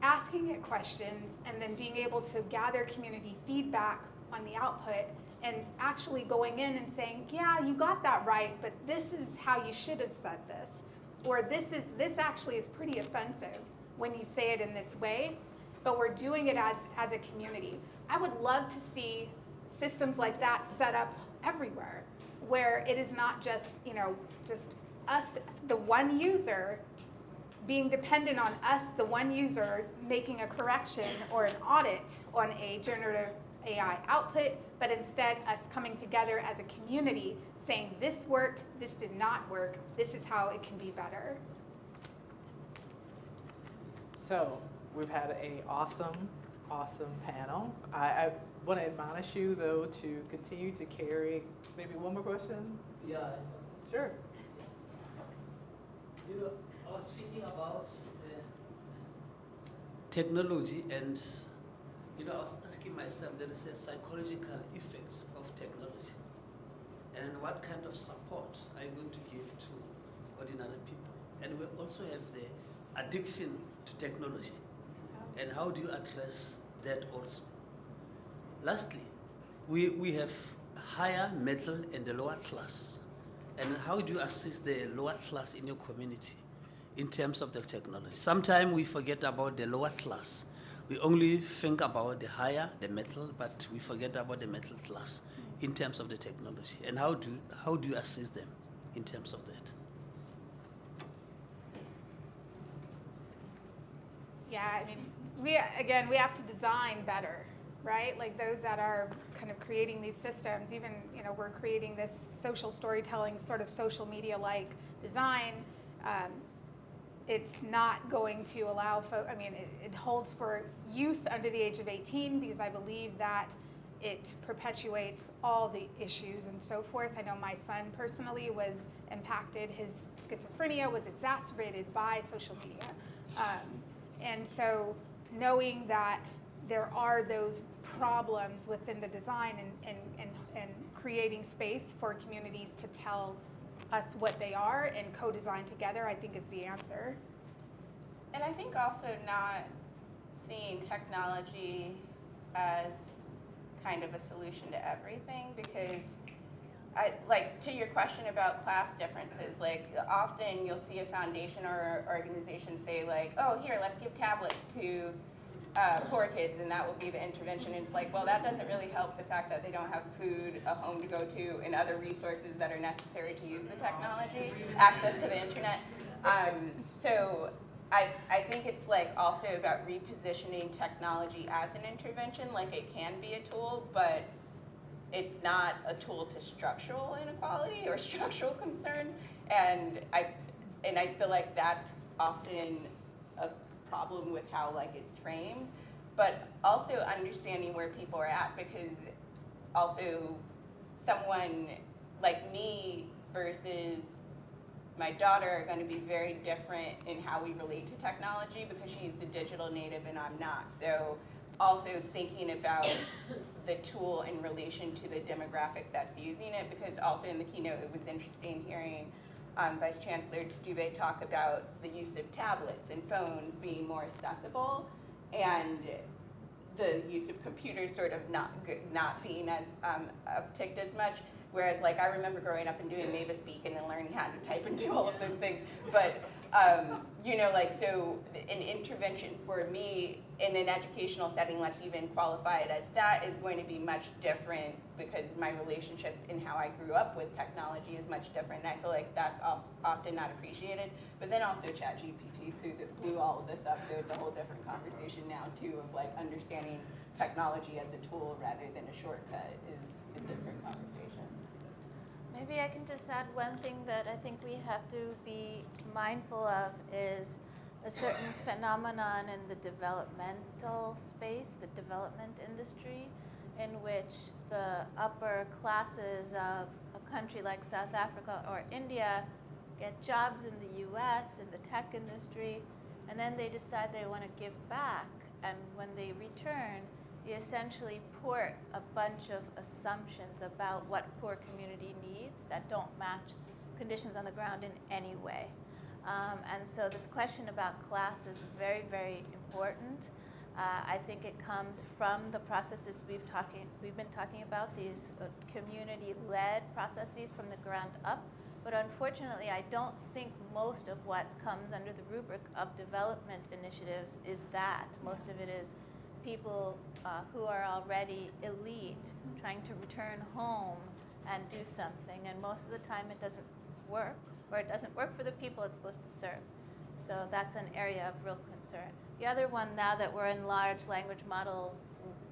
S21: asking it questions, and then being able to gather community feedback on the output, and actually going in and saying, yeah, you got that right, but this is how you should have said this, or this actually is pretty offensive when you say it in this way, but we're doing it as a community. I would love to see systems like that set up everywhere, where it is not just, you know, just us, the one user, being dependent on us, the one user, making a correction or an audit on a generative AI output, but instead us coming together as a community saying this worked, this did not work, this is how it can be better.
S17: So we've had an awesome panel. I want to admonish you, though, to continue to carry maybe one more question.
S15: Yeah.
S17: Sure.
S15: You know, I was thinking about technology, and you know, I was asking myself, there is a psychological effect of technology, and what kind of support are you going to give to ordinary people? And we also have the addiction to technology, and how do you address that also? Lastly, we have higher, middle, and the lower class. And how do you assist the lower class in your community in terms of the technology? Sometimes we forget about the lower class. We only think about the higher, the middle, but we forget about the middle class in terms of the technology. And how do you assist them in terms of that?
S21: Yeah, I mean, we have to design better, right? Like those that are kind of creating these systems, even, you know, we're creating this social storytelling, sort of social media-like design. it's not going to allow folks, I mean, it holds for youth under the age of 18 because I believe that it perpetuates all the issues and so forth. I know my son personally was impacted. His schizophrenia was exacerbated by social media. And so knowing that there are those problems within the design and creating space for communities to tell us what they are and co-design together, I think is the answer.
S19: And I think also not seeing technology as kind of a solution to everything, because like to your question about class differences, like often you'll see a foundation or organization say like, oh, here, let's give tablets to poor kids and that will be the intervention. And it's like, well, that doesn't really help the fact that they don't have food, a home to go to, and other resources that are necessary to use the technology, access to the internet. So I think it's like also about repositioning technology as an intervention. Like it can be a tool, but it's not a tool to structural inequality or structural concern. And I feel like that's often a problem with how like it's framed, but also understanding where people are at, because also someone like me versus my daughter are going to be very different in how we relate to technology because she's the digital native and I'm not. So also thinking about the tool in relation to the demographic that's using it, because also in the keynote it was interesting hearing Vice Chancellor Dube talk about the use of tablets and phones being more accessible and the use of computers sort of not being as upticked as much. Whereas like I remember growing up and doing MavisSpeak and then learning how to type and do all of those things. But you know, like so an intervention for me in an educational setting, let's even qualify it as that, is going to be much different because my relationship in how I grew up with technology is much different. And I feel like that's often not appreciated. But then also ChatGPT blew all of this up, so it's a whole different conversation now too of like understanding technology as a tool rather than a shortcut is a different conversation.
S1: Maybe I can just add one thing that I think we have to be mindful of is a certain phenomenon in the developmental space, the development industry, in which the upper classes of a country like South Africa or India get jobs in the US in the tech industry, and then they decide they want to give back. And when they return, they essentially port a bunch of assumptions about what poor community needs that don't match conditions on the ground in any way. And so this question about class is very, very important. I think it comes from the processes we've been talking about, these community-led processes from the ground up. But unfortunately, I don't think most of what comes under the rubric of development initiatives is that. Most of it is people who are already elite trying to return home and do something. And most of the time it doesn't work, or it doesn't work for the people it's supposed to serve. So that's an area of real concern. The other one, now that we're in large language model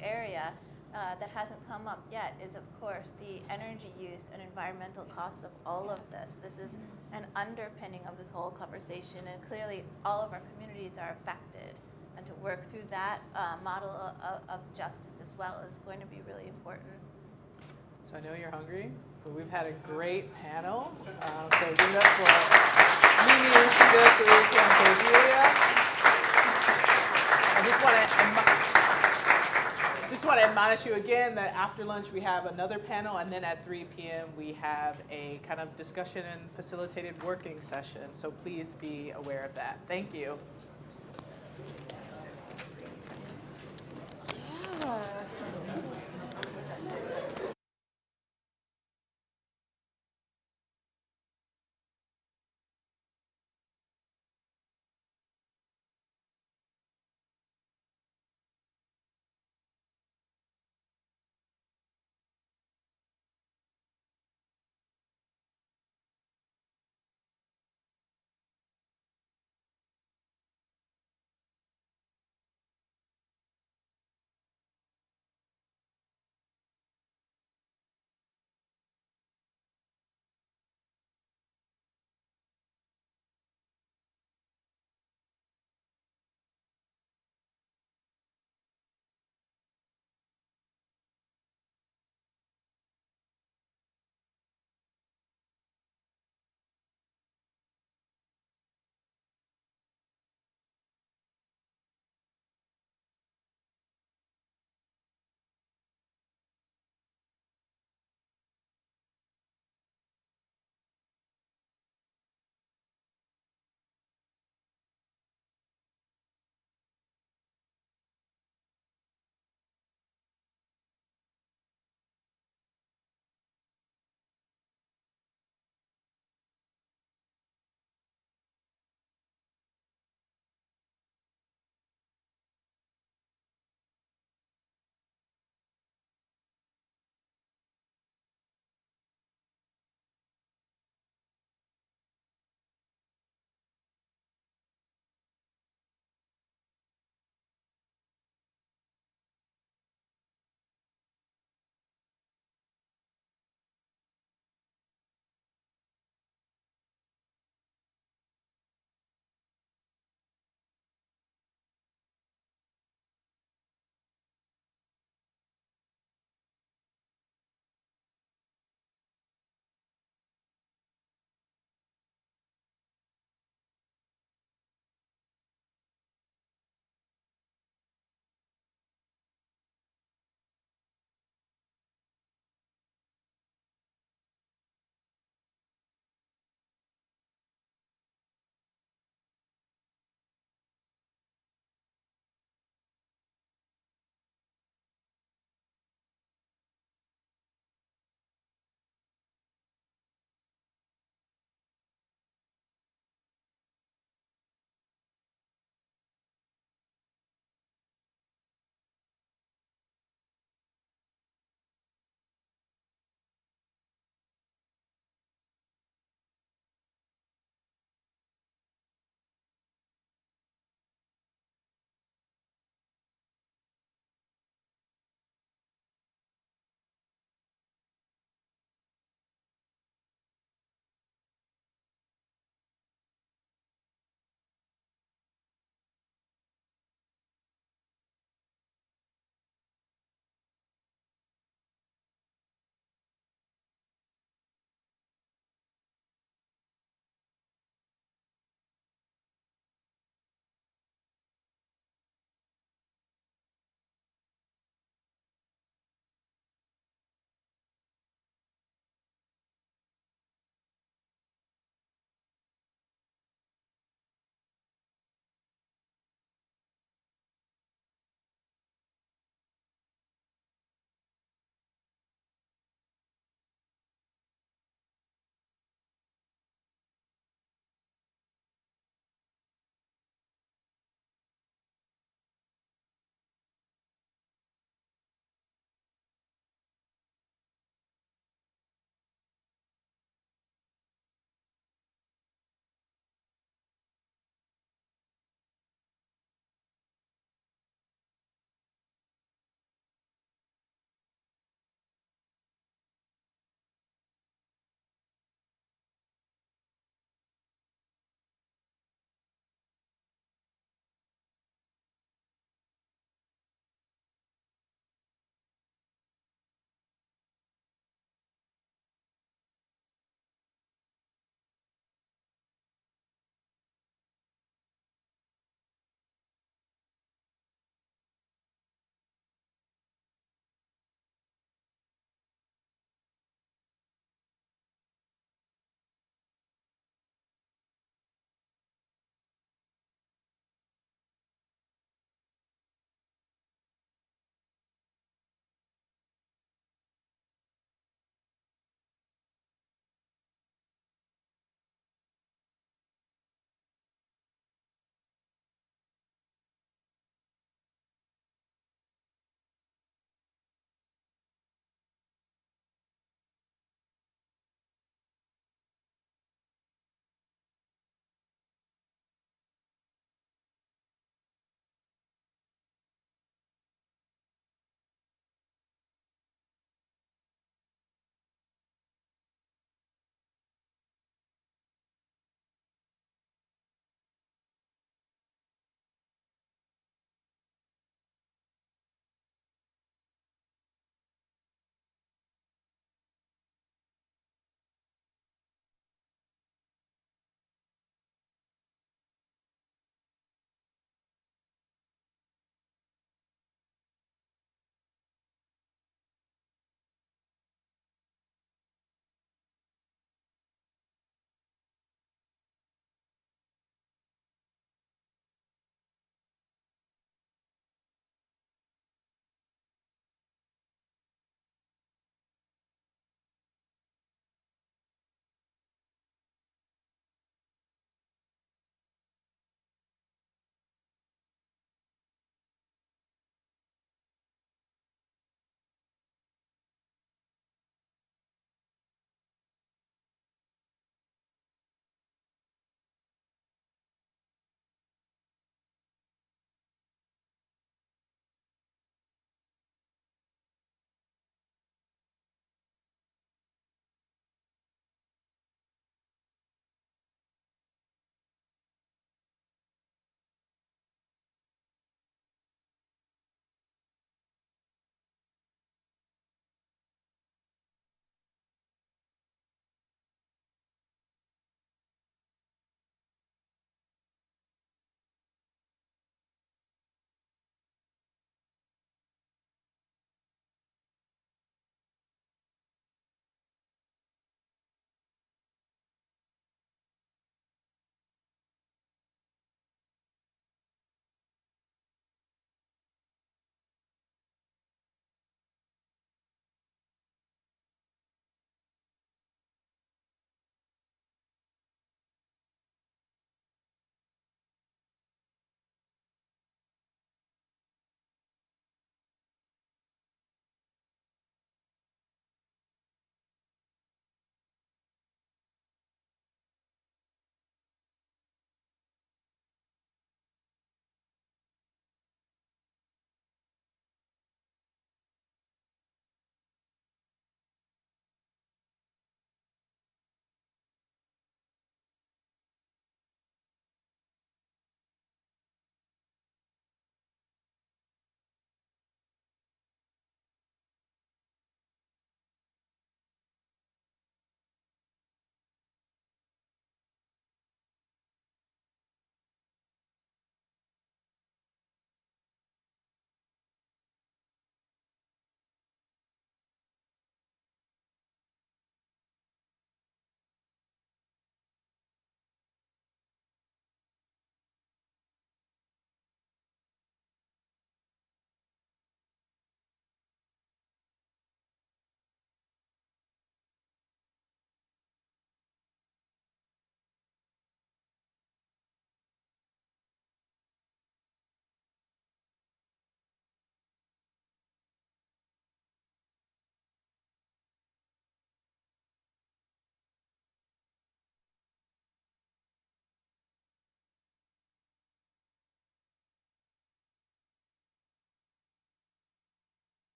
S1: area, that hasn't come up yet is, of course, the energy use and environmental costs of all of this. This is an underpinning of this whole conversation, and clearly all of our communities are affected. And to work through that model of justice as well is going to be really important.
S17: So I know you're hungry, but we've had a great panel. So give it up for Mimi, Rashida, Sareeta, and Cordelia. I just want to admonish you again that after lunch we have another panel, and then at 3 p.m. we have a kind of discussion and facilitated working session. So please be aware of that. Thank you.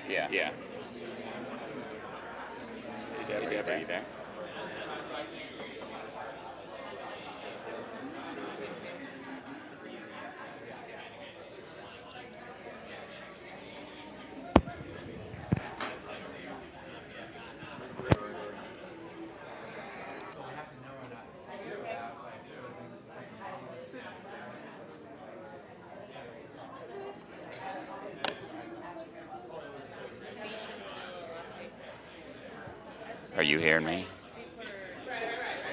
S6: Yeah.
S8: Hey, Deb, are you there? Are you hearing me?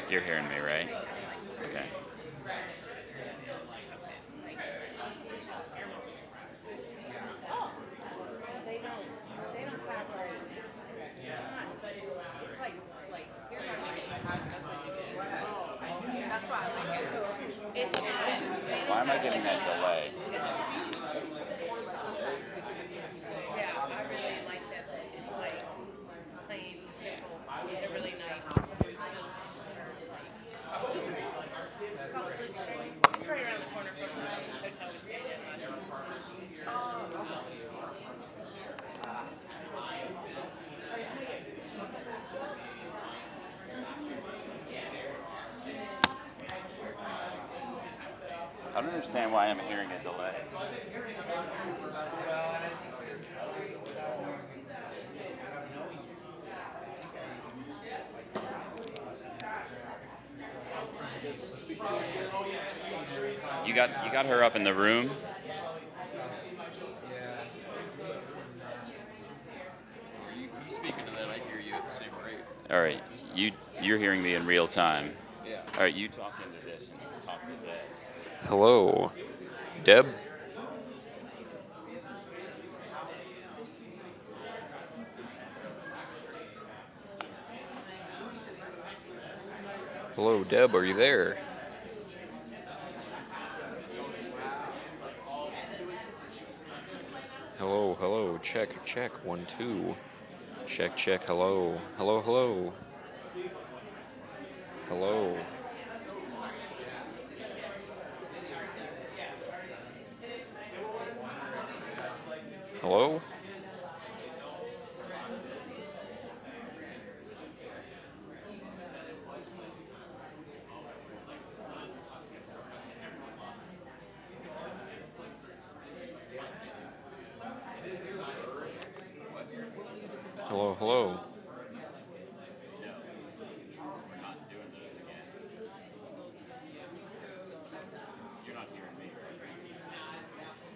S8: You're hearing me, right? Okay. Why am I getting that delay?
S23: Yeah, I really like that. It's like plain, simple. They're really nice. It's right around the corner from the hotel we stayed in.
S8: I don't understand why I'm hearing a delay. You got her up in the room?
S6: You speaking to that, I hear you at the same rate.
S8: All right, you're hearing me in real time.
S6: Yeah.
S8: All right, you talk into this and talk to Deb.
S6: Hello, Deb? Hello, Deb, are you there? Hello, check, 1, 2. Check, hello. Hello. Hello? Hello.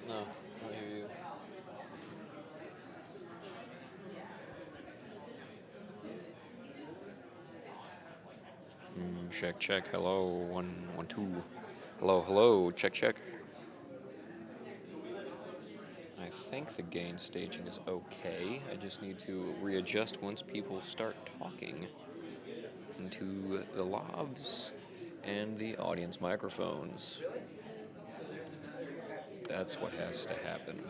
S6: No, I hear you. Check, hello, 1, 2. Hello, check. I think the gain staging is okay. I just need to readjust once people start talking into the lavs and the audience microphones. That's what has to happen.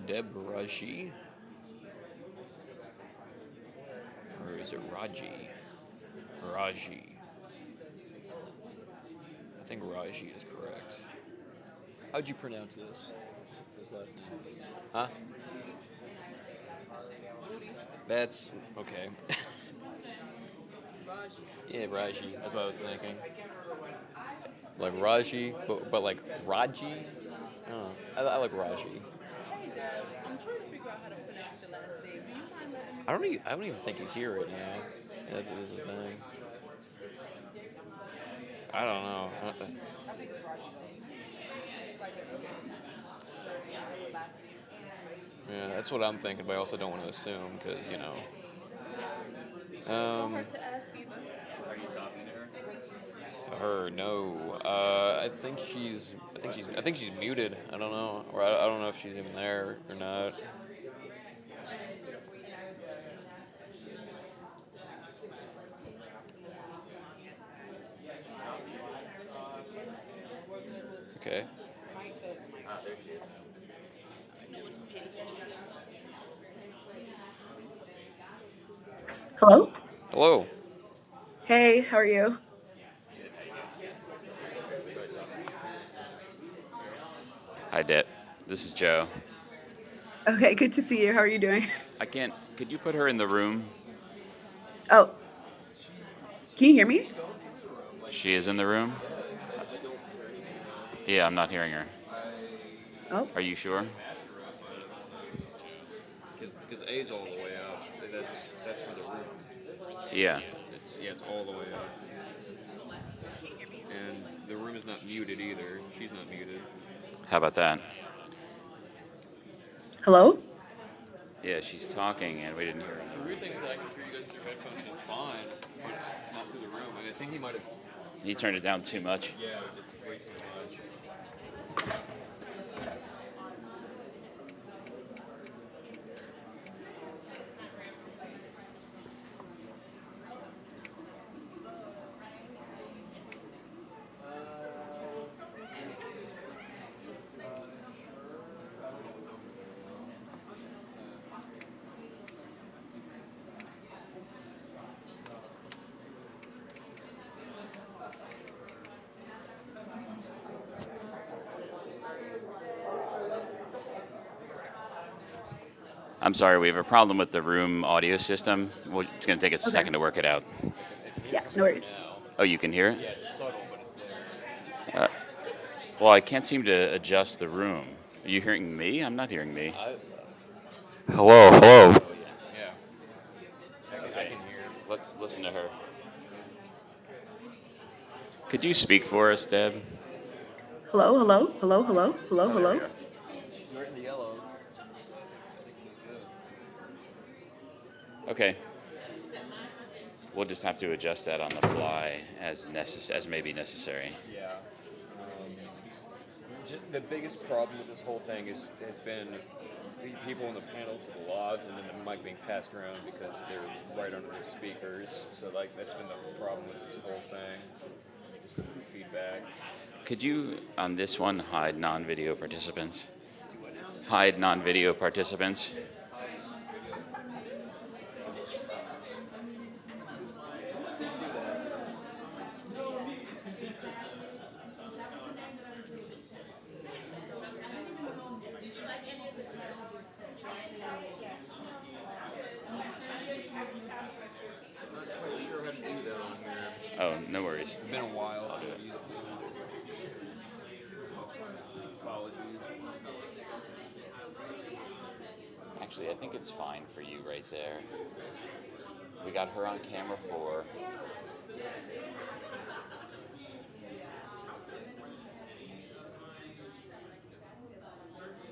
S6: Deborah Raji? Or is it Raji? Raji. I think Raji is correct. How'd you pronounce this last name? Huh? That's okay. Yeah, Raji. That's what I was thinking. Like Raji, but like Raji? I don't know. I like Raji.
S23: Hey, Deb, I'm trying to figure out how to pronounce your last name. Do you mind letting me?
S8: I don't even think he's here right now. That's the thing. I don't know.
S23: I think it's Rashida. It's like
S8: Yeah, that's what I'm thinking, but I also don't want to assume because, you know.
S23: hard to ask either.
S6: Are you talking to her?
S8: Her, no. I think she's muted. I don't know, or I don't know if she's even there or not. Okay.
S6: There she is.
S24: Hello?
S8: Hello.
S12: Hey, how are you?
S13: Hi, Det. This is Joe.
S12: Okay, good to see you. How are you doing?
S13: Could you put her in the room?
S12: Oh, can you hear me?
S13: She is in the room? Yeah, I'm not hearing her.
S12: Oh.
S13: Are you sure?
S8: Because A's all the way up. That's for the room.
S13: Yeah.
S8: It's all the way up. And the room is not muted either. She's not muted.
S13: How about that?
S12: Hello?
S13: Yeah, she's talking and we didn't hear her.
S8: The weird thing is that I can hear you guys through headphones just fine, but not through the room. I think he might have.
S13: He turned it down too much.
S8: Yeah, just way too much.
S13: I'm sorry, we have a problem with the room audio system. Well, it's going to take us a second to work it out.
S12: Yeah, no worries.
S13: Oh, you can hear it?
S8: Yeah, it's subtle, but it's there.
S13: Well, I can't seem to adjust the room. Are you hearing me? I'm not hearing me. Hello, hello.
S8: Yeah. I can hear.
S13: Let's listen to her. Could you speak for us, Deb?
S12: Hello, hello, hello, hello, hello, hello.
S8: She's right in the yellow.
S13: Okay. We'll just have to adjust that on the fly as may be necessary.
S8: Yeah. The biggest problem with this whole thing has been the people in the panels with the laws and then the mic being passed around because they're right under the speakers. So that's been the problem with this whole thing. Just feedback.
S13: Could you, on this one, hide non-video participants? Hide non-video participants. Oh, no worries.
S8: It's been a while. So apologies.
S13: Actually, I think it's fine for you right there. We got her on camera 4.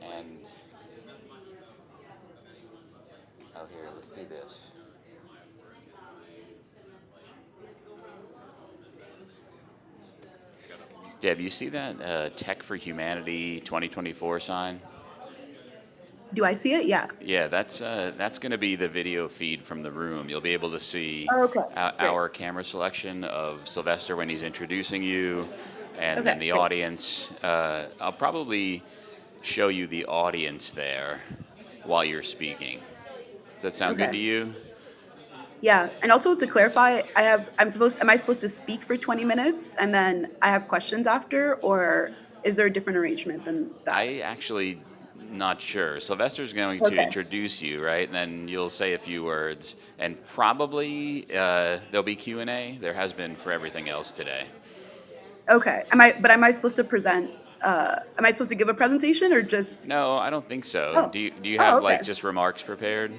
S13: And, oh, here, let's do this. Deb, you see that Tech for Humanity 2024 sign?
S12: Do I see it? Yeah.
S13: Yeah, that's going to be the video feed from the room. You'll be able to see
S12: Okay,
S13: our camera selection of Sylvester when he's introducing you, and
S12: Okay,
S13: then the
S12: great.
S13: audience. I'll probably show you the audience there while you're speaking. Does that sound good
S12: Okay.
S13: to you?
S12: Yeah, and also to clarify, am I supposed to speak for 20 minutes and then I have questions after, or is there a different arrangement than that?
S13: I actually not sure. Sylvester's going to
S12: Okay.
S13: introduce you, right? And then you'll say a few words, and probably there'll be Q&A. There has been for everything else today.
S12: Okay, am I supposed to present, am I supposed to give a presentation or just?
S13: No, I don't think so.
S12: Oh.
S13: Do you
S12: Oh,
S13: have
S12: okay.
S13: like just remarks prepared?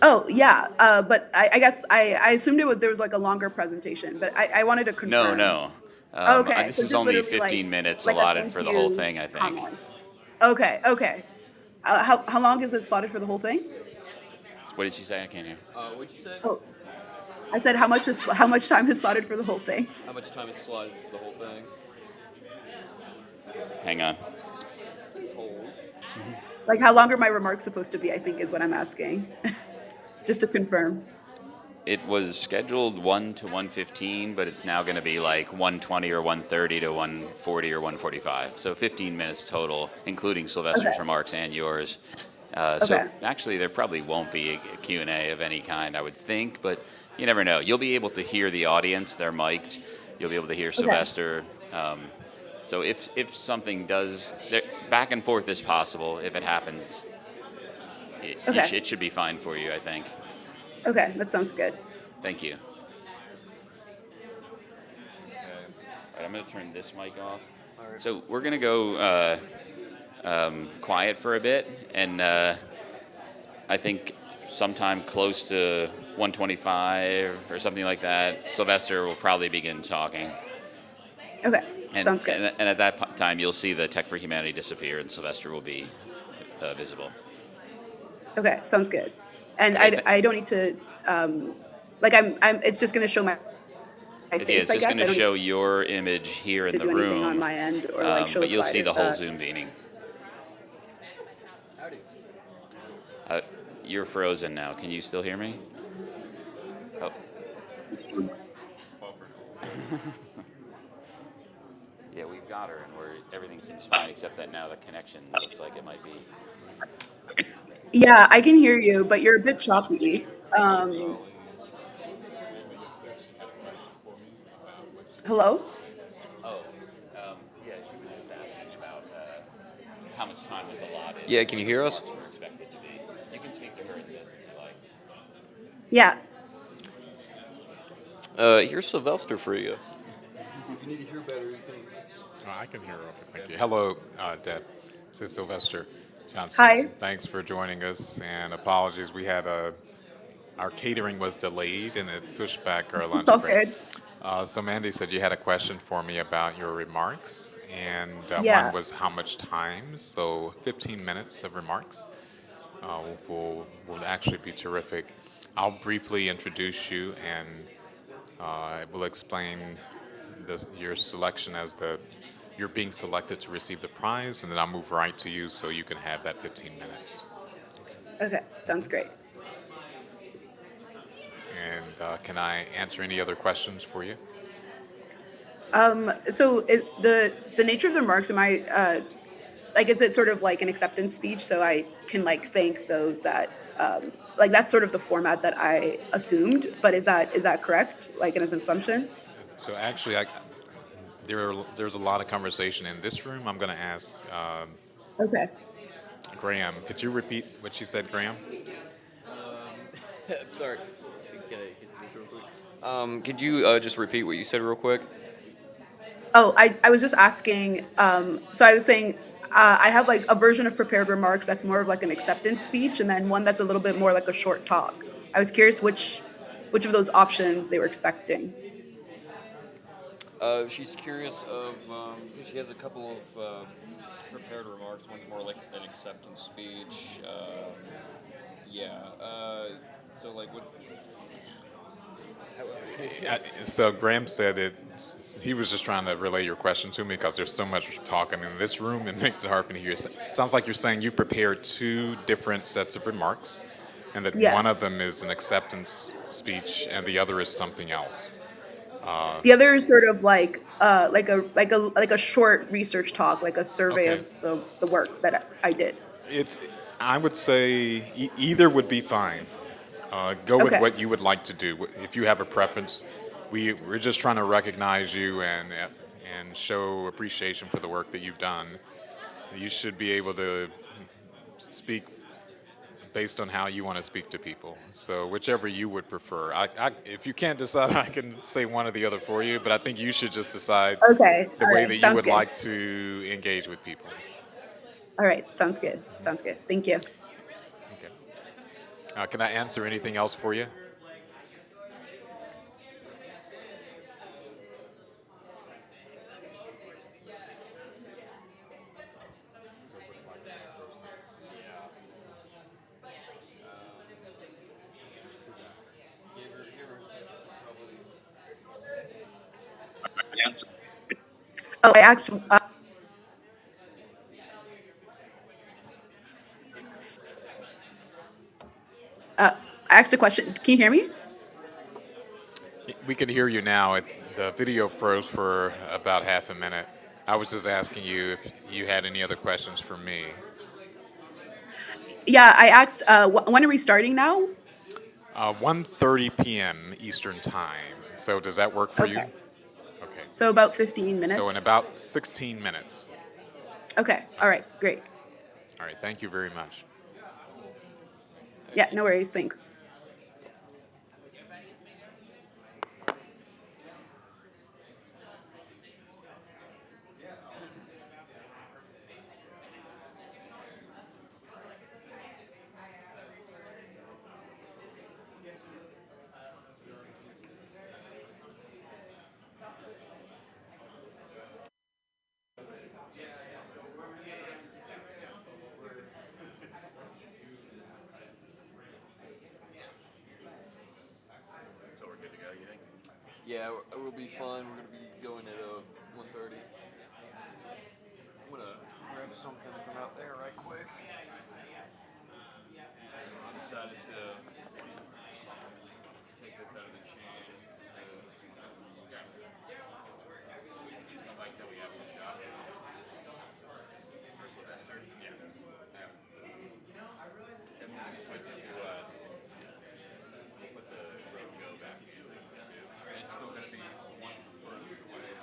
S12: Oh, yeah, but I guess I assumed there was like a longer presentation, but I wanted to confirm.
S13: No.
S12: Okay,
S13: This
S12: so
S13: is
S12: just
S13: only
S12: literally,
S13: 15
S12: like-
S13: minutes
S12: like a
S13: allotted
S12: thank
S13: for the whole
S12: you
S13: thing, I think.
S12: comment. Okay. How long is it slotted for the whole thing?
S13: What did she say? I can't hear.
S8: What'd you say?
S12: Oh, I said how much time is slotted for the whole thing?
S8: How much time is slotted for the whole thing?
S13: Hang on.
S8: Please hold.
S12: Like how long are my remarks supposed to be, I think is what I'm asking. Just to confirm.
S13: It was scheduled 1 to 1:15, but it's now going to be like 1:20 or 1:30 to 1:40 or 1:45. So 15 minutes total, including Sylvester's
S12: Okay.
S13: remarks and yours.
S12: Okay.
S13: So actually, there probably won't be a Q&A of any kind, I would think, but you never know. You'll be able to hear the audience. They're mic'd. You'll be able to hear Sylvester. So if something does, back and forth is possible. If it happens, it should be fine for you, I think.
S12: Okay, that sounds good.
S13: Thank you. All right, I'm going to turn this mic off. So we're going to go quiet for a bit, and I think sometime close to 1:25 or something like that, Sylvester will probably begin talking.
S12: Okay,
S13: And,
S12: sounds good.
S13: And at that time, you'll see the Tech for Humanity disappear, and Sylvester will be visible.
S12: Okay, sounds good. And I don't need to, it's just going to show my face,
S13: It's
S12: I
S13: just
S12: guess.
S13: going to show your image here in
S12: to
S13: the
S12: do anything
S13: room,
S12: on my end or like show
S13: but you'll
S12: slide
S13: see
S12: it,
S13: the whole Zoom meeting. You're frozen now. Can you still hear me? Oh. Yeah, we've got her, and everything seems fine, except that now the connection looks like it might be.
S12: Yeah, I can hear you, but you're a bit choppy. Hello?
S13: Oh, yeah, she was just asking about how much time was allotted.
S6: Yeah, can you hear us?
S13: We're expected to be. You can speak to her in this if you like.
S12: Yeah.
S6: Here's Sylvester for you.
S8: If you need to hear better, you can.
S16: I can hear. Okay, thank you. Hello, Deb. This is Sylvester Johnson.
S12: Hi.
S16: Thanks for joining us, and apologies. We had our catering was delayed, and it pushed back our lunch
S12: It's all
S16: break.
S12: good.
S16: So Mandy said you had a question for me about your remarks, and
S12: Yeah.
S16: one was how much time. So 15 minutes of remarks will actually be terrific. I'll briefly introduce you, and we'll explain your selection as you're being selected to receive the prize, and then I'll move right to you so you can have that 15 minutes.
S12: Okay, sounds great.
S16: And can I answer any other questions for you?
S12: So the nature of the remarks, is it sort of like an acceptance speech so I can like thank those that, that's sort of the format that I assumed, but is that correct, like as an assumption?
S16: So actually, there's a lot of conversation in this room. I'm going to ask
S12: Okay.
S16: Graham. Could you repeat what you said, Graham?
S6: Sorry. Could you just repeat what you said real quick?
S12: Oh, I was just asking, so I was saying, I have like a version of prepared remarks that's more of like an acceptance speech, and then one that's a little bit more like a short talk. I was curious which of those options they were expecting.
S6: She's curious of, she has a couple of prepared remarks. One's more like an acceptance speech. So like what?
S16: So Graham said he was just trying to relay your question to me because there's so much talking in this room. It makes it hard for me to hear. Sounds like you're saying you prepared two different sets of remarks, and that one of them is an acceptance speech and the other is something else.
S12: The other is sort of like a short research talk, like a survey of the work that I did.
S16: I would say either would be fine. Go with what you would like to do. If you have a preference, we're just trying to recognize you and show appreciation for the work that you've done. You should be able to speak based on how you want to speak to people. So whichever you would prefer. If you can't decide, I can say one or the other for you, but I think you should just decide the way that you would like to engage with people.
S12: All right, sounds good. Sounds good. Thank you.
S16: Okay. Can I answer anything else for you?
S12: Oh, I asked. I asked a question. Can you hear me?
S16: We can hear you now. The video froze for about half a minute. I was just asking you if you had any other questions for me.
S12: Yeah, I asked, when are we starting now?
S16: 1:30 p.m. Eastern Time. So does that work for you?
S12: Okay.
S16: Okay.
S12: So about 15 minutes?
S16: So in about 16 minutes.
S12: Okay, all right, great.
S16: All right, thank you very much.
S12: Yeah, no worries, thanks.
S6: So we're good to go, you think? Yeah, we'll be fine. We're going to be going at 1:30. I'm going to grab something from out there right quick. I decided to take this out of the chain. Like that we have in the doc. For Sylvester? Yeah. And then we switch to put the road go back in. And it's still going to be one further away.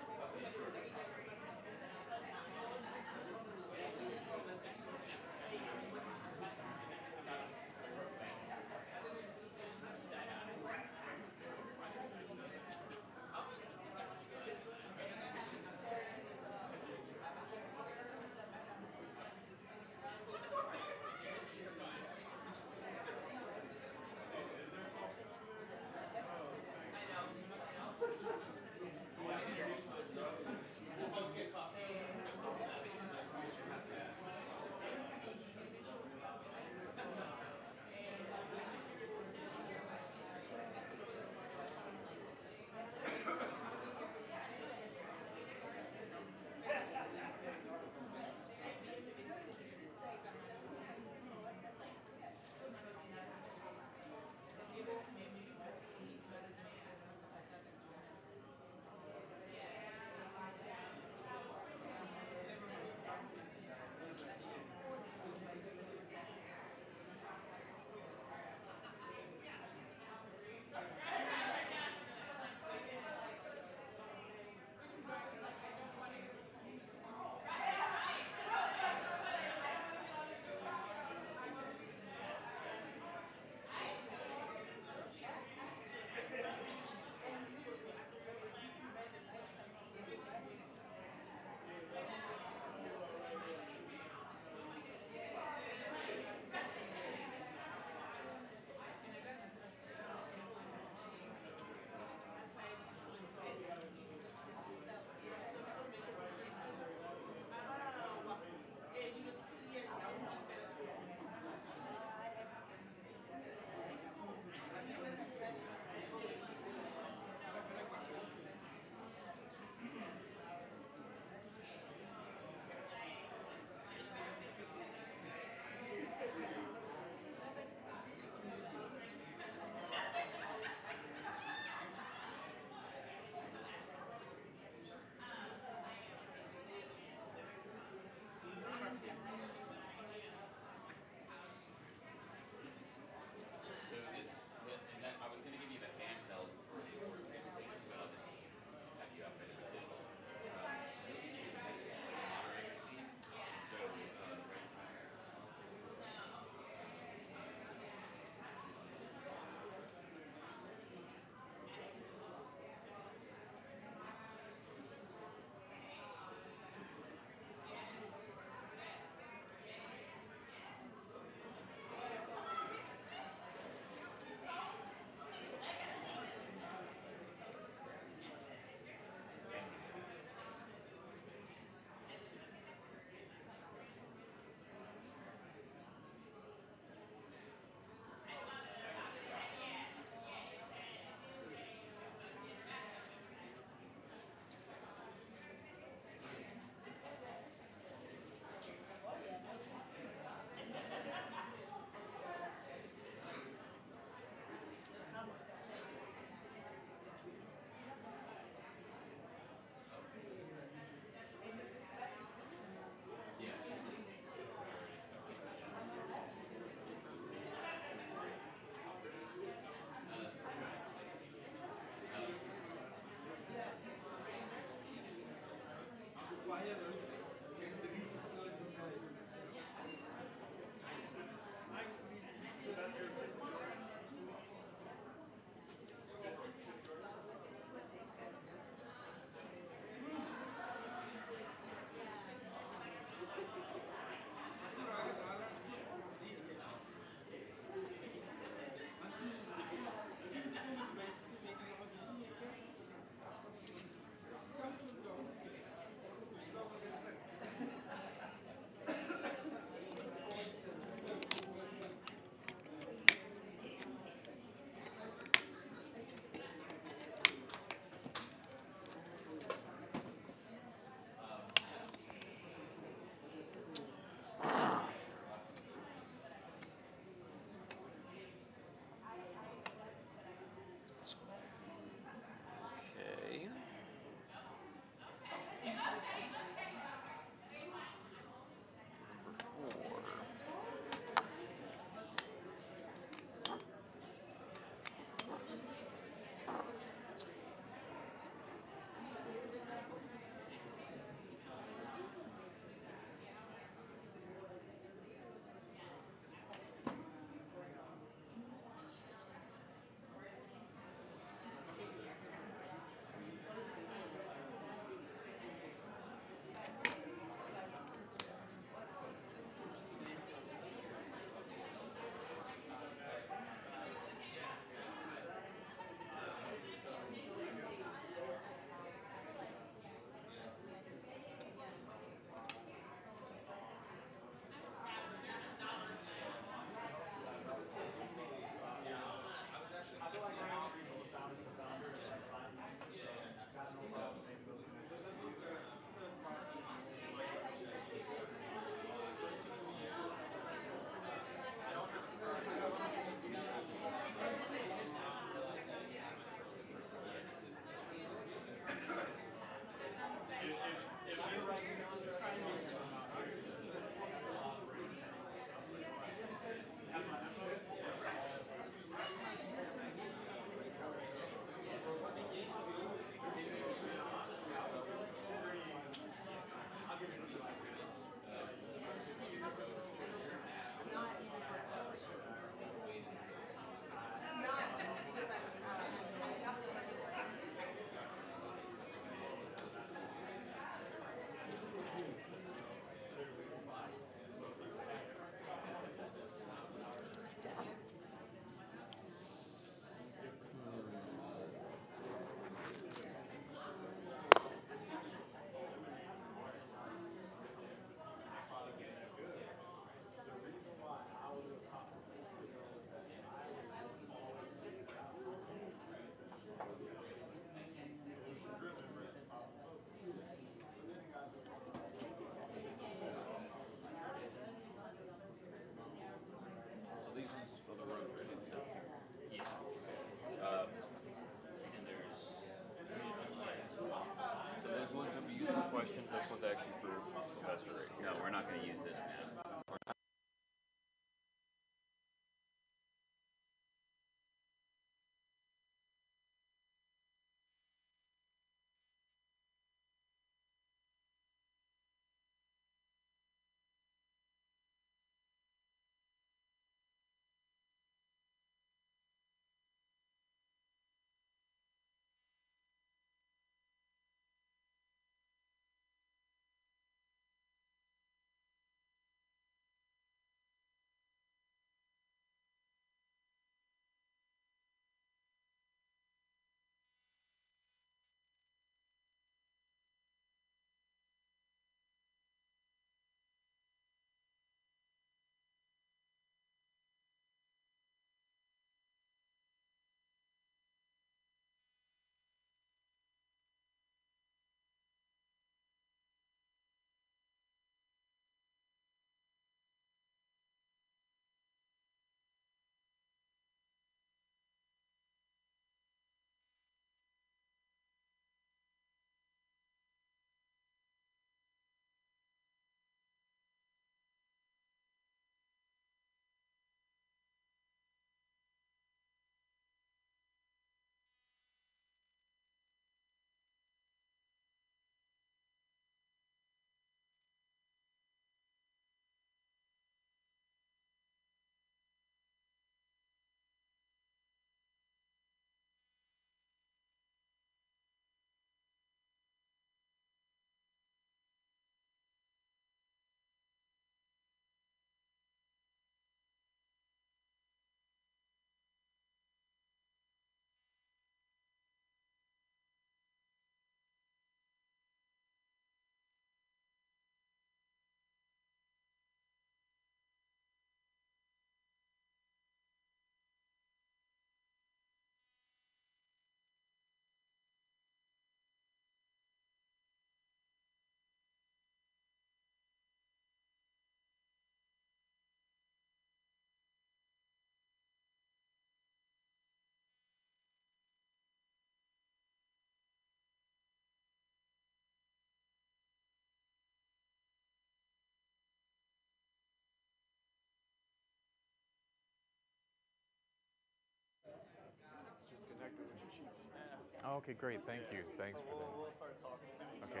S16: Oh, okay, great. Thank you. Thanks for that.
S17: We'll start talking as soon as
S16: Okay.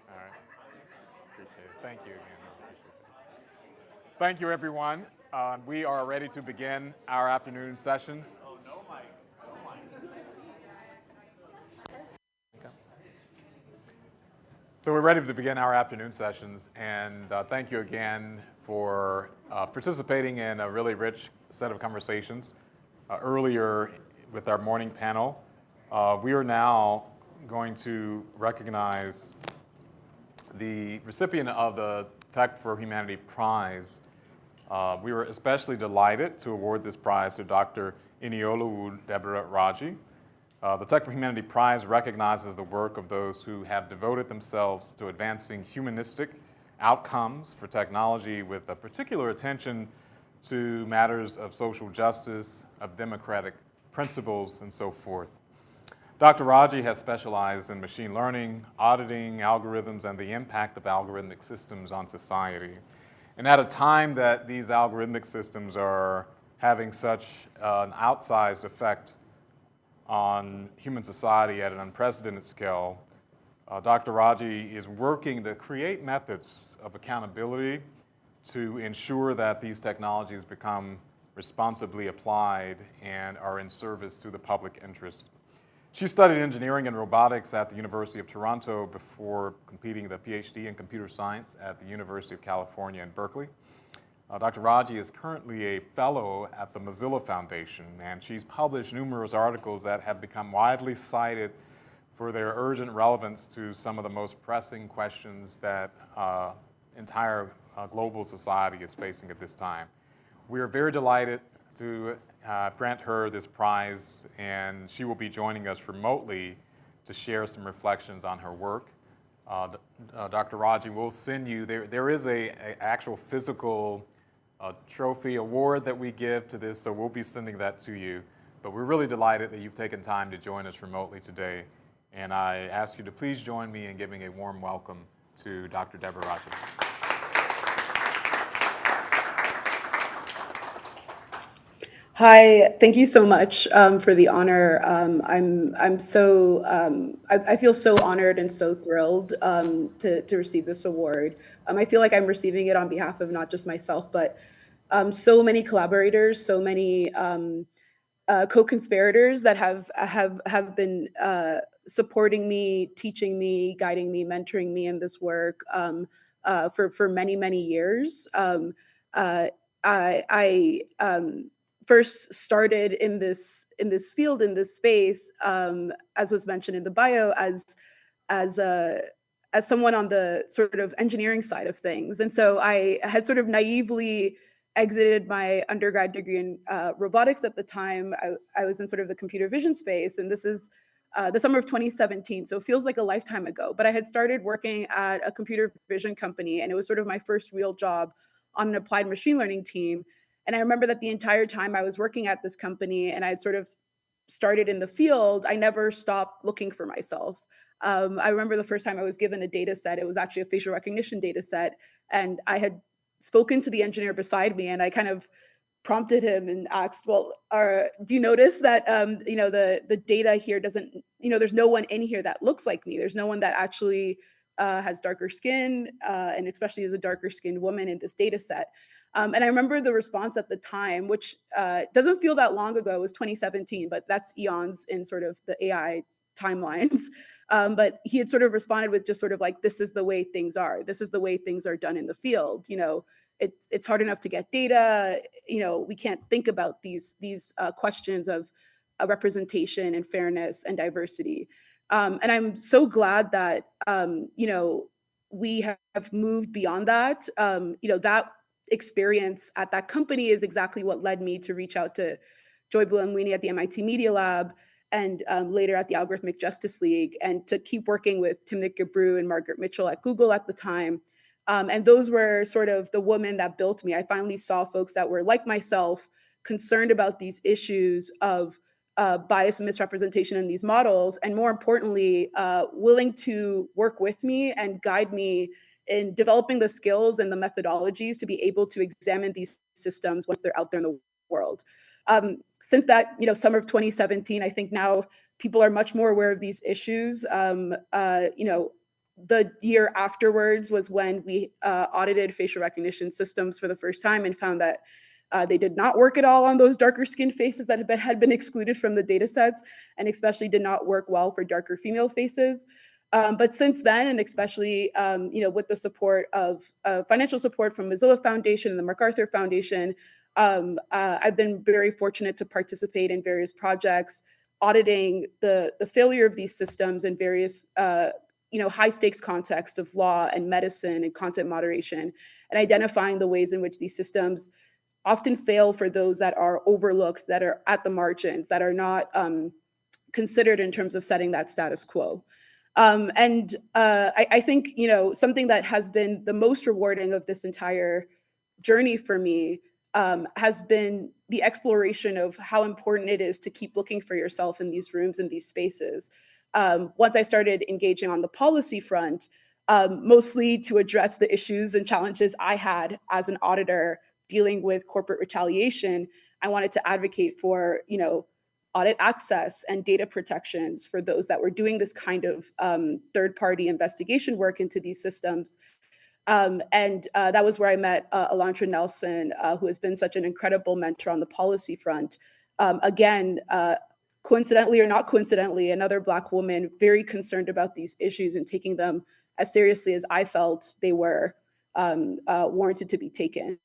S16: All right. Appreciate it. Thank you again. I appreciate that. Thank you, everyone. We are ready to begin our afternoon sessions.
S17: Oh, no mic. No mic.
S16: Okay. So we're ready to begin our afternoon sessions, and thank you again for participating in a really rich set of conversations earlier with our morning panel. We are now going to recognize the recipient of the Tech for Humanity Prize. We were especially delighted to award this prize to Dr. Inioluwa Deborah Raji. The Tech for Humanity Prize recognizes the work of those who have devoted themselves to advancing humanistic outcomes for technology with a particular attention to matters of social justice, of democratic principles, and so forth. Dr. Raji has specialized in machine learning, auditing algorithms, and the impact of algorithmic systems on society. And at a time that these algorithmic systems are having such an outsized effect on human society at an unprecedented scale, Dr. Raji is working to create methods of accountability to ensure that these technologies become responsibly applied and are in service to the public interest. She studied engineering and robotics at the University of Toronto before completing the PhD in computer science at the University of California in Berkeley. Dr. Raji is currently a fellow at the Mozilla Foundation, and she's published numerous articles that have become widely cited for their urgent relevance to some of the most pressing questions that entire global society is facing at this time. We are very delighted to grant her this prize, and she will be joining us remotely to share some reflections on her work. Dr. Raji will send you, there is a actual physical trophy award that we give to this, so we'll be sending that to you. But we're really delighted that you've taken time to join us remotely today, and I ask you to please join me in giving a warm welcome to Dr. Deborah Raji.
S12: Hi, thank you so much for the honor. I feel so honored and so thrilled to receive this award. I feel like I'm receiving it on behalf of not just myself, but so many collaborators, so many co-conspirators that have been supporting me, teaching me, guiding me, mentoring me in this work for many, many years. I first started in this field, in this space, as was mentioned in the bio, as someone on the sort of engineering side of things. And so I had sort of naively exited my undergrad degree in robotics at the time. I was in sort of the computer vision space, and this is the summer of 2017, so it feels like a lifetime ago. But I had started working at a computer vision company, and it was sort of my first real job on an applied machine learning team. And I remember that the entire time I was working at this company and I had sort of started in the field, I never stopped looking for myself. I remember the first time I was given a data set, it was actually a facial recognition data set. And I had spoken to the engineer beside me, and I kind of prompted him and asked, well, do you notice that, the data here doesn't, there's no one in here that looks like me. There's no one that actually has darker skin, and especially as a darker skinned woman in this data set. And I remember the response at the time, which doesn't feel that long ago, it was 2017, but that's eons in sort of the AI timelines. But he had sort of responded with just sort of like, this is the way things are. This is the way things are done in the field. It's hard enough to get data. We can't think about these questions of representation and fairness and diversity. And I'm so glad that, we have moved beyond that. That experience at that company is exactly what led me to reach out to Joy Bulamwini at the MIT Media Lab, and later at the Algorithmic Justice League, and to keep working with Timnit Gebru and Margaret Mitchell at Google at the time. And those were sort of the women that built me. I finally saw folks that were like myself, concerned about these issues of bias and misrepresentation in these models, and more importantly, willing to work with me and guide me in developing the skills and the methodologies to be able to examine these systems once they're out there in the world. since that, summer of 2017, I think now people are much more aware of these issues. The year afterwards was when we audited facial recognition systems for the first time and found that they did not work at all on those darker skinned faces that had been excluded from the data sets, and especially did not work well for darker female faces. But since then, and especially with the support of financial support from Mozilla Foundation and the MacArthur Foundation, I've been very fortunate to participate in various projects auditing the failure of these systems in various high stakes contexts of law and medicine and content moderation, and identifying the ways in which these systems often fail for those that are overlooked, that are at the margins, that are not considered in terms of setting that status quo. I think, something that has been the most rewarding of this entire journey for me has been the exploration of how important it is to keep looking for yourself in these rooms and these spaces. Once I started engaging on the policy front, mostly to address the issues and challenges I had as an auditor dealing with corporate retaliation, I wanted to advocate for, audit access and data protections for those that were doing this kind of third-party investigation work into these systems. That was where I met Elantra Nelson, who has been such an incredible mentor on the policy front. Coincidentally or not coincidentally, another Black woman very concerned about these issues and taking them as seriously as I felt they were warranted to be taken.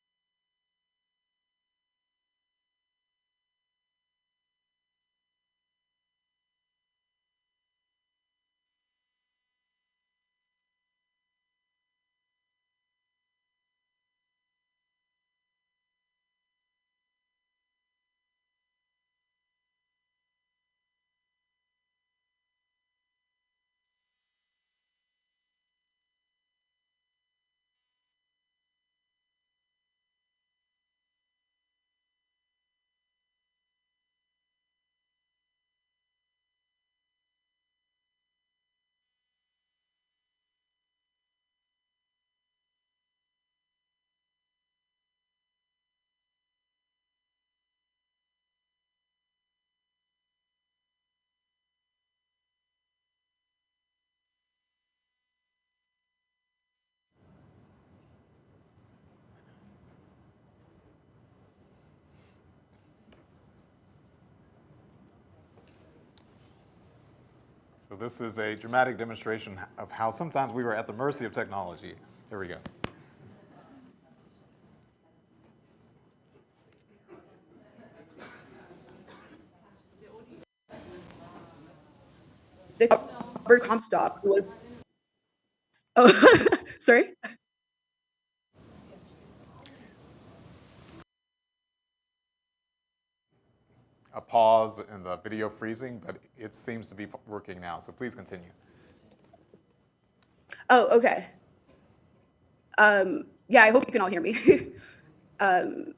S16: So this is a dramatic demonstration of how sometimes we are at the mercy of technology. Here we go.
S12: Robert Comstock was, oh, sorry?
S16: A pause in the video freezing, but it seems to be working now, so please continue.
S12: Oh, okay. Yeah, I hope you can all hear me. Am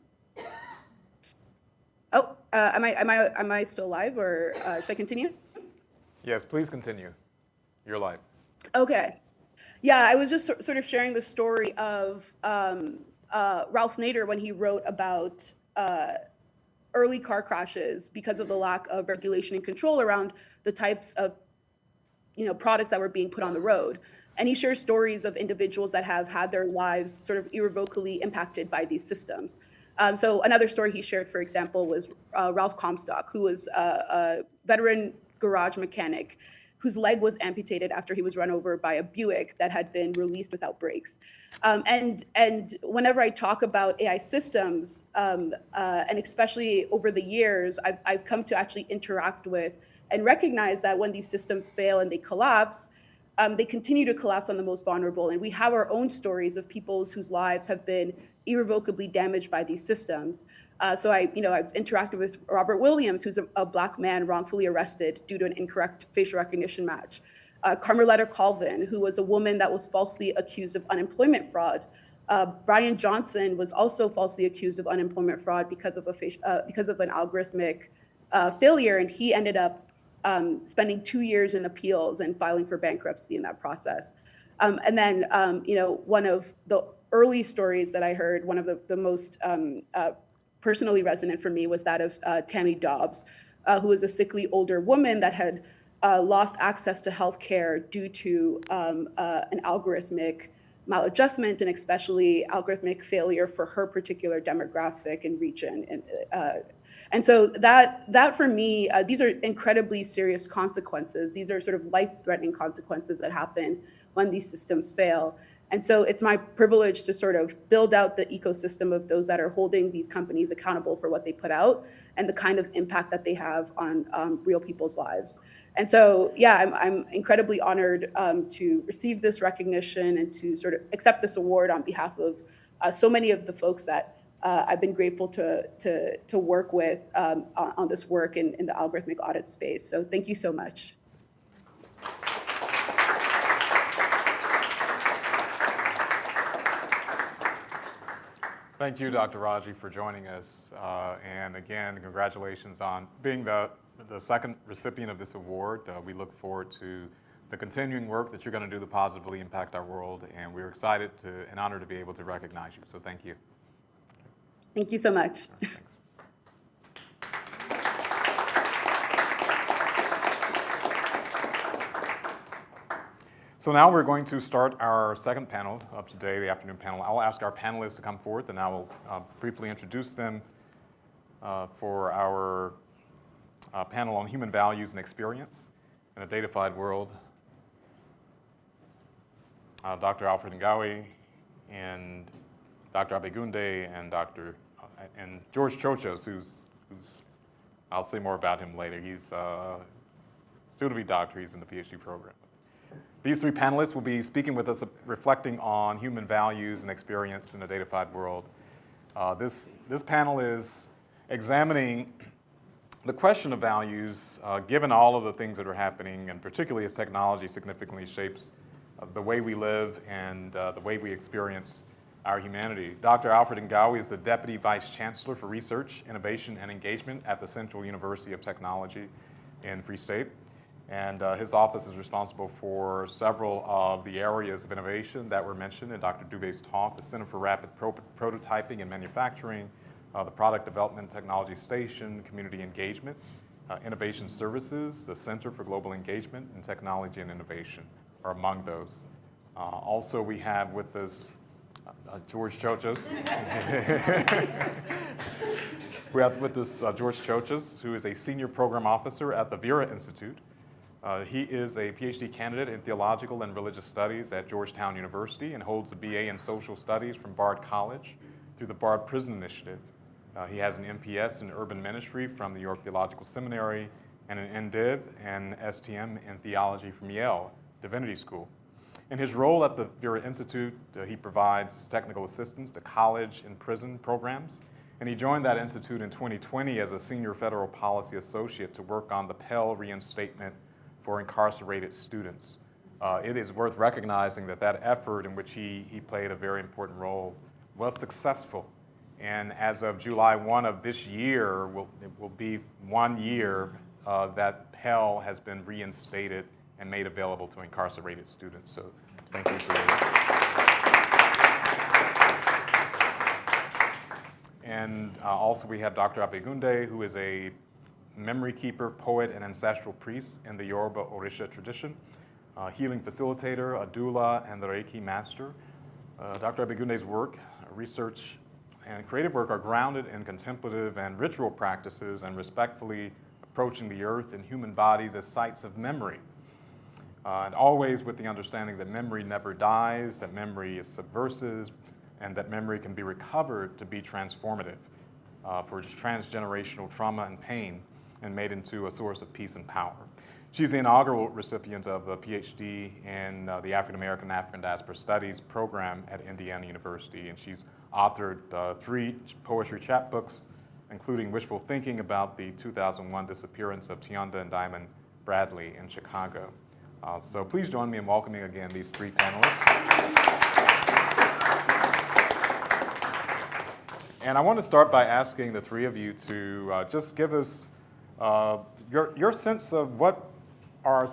S12: I still live, or should I continue?
S16: Yes, please continue. You're live.
S12: Okay. Yeah, I was just sort of sharing the story of Ralph Nader when he wrote about early car crashes because of the lack of regulation and control around the types of products that were being put on the road. And he shares stories of individuals that have had their lives sort of irrevocably impacted by these systems. So another story he shared, for example, was Ralph Comstock, who was a veteran garage mechanic whose leg was amputated after he was run over by a Buick that had been released without brakes. And whenever I talk about AI systems, and especially over the years, I've come to actually interact with and recognize that when these systems fail and they collapse, they continue to collapse on the most vulnerable. And we have our own stories of people whose lives have been irrevocably damaged by these systems. So I've interacted with Robert Williams, who's a Black man wrongfully arrested due to an incorrect facial recognition match. Carmeletta Colvin, who was a woman that was falsely accused of unemployment fraud. Brian Johnson was also falsely accused of unemployment fraud because of an algorithmic failure, and he ended up spending 2 years in appeals and filing for bankruptcy in that process. And then, one of the early stories that I heard, one of the most personally resonant for me was that of Tammy Dobbs, who was a sickly older woman that had lost access to healthcare due to an algorithmic maladjustment, and especially algorithmic failure for her particular demographic and region. And so that for me, these are incredibly serious consequences. These are sort of life-threatening consequences that happen when these systems fail. And so it's my privilege to sort of build out the ecosystem of those that are holding these companies accountable for what they put out and the kind of impact that they have on real people's lives. And so, yeah, I'm incredibly honored to receive this recognition and to sort of accept this award on behalf of so many of the folks that I've been grateful to work with on this work in the algorithmic audit space. So thank you so much.
S16: Thank you, Dr. Raji, for joining us. And again, congratulations on being the second recipient of this award. We look forward to the continuing work that you're going to do to positively impact our world, and we're excited and honored to be able to recognize you. So thank you.
S12: Thank you so much.
S16: All right, thanks. So now we're going to start our second panel of today, the afternoon panel. I'll ask our panelists to come forth, and I will briefly introduce them for our panel on human values and experience in a data-fied world. Dr. Alfred Ngowi and Dr. Abegunde and George Chochos, who's I'll say more about him later. He's soon to be doctor. He's in the PhD program. These three panelists will be speaking with us, reflecting on human values and experience in a data-fied world. This panel is examining the question of values, given all of the things that are happening, and particularly as technology significantly shapes the way we live and the way we experience our humanity. Dr. Alfred Ngowi is the Deputy Vice Chancellor for Research, Innovation, and Engagement at the Central University of Technology in Free State. And his office is responsible for several of the areas of innovation that were mentioned in Dr. Dube's talk: the Center for Rapid Prototyping and Manufacturing, the Product Development Technology Station, Community Engagement, Innovation Services, the Center for Global Engagement in Technology and Innovation are among those. Also, we have with us George Chochos. We have with us George Chochos, who is a Senior Program Officer at the Vera Institute. He is a PhD candidate in Theological and Religious Studies at Georgetown University and holds a BA in Social Studies from Bard College through the Bard Prison Initiative. He has an MPS in Urban Ministry from the York Theological Seminary and an MDiv and STM in Theology from Yale Divinity School. In his role at the Vera Institute, he provides technical assistance to college and prison programs, and he joined that institute in 2020 as a Senior Federal Policy Associate to work on the Pell reinstatement for incarcerated students. It is worth recognizing that effort in which he played a very important role was successful. And as of July 1 of this year, it will be 1 year that Pell has been reinstated and made available to incarcerated students. So thank you for that. And also we have Dr. Abegunde, who is a memory keeper, poet, and ancestral priest in the Yoruba Orisha tradition, healing facilitator, a doula, and the Reiki master. Dr. Abegunde's work, research, and creative work are grounded in contemplative and ritual practices and respectfully approaching the earth and human bodies as sites of memory. And always with the understanding that memory never dies, that memory is subversive, and that memory can be recovered to be transformative for transgenerational trauma and pain, and made into a source of peace and power. She's the inaugural recipient of the PhD in the African American African Diaspora Studies program at Indiana University, and she's authored 3 poetry chapbooks, including Wishful Thinking about the 2001 disappearance of Tionda and Diamond Bradley in Chicago. So please join me in welcoming again these 3 panelists. And I want to start by asking the 3 of you to just give us your sense of what are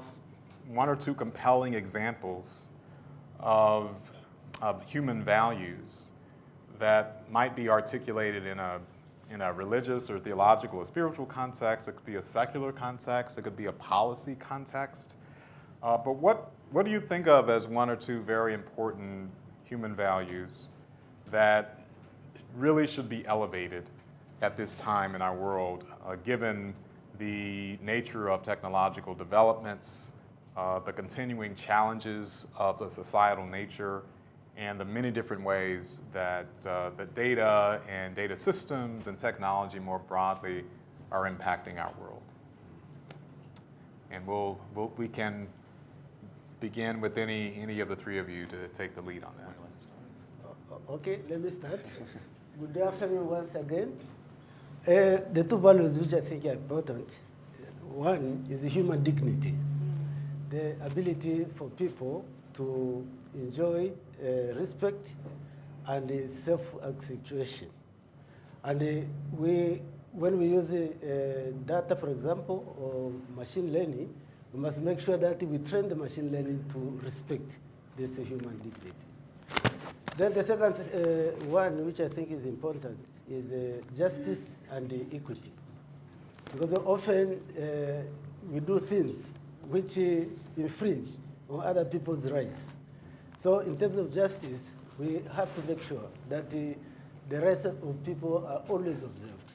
S16: 1 or 2 compelling examples of human values that might be articulated in a in a religious or theological or spiritual context. It could be a secular context. It could be a policy context. But what do you think of as one or two very important human values that really should be elevated at this time in our world, given the nature of technological developments, the continuing challenges of the societal nature, and the many different ways that the data and data systems and technology more broadly are impacting our world? And we can begin with any of the three of you to take the lead on that.
S2: Okay, let me start. Good afternoon once again. The two values which I think are important, one is the human dignity, the ability for people to enjoy respect and self-actuation. And when we use data, for example, or machine learning, we must make sure that we train the machine learning to respect this human dignity. Then the second one, which I think is important, is justice and equity. Because often we do things which infringe on other people's rights. So in terms of justice, we have to make sure that the rights of people are always observed.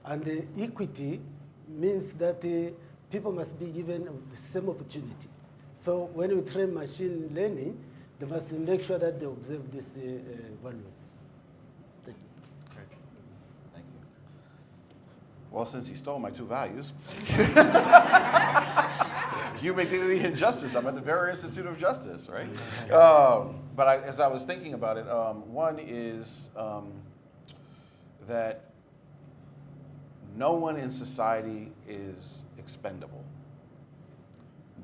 S2: And equity means that people must be given the same opportunity. So when we train machine learning, they must make sure that they observe these values. Thank you.
S3: Great. Thank you. Well, since he stole my two values, human dignity and justice. I'm at the Vera Institute of Justice, right? But as I was thinking about it, one is that no one in society is expendable.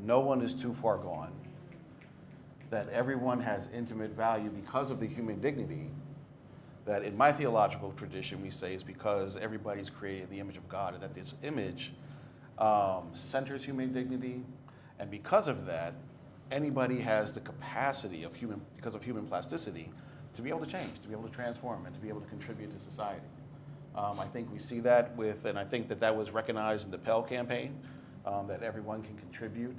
S3: No one is too far gone. That everyone has intimate value because of the human dignity that in my theological tradition we say is because everybody's created in the image of God, and that this image centers human dignity. And because of that, anybody has the capacity of because of human plasticity, to be able to change, to be able to transform, and to be able to contribute to society. I think we see that and I think that was recognized in the Pell campaign, that everyone can contribute.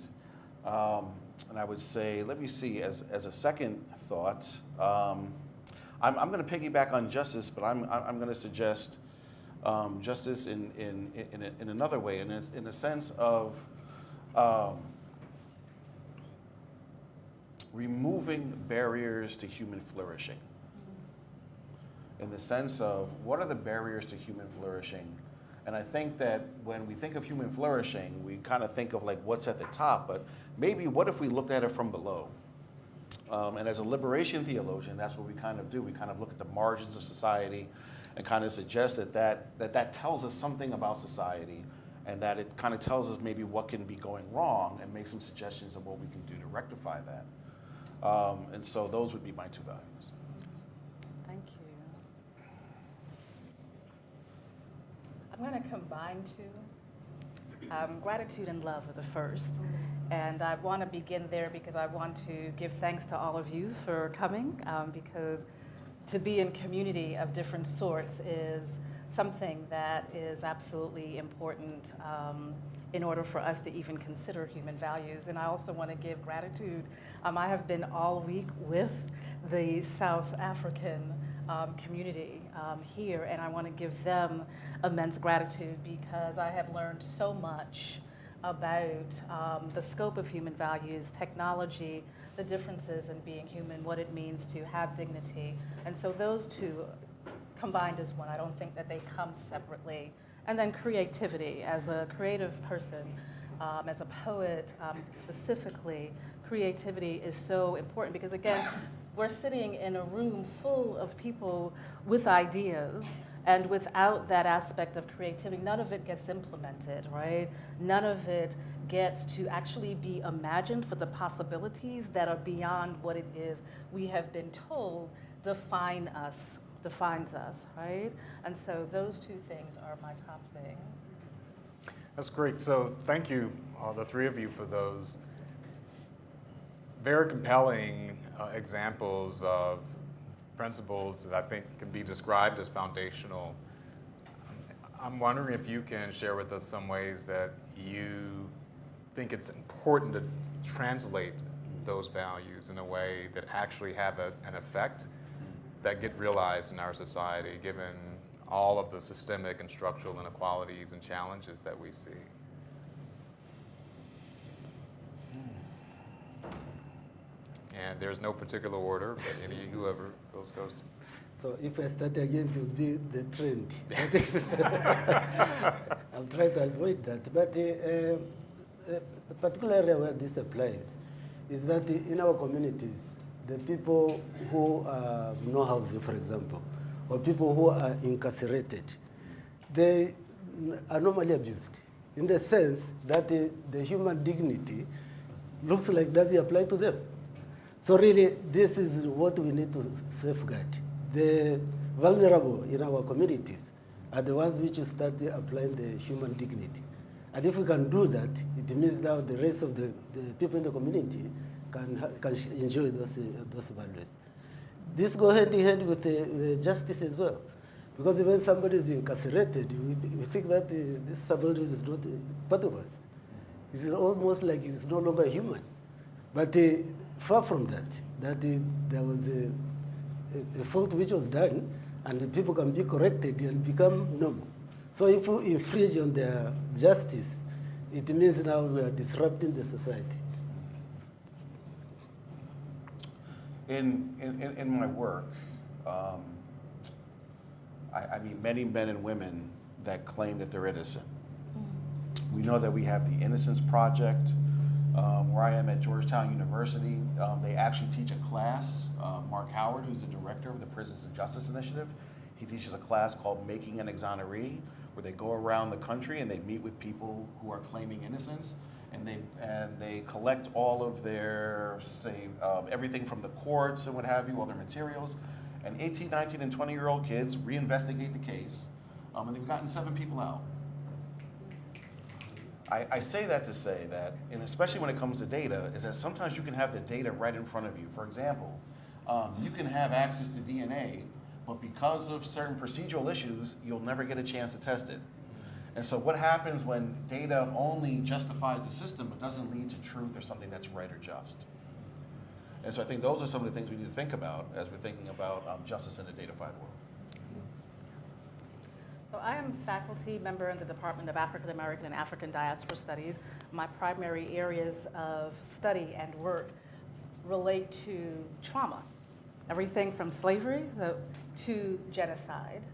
S3: And I would say, let me see, as a second thought, I'm going to piggyback on justice, but I'm going to suggest justice in another way, in the sense of removing barriers to human flourishing. In the sense of, what are the barriers to human flourishing? And I think that when we think of human flourishing, we kind of think of like what's at the top, but maybe what if we looked at it from below? And as a liberation theologian, that's what we kind of do. We kind of look at the margins of society and kind of suggest that tells us something about society, and that it kind of tells us maybe what can be going wrong and make some suggestions of what we can do to rectify that. And so those would be my two values.
S14: Thank you. I'm going to combine two. Gratitude and love are the first. And I want to begin there because I want to give thanks to all of you for coming, because to be in community of different sorts is something that is absolutely important in order for us to even consider human values. And I also want to give gratitude. I have been all week with the South African community here, and I want to give them immense gratitude because I have learned so much about the scope of human values, technology, the differences in being human, what it means to have dignity. And so those two combined as one. I don't think that they come separately. And then creativity. As a creative person, as a poet specifically, creativity is so important because, again, we're sitting in a room full of people with ideas, and without that aspect of creativity, none of it gets implemented, right? None of it gets to actually be imagined for the possibilities that are beyond what it is we have been told defines us, right? And so those two things are my top things.
S16: That's great. So thank you, the three of you, for those very compelling examples of principles that I think can be described as foundational I'm wondering if you can share with us some ways that you think it's important to translate those values in a way that actually have an effect that get realized in our society, given all of the systemic and structural inequalities and challenges that we see. And there's no particular order, but whoever goes.
S2: So if I start again to be the trend, I'll try to avoid that. But particularly where this applies is that in our communities, the people who are no housing, for example, or people who are incarcerated, they are normally abused in the sense that the human dignity looks like doesn't apply to them. So really, this is what we need to safeguard. The vulnerable in our communities are the ones which start applying the human dignity. And if we can do that, it means now the rest of the people in the community can enjoy those values. This goes hand in hand with the justice as well. Because when somebody is incarcerated, we think that this somebody is not part of us. It's almost like it's no longer human. But far from that there was a fault which was done, and the people can be corrected and become normal. So if we infringe on their justice, it means now we are disrupting the society.
S3: In my work, I meet many men and women that claim that they're innocent. We know that we have the Innocence Project. Where I am at Georgetown University, they actually teach a class. Mark Howard, who's the director of the Prisons and Justice Initiative, he teaches a class called Making an Exoneree, where they go around the country and they meet with people who are claiming innocence, and they collect all of their, say, everything from the courts and what have you, all their materials, and 18, 19, and 20-year-old kids reinvestigate the case, and they've gotten 7 people out. I say that to say that, and especially when it comes to data, is that sometimes you can have the data right in front of you. For example, you can have access to DNA, but because of certain procedural issues, you'll never get a chance to test it. And so what happens when data only justifies the system but doesn't lead to truth or something that's right or just? And so I think those are some of the things we need to think about as we're thinking about justice in a data-fied world.
S14: So I am a faculty member in the Department of African American and African Diaspora Studies. My primary areas of study and work relate to trauma, everything from slavery to genocide.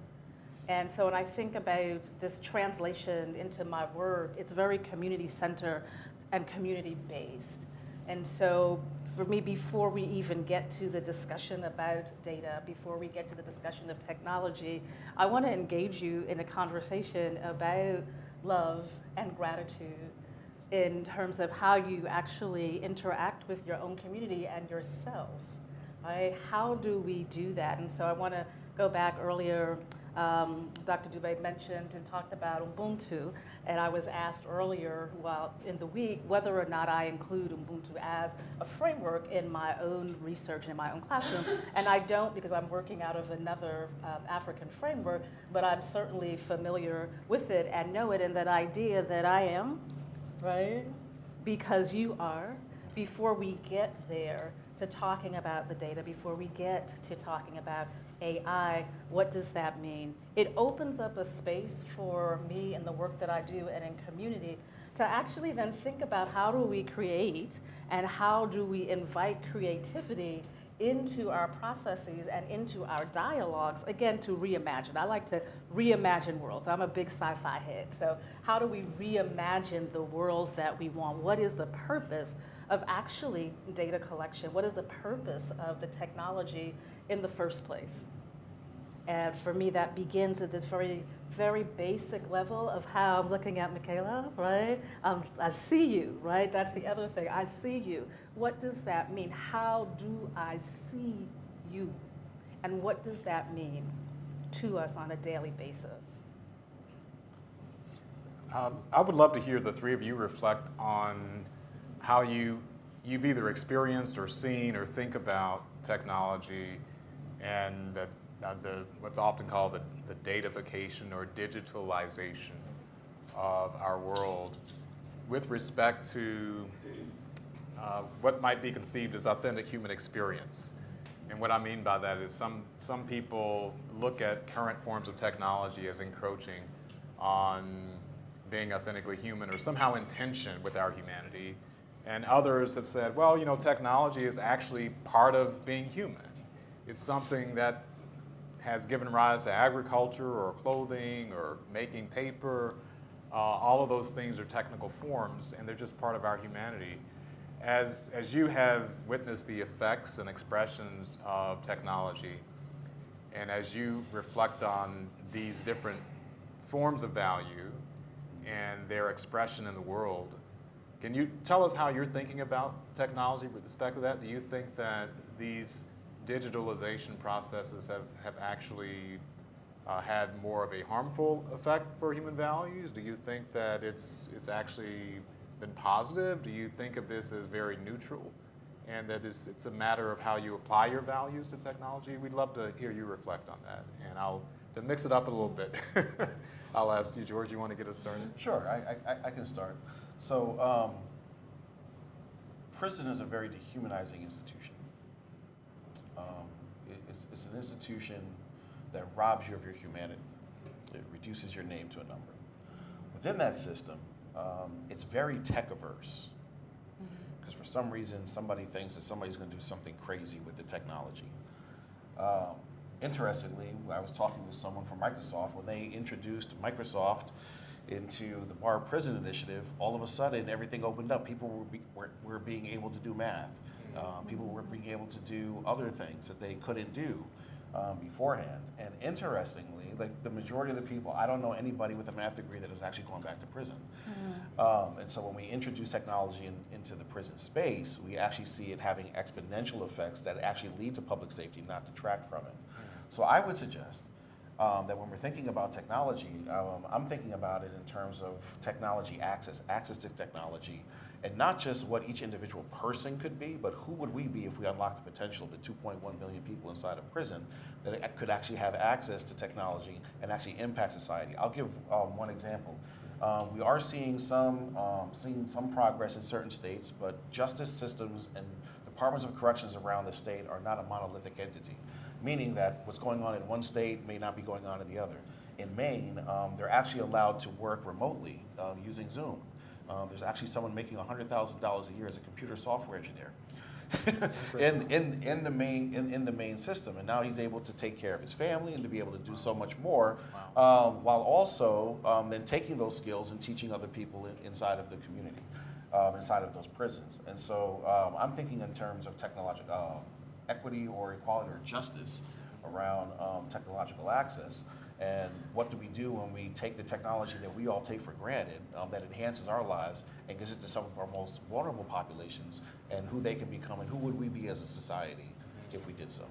S14: And so when I think about this translation into my work, it's very community-centered and community-based. And so for me, before we even get to the discussion about data, before we get to the discussion of technology, I want to engage you in a conversation about love and gratitude in terms of how you actually interact with your own community and yourself, right? How do we do that? And so I want to go back earlier. Dr. Dube mentioned and talked about Ubuntu, and I was asked earlier in the week whether or not I include Ubuntu as a framework in my own research and in my own classroom, and I don't because I'm working out of another African framework, but I'm certainly familiar with it and know it, and that idea that I am, right, because you are, before we get there to talking about the data, before we get to talking about AI, what does that mean? It opens up a space for me and the work that I do and in community to actually then think about how do we create and how do we invite creativity into our processes and into our dialogues, again, to reimagine. I like to reimagine worlds. I'm a big sci-fi head. So how do we reimagine the worlds that we want? What is the purpose of actually data collection? What is the purpose of the technology in the first place? And for me, that begins at this very, very basic level of how I'm looking at Michaela, right? I see you, right? That's the other thing. I see you. What does that mean? How do I see you? And what does that mean to us on a daily basis?
S16: I would love to hear the three of you reflect on how you've either experienced or seen or think about technology and what's often called the datafication or digitalization of our world with respect to what might be conceived as authentic human experience. And what I mean by that is some people look at current forms of technology as encroaching on being authentically human or somehow in tension with our humanity. And others have said, well, you know, technology is actually part of being human. It's something that has given rise to agriculture or clothing or making paper. All of those things are technical forms, and they're just part of our humanity. As you have witnessed the effects and expressions of technology, and as you reflect on these different forms of value and their expression in the world, can you tell us how you're thinking about technology with respect to that? Do you think that these digitalization processes have actually had more of a harmful effect for human values? Do you think that it's actually been positive? Do you think of this as very neutral and that it's a matter of how you apply your values to technology? We'd love to hear you reflect on that. And to mix it up a little bit, I'll ask you, George, you want to get us started?
S3: Sure, I can start. So prison is a very dehumanizing institution. It's an institution that robs you of your humanity. It reduces your name to a number. Within that system, it's very tech-averse. Because for some reason, somebody thinks that somebody's going to do something crazy with the technology. Interestingly, I was talking with someone from Microsoft. When they introduced Microsoft into the Bar Prison Initiative, all of a sudden, everything opened up. People were being able to do math. People were being able to do other things that they couldn't do beforehand. And interestingly, like the majority of the people, I don't know anybody with a math degree that has actually gone back to prison. And so when we introduce technology into the prison space, we actually see it having exponential effects that actually lead to public safety, not detract from it. So I would suggest that when we're thinking about technology, I'm thinking about it in terms of technology access to technology, and not just what each individual person could be, but who would we be if we unlocked the potential of the 2.1 billion people inside of prison that could actually have access to technology and actually impact society. I'll give one example. We are seeing some progress in certain states, but justice systems and departments of corrections around the state are not a monolithic entity, meaning that what's going on in one state may not be going on in the other. In Maine, they're actually allowed to work remotely using Zoom. There's actually someone making $100,000 a year as a computer software engineer in the Maine system, and now he's able to take care of his family and to be able to do so much more, while also then taking those skills and teaching other people inside of the community, inside of those prisons. And so I'm thinking in terms of technological equity or equality or justice around technological access. And what do we do when we take the technology that we all take for granted, that enhances our lives and gives it to some of our most vulnerable populations, and who they can become, and who would we be as a society if we did so?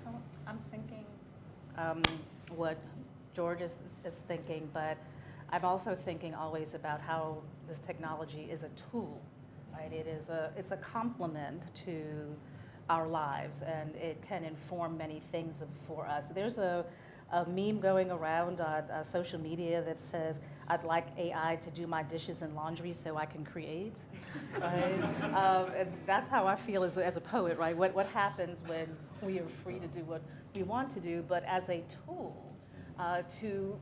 S14: So I'm thinking what George is thinking, but I'm also thinking always about how this technology is a tool, right? It's a complement to our lives, and it can inform many things for us. There's a meme going around on social media that says, I'd like AI to do my dishes and laundry so I can create, right? And that's how I feel as a poet, right? What happens when we are free to do what we want to do, but as a tool to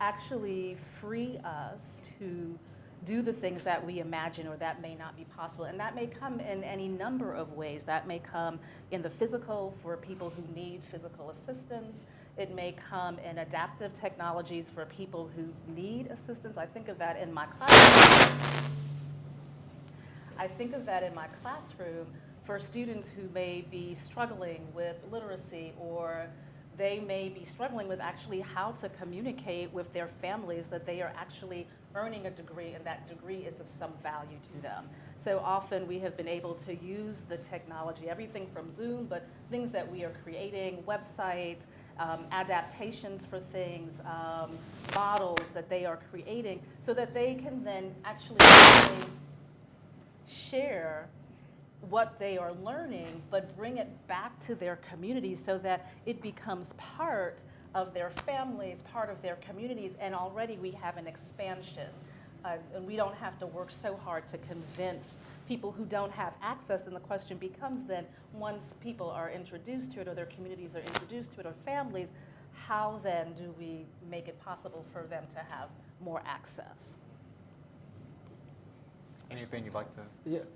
S14: actually free us to do the things that we imagine or that may not be possible. And that may come in any number of ways. That may come in the physical for people who need physical assistance. It may come in adaptive technologies for people who need assistance. I think of that in my classroom. For students who may be struggling with literacy, or they may be struggling with actually how to communicate with their families that they are actually earning a degree and that degree is of some value to them. So often we have been able to use the technology, everything from Zoom, but things that we are creating, websites, adaptations for things, models that they are creating, so that they can then actually share what they are learning, but bring it back to their communities so that it becomes part of their families, part of their communities, and already we have an expansion. And we don't have to work so hard to convince people who don't have access. And the question becomes then, once people are introduced to it or their communities are introduced to it or families, how then do we make it possible for them to have more access?
S16: Anything you'd like to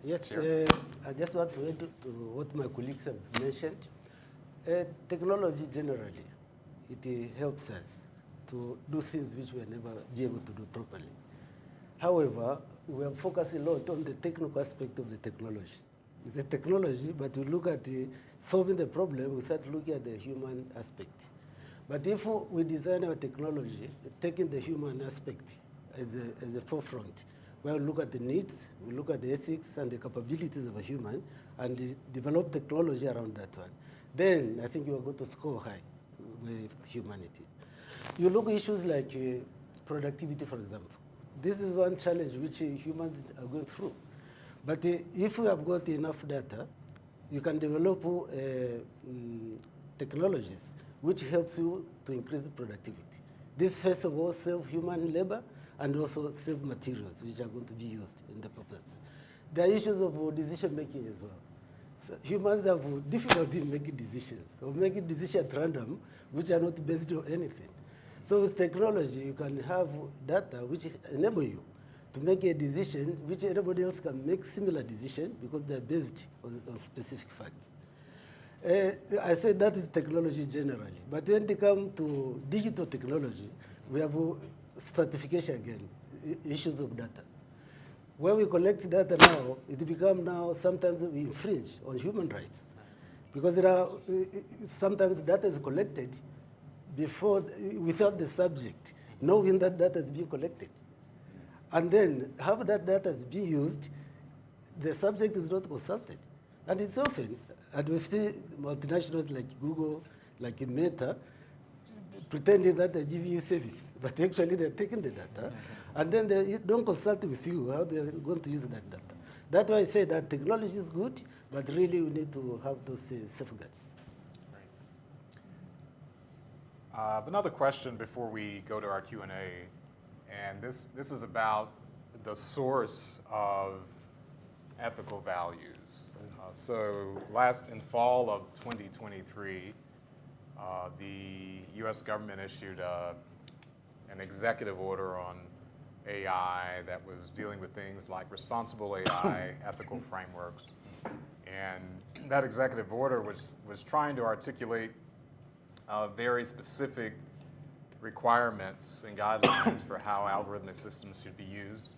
S2: Yes,
S16: share?
S2: I just want to add to what my colleagues have mentioned. Technology generally, it helps us to do things which we will never be able to do properly. However, we are focusing a lot on the technical aspect of the technology. It's a technology, but we look at solving the problem, we start looking at the human aspect. But if we design our technology, taking the human aspect as a forefront, where we look at the needs, we look at the ethics and the capabilities of a human, and develop technology around that one, then I think you are going to score high with humanity. You look at issues like productivity, for example. This is one challenge which humans are going through. But if we have got enough data, you can develop technologies which helps you to increase productivity. This, first of all, save human labor and also save materials which are going to be used in the purpose. There are issues of decision making as well. So humans have difficulty in making decisions, or making decisions at random which are not based on anything. So with technology, you can have data which enable you to make a decision which everybody else can make similar decision because they're based on specific facts. I say that is technology generally, but when they come to digital technology, we have stratification again, issues of data. When we collect data now, it becomes now sometimes we infringe on human rights because there are sometimes data is collected before, without the subject knowing that data is being collected. And then how that data is being used, the subject is not consulted. And it's often, and we see multinationals like Google, like Meta, pretending that they're giving you service, but actually they're taking the data, and then they don't consult with you how they're going to use that data. That's why I say that technology is good, but really we need to have those safeguards.
S16: Another question before we go to our Q&A, and this is about the source of ethical values. So in fall of 2023, the U.S. government issued an executive order on AI that was dealing with things like responsible AI, ethical frameworks. And that executive order was trying to articulate very specific requirements and guidelines for how algorithmic systems should be used.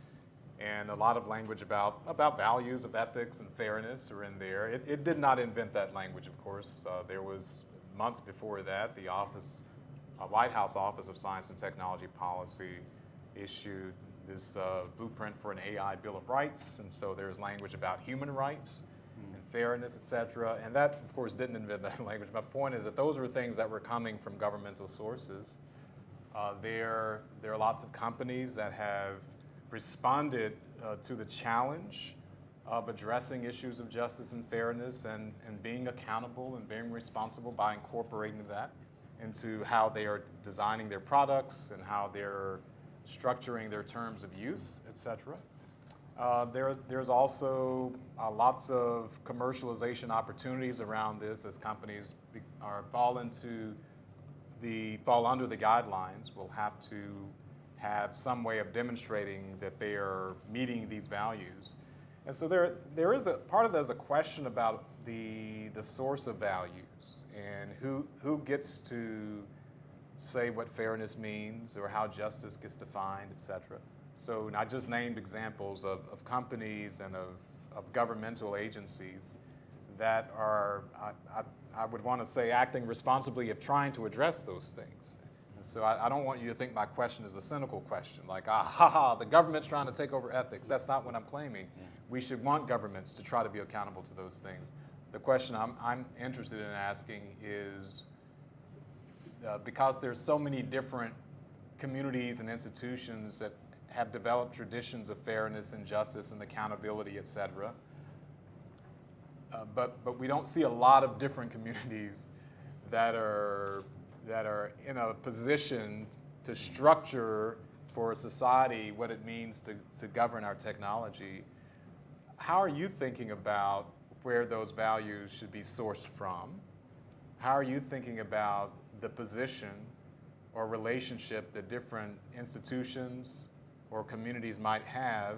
S16: And a lot of language about values of ethics and fairness are in there. It did not invent that language, of course. There was, months before that, the White House Office of Science and Technology Policy issued this blueprint for an AI Bill of Rights. And so there's language about human rights and fairness, et cetera. And that, of course, didn't invent that language. My point is that those were things that were coming from governmental sources. There are lots of companies that have responded to the challenge of addressing issues of justice and fairness and being accountable and being responsible by incorporating that into how they are designing their products and how they're structuring their terms of use, et cetera. There's also lots of commercialization opportunities around this as companies fall under the guidelines. Will have to have some way of demonstrating that they are meeting these values. And so there is a part of that is a question about the source of values and who gets to say what fairness means or how justice gets defined, et cetera. So I just named examples of companies and of governmental agencies that are, I would want to say, acting responsibly of trying to address those things. And so I don't want you to think my question is a cynical question, like, the government's trying to take over ethics. That's not what I'm claiming. We should want governments to try to be accountable to those things. The question I'm interested in asking is, because there's so many different communities and institutions that have developed traditions of fairness and justice and accountability, et cetera, but we don't see a lot of different communities that are in a position to structure for a society what it means to govern our technology. How are you thinking about where those values should be sourced from? How are you thinking about the position or relationship that different institutions or communities might have,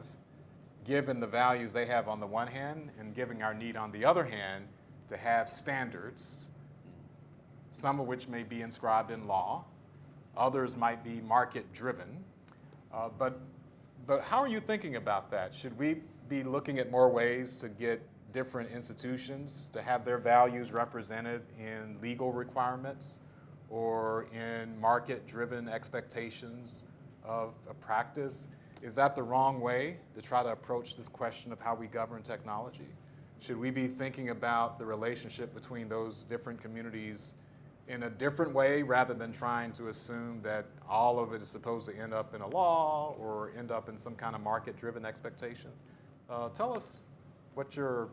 S16: given the values they have on the one hand and given our need on the other hand to have standards, some of which may be inscribed in law, others might be market-driven. But how are you thinking about that? Should we be looking at more ways to get different institutions to have their values represented in legal requirements or in market-driven expectations of a practice? Is that the wrong way to try to approach this question of how we govern technology? Should we be thinking about the relationship between those different communities in a different way rather than trying to assume that all of it is supposed to end up in a law or end up in some kind of market-driven expectation? Tell us what your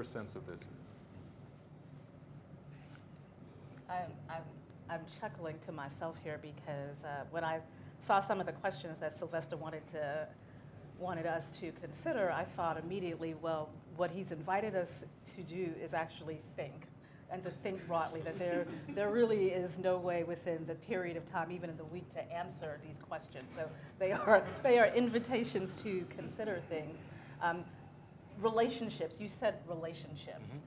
S16: sense of this is.
S14: I'm chuckling to myself here because when I saw some of the questions that Sylvester wanted us to consider, I thought immediately, well, what he's invited us to do is actually think, and to think broadly, that there really is no way within the period of time, even in the week, to answer these questions. So they are invitations to consider things. Relationships, you said relationships. Mm-hmm.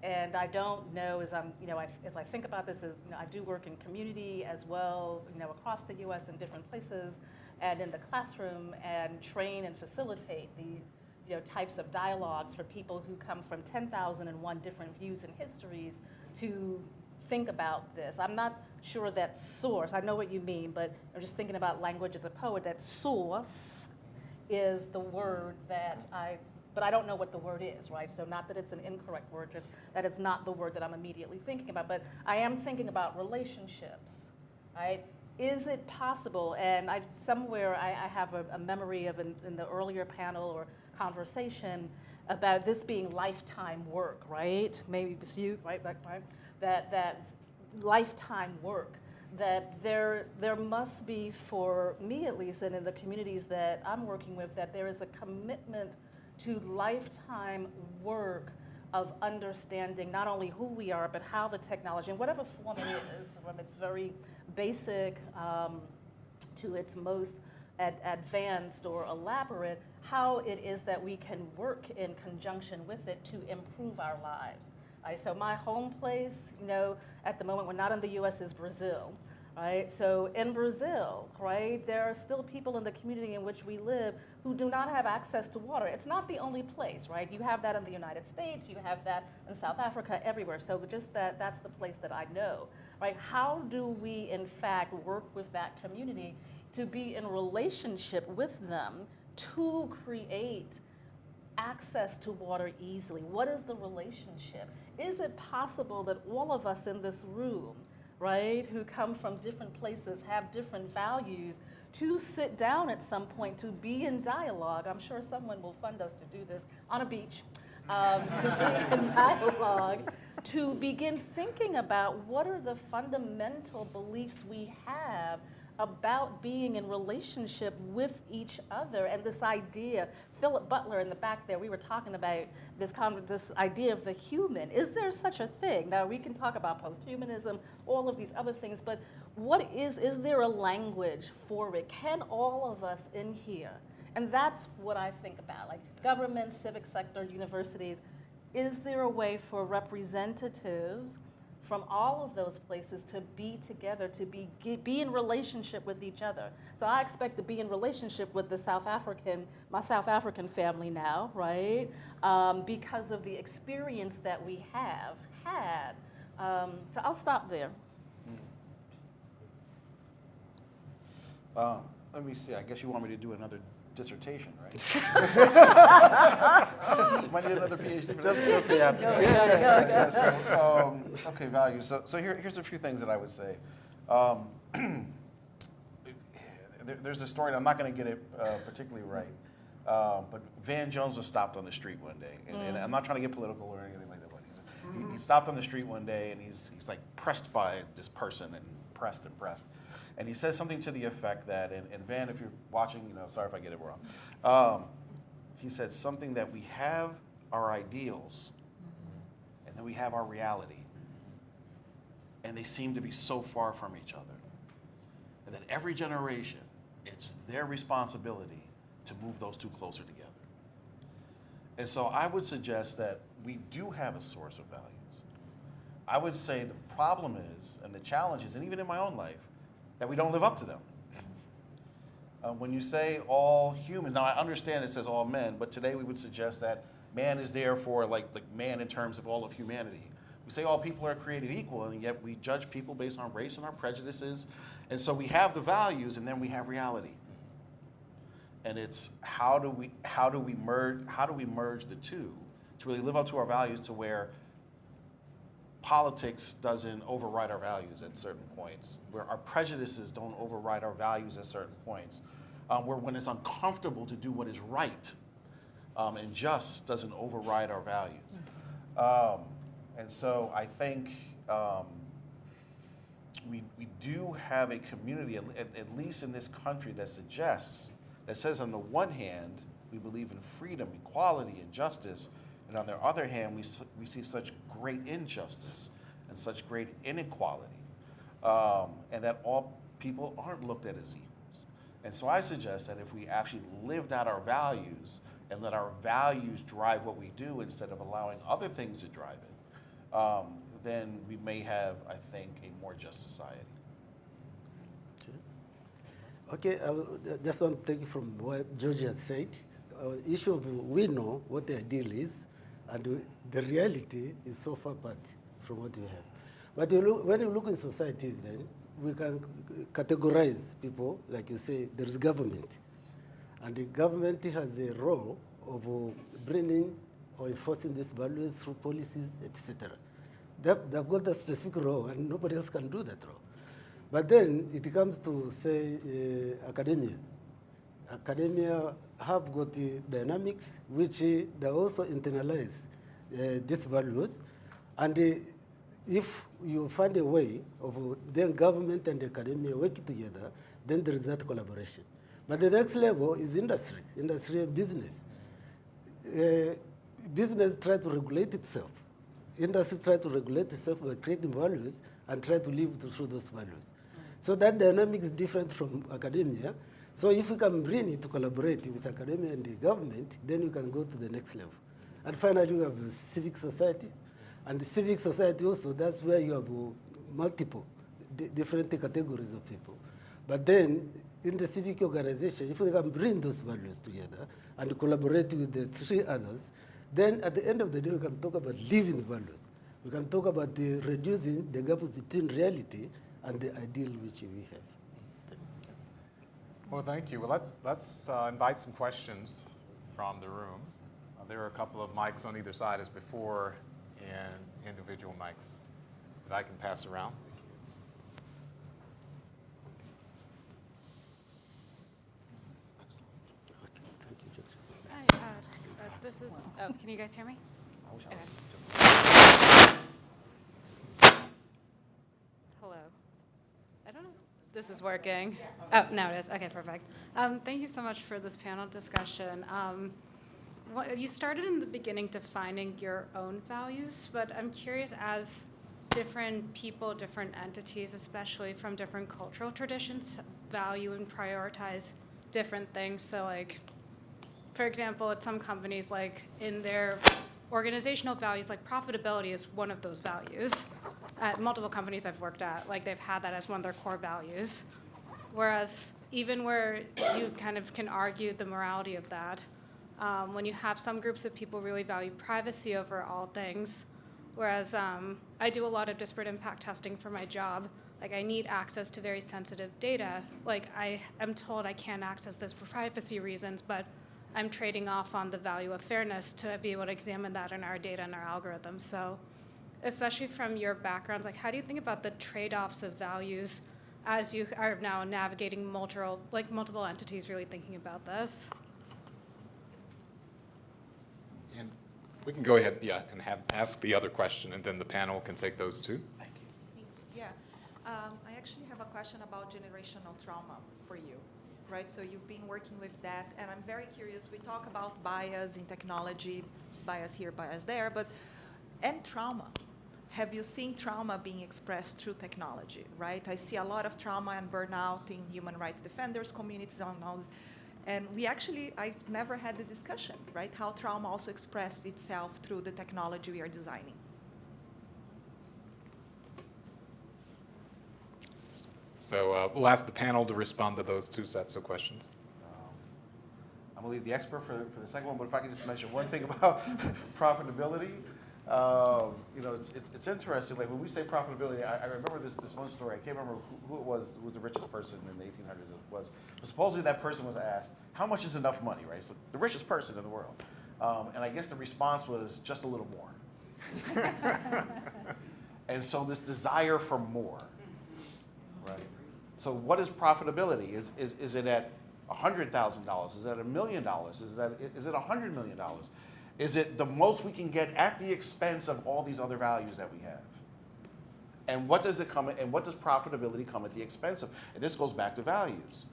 S14: And I don't know, as I think about this, I do work in community as well, across the U.S. in different places, and in the classroom, and train and facilitate the types of dialogues for people who come from 10,001 different views and histories to think about this. I'm not sure that source, I know what you mean, but I'm just thinking about language as a poet, that source is the word but I don't know what the word is, right? So not that it's an incorrect word, just that is not the word that I'm immediately thinking about, but I am thinking about relationships, right? Is it possible, and I have a memory of in the earlier panel or conversation about this being lifetime work, right? Maybe it was you, right? That lifetime work, that there must be, for me at least, and in the communities that I'm working with, that there is a commitment to lifetime work of understanding not only who we are, but how the technology, in whatever form it is, from its very basic to its most advanced or elaborate, how it is that we can work in conjunction with it to improve our lives. Right? So my home place, at the moment, we're not in the US, is Brazil. Right? So in Brazil, right, there are still people in the community in which we live who do not have access to water. It's not the only place, right? You have that in the United States, you have that in South Africa, everywhere. So just that's the place that I know, right? How do we, in fact, work with that community to be in relationship with them to create access to water easily? What is the relationship? Is it possible that all of us in this room, right, who come from different places, have different values, to sit down at some point, to be in dialogue? I'm sure someone will fund us to do this on a beach, to be in dialogue, to begin thinking about what are the fundamental beliefs we have about being in relationship with each other. And this idea, Philip Butler in the back there, we were talking about this idea of the human. Is there such a thing? Now we can talk about post-humanism, all of these other things, but is there a language for it? Can all of us in here, and that's what I think about, like government, civic sector, universities, is there a way for representatives from all of those places to be together, to be in relationship with each other? So I expect to be in relationship with my South African family now, right? Because of the experience that we have had. So I'll stop there.
S3: Let me see, I guess you want me to do another dissertation, right? Might need another PhD.
S16: Just the abstract.
S3: Yeah. So, okay, values. So here's a few things that I would say. There's a story, and I'm not going to get it particularly right, but Van Jones was stopped on the street one day, and I'm not trying to get political or anything like that. He stopped on the street one day, and he's like pressed by this person, and pressed. And he says something to the effect that, and Van, if you're watching, sorry if I get it wrong. He said something that we have our ideals, and then we have our reality. And they seem to be so far from each other. And that every generation, it's their responsibility to move those two closer together. And so I would suggest that we do have a source of values. I would say the problem is, and the challenge is, and even in my own life, that we don't live up to them. When you say all humans, now I understand it says all men, but today we would suggest that man is there for like man in terms of all of humanity. We say all people are created equal, and yet we judge people based on race and our prejudices. And so we have the values, and then we have reality. And it's how do we merge the two to really live up to our values, to where politics doesn't override our values at certain points, where our prejudices don't override our values at certain points, where when it's uncomfortable to do what is right and just doesn't override our values. And so I think we do have a community, at least in this country, that says on the one hand, we believe in freedom, equality, and justice, and on the other hand, we see such great injustice and such great inequality, and that all people aren't looked at as equals. And so I suggest that if we actually lived out our values and let our values drive what we do instead of allowing other things to drive it, then we may have, I think, a more just society.
S2: Okay, I just want to take from what George has said. Issue of we know what the ideal is, and the reality is so far apart from what we have. But when you look in societies, then we can categorize people, like you say, there is government. And the government has a role of bringing or enforcing these values through policies, etc. They've got a specific role, and nobody else can do that role. But then it comes to, say, academia. Academia have got the dynamics which they also internalize these values. And if you find a way of then government and academia working together, then there is that collaboration. But the next level is industry and business. Business try to regulate itself. Industry try to regulate itself by creating values and try to live through those values. So that dynamic is different from academia. So if we can bring it to collaborate with academia and the government, then we can go to the next level. And finally, we have civic society. And the civic society also, that's where you have multiple different categories of people. But then, in the civic organization, if we can bring those values together and collaborate with the three others, then at the end of the day, we can talk about living values. We can talk about reducing the gap between reality and the ideal which we have.
S16: Well, thank you. Well, let's invite some questions from the room. There are a couple of mics on either side as before, and individual mics that I can pass around.
S10: Hi, this is, can you guys hear me? Okay. Hello. I don't know if this is working. Oh, now it is. Okay, perfect. Thank you so much for this panel discussion. You started in the beginning defining your own values, but I'm curious, as different people, different entities, especially from different cultural traditions, value and prioritize different things. So like, for example, at some companies, like in their organizational values, like profitability is one of those values. At multiple companies I've worked at, like they've had that as one of their core values. Whereas even where you kind of can argue the morality of that, when you have some groups of people really value privacy over all things, whereas I do a lot of disparate impact testing for my job. Like I need access to very sensitive data. Like I am told I can't access this for privacy reasons, but I'm trading off on the value of fairness to be able to examine that in our data and our algorithms. So especially from your backgrounds, like how do you think about the trade-offs of values as you are now navigating multiple entities really thinking about this?
S16: And We can go ahead, yeah, and ask the other question, and then the panel can take those too.
S4: Yeah, I actually have a question about generational trauma for you, right? So you've been working with that, and I'm very curious. We talk about bias in technology, bias here, bias there, and trauma. Have you seen trauma being expressed through technology, right? I see a lot of trauma and burnout in human rights defenders, communities, and all this. And I never had the discussion, right? How trauma also expresses itself through the technology we are designing.
S16: So we'll ask the panel to respond to those two sets of questions.
S3: I'm going to leave the expert for the second one, but if I could just mention one thing about profitability. It's interesting. Like when we say profitability, I remember this one story. I can't remember who it was. Who was the richest person in the 1800s? It was. But supposedly that person was asked, "How much is enough money?" Right? So the richest person in the world, and I guess the response was just a little more. And so this desire for more, right? So what is profitability? Is it at $100,000? Is it at $1 million? Is it $100 million? Is it the most we can get at the expense of all these other values that we have? And what does profitability come at the expense of? And this goes back to values.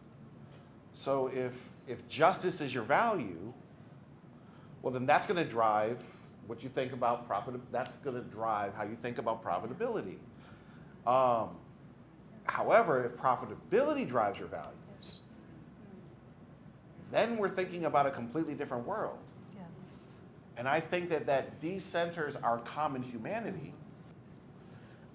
S3: So if justice is your value, well then that's going to drive what you think about profit. That's going to drive how you think about profitability. However, if profitability drives your values, then we're thinking about a completely different world. And I think that decenters our common humanity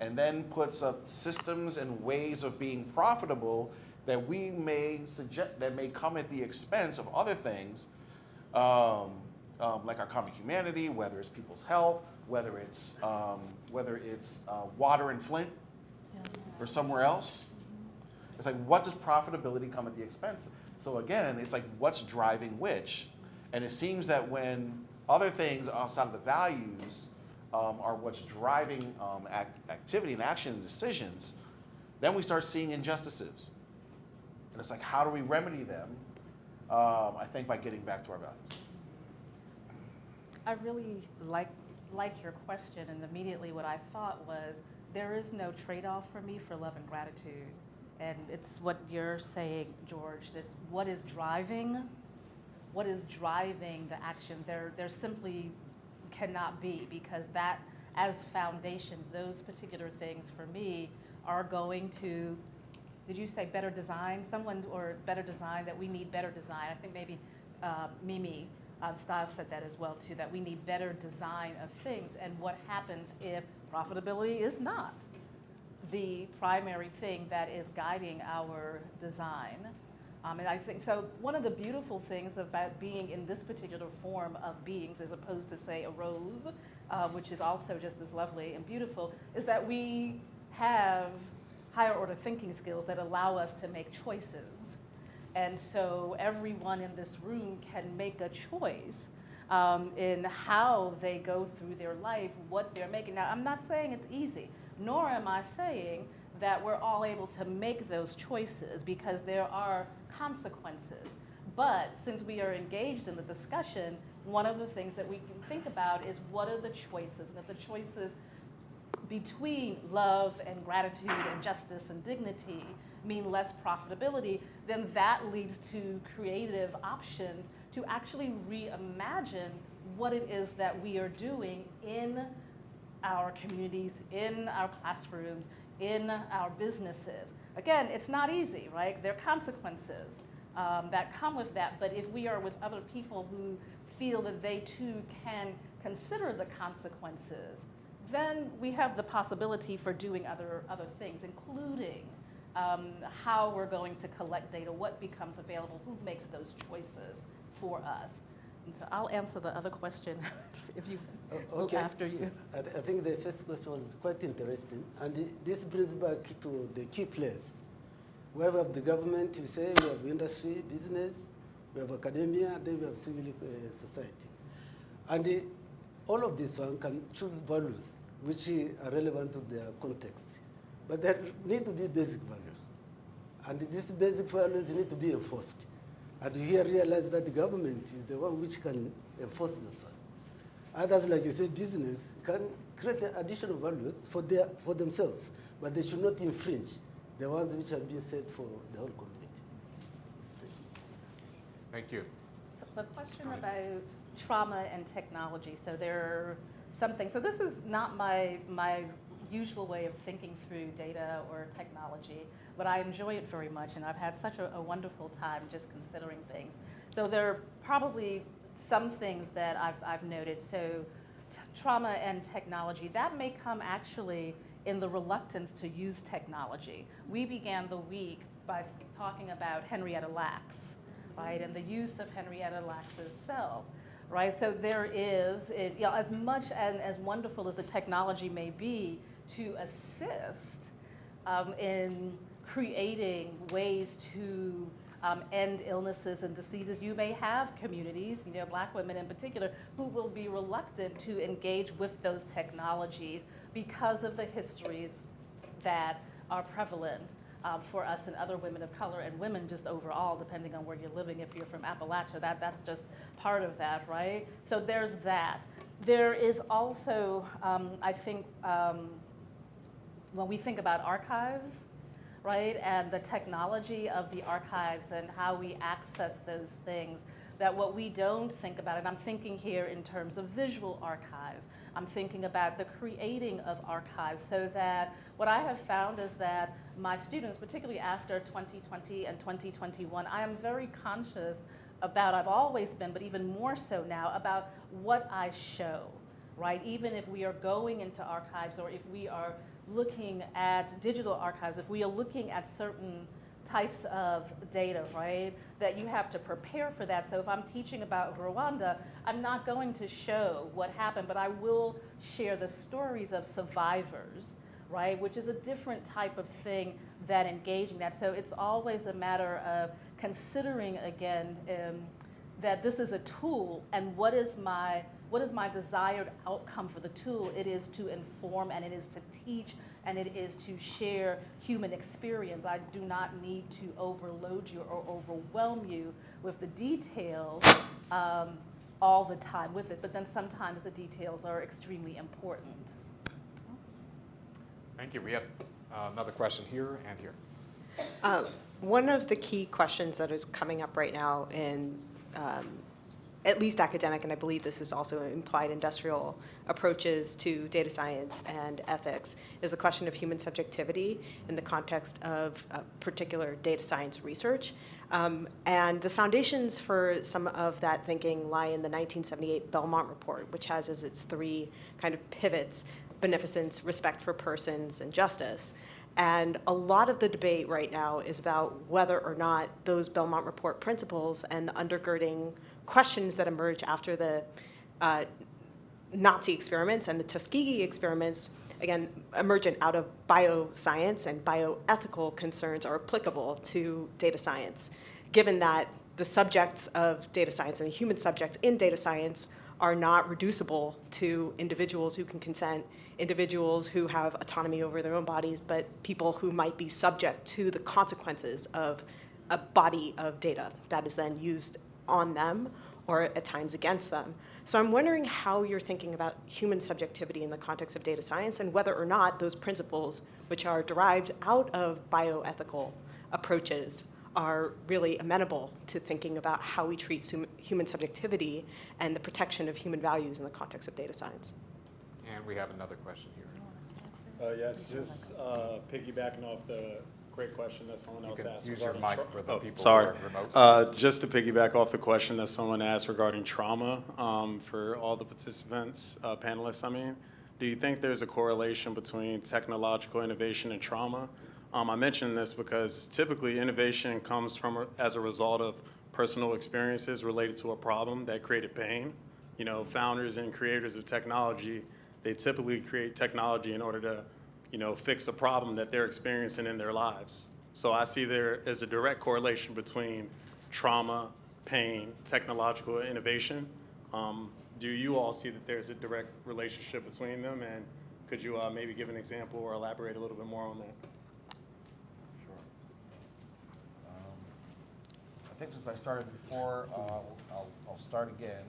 S3: and then puts up systems and ways of being profitable that we may suggest that may come at the expense of other things, like our common humanity, whether it's people's health, whether it's water in Flint or somewhere else. It's like, what does profitability come at the expense of? So again, it's like, what's driving which? And it seems that when other things outside of the values are what's driving activity and action and decisions, then we start seeing injustices. And it's like, how do we remedy them? I think by getting back to our values.
S14: I really like your question, and immediately what I thought was, there is no trade-off for me for love and gratitude. And it's what you're saying, George, that's what is driving the action. There simply cannot be, because that, as foundations, those particular things for me are going to, did you say better design? Or better design, that we need better design. I think maybe Mimi Stiles said that as well too, that we need better design of things. And what happens if profitability is not the primary thing that is guiding our design? And I think, so one of the beautiful things about being in this particular form of beings, as opposed to, say, a rose, which is also just as lovely and beautiful, is that we have higher order thinking skills that allow us to make choices. And so everyone in this room can make a choice in how they go through their life, what they're making. Now, I'm not saying it's easy, nor am I saying that we're all able to make those choices, because there are consequences. But since we are engaged in the discussion, one of the things that we can think about is, what are the choices? And if the choices between love and gratitude and justice and dignity mean less profitability, then that leads to creative options to actually reimagine what it is that we are doing in our communities, in our classrooms, in our businesses. Again, it's not easy, right? There are consequences that come with that, but if we are with other people who feel that they too can consider the consequences, then we have the possibility for doing other things, including how we're going to collect data, what becomes available, who makes those choices for us. And so I'll answer the other question if you go after you.
S2: I think the first question was quite interesting, and this brings back to the key players. We have the government, you say, we have industry, business, we have academia, then we have civil society. And all of these one can choose values which are relevant to their context. But there need to be basic values. And these basic values need to be enforced. And here realize that the government is the one which can enforce this one. Others, like you said, business can create additional values for themselves, but they should not infringe the ones which are being set for the whole community.
S16: Thank you.
S14: The question about trauma and technology. So there something. So this is not my usual way of thinking through data or technology, but I enjoy it very much, and I've had such a wonderful time just considering things. So there are probably some things that I've noted. So trauma and technology, that may come actually in the reluctance to use technology. We began the week by talking about Henrietta Lacks, right, and the use of Henrietta Lacks's cells, right? So there is, as much as wonderful as the technology may be to assist in creating ways to end illnesses and diseases, you may have communities, Black women in particular, who will be reluctant to engage with those technologies because of the histories that are prevalent for us and other women of color and women just overall, depending on where you're living. If you're from Appalachia, that's just part of that, right? So there's that. There is also, I think, when we think about archives, right, and the technology of the archives and how we access those things, that what we don't think about, and I'm thinking here in terms of visual archives, I'm thinking about the creating of archives, so that what I have found is that my students, particularly after 2020 and 2021, I am very conscious about, I've always been, but even more so now, about what I show, right? Even if we are going into archives, or if we are looking at digital archives, if we are looking at certain types of data, right, that you have to prepare for that. So if I'm teaching about Rwanda, I'm not going to show what happened, but I will share the stories of survivors, right, which is a different type of thing than engaging that. So it's always a matter of considering, again, that this is a tool, and what is my desired outcome for the tool? It is to inform, and it is to teach, and it is to share human experience. I do not need to overload you or overwhelm you with the details all the time with it, but then sometimes the details are extremely important.
S16: Thank you. We have another question here and here.
S7: One of the key questions that is coming up right now in at least academic, and I believe this is also implied industrial approaches to data science and ethics, is the question of human subjectivity in the context of particular data science research. And the foundations for some of that thinking lie in the 1978 Belmont Report, which has as its three kind of pivots: beneficence, respect for persons, and justice. And a lot of the debate right now is about whether or not those Belmont Report principles and the undergirding questions that emerge after the Nazi experiments and the Tuskegee experiments, again, emergent out of bioscience and bioethical concerns, are applicable to data science, given that the subjects of data science and the human subjects in data science are not reducible to individuals who can consent, individuals who have autonomy over their own bodies, but people who might be subject to the consequences of a body of data that is then used on them or at times against them. So I'm wondering how you're thinking about human subjectivity in the context of data science, and whether or not those principles, which are derived out of bioethical approaches, are really amenable to thinking about how we treat human subjectivity and the protection of human values in the context of data science.
S16: And we have another question here.
S9: Yes, just piggybacking off the great question that someone else asked.
S16: Use your mic for the people
S9: sorry.
S16: who are remote.
S9: Just to piggyback off the question that someone asked regarding trauma for all the participants, panelists, I mean, do you think there's a correlation between technological innovation and trauma? I mention this because typically innovation comes from as a result of personal experiences related to a problem that created pain. You know, founders and creators of technology, they typically create technology in order to, fix a problem that they're experiencing in their lives. So I see there is a direct correlation between trauma, pain, technological innovation. Do you all see that there's a direct relationship between them? And could you maybe give an example or elaborate a little bit more on that?
S3: I think since I started before, I'll start again.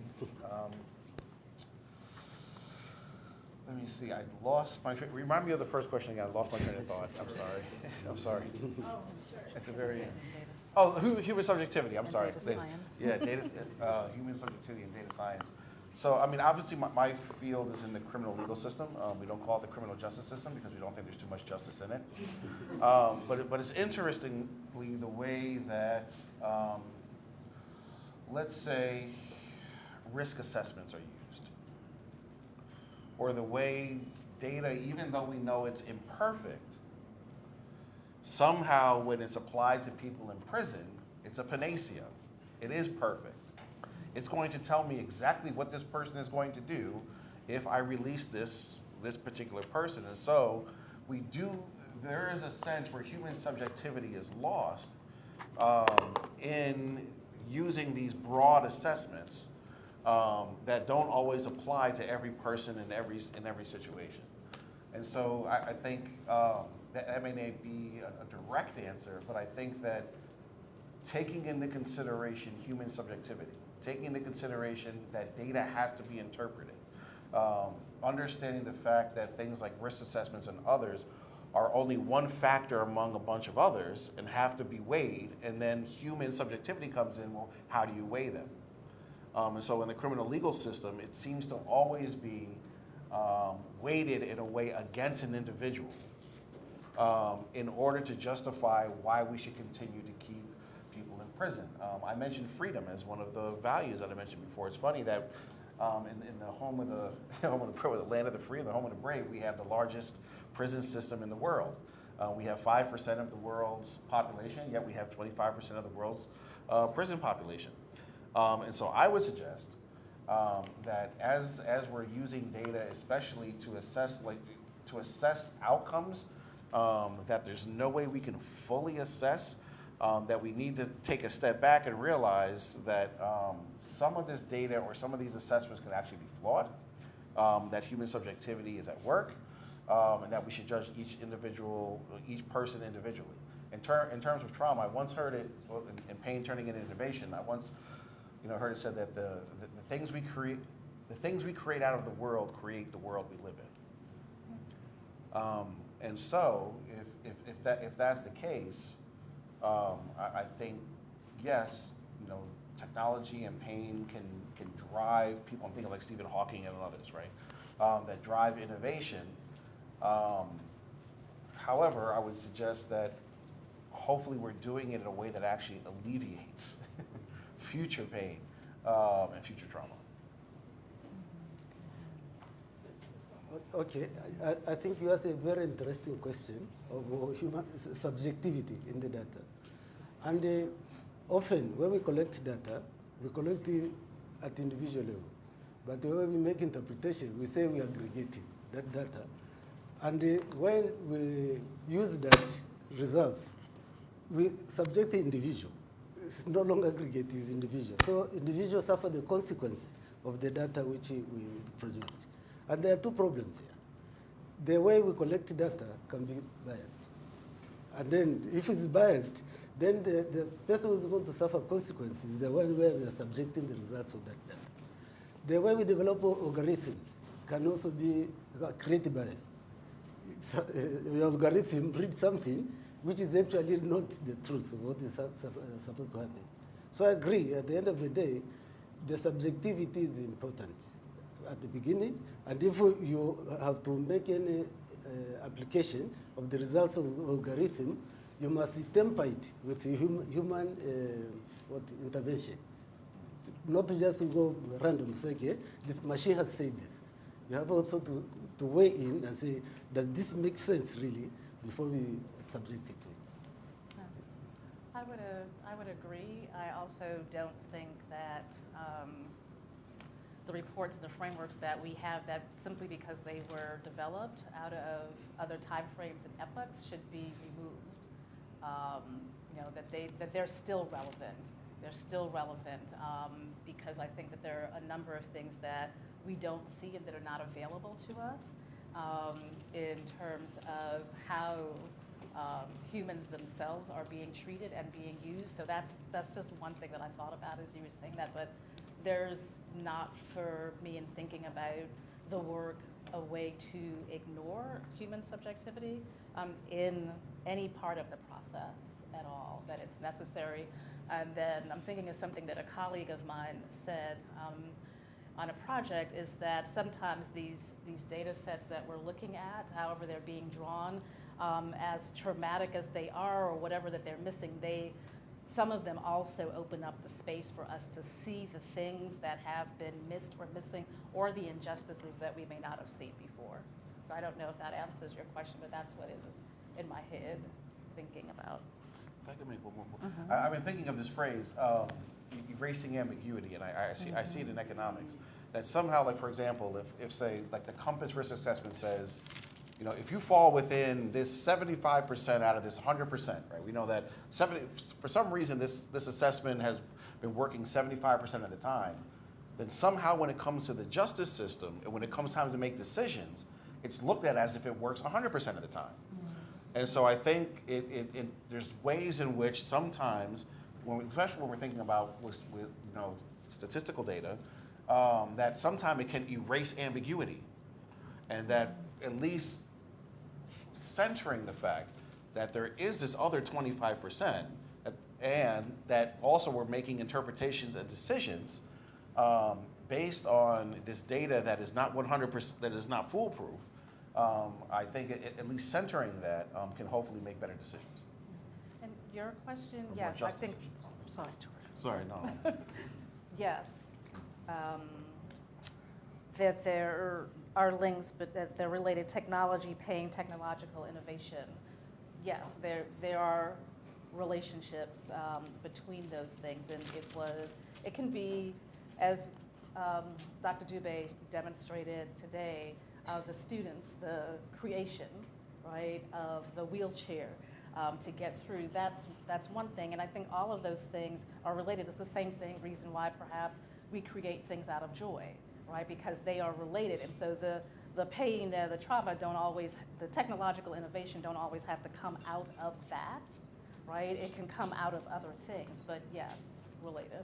S3: Let me see, I lost my, remind me of the first question again. I lost my train of thought. I'm sorry. I'm sorry.
S23: Oh, sure.
S3: At the very end. Oh, human subjectivity, I'm
S5: And
S3: sorry.
S5: data science.
S3: Yeah, human subjectivity and data science. So, I mean, obviously my field is in the criminal legal system. We don't call it the criminal justice system because we don't think there's too much justice in it. But it's interestingly the way that, let's say, risk assessments are used. Or the way data, even though we know it's imperfect, somehow when it's applied to people in prison, it's a panacea. It is perfect. It's going to tell me exactly what this person is going to do if I release this particular person. And so there is a sense where human subjectivity is lost in using these broad assessments that don't always apply to every person in every situation. And so I think that may not be a direct answer, but I think that taking into consideration human subjectivity, taking into consideration that data has to be interpreted, understanding the fact that things like risk assessments and others are only one factor among a bunch of others and have to be weighed, and then human subjectivity comes in, well, how do you weigh them? And so in the criminal legal system, it seems to always be weighted in a way against an individual in order to justify why we should continue to keep people in prison. I mentioned freedom as one of the values that I mentioned before. It's funny that in the home of the land of the free and the home of the brave, we have the largest prison system in the world. We have 5% of the world's population, yet we have 25% of the world's prison population. And so I would suggest that as we're using data, especially to assess outcomes that there's no way we can fully assess, that we need to take a step back and realize that some of this data or some of these assessments can actually be flawed, that human subjectivity is at work, and that we should judge each person individually. In terms of trauma, I once heard it, in pain turning into innovation, I once heard it said that the things we create out of the world create the world we live in. And so, if that's the case, I think yes, technology and pain can drive people. I'm thinking like Stephen Hawking and others, right? That drive innovation. However, I would suggest that hopefully we're doing it in a way that actually alleviates future pain and future trauma.
S2: Okay, I think you asked a very interesting question of human subjectivity in the data. And often when we collect data, we collect it at individual level. But when we make interpretation, we say we aggregating that data. And when we use that results, we subject the individual. It's no longer aggregate, it's individual. So individuals suffer the consequence of the data which we produced. And there are two problems here. The way we collect data can be biased. And then if it's biased, then the person who's going to suffer consequences is the one where we are subjecting the results of that data. The way we develop algorithms can also be create bias. The algorithm reads something which is actually not the truth of what is supposed to happen. So I agree, at the end of the day, the subjectivity is important at the beginning, and if you have to make any application of the results of algorithm, you must temper it with human intervention. Not just to go random, say, okay, this machine has said this. You have also to weigh in and say, does this make sense really before we subject it to it?
S14: I would agree. I also don't think that the reports and the frameworks that we have, that simply because they were developed out of other time frames and epochs, should be removed. That they're still relevant. They're still relevant because I think that there are a number of things that we don't see and that are not available to us in terms of how humans themselves are being treated and being used. So that's just one thing that I thought about as you were saying that. But there's not, for me, in thinking about the work a way to ignore human subjectivity in any part of the process at all, that it's necessary. And then I'm thinking of something that a colleague of mine said on a project, is that sometimes these data sets that we're looking at, however they're being drawn, as traumatic as they are or whatever that they're missing, some of them also open up the space for us to see the things that have been missed or missing, or the injustices that we may not have seen before. So I don't know if that answers your question, but that's what it was in my head thinking about.
S3: If I could make one more. I've been thinking of this phrase, erasing ambiguity, and I see it in economics. That somehow, like for example, if say, like the Compass risk assessment says, you know, if you fall within this 75% out of this 100%, right? We know that for some reason this assessment has been working 75% of the time. Then somehow when it comes to the justice system and when it comes time to make decisions, it's looked at as if it works 100% of the time. And so I think there's ways in which sometimes, especially when we're thinking about with statistical data, that sometimes it can erase ambiguity, and that at least centering the fact that there is this other 25%, and that also we're making interpretations and decisions based on this data that is not 100%, that is not foolproof. I think at least centering that can hopefully make better decisions.
S14: And your question,
S3: Or
S14: yes,
S3: more
S14: I think.
S3: decisions.
S14: I'm sorry, George.
S3: Sorry, no.
S14: Yes, that there are links, but that they're related. Technology paying technological innovation. Yes, there are relationships between those things, and it can be, as Dr. Dube demonstrated today, the students, the creation, right, of the wheelchair to get through. That's one thing, and I think all of those things are related. It's the same reason why perhaps we create things out of joy, right, because they are related. And so the pain, the trauma the technological innovation don't always have to come out of that, right? It can come out of other things, but yes, related.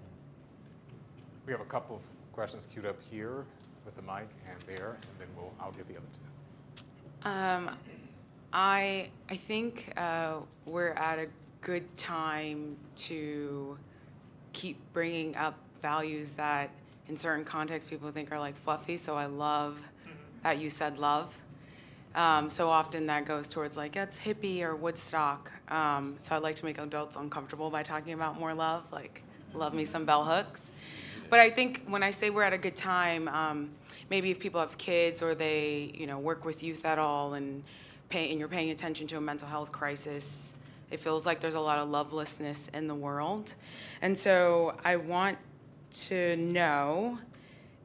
S16: We have a couple of questions queued up here with the mic and there, and then I'll get the other two.
S5: I think we're at a good time to keep bringing up values that in certain contexts people think are like fluffy, so I love that you said love. So often that goes towards like, it's hippie or Woodstock. So I'd like to make adults uncomfortable by talking about more love, like love me some bell hooks. But I think when I say we're at a good time, maybe if people have kids or they work with youth at all and you're paying attention to a mental health crisis, it feels like there's a lot of lovelessness in the world. And so I want to know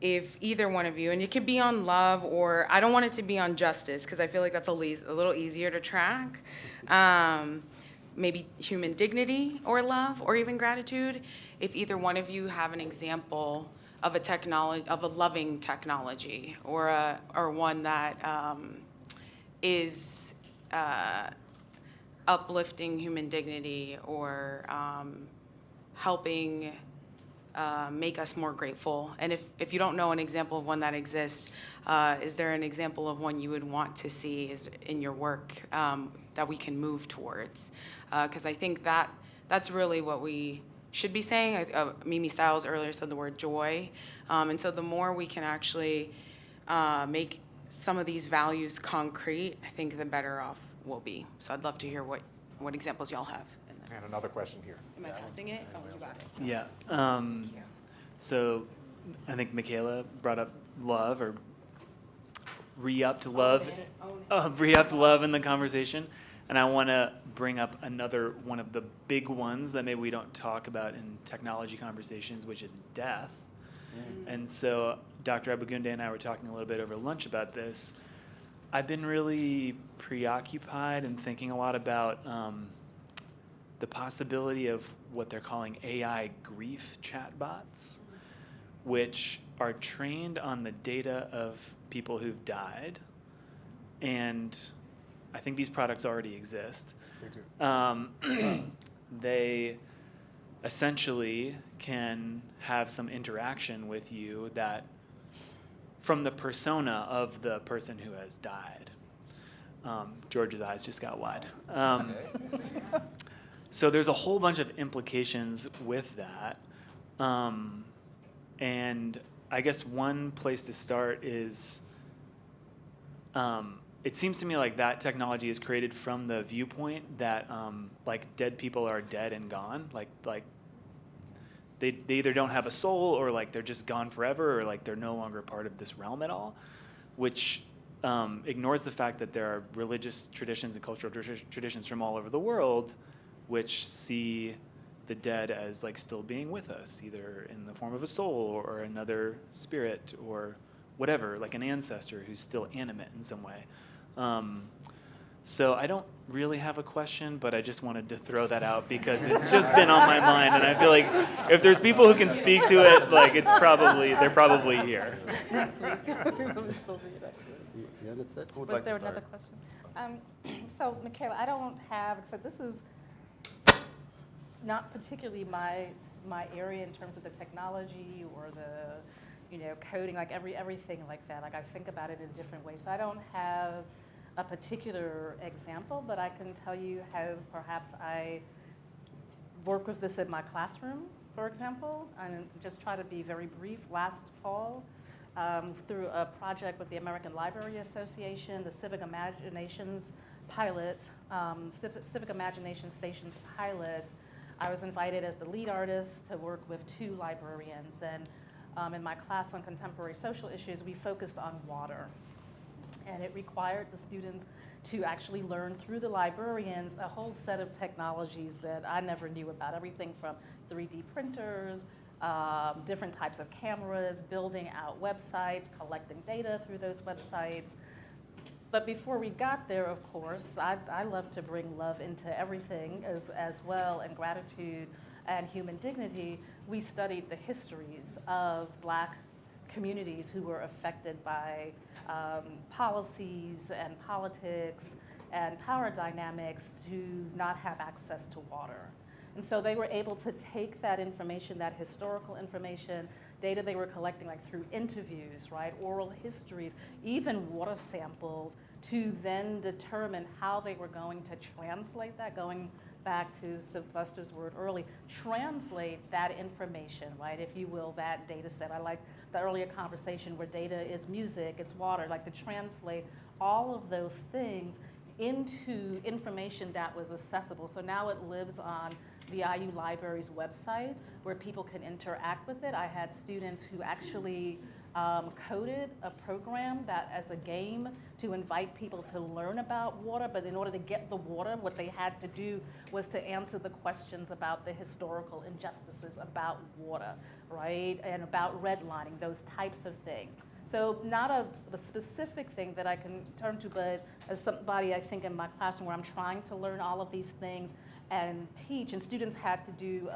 S5: if either one of you, and it could be on love, or I don't want it to be on justice because I feel like that's a little easier to track. Maybe human dignity or love or even gratitude. If either one of you have an example of a loving technology or one that is uplifting human dignity or helping make us more grateful. And if you don't know an example of one that exists, is there an example of one you would want to see in your work that we can move towards? Because I think that's really what we should be saying. Mimi Stiles earlier said the word joy. And so the more we can actually make some of these values concrete, I think the better off we'll be. So I'd love to hear what examples y'all have.
S16: And another question here.
S5: Am I passing it? Oh, you got it.
S11: Yeah. So I think Michaela brought up love, or re-upped love, re-upped love in the conversation. And I want to bring up another one of the big ones that maybe we don't talk about in technology conversations, which is death. And so Dr. Abegunde and I were talking a little bit over lunch about this. I've been really preoccupied and thinking a lot about the possibility of what they're calling AI grief chatbots, which are trained on the data of people who've died. And I think these products already exist. They essentially can have some interaction with you that from the persona of the person who has died. George's eyes just got wide. So there's a whole bunch of implications with that. And I guess one place to start is, it seems to me like that technology is created from the viewpoint that like dead people are dead and gone. Like they either don't have a soul, or like they're just gone forever, or like they're no longer part of this realm at all, which ignores the fact that there are religious traditions and cultural traditions from all over the world which see the dead as like still being with us, either in the form of a soul or another spirit or whatever, like an ancestor who's still animate in some way. So I don't really have a question, but I just wanted to throw that out because it's just been on my mind, and I feel like if there's people who can speak to it, like they're probably here.
S14: Next week. Everyone still be next week.
S2: You understand?
S14: Was there another question? So, Michaela, I don't have, so this is not particularly my area in terms of the technology or the, coding, like everything like that. Like I think about it in different ways. So I don't have a particular example, but I can tell you how perhaps I work with this in my classroom, for example, and just try to be very brief. Last fall, through a project with the American Library Association, the Civic Imaginations pilot, Civic Imagination Stations pilot, I was invited as the lead artist to work with 2 librarians. And in my class on contemporary social issues, we focused on water. And it required the students to actually learn through the librarians a whole set of technologies that I never knew about, everything from 3D printers, different types of cameras, building out websites, collecting data through those websites. But before we got there, of course, I love to bring love into everything as well, and gratitude and human dignity. We studied the histories of Black communities who were affected by policies and politics and power dynamics to not have access to water. And so they were able to take that information, that historical information, data they were collecting like through interviews, right, oral histories, even water samples, to then determine how they were going to translate that, going back to Sylvester's word early, translate that information, right, if you will, that data set. I like the earlier conversation where data is music, it's water, like to translate all of those things into information that was accessible. So now it lives on the IU Library's website where people can interact with it. I had students who actually coded a program that as a game to invite people to learn about water, but in order to get the water, what they had to do was to answer the questions about the historical injustices about water, right, and about redlining, those types of things. So not a specific thing that I can turn to, but as somebody I think in my classroom where I'm trying to learn all of these things and teach, and students had to do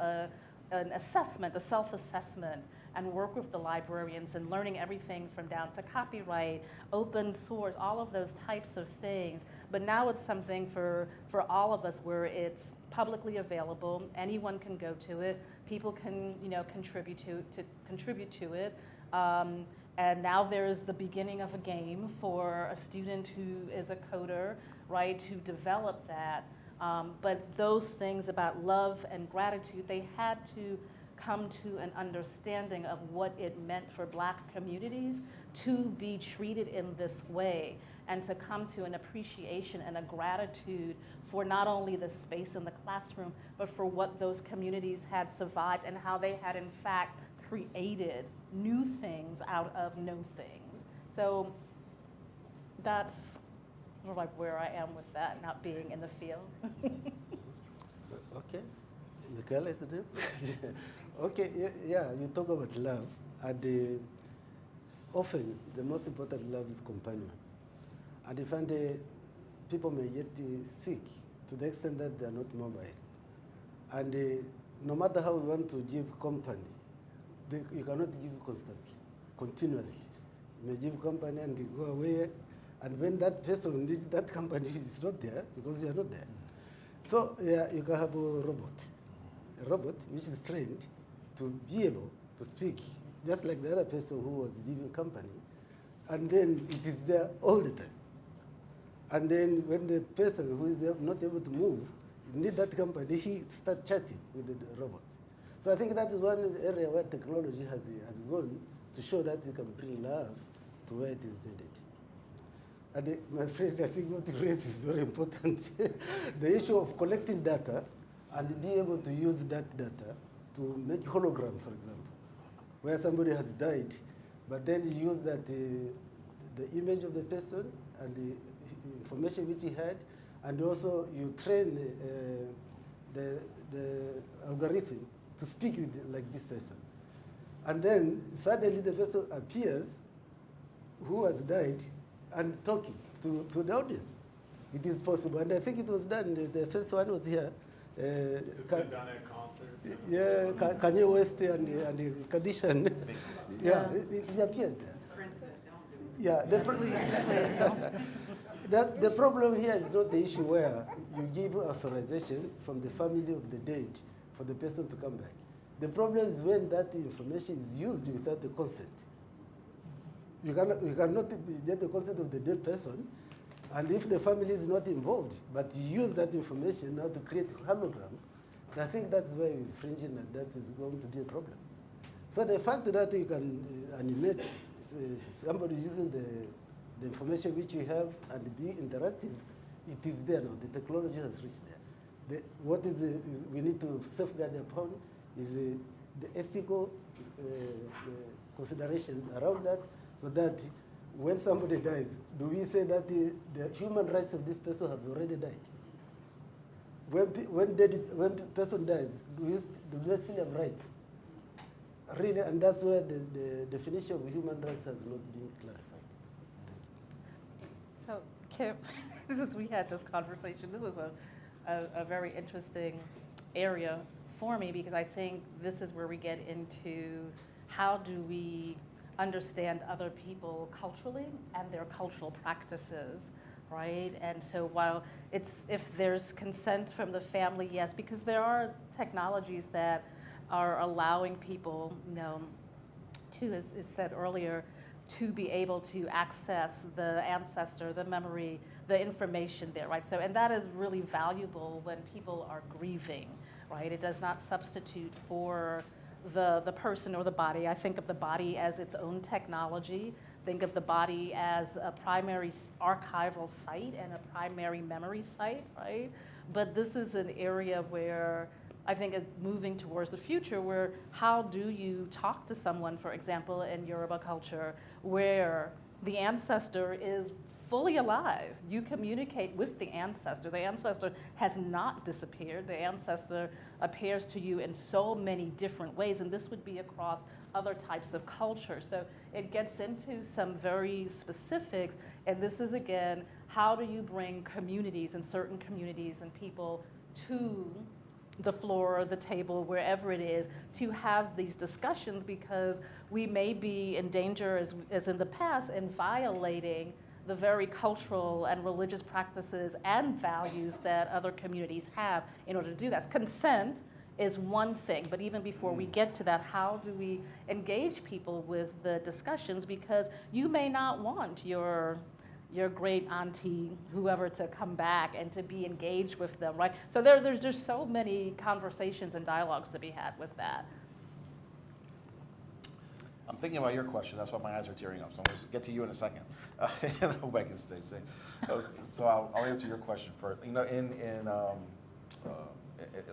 S14: an assessment, a self-assessment, and work with the librarians and learning everything from down to copyright, open source, all of those types of things. But now it's something for all of us where it's publicly available, anyone can go to it, people can contribute to it. And now there's the beginning of a game for a student who is a coder, right, to develop that. But those things about love and gratitude, they had to come to an understanding of what it meant for Black communities to be treated in this way, and to come to an appreciation and a gratitude for not only the space in the classroom, but for what those communities had survived and how they had in fact created new things out of no things. So that's sort of like where I am with that, not being in the field.
S2: Okay. Michaela, is it? Okay, yeah, you talk about love, and often the most important love is companion. And I find people may get sick to the extent that they are not mobile. And no matter how we want to give company, you cannot give constantly, continuously. You may give company and you go away, and when that person needs that company is not there, because you are not there. So yeah, you can have a robot which is trained to be able to speak, just like the other person who was giving company, and then it is there all the time. And then when the person who is not able to move need that company, he starts chatting with the robot. So I think that is one area where technology has gone to show that you can bring love to where it is needed. And my friend, I think what you raised is very important. The issue of collecting data and being able to use that data to make hologram, for example, where somebody has died, but then you use that the image of the person and the information which he had, and also you train the algorithm to speak with like this person. And then suddenly the person appears who has died and talking to the audience. It is possible, and I think it was done. The first one was here.
S9: It's been done at concerts.
S2: Yeah, Kanye West and the condition. Yeah, it appears there. Yeah, the problem here is not the issue where you give authorization from the family of the dead for the person to come back. The problem is when that information is used without the consent. You cannot get the consent of the dead person, and if the family is not involved, but you use that information now to create hologram, I think that's where you're infringing, and that is going to be a problem. So the fact that you can animate somebody using the information which you have and be interactive, it is there now. The technology has reached there. What is we need to safeguard upon is the ethical considerations around that, so that when somebody dies, do we say that the human rights of this person has already died? When the person dies, do they still have rights? Really, and that's where the definition of human rights has not been clarified.
S14: So, Kim, since we had this conversation, this is a very interesting area for me, because I think this is where we get into how do we understand other people culturally and their cultural practices, right? And so while if there's consent from the family, yes, because there are technologies that are allowing people, to, as said earlier, to be able to access the ancestor, the memory, the information there, right? So, and that is really valuable when people are grieving, right? It does not substitute for the person or the body. I think of the body as its own technology. Think of the body as a primary archival site and a primary memory site, right? But this is an area where I think moving towards the future, where how do you talk to someone, for example, in Yoruba culture, where the ancestor is fully alive. You communicate with the ancestor. The ancestor has not disappeared. The ancestor appears to you in so many different ways, and this would be across other types of culture. So it gets into some very specifics, and this is, again, how do you bring communities and certain communities and people to the floor or the table, wherever it is, to have these discussions, because we may be in danger, as in the past, in violating the very cultural and religious practices and values that other communities have in order to do that. Consent is one thing, but even before we get to that, how do we engage people with the discussions? Because you may not want your great auntie, whoever, to come back and to be engaged with them, right? So there's so many conversations and dialogues to be had with that.
S3: I'm thinking about your question. That's why my eyes are tearing up. So I'm going to get to you in a second. And I hope I can stay safe. So I'll answer your question first. You know, at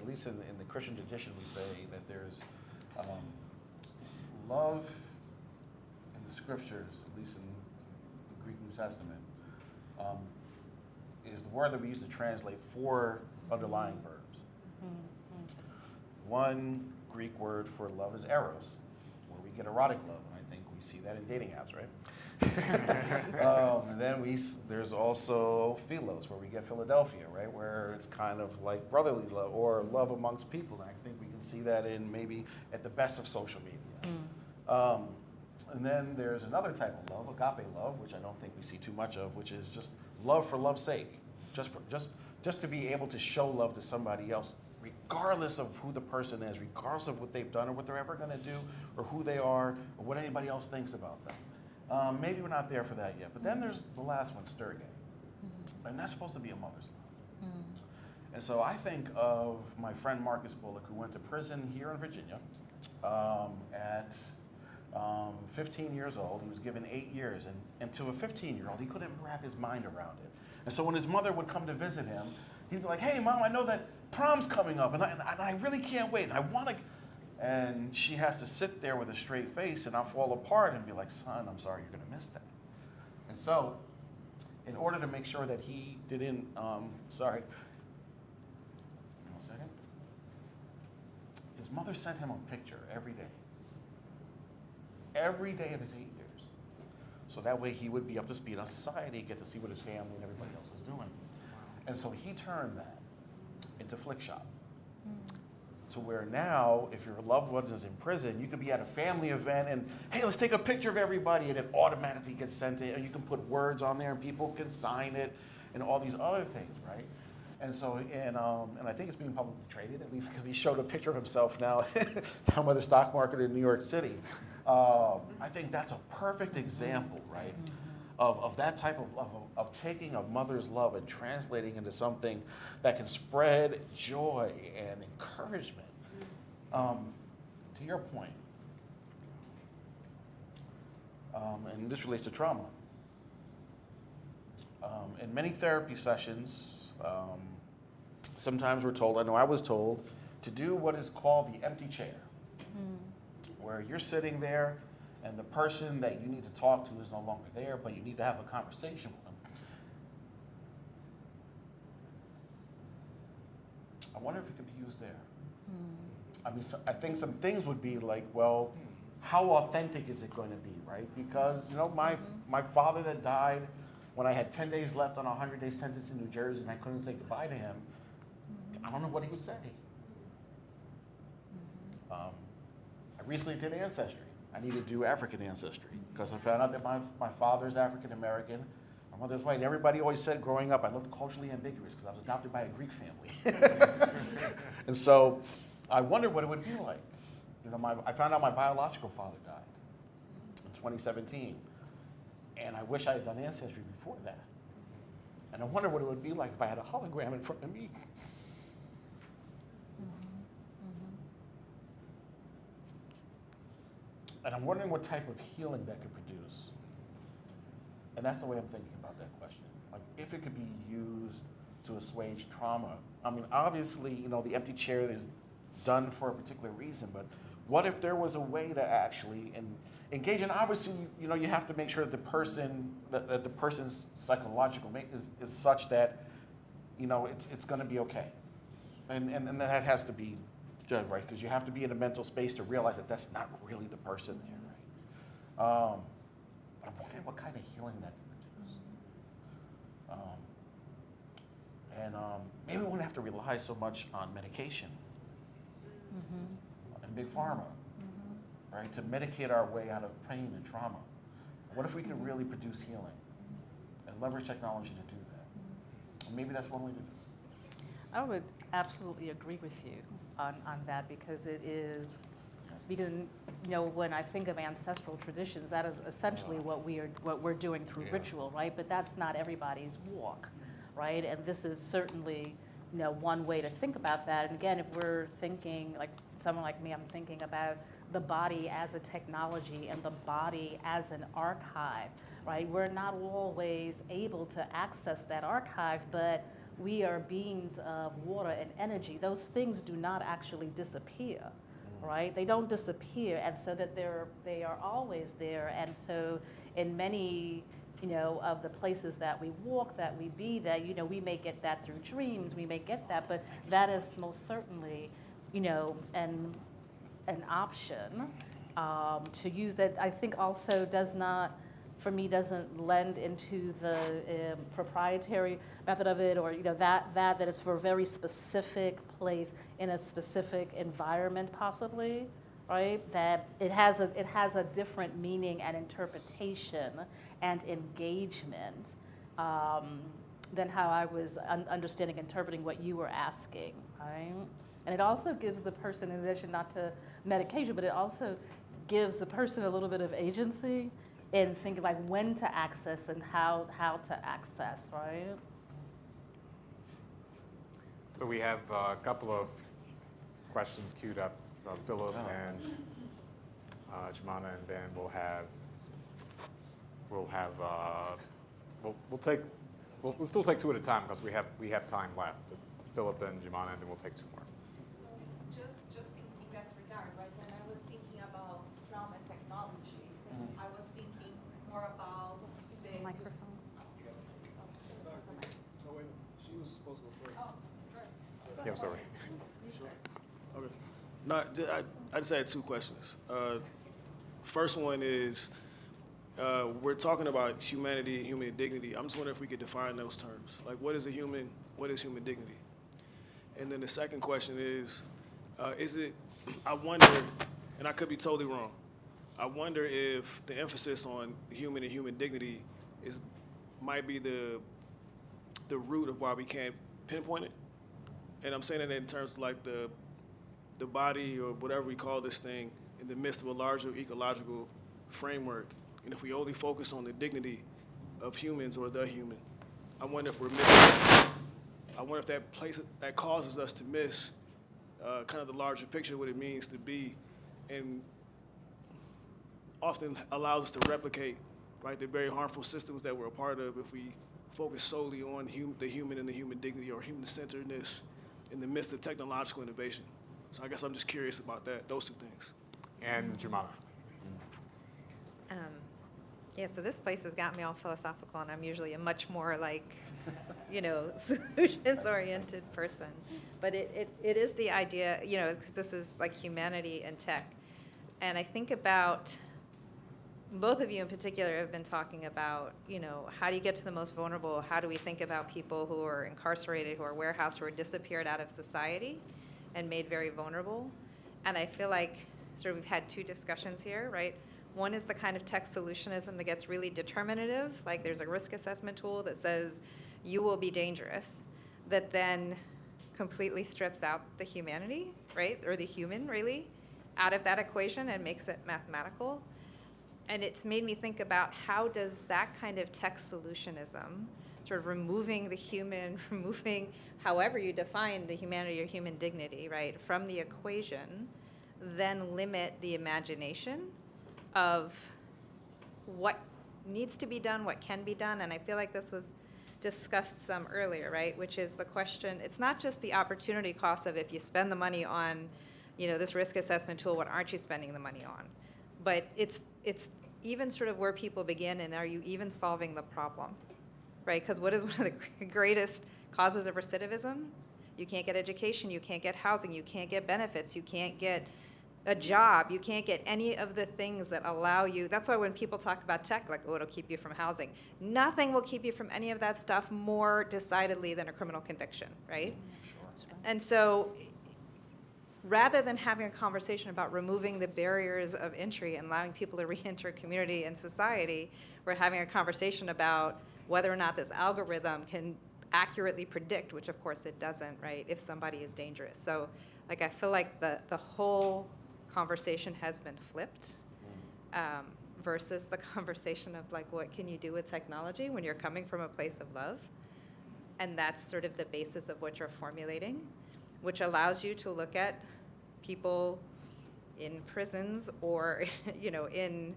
S3: least in the Christian tradition, we say that there's love in the scriptures, at least in the Greek New Testament, is the word that we use to translate 4 underlying verbs. Mm-hmm. One Greek word for love is eros, where we get erotic love, and I think we see that in dating apps, right? And then there's also philos, where we get Philadelphia, right, where it's kind of like brotherly love or love amongst people, and I think we can see that in maybe at the best of social media. Mm. And then there's another type of love, agape love, which I don't think we see too much of, which is just love for love's sake, just to be able to show love to somebody else, regardless of who the person is, regardless of what they've done or what they're ever going to do, or who they are, or what anybody else thinks about them. Maybe we're not there for that yet. But then there's the last one, Sturgeon. And that's supposed to be a mother's love. And so I think of my friend Marcus Bullock, who went to prison here in Virginia at 15 years old. He was given 8 years. And to a 15-year-old, he couldn't wrap his mind around it. And so when his mother would come to visit him, he'd be like, hey, Mom, I know that prom's coming up, and I really can't wait, and I want to. And she has to sit there with a straight face and not fall apart and be like, son, I'm sorry, you're going to miss that. And so in order to make sure that he didn't, sorry, 1 second. His mother sent him a picture every day of his 8 years. So that way he would be up to speed on society, get to see what his family and everybody else is doing. And so he turned that into Flickshop. To where now, if your loved one is in prison, you could be at a family event and, hey, let's take a picture of everybody, and it automatically gets sent in, and you can put words on there, and people can sign it, and all these other things, right? And so, and I think it's being publicly traded, at least because he showed a picture of himself now down by the stock market in New York City. I think that's a perfect example, right? Of that type of taking a mother's love and translating into something that can spread joy and encouragement. To your point, and this relates to trauma. In many therapy sessions, sometimes we're told, I know I was told, to do what is called the empty chair, where you're sitting there and the person that you need to talk to is no longer there, but you need to have a conversation with them. I wonder if it could be used there. I mean, so I think some things would be like, well, how authentic is it going to be, right? Because, you know, my father that died when I had 10 days left on a 100-day sentence in New Jersey and I couldn't say goodbye to him, I don't know what he would say. I recently did Ancestry. I need to do African ancestry because I found out that my father's African American, my mother's white. And everybody always said growing up I looked culturally ambiguous because I was adopted by a Greek family. And so I wondered what it would be like. You know, I found out my biological father died in 2017. And I wish I had done Ancestry before that. And I wonder what it would be like if I had a hologram in front of me. And I'm wondering what type of healing that could produce. And that's the way I'm thinking about that question. Like, if it could be used to assuage trauma. I mean, obviously, you know, the empty chair is done for a particular reason, but what if there was a way to actually engage? And obviously, you know, you have to make sure that the person's psychological is such that, you know, it's going to be okay. And that has to be judged, right? Because you have to be in a mental space to realize that that's not really the person there, right? I'm wondering what kind of healing that could produce. Maybe we wouldn't have to rely so much on medication and big pharma, right? To medicate our way out of pain and trauma. What if we could really produce healing and leverage technology to do that? And maybe that's one way to do it.
S14: I would absolutely agree with you on that because you know, when I think of ancestral traditions, that is essentially what we're doing through ritual, right? But that's not everybody's walk, right? And this is certainly, you know, one way to think about that. And again, if we're thinking, like someone like me, I'm thinking about the body as a technology and the body as an archive, right? We're not always able to access that archive, but we are beings of water and energy. Those things do not actually disappear, right? They don't disappear, and so that they are always there. And so in many, you know, of the places that we walk, that we be, that, you know, we may get that through dreams, we may get that, but that is most certainly, you know, an option to use that. I think also doesn't lend into the proprietary method of it, or, you know, that it's for a very specific place in a specific environment, possibly, right? That it has a different meaning and interpretation and engagement than how I was understanding, interpreting what you were asking, right? And it also gives the person, in addition not to medication, but it also gives the person a little bit of agency and thinking like when to access and how to access, right?
S16: So we have a couple of questions queued up, Philip and Jemana, and then we'll still take two at a time because we have time left. Philip and Jemana, and then we'll take two more.
S4: Just in that regard, right? When I was thinking about trauma and technology, I was thinking more about the
S10: Microphone.
S18: So wait, she was supposed to go first.
S4: Oh, sure.
S16: Yeah, I'm sorry.
S18: Sure. Okay. No, I just had two questions. First one is, we're talking about humanity and human dignity. I'm just wondering if we could define those terms. Like, what is a human? What is human dignity? And then the second question is it? I wonder, and I could be totally wrong. I wonder if the emphasis on human and human dignity might be the root of why we can't pinpoint it. And I'm saying that in terms of like the body or whatever we call this thing in the midst of a larger ecological framework. And if we only focus on the dignity of humans or the human, I wonder if we're missing. I wonder if that causes us to miss kind of the larger picture of what it means to be, and often allows us to replicate, right, the very harmful systems that we're a part of if we focus solely on the human and the human dignity or human-centeredness in the midst of technological innovation. So I guess I'm just curious about those two things.
S16: And Jemana.
S20: Yeah, so this place has got me all philosophical, and I'm usually a much more like, solutions-oriented person. But it is the idea, because this is like humanity and tech. And I think about, both of you in particular have been talking about, how do you get to the most vulnerable? How do we think about people who are incarcerated, who are warehoused, who are disappeared out of society and made very vulnerable? And I feel like sort of we've had two discussions here, right? One is the kind of tech solutionism that gets really determinative, like there's a risk assessment tool that says you will be dangerous, that then completely strips out the humanity, right? Or the human, really, out of that equation and makes it mathematical. And it's made me think about how does that kind of tech solutionism, sort of removing the human, removing however you define the humanity or human dignity, right, from the equation, then limit the imagination of what needs to be done, what can be done. And I feel like this was discussed some earlier, right, which is the question, it's not just the opportunity cost of if you spend the money on, this risk assessment tool, what aren't you spending the money on? But it's even sort of where people begin, and are you even solving the problem, right? Because what is one of the greatest causes of recidivism? You can't get education, you can't get housing, you can't get benefits, you can't get a job, you can't get any of the things that allow you. That's why when people talk about tech, like, it'll keep you from housing. Nothing will keep you from any of that stuff more decidedly than a criminal conviction, right? Sure. And so rather than having a conversation about removing the barriers of entry and allowing people to re-enter community and society, we're having a conversation about whether or not this algorithm can accurately predict, which of course it doesn't, right, if somebody is dangerous. So like I feel like the whole conversation has been flipped versus the conversation of like, what can you do with technology when you're coming from a place of love? And that's sort of the basis of what you're formulating, which allows you to look at people in prisons or, in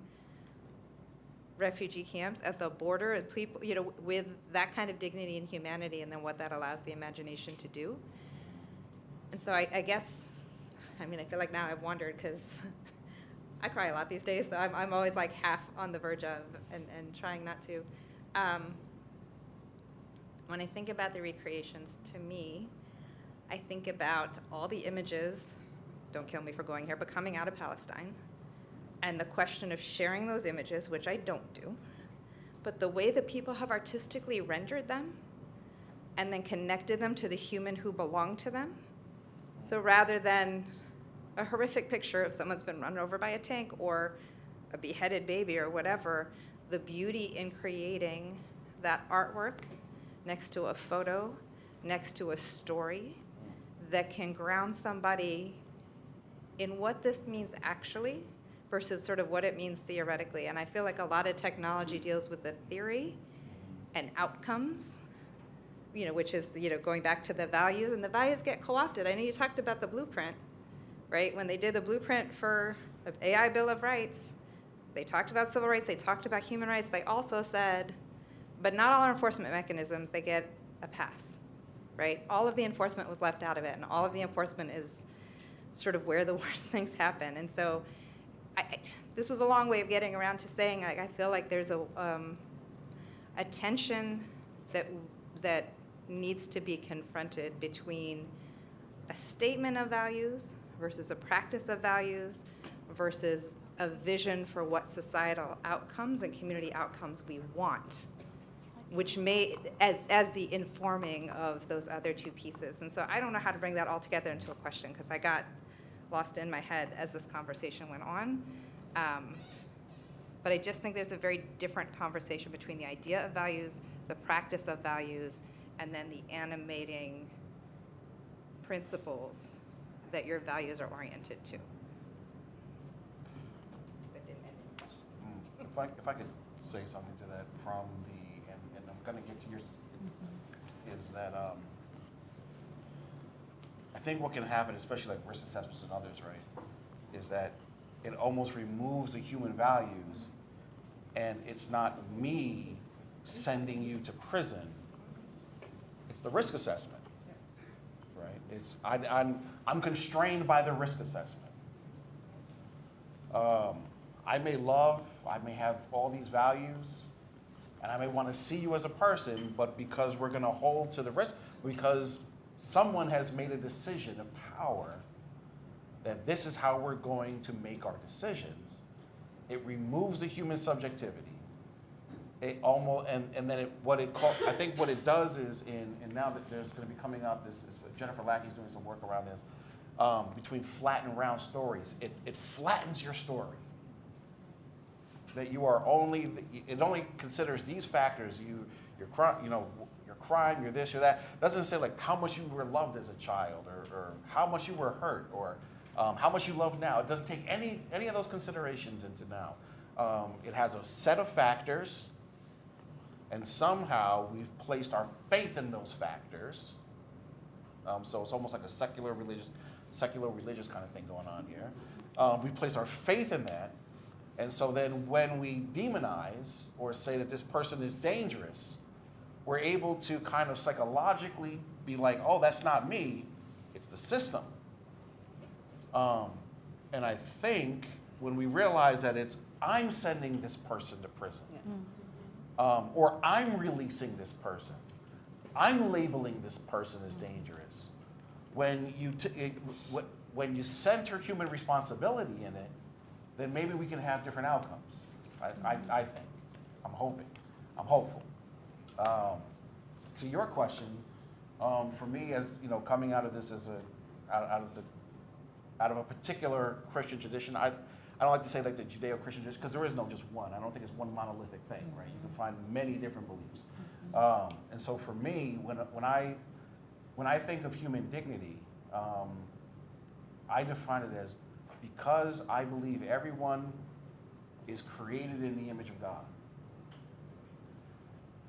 S20: refugee camps at the border, and people, with that kind of dignity and humanity, and then what that allows the imagination to do. And so I guess, I feel like now I've wandered because I cry a lot these days, so I'm always like half on the verge of and trying not to. When I think about the recreations, to me, I think about all the images, don't kill me for going here, but coming out of Palestine, and the question of sharing those images, which I don't do, but the way that people have artistically rendered them and then connected them to the human who belonged to them. So rather than a horrific picture of someone's been run over by a tank or a beheaded baby or whatever, the beauty in creating that artwork next to a photo, next to a story that can ground somebody in what this means actually versus sort of what it means theoretically. And I feel like a lot of technology deals with the theory and outcomes, which is, going back to the values, and the values get co-opted. I know you talked about the blueprint, right? When they did the blueprint for the AI Bill of Rights, they talked about civil rights, they talked about human rights, they also said, but not all our enforcement mechanisms, they get a pass, right? All of the enforcement was left out of it, and all of the enforcement is sort of where the worst things happen. And so this was a long way of getting around to saying, I feel like there's a tension that needs to be confronted between a statement of values versus a practice of values versus a vision for what societal outcomes and community outcomes we want, which may, as the informing of those other two pieces. And so I don't know how to bring that all together into a question, because I got lost in my head as this conversation went on. But I just think there's a very different conversation between the idea of values, the practice of values, and then the animating principles that your values are oriented to.
S3: If I could say something to that from and I'm going to get to yours, is that I think what can happen, especially like risk assessments and others, right, is that it almost removes the human values, and it's not me sending you to prison, it's the risk assessment, right? It's I'm constrained by the risk assessment. I may have all these values, and I may want to see you as a person, but because we're going to hold to the risk, because someone has made a decision of power that this is how we're going to make our decisions, it removes the human subjectivity. It almost, and then I think what it does is, and now that there's going to be coming out, Jennifer Lackey's doing some work around this, between flat and round stories. It flattens your story. That you are it only considers these factors, your crime, you're this, you're that. It doesn't say like how much you were loved as a child, or how much you were hurt, or how much you love now. It doesn't take any of those considerations into now. It has a set of factors, and somehow we've placed our faith in those factors. So it's almost like a secular religious kind of thing going on here. We place our faith in that. And so then when we demonize or say that this person is dangerous, we're able to kind of psychologically be like, oh, that's not me, it's the system. And I think when we realize that I'm sending this person to prison, or I'm releasing this person, I'm labeling this person as dangerous. When you center human responsibility in it, then maybe we can have different outcomes. I think. I'm hoping. I'm hopeful. To your question, for me, as coming out of this as out of a particular Christian tradition, I don't like to say like the Judeo-Christian tradition, because there is no just one. I don't think it's one monolithic thing, right? You can find many different beliefs. And so for me, when I think of human dignity, I define it as, because I believe everyone is created in the image of God,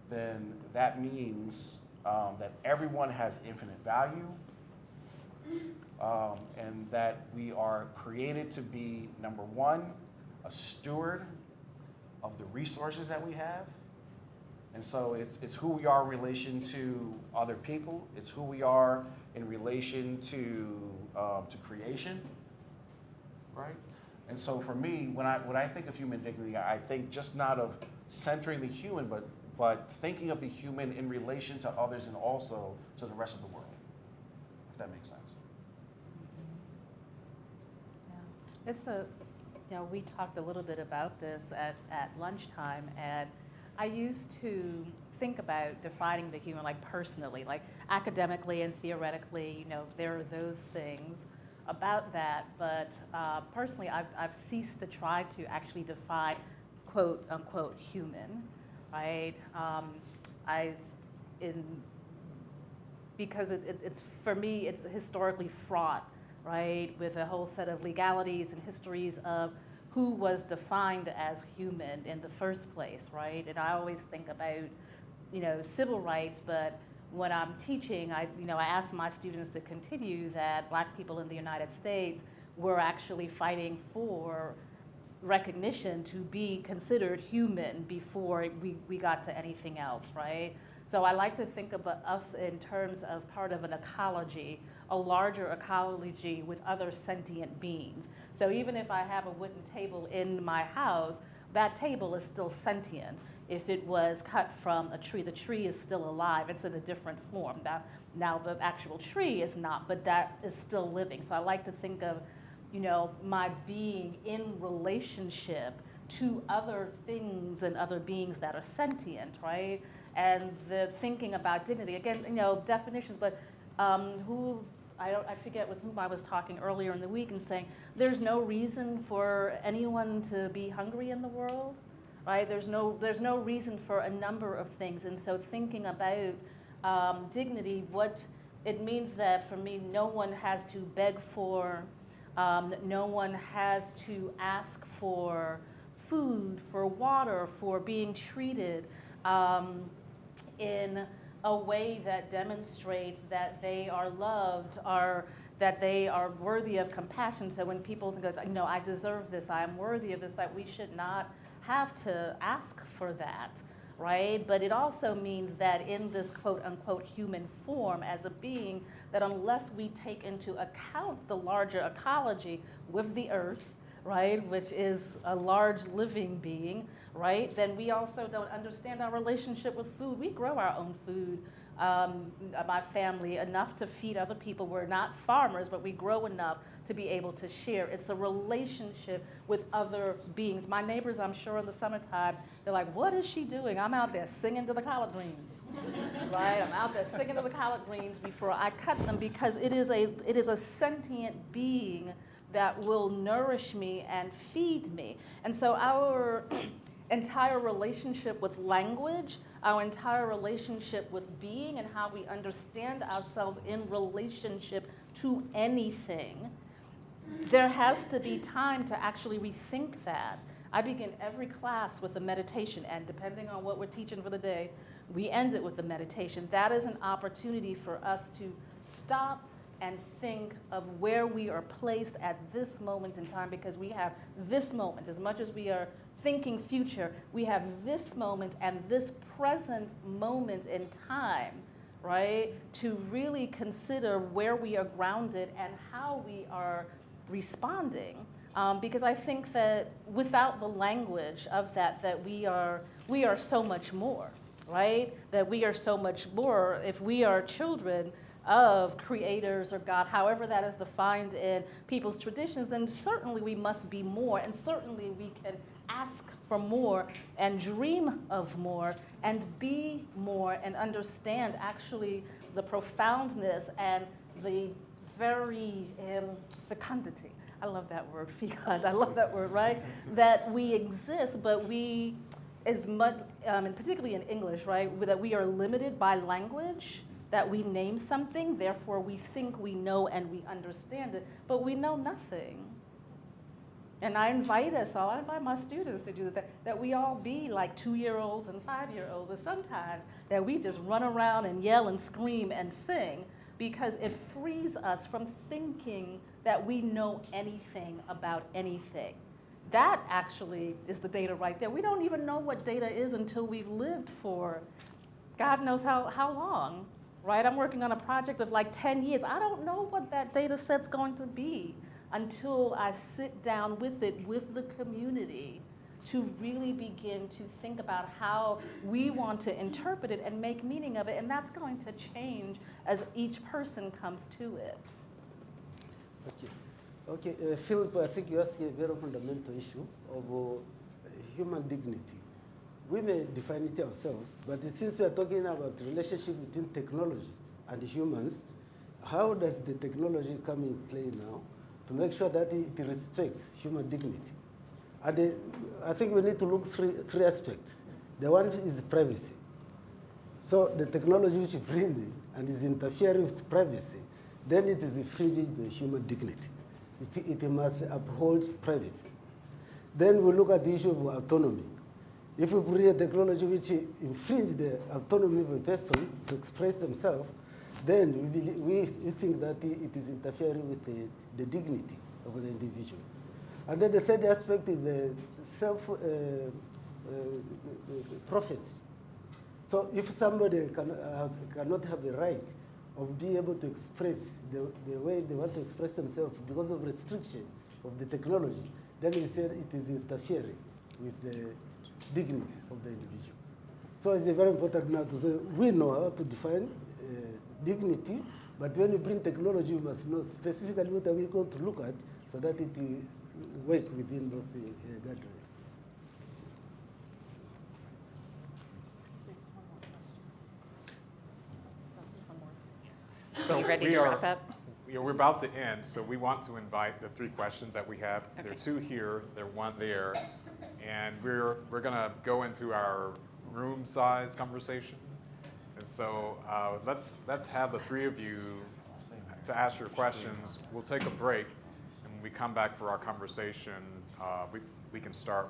S3: then that means that everyone has infinite value, and that we are created to be, number one, a steward of the resources that we have. And so it's who we are in relation to other people. It's who we are in relation to creation. Right? And so for me, when I think of human dignity, I think just not of centering the human, but thinking of the human in relation to others and also to the rest of the world, if that makes sense.
S14: Yeah. It's we talked a little bit about this at lunchtime, and I used to think about defining the human, like personally, like academically and theoretically, there are those things about that, but personally, I've ceased to try to actually define quote unquote human, right? Because it's for me, it's historically fraught, right, with a whole set of legalities and histories of who was defined as human in the first place, right? And I always think about, civil rights, but when I'm teaching, I ask my students to continue that Black people in the United States were actually fighting for recognition to be considered human before we got to anything else, right? So I like to think of us in terms of part of an ecology, a larger ecology with other sentient beings. So even if I have a wooden table in my house, that table is still sentient. If it was cut from a tree, the tree is still alive. It's in a different form. Now the actual tree is not, but that is still living. So I like to think of, my being in relationship to other things and other beings that are sentient, right? And the thinking about dignity, again, definitions, but I forget with whom I was talking earlier in the week and saying, there's no reason for anyone to be hungry in the world, right? There's no reason for a number of things. And so thinking about dignity, what it means that for me, no one has to beg for, no one has to ask for food, for water, for being treated in a way that demonstrates that they are loved, or that they are worthy of compassion. So when people think, I deserve this, I am worthy of this, that we should not have to ask for that, right? But it also means that in this quote unquote human form as a being, that unless we take into account the larger ecology with the earth, right, which is a large living being, right, then we also don't understand our relationship with food. We grow our own food, my family, enough to feed other people. We're not farmers, but we grow enough to be able to share. It's a relationship with other beings. My neighbors, I'm sure in the summertime, they're like, what is she doing? I'm out there singing to the collard greens, right? I'm out there singing to the collard greens before I cut them, because it is a sentient being that will nourish me and feed me. And so our entire relationship with language, our entire relationship with being, and how we understand ourselves in relationship to anything, there has to be time to actually rethink that. I begin every class with a meditation, and depending on what we're teaching for the day, we end it with the meditation. That is an opportunity for us to stop and think of where we are placed at this moment in time, because we have this moment. As much as we are thinking future, we have this moment and this present moment in time, right, to really consider where we are grounded and how we are responding. Because I think that without the language of that we are so much more, right? That we are so much more if we are children of creators or God, however that is defined in people's traditions, then certainly we must be more, and certainly we can ask for more and dream of more and be more and understand actually the profoundness and the very fecundity. I love that word, fecund. I love that word, right? That we exist, but we, as much, and particularly in English, right, that we are limited by language, that we name something, therefore we think we know and we understand it, but we know nothing. And I invite my students to do that we all be like 2-year-olds and 5-year-olds, or sometimes that we just run around and yell and scream and sing, because it frees us from thinking that we know anything about anything. That actually is the data right there. We don't even know what data is until we've lived for God knows how long, right? I'm working on a project of like 10 years. I don't know what that data set's going to be until I sit down with it, with the community, to really begin to think about how we want to interpret it and make meaning of it. And that's going to change as each person comes to it.
S2: Okay, Philip, I think you asked a very fundamental issue of human dignity. We may define it ourselves, but since we are talking about the relationship between technology and humans, how does the technology come in play now to make sure that it respects human dignity? And I think we need to look three aspects. The one is privacy. So the technology which is bringing and is interfering with privacy, then it is infringing the human dignity. It must uphold privacy. Then we look at the issue of autonomy. If we bring a technology which infringes the autonomy of a person to express themselves, then we think that it is interfering with the dignity of the individual. And then the third aspect is the self-prophecy. So if somebody cannot have the right of being able to express the way they want to express themselves because of restriction of the technology, then we said it is interfering with the dignity of the individual. So it's very important now to say we know how to define dignity, but when you bring technology, you must know specifically what are we going to look at so that it will work within those guidelines.
S15: So
S21: are you ready to wrap up?
S15: We're about to end, so we want to invite the 3 questions that we have. Okay. There are 2 here, there are 1 there, and we're going to go into our room size conversation. And so let's have the 3 of you to ask your questions. We'll take a break, and when we come back for our conversation, we can start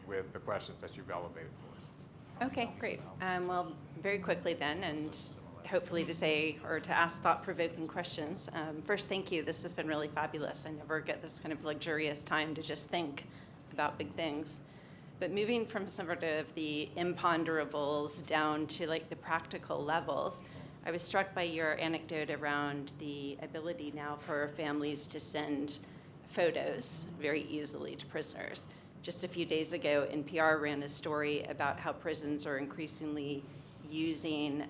S15: with the questions that you've elevated for us.
S21: Okay, great. Well, very quickly then, and hopefully to say or to ask thought-provoking questions. First, thank you. This has been really fabulous. I never get this kind of luxurious time to just think about big things. But moving from sort of the imponderables down to like the practical levels, I was struck by your anecdote around the ability now for families to send photos very easily to prisoners. Just a few days ago, NPR ran a story about how prisons are increasingly using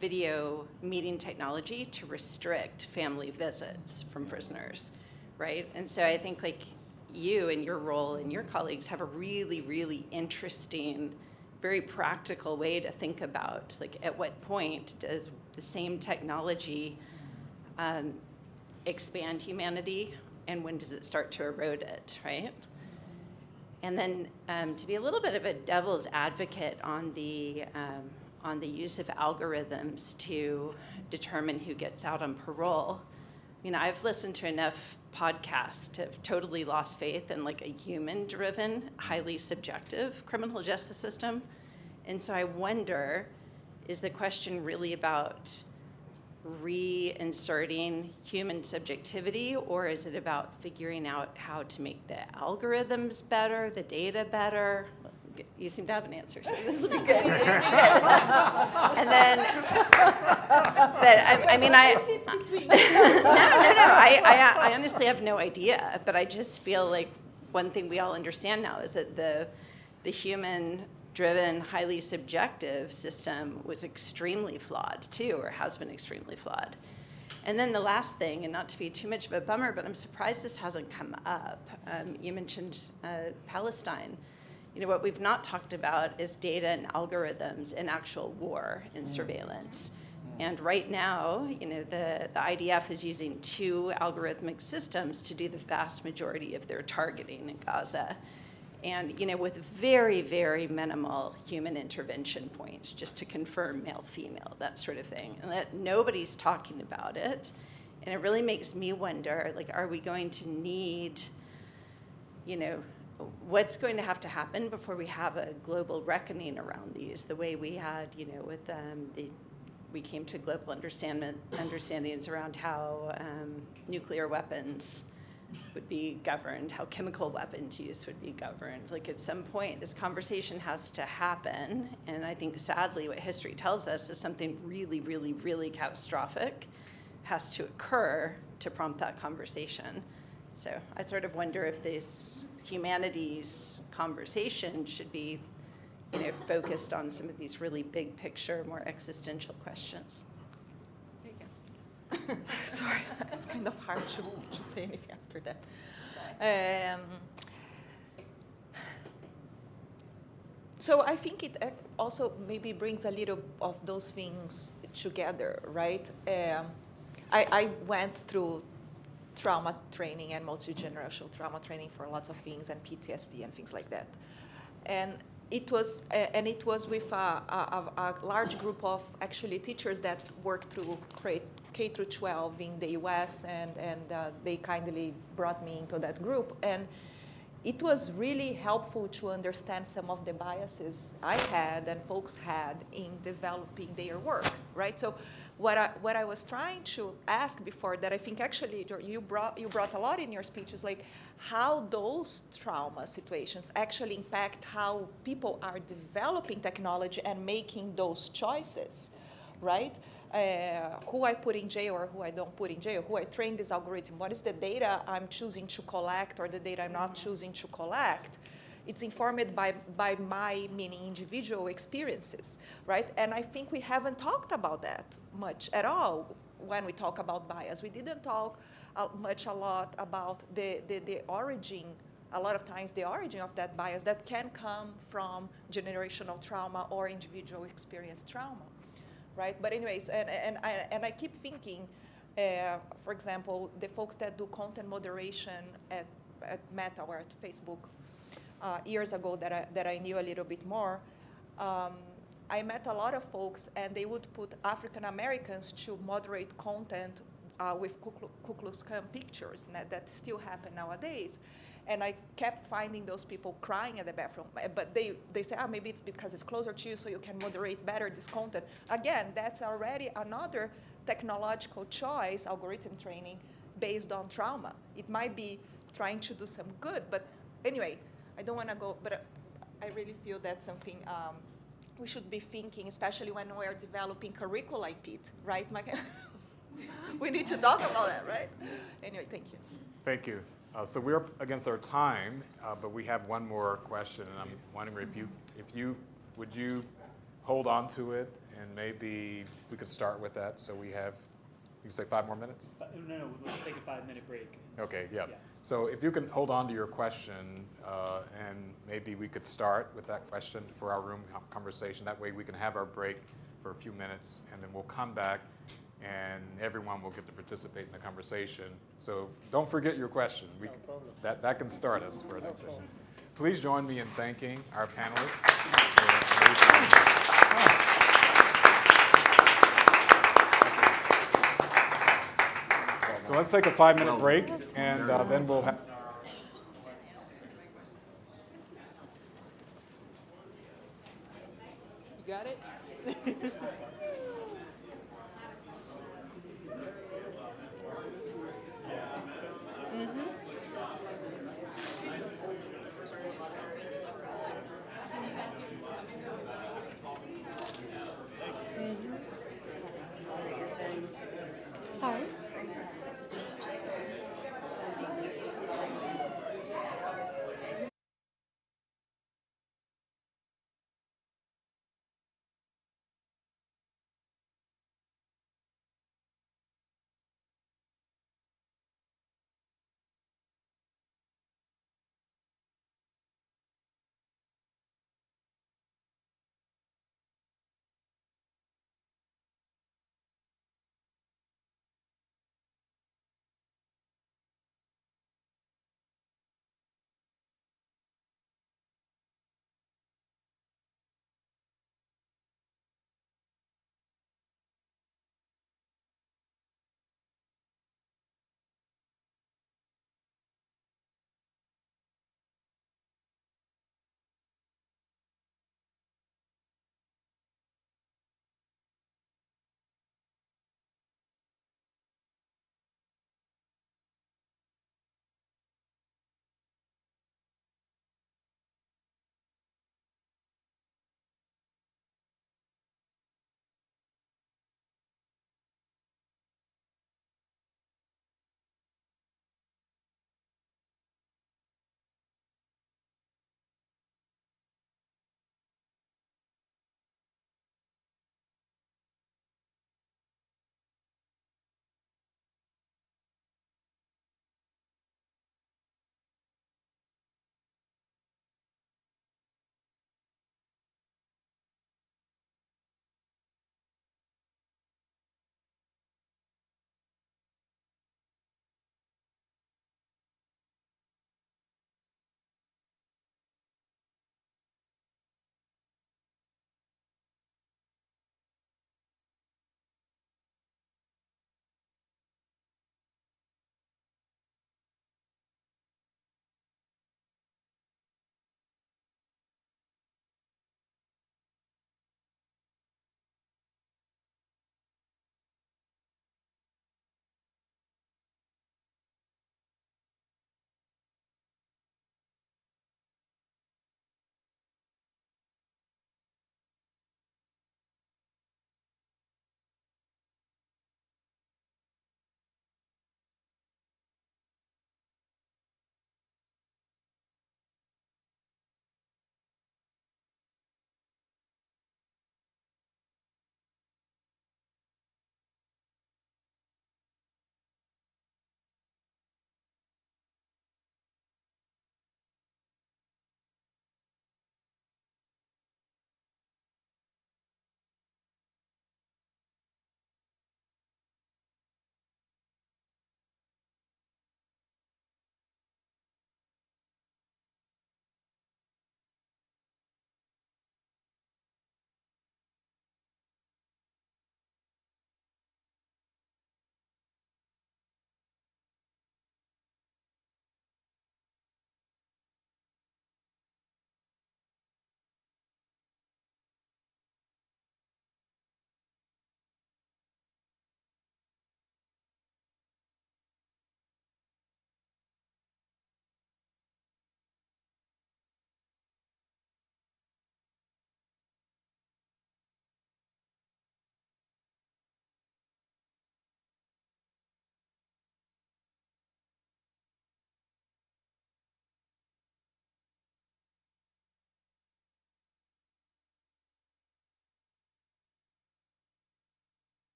S21: video meeting technology to restrict family visits from prisoners, right? And so I think like you and your role and your colleagues have a really, really interesting, very practical way to think about like at what point does the same technology expand humanity and when does it start to erode it, right? And then to be a little bit of a devil's advocate on the use of algorithms to determine who gets out on parole. You know, I've listened to enough podcasts to have totally lost faith in like a human-driven, highly subjective criminal justice system. And so I wonder, is the question really about reinserting human subjectivity, or is it about figuring out how to make the algorithms better, the data better? You seem to have an answer, so this will be good. And then, but I mean, I honestly have no idea, but I just feel like one thing we all understand now is that the human-driven, highly subjective system was extremely flawed too, or has been extremely flawed. And then the last thing, and not to be too much of a bummer, but I'm surprised this hasn't come up. You mentioned Palestine. You know, what we've not talked about is data and algorithms in actual war and surveillance. And right now, you know, the IDF is using 2 algorithmic systems to do the vast majority of their targeting in Gaza. And, you know, with very, very minimal human intervention points, just to confirm male, female, that sort of thing. And that nobody's talking about it. And it really makes me wonder, like, are we going to need, you know, what's going to have to happen before we have a global reckoning around these, the way we had, you know, with we came to global understandings around how nuclear weapons would be governed, how chemical weapons use would be governed. Like at some point, this conversation has to happen, and I think sadly what history tells us is something really, really, really catastrophic has to occur to prompt that conversation. So I sort of wonder if this humanities conversation should be, you know, focused on some of these really big picture, more existential questions.
S4: There you go. Sorry, it's kind of hard to say anything after that. So I think it also maybe brings a little of those things together, right? I went through trauma training and multi-generational trauma training for lots of things and PTSD and things like that. And it was with a large group of actually teachers that worked through K through 12 in the US, and they kindly brought me into that group. And it was really helpful to understand some of the biases I had and folks had in developing their work, right? So what I was trying to ask before that I think actually you brought a lot in your speech is like how those trauma situations actually impact how people are developing technology and making those choices, right? Who I put in jail or who I don't put in jail, who I train this algorithm, what is the data I'm choosing to collect or the data I'm not choosing to collect. It's informed by my, meaning individual experiences, right? And I think we haven't talked about that much at all when we talk about bias. We didn't talk a lot about the origin, a lot of times the origin of that bias that can come from generational trauma or individual experience trauma. Right? But anyways, and I keep thinking, for example, the folks that do content moderation at Meta or at Facebook years ago that I knew a little bit more, I met a lot of folks and they would put African Americans to moderate content with Ku Klux Klan pictures, and that still happen nowadays. And I kept finding those people crying at the bathroom. But they say, maybe it's because it's closer to you, so you can moderate better this content. Again, that's already another technological choice, algorithm training, based on trauma. It might be trying to do some good, but anyway, I don't want to go, but I really feel that's something we should be thinking, especially when we're developing curricula in PET, right? We need to talk about that, right? Anyway, thank you.
S15: Thank you. So we're up against our time, but we have one more question, and I'm wondering would you hold on to it, and maybe we could start with that. So we can say 5 more minutes?
S11: No, let's take a 5-minute break.
S15: Okay, yeah. So if you can hold on to your question, and maybe we could start with that question for our room conversation. That way we can have our break for a few minutes, and then we'll come back and everyone will get to participate in the conversation. So don't forget your question. That can start us for the session. Please join me in thanking our panelists. So let's take a 5-minute break, and then we'll have.
S4: You got it?
S10: Sorry?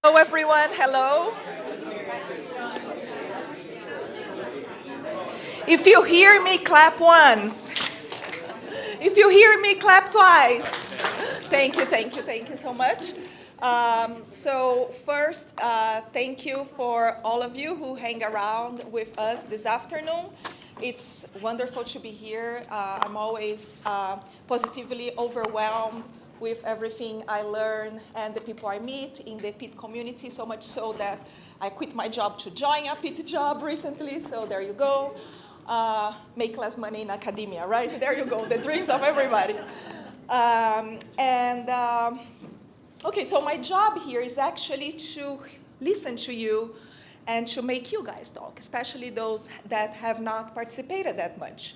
S4: Hello, everyone. Hello. If you hear me, clap once. If you hear me, clap twice. Thank you, thank you, thank you so much. So first, thank you for all of you who hang around with us this afternoon. It's wonderful to be here. I'm always positively overwhelmed with everything I learn and the people I meet in the PIT community, so much so that I quit my job to join a PIT job recently, so there you go. Make less money in academia, right? There you go, the dreams of everybody. Okay, so my job here is actually to listen to you and to make you guys talk, especially those that have not participated that much.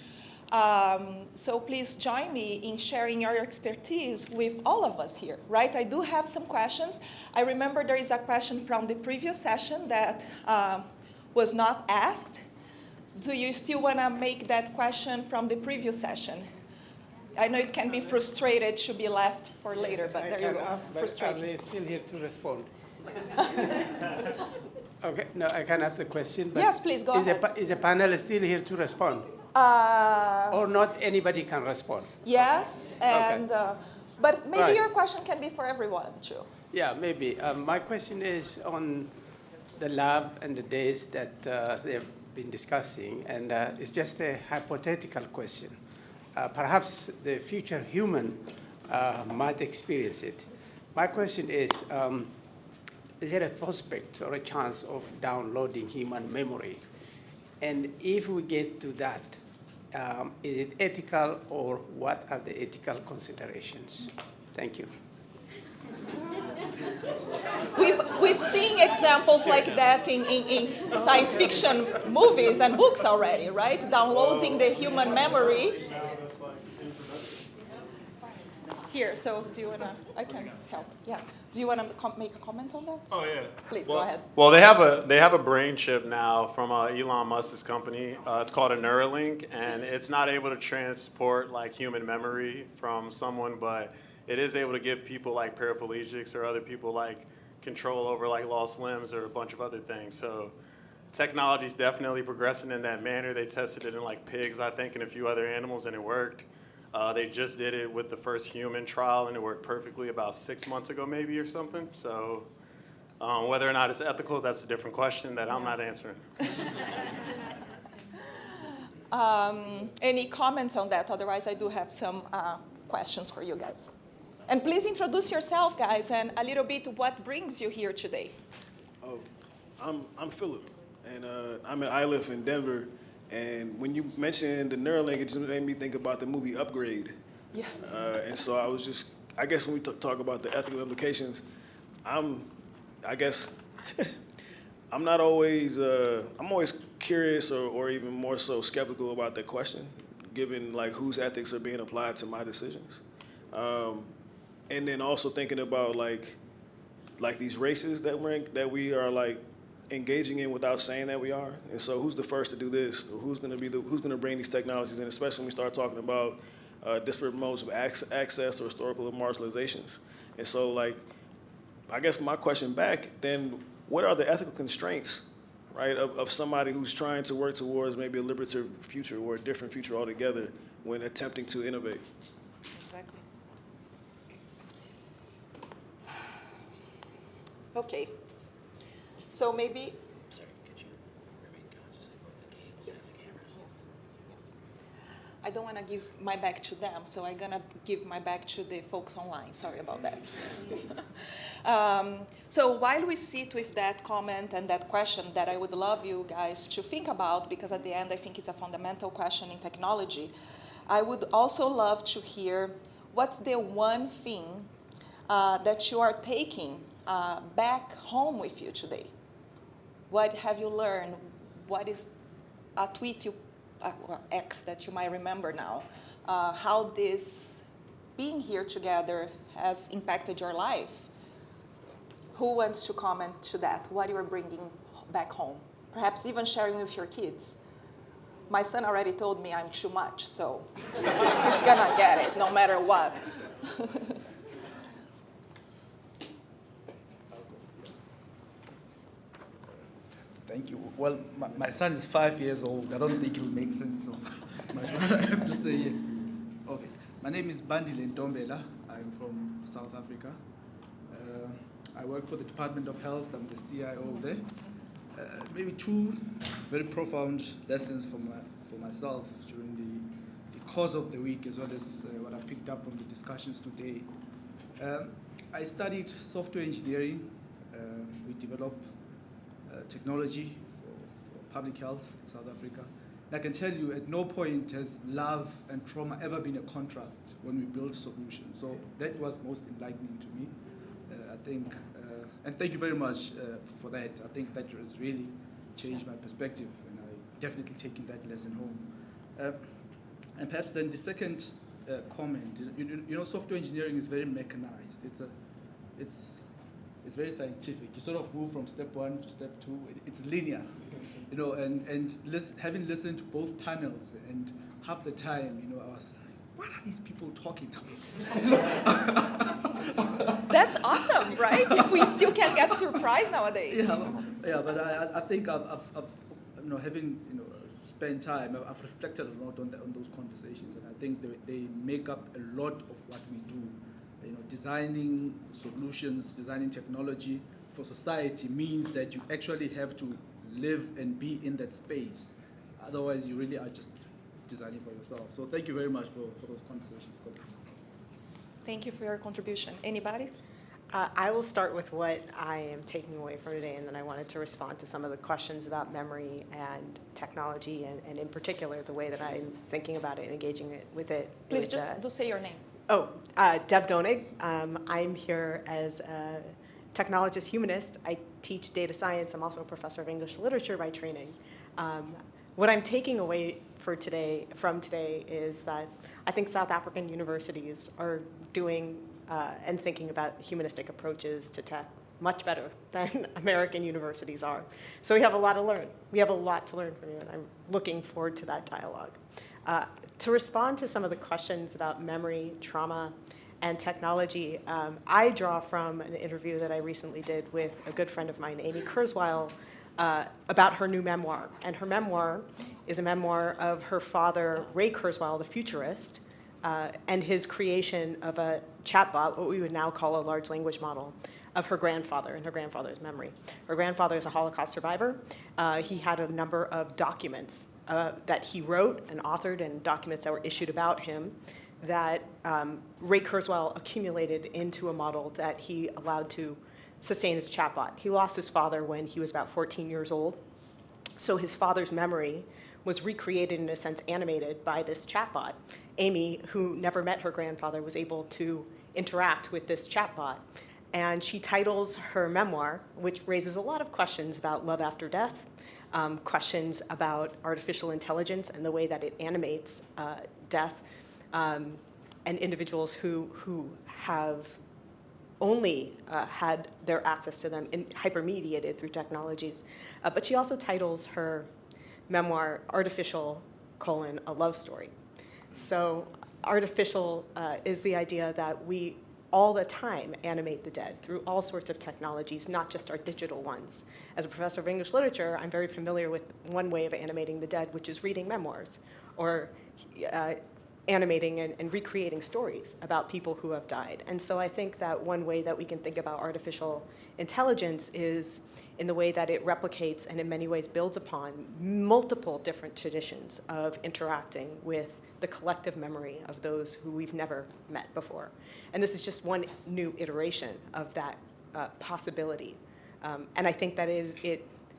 S4: So please join me in sharing your expertise with all of us here, right? I do have some questions. I remember there is a question from the previous session that was not asked. Do you still want to make that question from the previous session? I know it can be frustrated to be left for later, but there you go.
S2: Ask, but
S4: frustrating.
S2: are they still here to respond? Okay, no, I can ask the question. But
S4: yes, please, go ahead.
S2: Is the panel still here to respond? Or not anybody can respond?
S4: Yes, and but maybe
S2: Right.
S4: your question can be for everyone, too.
S2: Yeah, maybe. My question is on the lab and the days that they've been discussing, and it's just a hypothetical question. Perhaps the future human might experience it. My question is there a prospect or a chance of downloading human memory? And if we get to that, is it ethical, or what are the ethical considerations? Thank you.
S4: We've seen examples like that in science fiction movies and books already, right? Downloading the human memory. Here, so do you want to, I can help, yeah. Do you want to make a comment on that?
S9: Oh, yeah.
S4: Please, go ahead.
S9: Well, they have a brain chip now from Elon Musk's company. It's called a Neuralink, and it's not able to transport like human memory from someone, but it is able to give people like paraplegics or other people like control over like lost limbs or a bunch of other things. So technology is definitely progressing in that manner. They tested it in like pigs, I think, and a few other animals, and it worked. They just did it with the first human trial, and it worked perfectly about 6 months ago, maybe, or something. So whether or not it's ethical, that's a different question that I'm not answering.
S4: Any comments on that? Otherwise, I do have some questions for you guys. And please introduce yourself, guys, and a little bit what brings you here today.
S18: Oh, I'm Philip, and I live in Denver. And when you mentioned the Neuralink, it just made me think about the movie Upgrade.
S4: Yeah.
S18: And so I guess when we talk about the ethical implications, I'm always curious or even more so skeptical about that question, given like whose ethics are being applied to my decisions. And then also thinking about like these races that we are like engaging in without saying that we are. And so who's the first to do this? Or who's going to bring these technologies in, especially when we start talking about disparate modes of access or historical marginalizations. And so like, I guess my question back, then what are the ethical constraints, right, of somebody who's trying to work towards maybe a liberative future or a different future altogether when attempting to innovate?
S4: Exactly. Okay. So maybe.
S6: Sorry, could you remain conscious of both the cables and the cameras?
S4: Yes. I don't want to give my back to them, so I'm going to give my back to the folks online. Sorry about that. So while we sit with that comment and that question that I would love you guys to think about, because at the end I think it's a fundamental question in technology, I would also love to hear what's the one thing that you are taking back home with you today. What have you learned? What is a tweet or X that you might remember now? How this being here together has impacted your life? Who wants to comment to that? What you are bringing back home? Perhaps even sharing with your kids. My son already told me I'm too much, so he's gonna get it no matter what.
S1: Thank you. Well, my son is 5 years old. I don't think it will make sense of much what I have to say. Yes. Okay. My name is Bandile Ntombela. I'm from South Africa. I work for the Department of Health. I'm the CIO there. Maybe two very profound lessons for myself during the course of the week, as well as what I picked up from the discussions today. I studied software engineering. We develop technology for public health in South Africa. And I can tell you, at no point has love and trauma ever been a contrast when we build solutions. So that was most enlightening to me. I think, and thank you very much for that. I think that has really changed my perspective, and I'm definitely taking that lesson home. And perhaps then the second comment, you know, software engineering is very mechanized. It's very scientific. You sort of move from step one to step two. It's linear, you know. And having listened to both panels, and half the time, you know, I was like, what are these people talking about?
S4: That's awesome, right? If we still can get surprised nowadays.
S1: Yeah, but I think I've you know, having, you know, spent time, I've reflected a lot on those conversations, and I think they make up a lot of what we do. You know, designing solutions, designing technology for society means that you actually have to live and be in that space. Otherwise, you really are just designing for yourself. So thank you very much for those conversations, colleagues.
S4: Thank you for your contribution. Anybody?
S7: I will start with what I am taking away from today, and then I wanted to respond to some of the questions about memory and technology, and in particular, the way that I'm thinking about it and engaging with it.
S4: Please just do say your name.
S7: Oh, Deb Donig. I'm here as a technologist humanist. I teach data science. I'm also a professor of English literature by training. What I'm taking away from today is that I think South African universities are doing and thinking about humanistic approaches to tech much better than American universities are. So we have a lot to learn. We have a lot to learn from you, and I'm looking forward to that dialogue. To respond to some of the questions about memory, trauma, and technology, I draw from an interview that I recently did with a good friend of mine, Amy Kurzweil, about her new memoir. And her memoir is a memoir of her father, Ray Kurzweil, the futurist, and his creation of a chatbot, what we would now call a large language model, of her grandfather and her grandfather's memory. Her grandfather is a Holocaust survivor. He had a number of documents that he wrote and authored, and documents that were issued about him that Ray Kurzweil accumulated into a model that he allowed to sustain as a chatbot. He lost his father when he was about 14 years old. So his father's memory was recreated, in a sense, animated by this chatbot. Amy, who never met her grandfather, was able to interact with this chatbot. And she titles her memoir, which raises a lot of questions about love after death, questions about artificial intelligence and the way that it animates death, and individuals who have only had their access to them hypermediated through technologies. But she also titles her memoir, Artificial, a Love Story. So artificial is the idea that we all the time animate the dead through all sorts of technologies, not just our digital ones. As a professor of English literature, I'm very familiar with one way of animating the dead, which is reading memoirs, or animating and recreating stories about people who have died. And so I think that one way that we can think about artificial intelligence is in the way that it replicates and in many ways builds upon multiple different traditions of interacting with the collective memory of those who we've never met before. And this is just one new iteration of that possibility. And I think that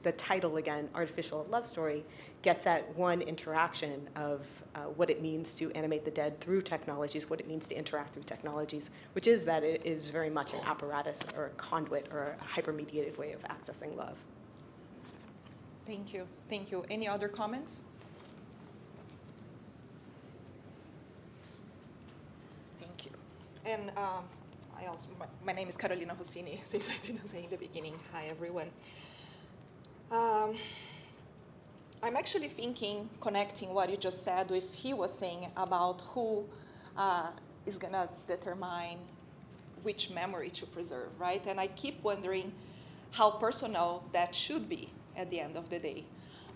S7: the title, again, Artificial Love Story, gets at one interaction of what it means to animate the dead through technologies, what it means to interact through technologies, which is that it is very much an apparatus or a conduit or a hyper-mediated way of accessing love.
S4: Thank you. Thank you. Any other comments? Thank you. And I also, my name is Carolina Rossini, since I didn't say in the beginning. Hi, everyone. I'm actually thinking, connecting what you just said with he was saying about who is going to determine which memory to preserve, right? And I keep wondering how personal that should be at the end of the day.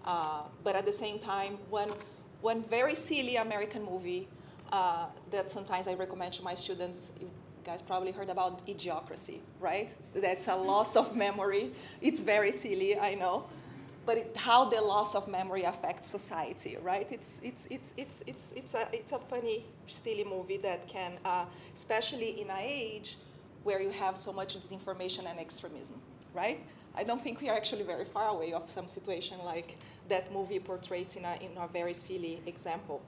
S4: But at the same time, one very silly American movie that sometimes I recommend to my students, you guys probably heard about Idiocracy, right? That's a loss of memory. It's very silly, I know. But how the loss of memory affects society, right? It's a funny, silly movie that can, especially in an age where you have so much disinformation and extremism, right? I don't think we are actually very far away of some situation like that movie portrays in a very silly example.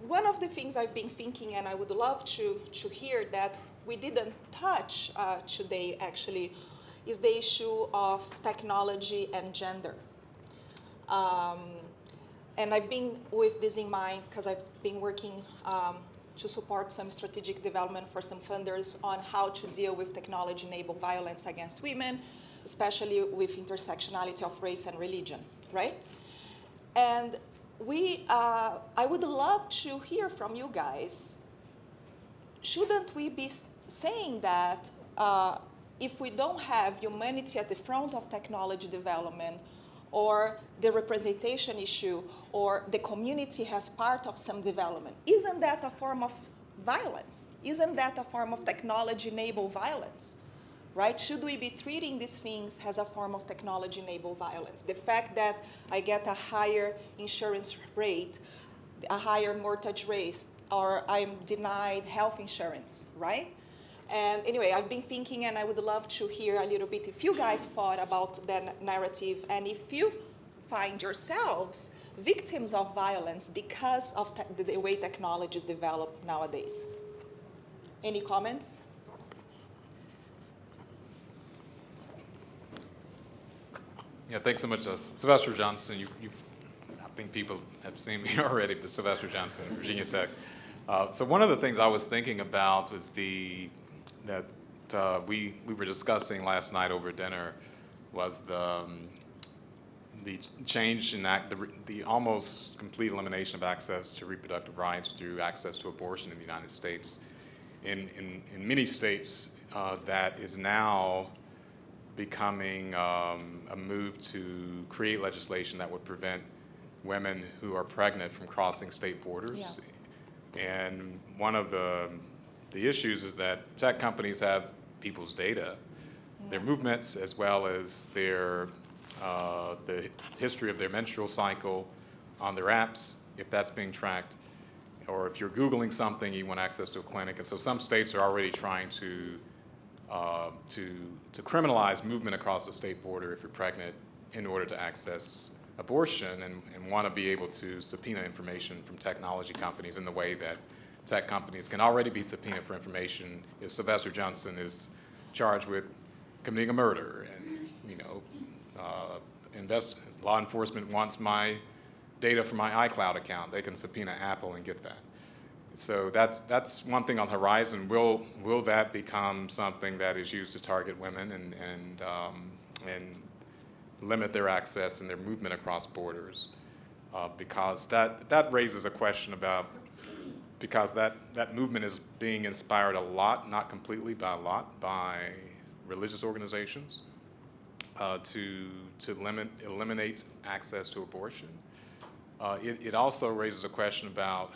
S4: One of the things I've been thinking, and I would love to hear that we didn't touch today actually, is the issue of technology and gender. And I've been with this in mind because I've been working to support some strategic development for some funders on how to deal with technology-enabled violence against women, especially with intersectionality of race and religion, right? And I would love to hear from you guys, shouldn't we be saying that if we don't have humanity at the front of technology development, or the representation issue, or the community as part of some development, isn't that a form of violence? Isn't that a form of technology-enabled violence? Right? Should we be treating these things as a form of technology-enabled violence? The fact that I get a higher insurance rate, a higher mortgage rate, or I'm denied health insurance, right? And anyway, I've been thinking, and I would love to hear a little bit if you guys thought about that narrative, and if you find yourselves victims of violence because of the way technologies develop nowadays. Any comments?
S16: Yeah, thanks so much, Sylvester Johnson. I think people have seen me already, but Sylvester Johnson, Virginia Tech. So one of the things I was thinking about was that we were discussing last night over dinner was the change in the almost complete elimination of access to reproductive rights through access to abortion in the United States. In many states, that is now becoming a move to create legislation that would prevent women who are pregnant from crossing state borders. Yeah. And one of the issues is that tech companies have people's data, their movements, as well as their the history of their menstrual cycle on their apps, if that's being tracked, or if you're Googling something, you want access to a clinic. And so some states are already trying to criminalize movement across the state border if you're pregnant in order to access abortion, and want to be able to subpoena information from technology companies in the way that tech companies can already be subpoenaed for information if Sylvester Johnson is charged with committing a murder, and law enforcement wants my data from my iCloud account, they can subpoena Apple and get that. So that's one thing on the horizon. Will that become something that is used to target women and limit their access and their movement across borders? Because that raises a question about, because that movement is being inspired a lot, not completely, but a lot, by religious organizations to eliminate access to abortion. It also raises a question about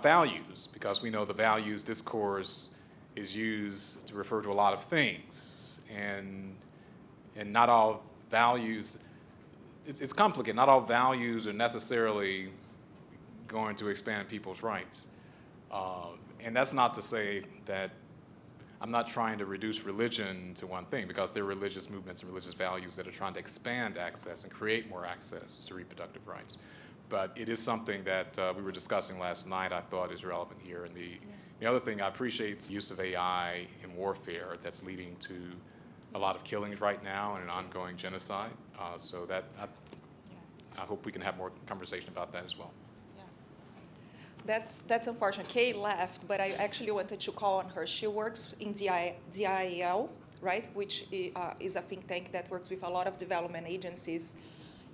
S16: values, because we know the values discourse is used to refer to a lot of things, and not all values, it's complicated. Not all values are necessarily going to expand people's rights. And that's not to say that I'm not trying to reduce religion to one thing, because there are religious movements and religious values that are trying to expand access and create more access to reproductive rights. But it is something that we were discussing last night, I thought is relevant here. And the other thing, I appreciate the use of AI in warfare that's leading to a lot of killings right now and an ongoing genocide. So that I hope we can have more conversation about that as well.
S4: That's unfortunate. Kay left, but I actually wanted to call on her. She works in DIEL, right, which is a think tank that works with a lot of development agencies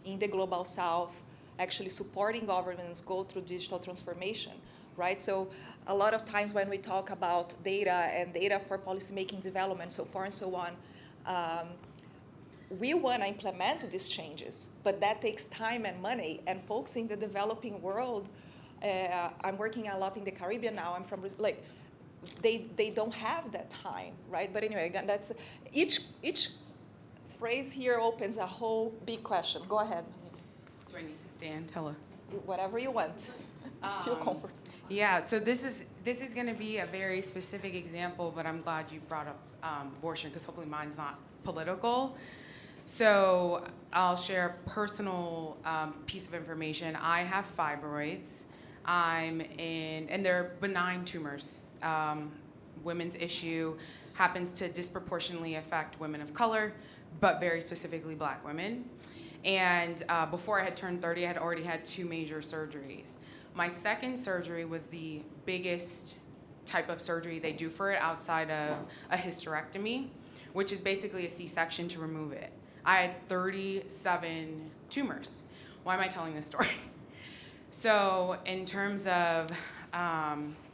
S4: in the Global South, actually supporting governments go through digital transformation. right? So a lot of times when we talk about data and data for policymaking development, so far and so on, we want to implement these changes, but that takes time and money. And folks in the developing world, I'm working a lot in the Caribbean now. I'm from like, they don't have that time, right? But anyway, again, that's each phrase here opens a whole big question. Go ahead.
S5: Do I need to stand? Hello.
S4: Whatever you want. Feel comfortable.
S5: Yeah. So this is going to be a very specific example, but I'm glad you brought up abortion because hopefully mine's not political. So I'll share a personal piece of information. I have fibroids. And they're benign tumors. Women's issue happens to disproportionately affect women of color, but very specifically Black women. And before I had turned 30, I had already had 2 major surgeries. My second surgery was the biggest type of surgery they do for it outside of a hysterectomy, which is basically a C-section to remove it. I had 37 tumors. Why am I telling this story? So in terms of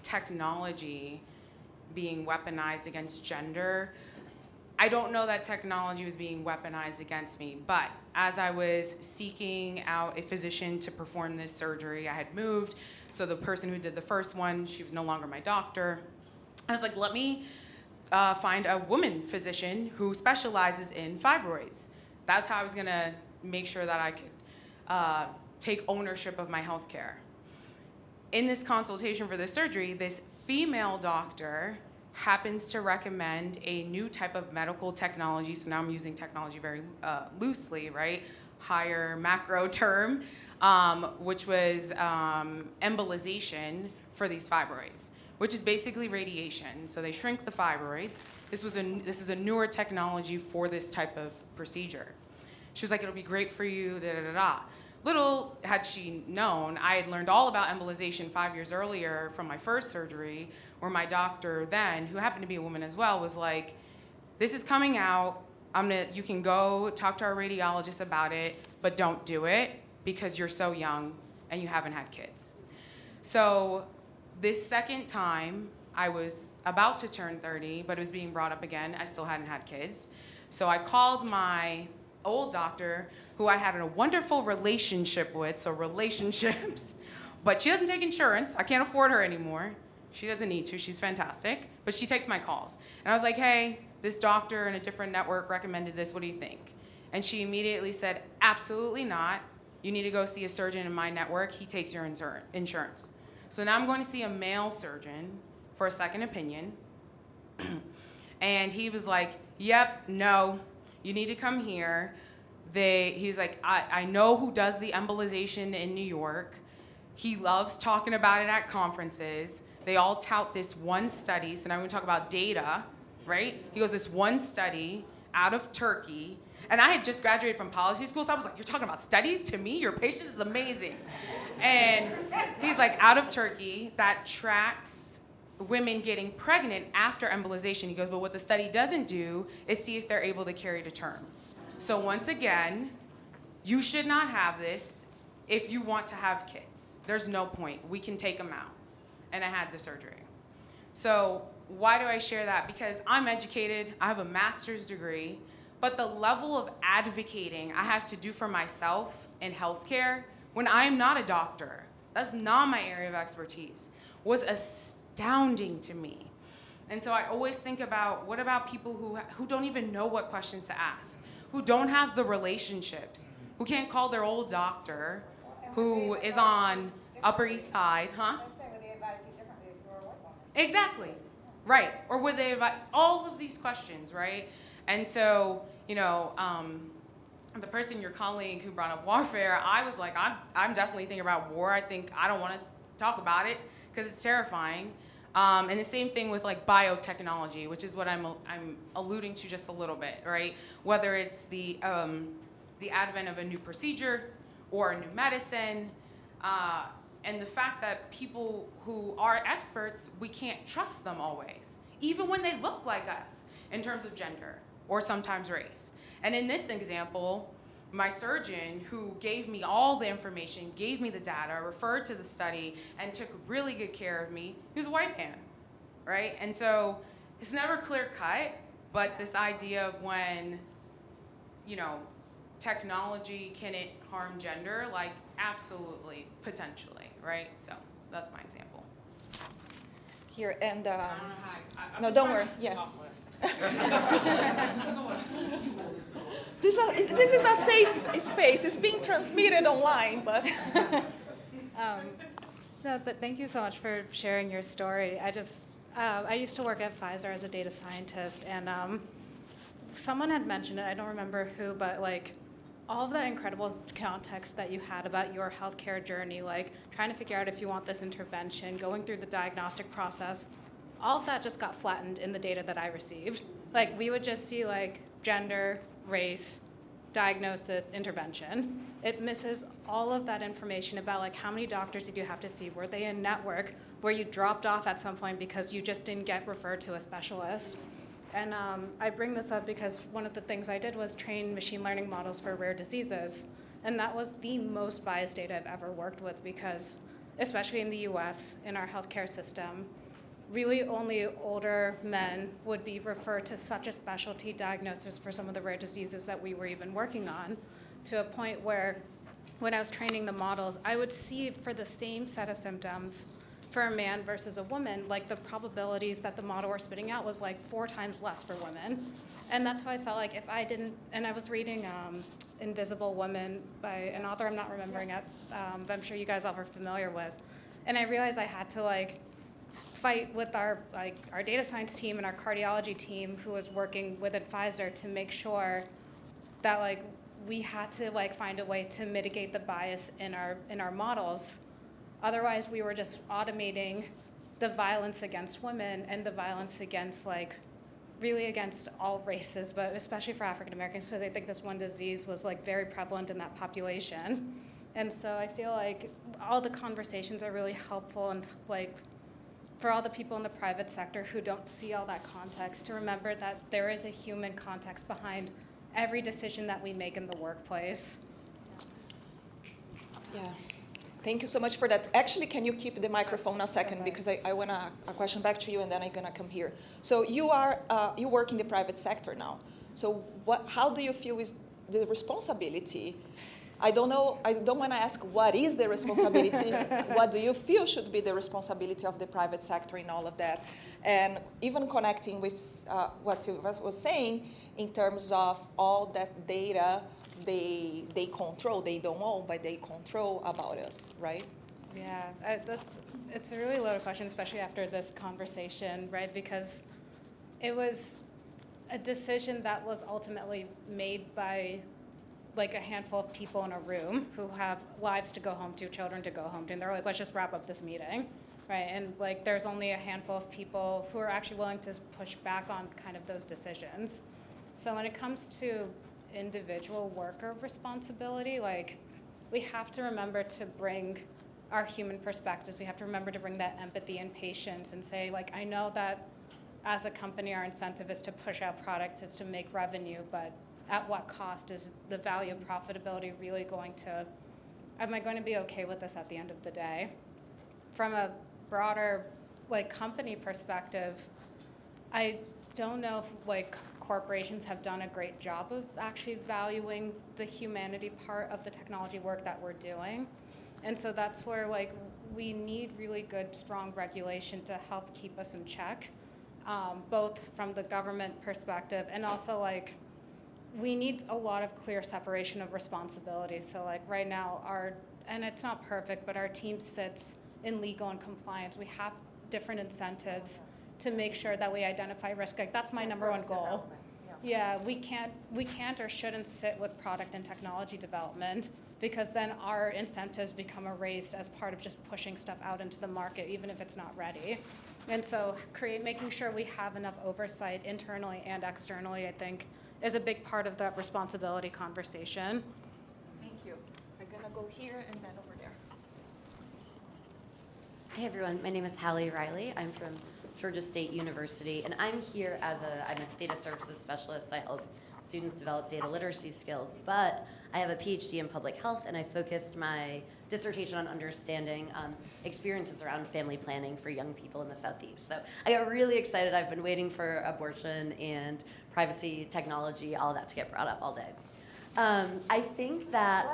S5: technology being weaponized against gender, I don't know that technology was being weaponized against me, but as I was seeking out a physician to perform this surgery, I had moved, so the person who did the first one, she was no longer my doctor. I was like, let me find a woman physician who specializes in fibroids. That's how I was gonna make sure that I could take ownership of my health care. In this consultation for this surgery, this female doctor happens to recommend a new type of medical technology. So now I'm using technology very loosely, right? Higher macro term, which was embolization for these fibroids, which is basically radiation. So they shrink the fibroids. This is a newer technology for this type of procedure. She was like, it'll be great for you, da da da da. Little had she known, I had learned all about embolization 5 years earlier from my first surgery, where my doctor then, who happened to be a woman as well, was like, this is coming out, you can go talk to our radiologist about it, but don't do it because you're so young and you haven't had kids. So this second time, I was about to turn 30, but it was being brought up again. I still hadn't had kids. So I called my old doctor, who I had a wonderful relationship with, so relationships, but she doesn't take insurance. I can't afford her anymore. She doesn't need to, she's fantastic, but she takes my calls. And I was like, hey, this doctor in a different network recommended this, what do you think? And she immediately said, absolutely not. You need to go see a surgeon in my network, he takes your insurance. So now I'm going to see a male surgeon for a second opinion. And he was like, yep, no, you need to come here. He's like, I know who does the embolization in New York. He loves talking about it at conferences. They all tout this one study. So now we're gonna talk about data, right? He goes, this one study out of Turkey. And I had just graduated from policy school, so I was like, you're talking about studies to me? Your patient is amazing. And he's like, out of Turkey, that tracks women getting pregnant after embolization. He goes, but what the study doesn't do is see if they're able to carry to term. So once again, you should not have this if you want to have kids. There's no point. We can take them out. And I had the surgery. So why do I share that? Because I'm educated, I have a master's degree, but the level of advocating I have to do for myself in healthcare when I am not a doctor, that's not my area of expertise, was astounding to me. And so I always think about, what about people who don't even know what questions to ask, who don't have the relationships, who can't call their old doctor, who is on Upper East Side, huh? Exactly, right. Or would they invite, all of these questions, right? And so, you know, the person, your colleague who brought up warfare, I was like, I'm definitely thinking about war. I don't want to talk about it because it's terrifying. And the same thing with like biotechnology, which is what I'm alluding to just a little bit, right? Whether it's the advent of a new procedure or a new medicine, and the fact that people who are experts, we can't trust them always, even when they look like us in terms of gender or sometimes race. And in this example, my surgeon, who gave me all the information, gave me the data, referred to the study, and took really good care of me, he was a white man, right? And so it's never clear cut, but this idea of when, you know, technology, can it harm gender? Like, absolutely, potentially, right? So that's my example.
S4: Here, and
S5: I'm
S4: no,
S5: just
S4: don't
S5: trying
S4: worry.
S5: to
S4: Yeah.
S5: talk less.
S4: This is a safe space. It's being transmitted online, but.
S10: No, but thank you so much for sharing your story. I used to work at Pfizer as a data scientist, and someone had mentioned it, I don't remember who, but like all of that incredible context that you had about your healthcare journey, like trying to figure out if you want this intervention, going through the diagnostic process, all of that just got flattened in the data that I received. Like we would just see like gender, race, diagnosis, intervention. It misses all of that information about like how many doctors did you have to see? Were they in network? Were you dropped off at some point because you just didn't get referred to a specialist? And I bring this up because one of the things I did was train machine learning models for rare diseases. And that was the most biased data I've ever worked with because, especially in the US, in our healthcare system, really only older men would be referred to such a specialty diagnosis for some of the rare diseases that we were even working on, to a point where when I was training the models, I would see for the same set of symptoms for a man versus a woman, like the probabilities that the model were spitting out was like 4 times less for women. And that's how I felt like if I didn't, and I was reading Invisible Woman by an author I'm not remembering it, but I'm sure you guys all are familiar with. And I realized I had to like fight with our data science team and our cardiology team who was working within Pfizer to make sure that like we had to like find a way to mitigate the bias in our models. Otherwise, we were just automating the violence against women and the violence against like really against all races, but especially for African Americans, because I think this one disease was like very prevalent in that population. And so I feel like all the conversations are really helpful and like for all the people in the private sector who don't see all that context, to remember that there is a human context behind every decision that we make in the workplace.
S4: Yeah. Thank you so much for that. Actually, can you keep the microphone a second, because I want a question back to you, and then I'm gonna come here. So you work in the private sector now. So how do you feel is the responsibility? I don't know. I don't want to ask what is the responsibility. What do you feel should be the responsibility of the private sector in all of that? And even connecting with what Sylvester was saying in terms of all that data they control, they don't own, but they control about us, right?
S10: Yeah, it's a really loaded question, especially after this conversation, right? Because it was a decision that was ultimately made by like a handful of people in a room who have lives to go home to, children to go home to, and they're like, let's just wrap up this meeting, right? And like there's only a handful of people who are actually willing to push back on kind of those decisions. So when it comes to individual worker responsibility, like we have to remember to bring our human perspectives. We have to remember to bring that empathy and patience and say, like, I know that as a company, our incentive is to push out products, is to make revenue, but at what cost? Is the value of profitability really going to, am I going to be okay with this at the end of the day? From a broader like company perspective, I don't know if like corporations have done a great job of actually valuing the humanity part of the technology work that we're doing. And so that's where like we need really good, strong regulation to help keep us in check, both from the government perspective and also like we need a lot of clear separation of responsibility. So like right now and it's not perfect, but our team sits in legal and compliance. We have different incentives to make sure that we identify risk. Like that's my number one goal. Yeah, we can't or shouldn't sit with product and technology development, because then our incentives become erased as part of just pushing stuff out into the market, even if it's not ready. And so making sure we have enough oversight internally and externally, I think, is a big part of that responsibility conversation.
S4: Thank you. I'm gonna go here and then over there.
S13: Hey everyone, my name is Hallie Riley. I'm from Georgia State University, and I'm here as I'm a data services specialist. I help students develop data literacy skills, but I have a PhD in public health, and I focused my dissertation on understanding experiences around family planning for young people in the Southeast. So I got really excited. I've been waiting for abortion and privacy, technology, all of that to get brought up all day. I think that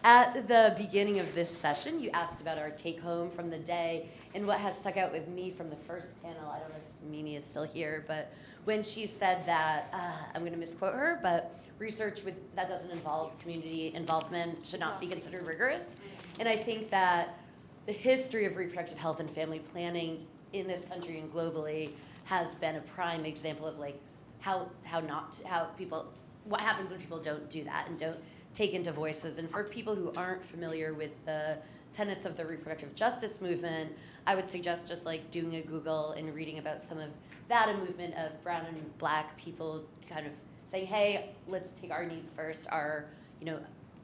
S13: at the beginning of this session, you asked about our take home from the day, and what has stuck out with me from the first panel, I don't know if Mimi is still here, but when she said that, I'm going to misquote her, but research that doesn't involve community involvement should not be considered rigorous. And I think that the history of reproductive health and family planning in this country and globally has been a prime example of like what happens when people don't do that and don't take into voices. And for people who aren't familiar with the tenets of the reproductive justice movement, I would suggest just like doing a Google and reading about some of that, a movement of brown and black people kind of saying, hey, let's take our needs first, our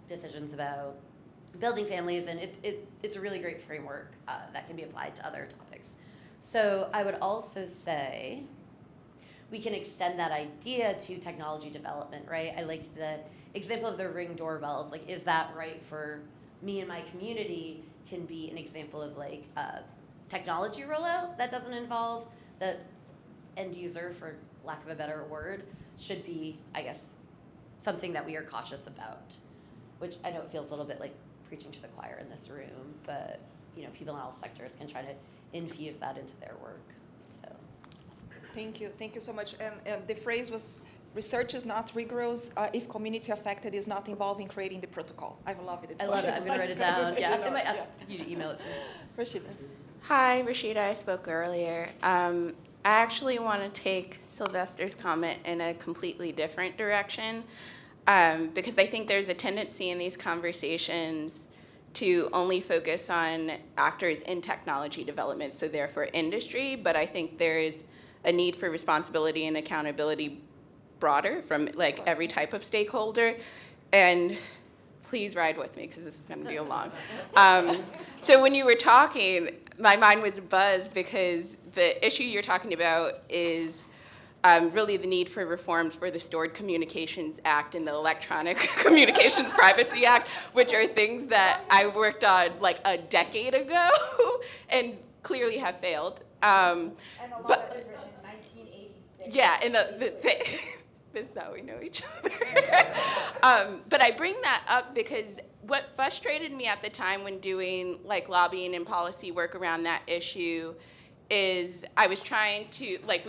S13: decisions about building families, and it's a really great framework that can be applied to other topics. So I would also say we can extend that idea to technology development, right? I liked the example of the Ring doorbells. Like, is that right for me and my community can be an example of like technology rollout that doesn't involve the end user, for lack of a better word, should be, I guess, something that we are cautious about, which I know it feels a little bit like preaching to the choir in this room, but people in all sectors can try to infuse that into their work. So,
S4: thank you so much. And the phrase was, research is not rigorous if community affected is not involved in creating the protocol. I love it.
S13: I love it. I'm going to write it down. Yeah, I might ask you to email it to me.
S4: Rashida.
S19: Hi, Rashida. I spoke earlier. I actually want to take Sylvester's comment in a completely different direction, because I think there's a tendency in these conversations to only focus on actors in technology development, so therefore industry, but I think there is a need for responsibility and accountability broader from like every type of stakeholder. And please ride with me because this is going to be a long. So when you were talking, my mind was buzzed because the issue you're talking about is really the need for reforms for the Stored Communications Act and the Electronic Communications Privacy Act, which are things that I worked on like a decade ago and clearly have failed.
S13: And a lot of it was written in 1986.
S19: Yeah, and this is how we know each other. But I bring that up because what frustrated me at the time when doing like lobbying and policy work around that issue is I was trying to, like,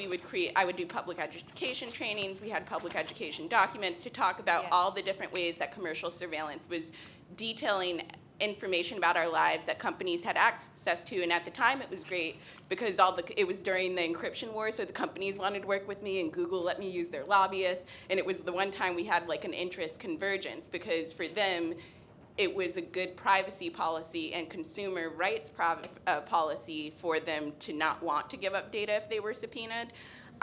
S19: I would do public education trainings, we had public education documents to talk about all the different ways that commercial surveillance was detailing information about our lives that companies had access to. And at the time it was great because it was during the encryption war, so the companies wanted to work with me and Google let me use their lobbyists, and it was the one time we had like an interest convergence because for them it was a good privacy policy and consumer rights policy for them to not want to give up data if they were subpoenaed.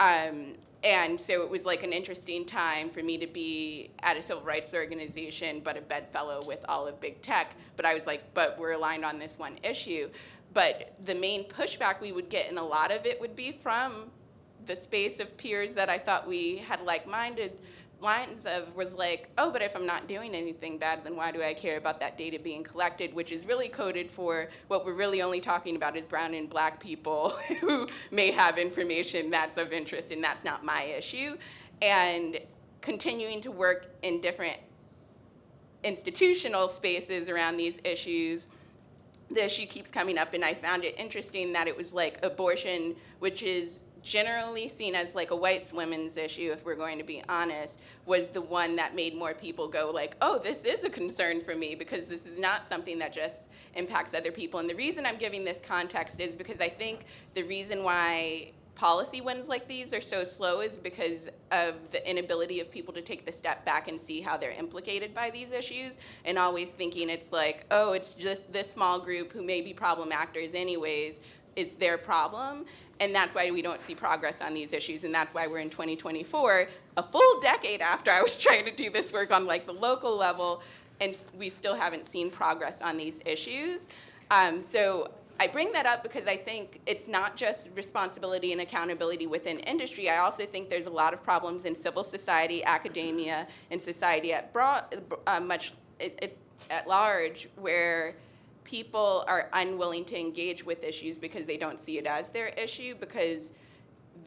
S19: And so it was like an interesting time for me to be at a civil rights organization, but a bedfellow with all of big tech. But I was like, but we're aligned on this one issue. But the main pushback we would get, and a lot of it would be from the space of peers that I thought we had like-minded lines of, was like, oh, but if I'm not doing anything bad, then why do I care about that data being collected, which is really coded for what we're really only talking about is brown and black people who may have information that's of interest, and that's not my issue. And continuing to work in different institutional spaces around these issues, the issue keeps coming up, and I found it interesting that it was like abortion, which is generally seen as like a white women's issue, if we're going to be honest, was the one that made more people go like, oh, this is a concern for me because this is not something that just impacts other people. And the reason I'm giving this context is because I think the reason why policy wins like these are so slow is because of the inability of people to take the step back and see how they're implicated by these issues, and always thinking it's like, oh, it's just this small group who may be problem actors anyways, it's their problem. And that's why we don't see progress on these issues, and that's why we're in 2024, a full decade after I was trying to do this work on like the local level, and we still haven't seen progress on these issues. So I bring that up because I think it's not just responsibility and accountability within industry. I also think there's a lot of problems in civil society, academia, and society at large where people are unwilling to engage with issues because they don't see it as their issue, because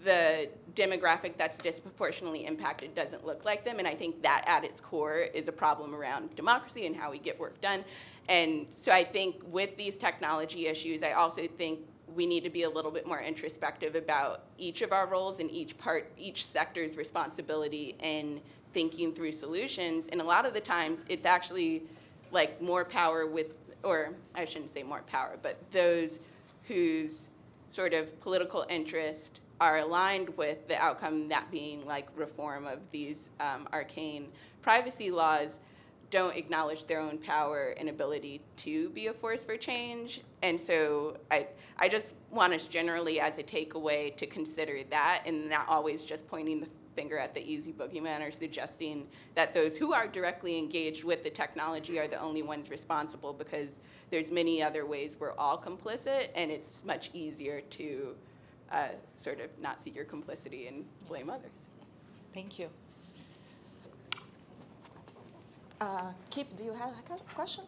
S19: the demographic that's disproportionately impacted doesn't look like them. And I think that at its core is a problem around democracy and how we get work done. And so I think with these technology issues, I also think we need to be a little bit more introspective about each of our roles and each sector's responsibility in thinking through solutions. And a lot of the times it's actually like more power with, or I shouldn't say more power, but those whose sort of political interest are aligned with the outcome, that being like reform of these arcane privacy laws, don't acknowledge their own power and ability to be a force for change. And so I just want us generally as a takeaway to consider that, and not always just pointing the finger at the easy boogeyman or suggesting that those who are directly engaged with the technology are the only ones responsible, because there's many other ways we're all complicit, and it's much easier to sort of not see your complicity and blame others.
S4: Thank you. Kip, do you have a question?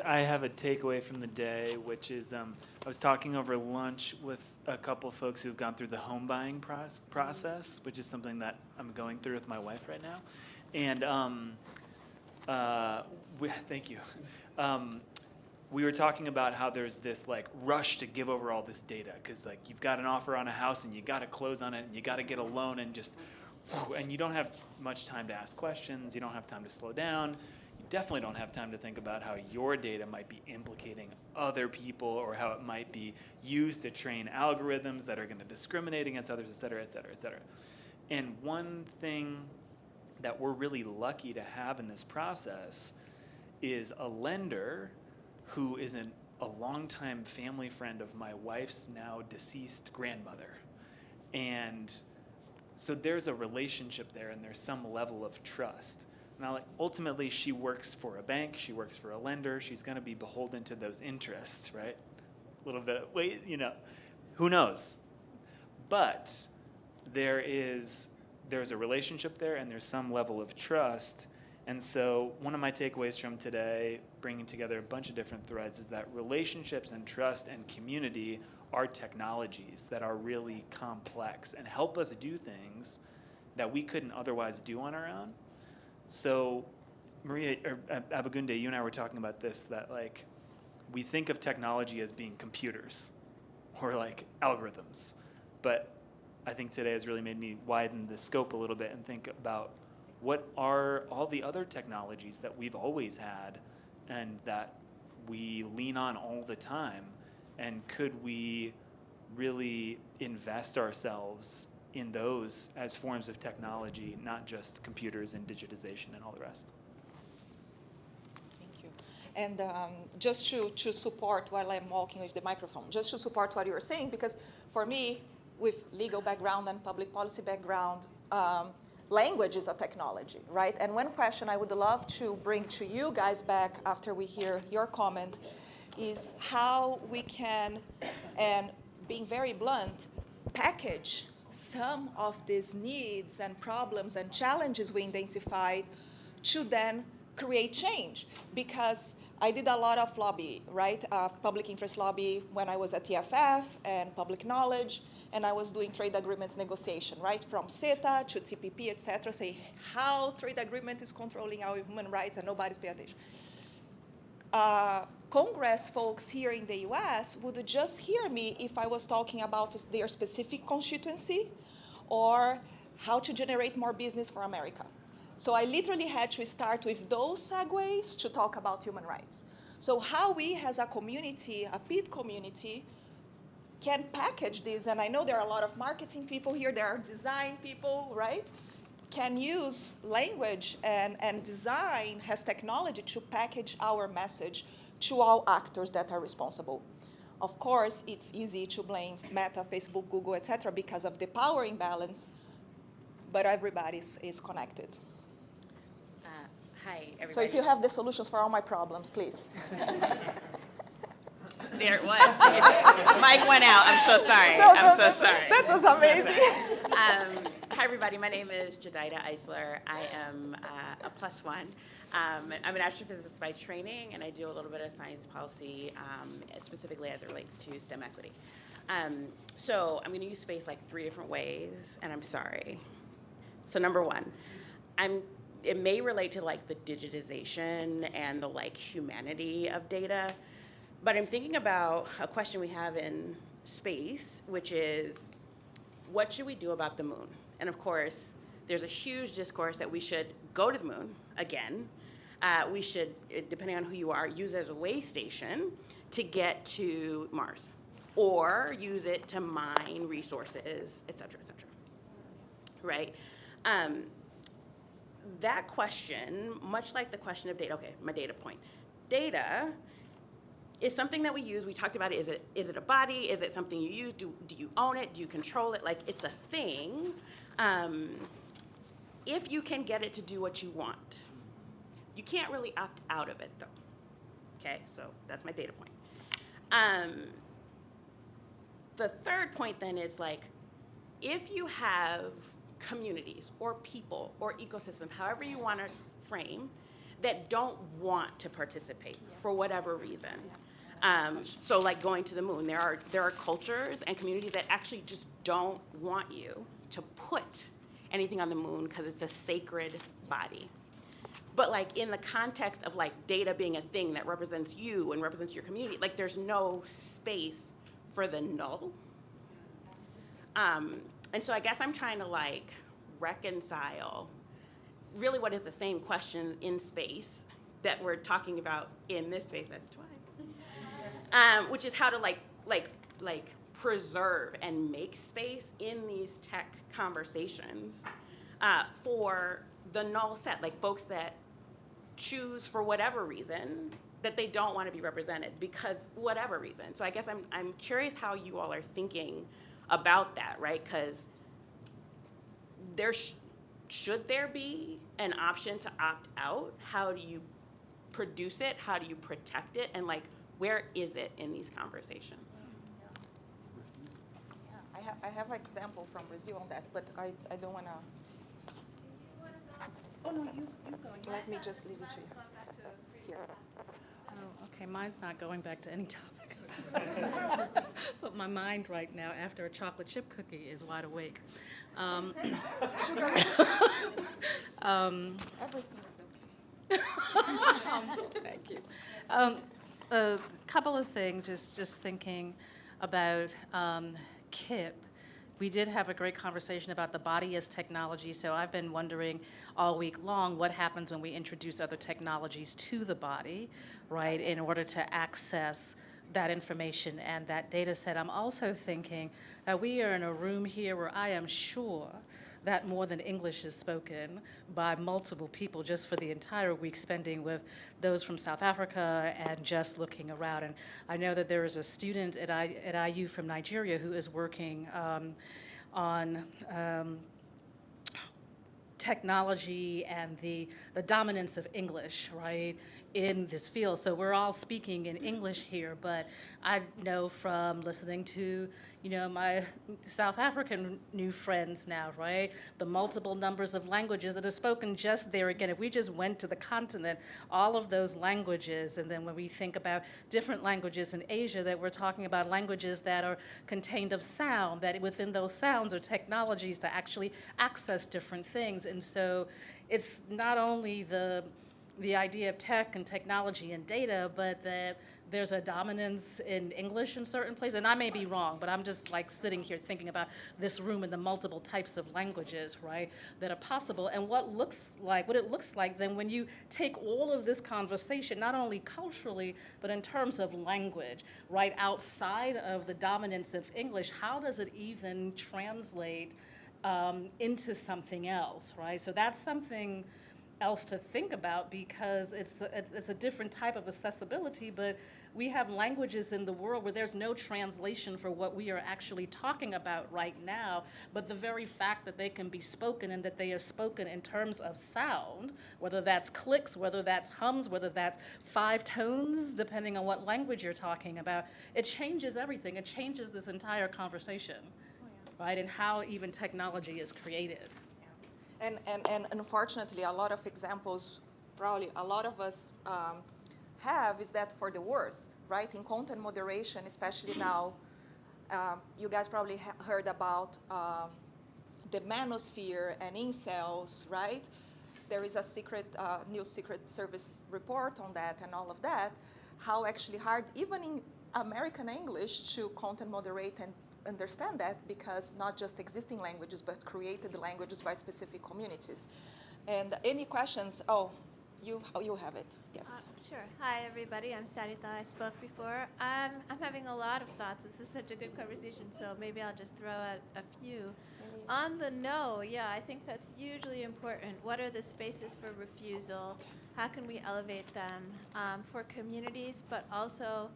S11: I have a takeaway from the day, which is I was talking over lunch with a couple of folks who've gone through the home buying process, which is something that I'm going through with my wife right now. And thank you. We were talking about how there's this like rush to give over all this data, because like you've got an offer on a house and you got to close on it and you got to get a loan, and just, and you don't have much time to ask questions. You don't have time to slow down. You definitely don't have time to think about how your data might be implicating other people, or how it might be used to train algorithms that are going to discriminate against others, et cetera, et cetera, et cetera. And one thing that we're really lucky to have in this process is a lender who is a longtime family friend of my wife's now deceased grandmother. And so there's a relationship there, and there's some level of trust. Now, like, ultimately, she works for a bank, she works for a lender, she's gonna be beholden to those interests, right? A little bit, who knows? But there's a relationship there, and there's some level of trust. And so one of my takeaways from today, bringing together a bunch of different threads, is that relationships and trust and community are technologies that are really complex and help us do things that we couldn't otherwise do on our own. So Abegunde, you and I were talking about this, that like we think of technology as being computers or like algorithms. But I think today has really made me widen the scope a little bit and think about what are all the other technologies that we've always had and that we lean on all the time, and could we really invest ourselves in those as forms of technology, not just computers and digitization and all the rest?
S4: Thank you. And just to support, while I'm walking with the microphone, just to support what you were saying, because for me, with legal background and public policy background, language is a technology, right? And one question I would love to bring to you guys back after we hear your comment is how we can, and being very blunt, package some of these needs and problems and challenges we identified to then create change. Because I did a lot of lobby, right? Public interest lobby when I was at TFF and public knowledge, and I was doing trade agreements negotiation, right? From CETA to TPP, et cetera, say how trade agreement is controlling our human rights and nobody's paying attention. Congress folks here in the US would just hear me if I was talking about their specific constituency or how to generate more business for America. So I literally had to start with those segues to talk about human rights. So how we as a community, a PID community, can package this, and I know there are a lot of marketing people here, there are design people, right? Can use language and design as technology to package our message to all actors that are responsible. Of course, it's easy to blame Meta, Facebook, Google, et cetera, because of the power imbalance, but everybody is connected.
S8: Hi, everybody.
S4: So if you have the solutions for all my problems, please.
S19: There it was. Mic went out. I'm so sorry. I'm so sorry.
S8: That was amazing.
S19: Hi, everybody. My name is Jadida Eisler. I am a +1. I'm an astrophysicist by training, and I do a little bit of science policy, specifically as it relates to STEM equity. So I'm going to use space like 3 different ways, and I'm sorry. So number one, it may relate to like the digitization and the like humanity of data, but I'm thinking about a question we have in space, which is, what should we do about the moon? And of course, there's a huge discourse that we should go to the moon again. We should, depending on who you are, use it as a way station to get to Mars, or use it to mine resources, et cetera, right? That question, much like the question of data, okay, my data point. Data is something that we use. We talked about it. Is it a body? Is it something you use? Do you own it? Do you control it? Like, it's a thing. If you can get it to do what you want. You can't really opt out of it, though. Okay, so that's my data point. The third point then is like, if you have communities or people or ecosystem, however you want to frame, that don't want to participate for whatever reason. So like going to the moon, there are cultures and communities that actually just don't want you to put anything on the moon because it's a sacred body. But like in the context of like data being a thing that represents you and represents your community, like there's no space for the null. And so I guess I'm trying to like reconcile really what is the same question in space that we're talking about in this space, that's twice, which is how to like preserve and make space in these tech conversations for the null set, like folks that choose for whatever reason that they don't want to be represented because whatever reason. So I guess I'm curious how you all are thinking about that, right? Because should there be an option to opt out? How do you produce it? How do you protect it? And like, where is it in these conversations?
S4: Yeah, I have an example from Brazil on that, but I don't want to.
S10: Oh, no, you go.
S4: Let me just leave it to you. Here.
S10: Oh, okay, mine's not going back to any topic. But my mind right now, after a chocolate chip cookie, is wide awake.
S4: Sugar. Everything is okay.
S10: Thank you. A couple of things, just thinking about KIP. We did have a great conversation about the body as technology, so I've been wondering all week long what happens when we introduce other technologies to the body, right, in order to access that information and that data set. I'm also thinking that we are in a room here where I am sure that more than English is spoken by multiple people just for the entire week spending with those from South Africa and just looking around. And I know that there is a student at IU from Nigeria who is working on technology and the dominance of English, right, in this field. So we're all speaking in English here, but I know from listening to, my South African new friends now, right, the multiple numbers of languages that are spoken just there. Again, if we just went to the continent, all of those languages, and then when we think about different languages in Asia, that we're talking about languages that are contained of sound, that within those sounds are technologies to actually access different things. And so it's not only the idea of tech and technology and data, but that there's a dominance in English in certain places. And I may be wrong, but I'm just like sitting here thinking about this room and the multiple types of languages, right, that are possible. And what it looks like then when you take all of this conversation, not only culturally, but in terms of language, right, outside of the dominance of English, how does it even translate into something else, right? So that's something
S14: else to think about because it's a different type of accessibility, but we have languages in the world where there's no translation for what we are actually talking about right now, but the very fact that they can be spoken and that they are spoken in terms of sound, whether that's clicks, whether that's hums, whether that's 5 tones, depending on what language you're talking about, it changes everything. It changes this entire conversation, right, and how even technology is created.
S4: And unfortunately, a lot of examples, probably a lot of us have, is that for the worse, right? In content moderation, especially now, you guys probably heard about the manosphere and incels, right? There is a new Secret Service report on that and all of that, how actually hard, even in American English, to content moderate and understand that, because not just existing languages, but created languages by specific communities. And any questions? Oh, you have it, yes.
S8: Sure. Hi, everybody. I'm Sareeta. I spoke before. I'm having a lot of thoughts. This is such a good conversation, so maybe I'll just throw out a few. On the no, yeah, I think that's hugely important. What are the spaces for refusal? How can we elevate them for communities, but also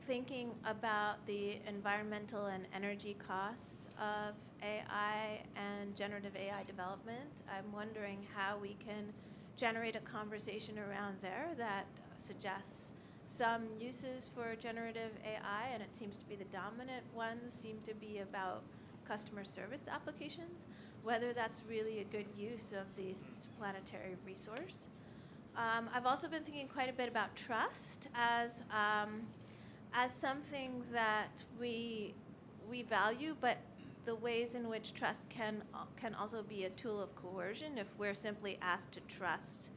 S8: thinking about the environmental and energy costs of AI and generative AI development? I'm wondering how we can generate a conversation around there that suggests some uses for generative AI, and it seems to be the dominant ones seem to be about customer service applications, whether that's really a good use of this planetary resource. I've also been thinking quite a bit about trust as something that we value, but the ways in which trust can also be a tool of coercion if we're simply asked to trust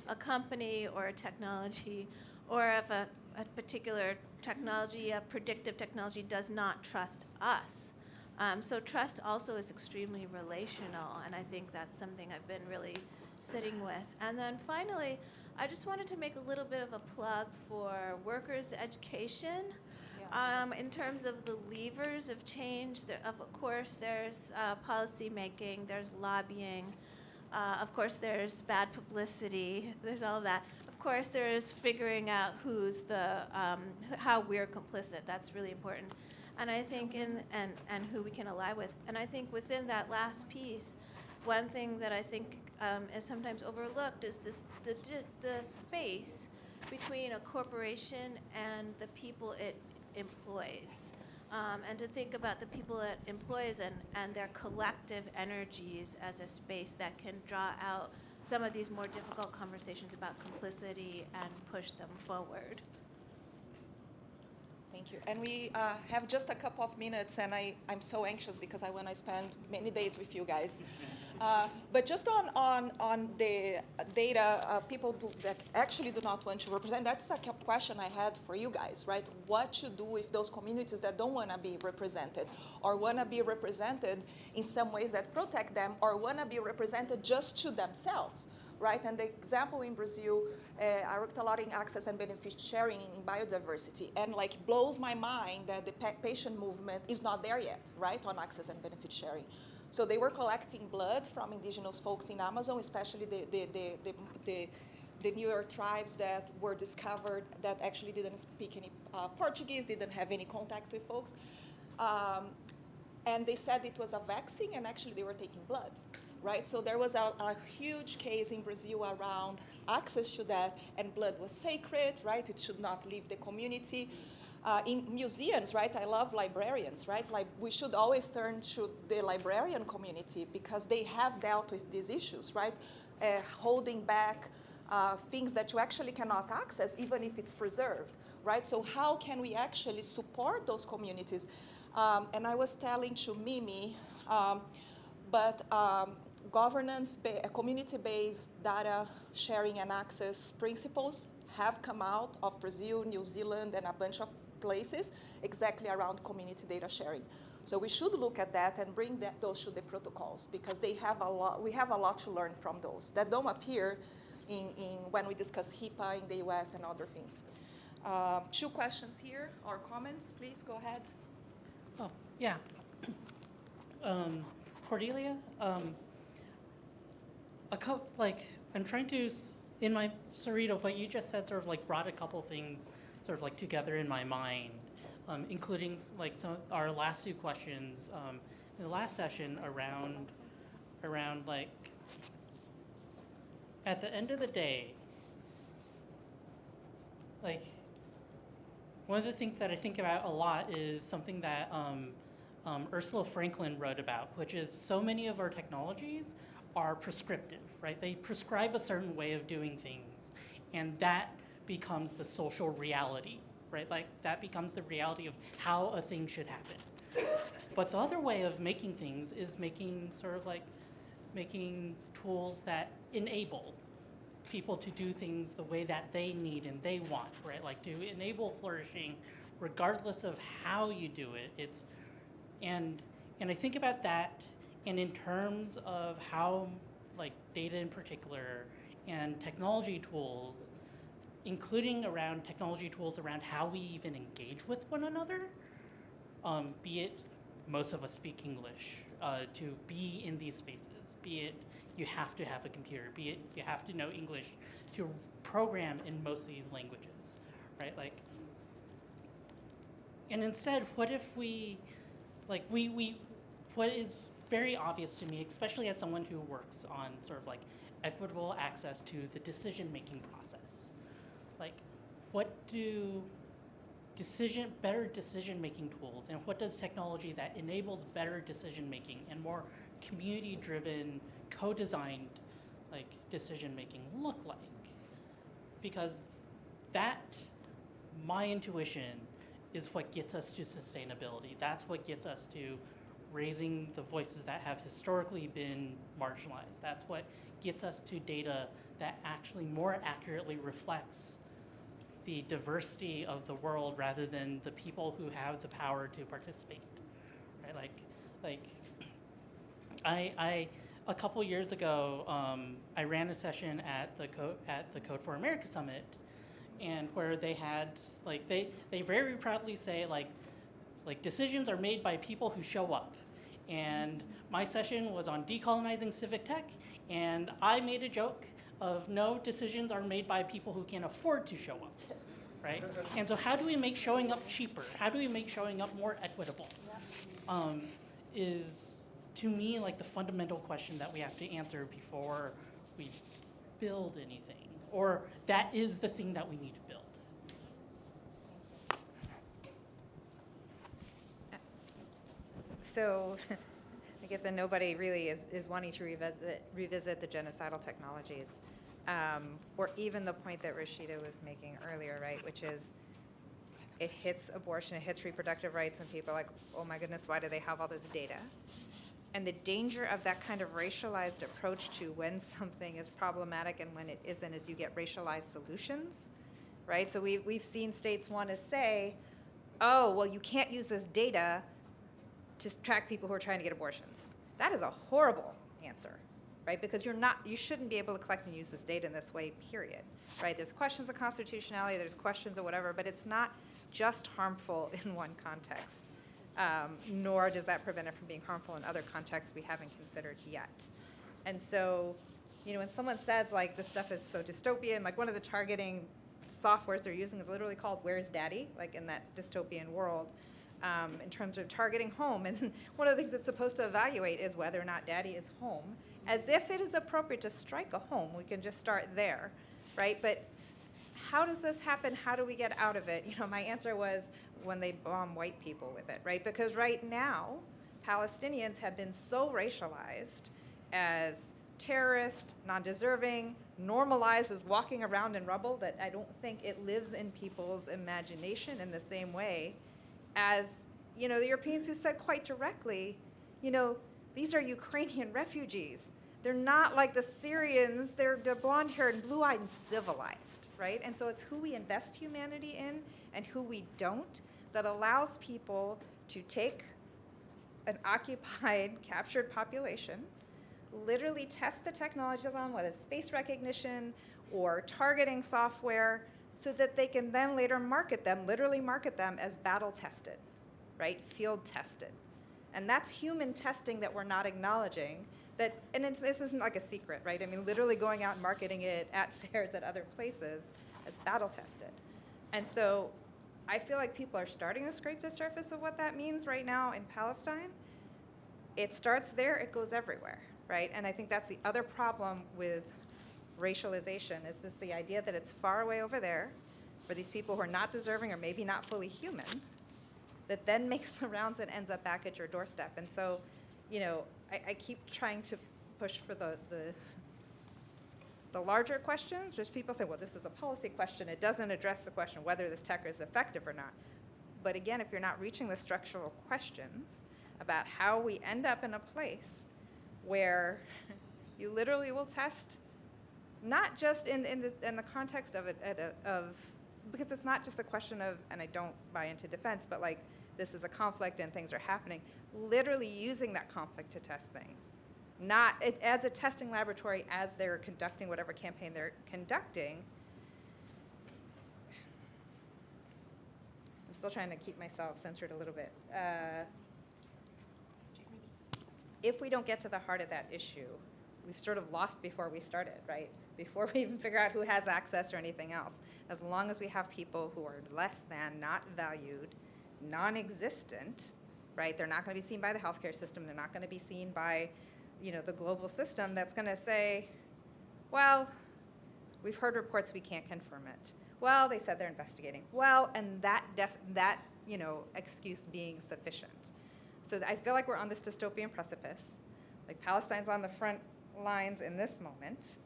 S8: a company or a technology, or if a particular technology, a predictive technology, does not trust us. So trust also is extremely relational, and I think that's something I've been really sitting with. And then finally, I just wanted to make a little bit of a plug for workers' education. In terms of the levers of change, of course, there's policy making, there's lobbying, of course, there's bad publicity, there's all of that. Of course, there's figuring out who's how we're complicit. That's really important. And I think and who we can ally with. And I think within that last piece, one thing that I think is sometimes overlooked is the space between a corporation and the people it employs, and to think about the people it employs and their collective energies as a space that can draw out some of these more difficult conversations about complicity and push them forward.
S4: Thank you. And we have just a couple of minutes, and I'm so anxious because I want to spend many days with you guys. But just on the data, people that actually do not want to represent, that's a question I had for you guys, right? What to do with those communities that don't want to be represented, or want to be represented in some ways that protect them, or want to be represented just to themselves, right? And the example in Brazil, I worked a lot in access and benefit sharing in biodiversity, and like blows my mind that the patient movement is not there yet, right, on access and benefit sharing. So they were collecting blood from indigenous folks in Amazon, especially the newer tribes that were discovered that actually didn't speak any Portuguese, didn't have any contact with folks. And they said it was a vaccine, and actually they were taking blood, right? So there was a huge case in Brazil around access to that, and blood was sacred, right? It should not leave the community. In museums, right, I love librarians, right? Like, we should always turn to the librarian community because they have dealt with these issues, right? Holding back things that you actually cannot access, even if it's preserved, right? So how can we actually support those communities? And I was telling to Mimi, governance, community-based data sharing and access principles have come out of Brazil, New Zealand, and a bunch of places exactly around community data sharing. So we should look at that and bring those to the protocols, because they have a lot. We have a lot to learn from those that don't appear in when we discuss HIPAA in the US and other things. 2 questions here, or comments, please go ahead.
S17: Oh, yeah. Cordelia,
S12: I'm trying to, in my, Sareeta, what you just said sort of like brought a couple things sort of like together in my mind, including like some of our last two questions in the last session around like, at the end of the day, like, one of the things that I think about a lot is something that Ursula Franklin wrote about, which is so many of our technologies are prescriptive, right? They prescribe a certain way of doing things, and that becomes the social reality, right? Like, that becomes the reality of how a thing should happen. But the other way of making things is making sort of like, making tools that enable people to do things the way that they need and they want, right? Like, to enable flourishing regardless of how you do it. And I think about that, and in terms of how, like, data in particular and technology tools, including around technology tools around how we even engage with one another, be it most of us speak English, to be in these spaces, be it you have to have a computer, be it you have to know English to program in most of these languages, right? Like, and instead, what if we, like, what is very obvious to me, especially as someone who works on sort of like equitable access to the decision-making process, like, what do better decision-making tools, and what does technology that enables better decision-making and more community-driven, co-designed, like, decision-making look like? Because that, my intuition, is what gets us to sustainability. That's what gets us to raising the voices that have historically been marginalized. That's what gets us to data that actually more accurately reflects the diversity of the world rather than the people who have the power to participate, right? Like, I a couple years ago, I ran a session at the Code for America Summit, and where they had, like, they very proudly say, like decisions are made by people who show up. And my session was on decolonizing civic tech, and I made a joke of no, decisions are made by people who can afford to show up, right? And so how do we make showing up cheaper? How do we make showing up more equitable? Is, to me, like, the fundamental question that we have to answer before we build anything, or that is the thing that we need to build.
S20: So I get that nobody really is wanting to revisit the genocidal technologies, or even the point that Rashida was making earlier, right, which is it hits abortion, it hits reproductive rights, and people are like, oh my goodness, why do they have all this data? And the danger of that kind of racialized approach to when something is problematic and when it isn't is you get racialized solutions, right? So we've seen states want to say, oh, well, you can't use this data to track people who are trying to get abortions. That is a horrible answer, right? Because you shouldn't be able to collect and use this data in this way, period, right? There's questions of constitutionality, there's questions of whatever, but it's not just harmful in one context, nor does that prevent it from being harmful in other contexts we haven't considered yet. And so, when someone says, like, this stuff is so dystopian, like, one of the targeting softwares they're using is literally called Where's Daddy, like, in that dystopian world, in terms of targeting home. And one of the things it's supposed to evaluate is whether or not daddy is home, as if it is appropriate to strike a home. We can just start there, right? But how does this happen? How do we get out of it? My answer was when they bomb white people with it, right? Because right now, Palestinians have been so racialized as terrorist, non-deserving, normalized as walking around in rubble that I don't think it lives in people's imagination in the same way as, the Europeans who said quite directly, these are Ukrainian refugees. They're not like the Syrians. They're blonde-haired and blue-eyed and civilized, right? And so it's who we invest humanity in and who we don't that allows people to take an occupied, captured population, literally test the technologies on, whether it's face recognition or targeting software, so that they can then later literally market them as battle tested, right? Field tested. And that's human testing that we're not acknowledging, that, and this isn't like a secret, right? I mean, literally going out and marketing it at fairs at other places as battle tested. And so I feel like people are starting to scrape the surface of what that means right now in Palestine. It starts there, it goes everywhere, right? And I think that's the other problem with racialization, is this the idea that it's far away over there for these people who are not deserving or maybe not fully human, that then makes the rounds and ends up back at your doorstep. And so, you know, I keep trying to push for the larger questions. There's people say, well, this is a policy question. It doesn't address the question whether this tech is effective or not. But again, if you're not reaching the structural questions about how we end up in a place where you literally will test, not just in the context of because it's not just a question of, and I don't buy into defense, but like this is a conflict and things are happening, literally using that conflict to test things. Not as a testing laboratory as they're conducting whatever campaign they're conducting. I'm still trying to keep myself censored a little bit. If we don't get to the heart of that issue, we've sort of lost before we started, right? Before we even figure out who has access or anything else. As long as we have people who are less than, not valued, non-existent, right? They're not going to be seen by the healthcare system. They're not going to be seen by, you know, the global system that's going to say, well, we've heard reports, we can't confirm it. Well, they said they're investigating. Well, and that you know, excuse being sufficient. So I feel like we're on this dystopian precipice. Like Palestine's on the front lines in this moment.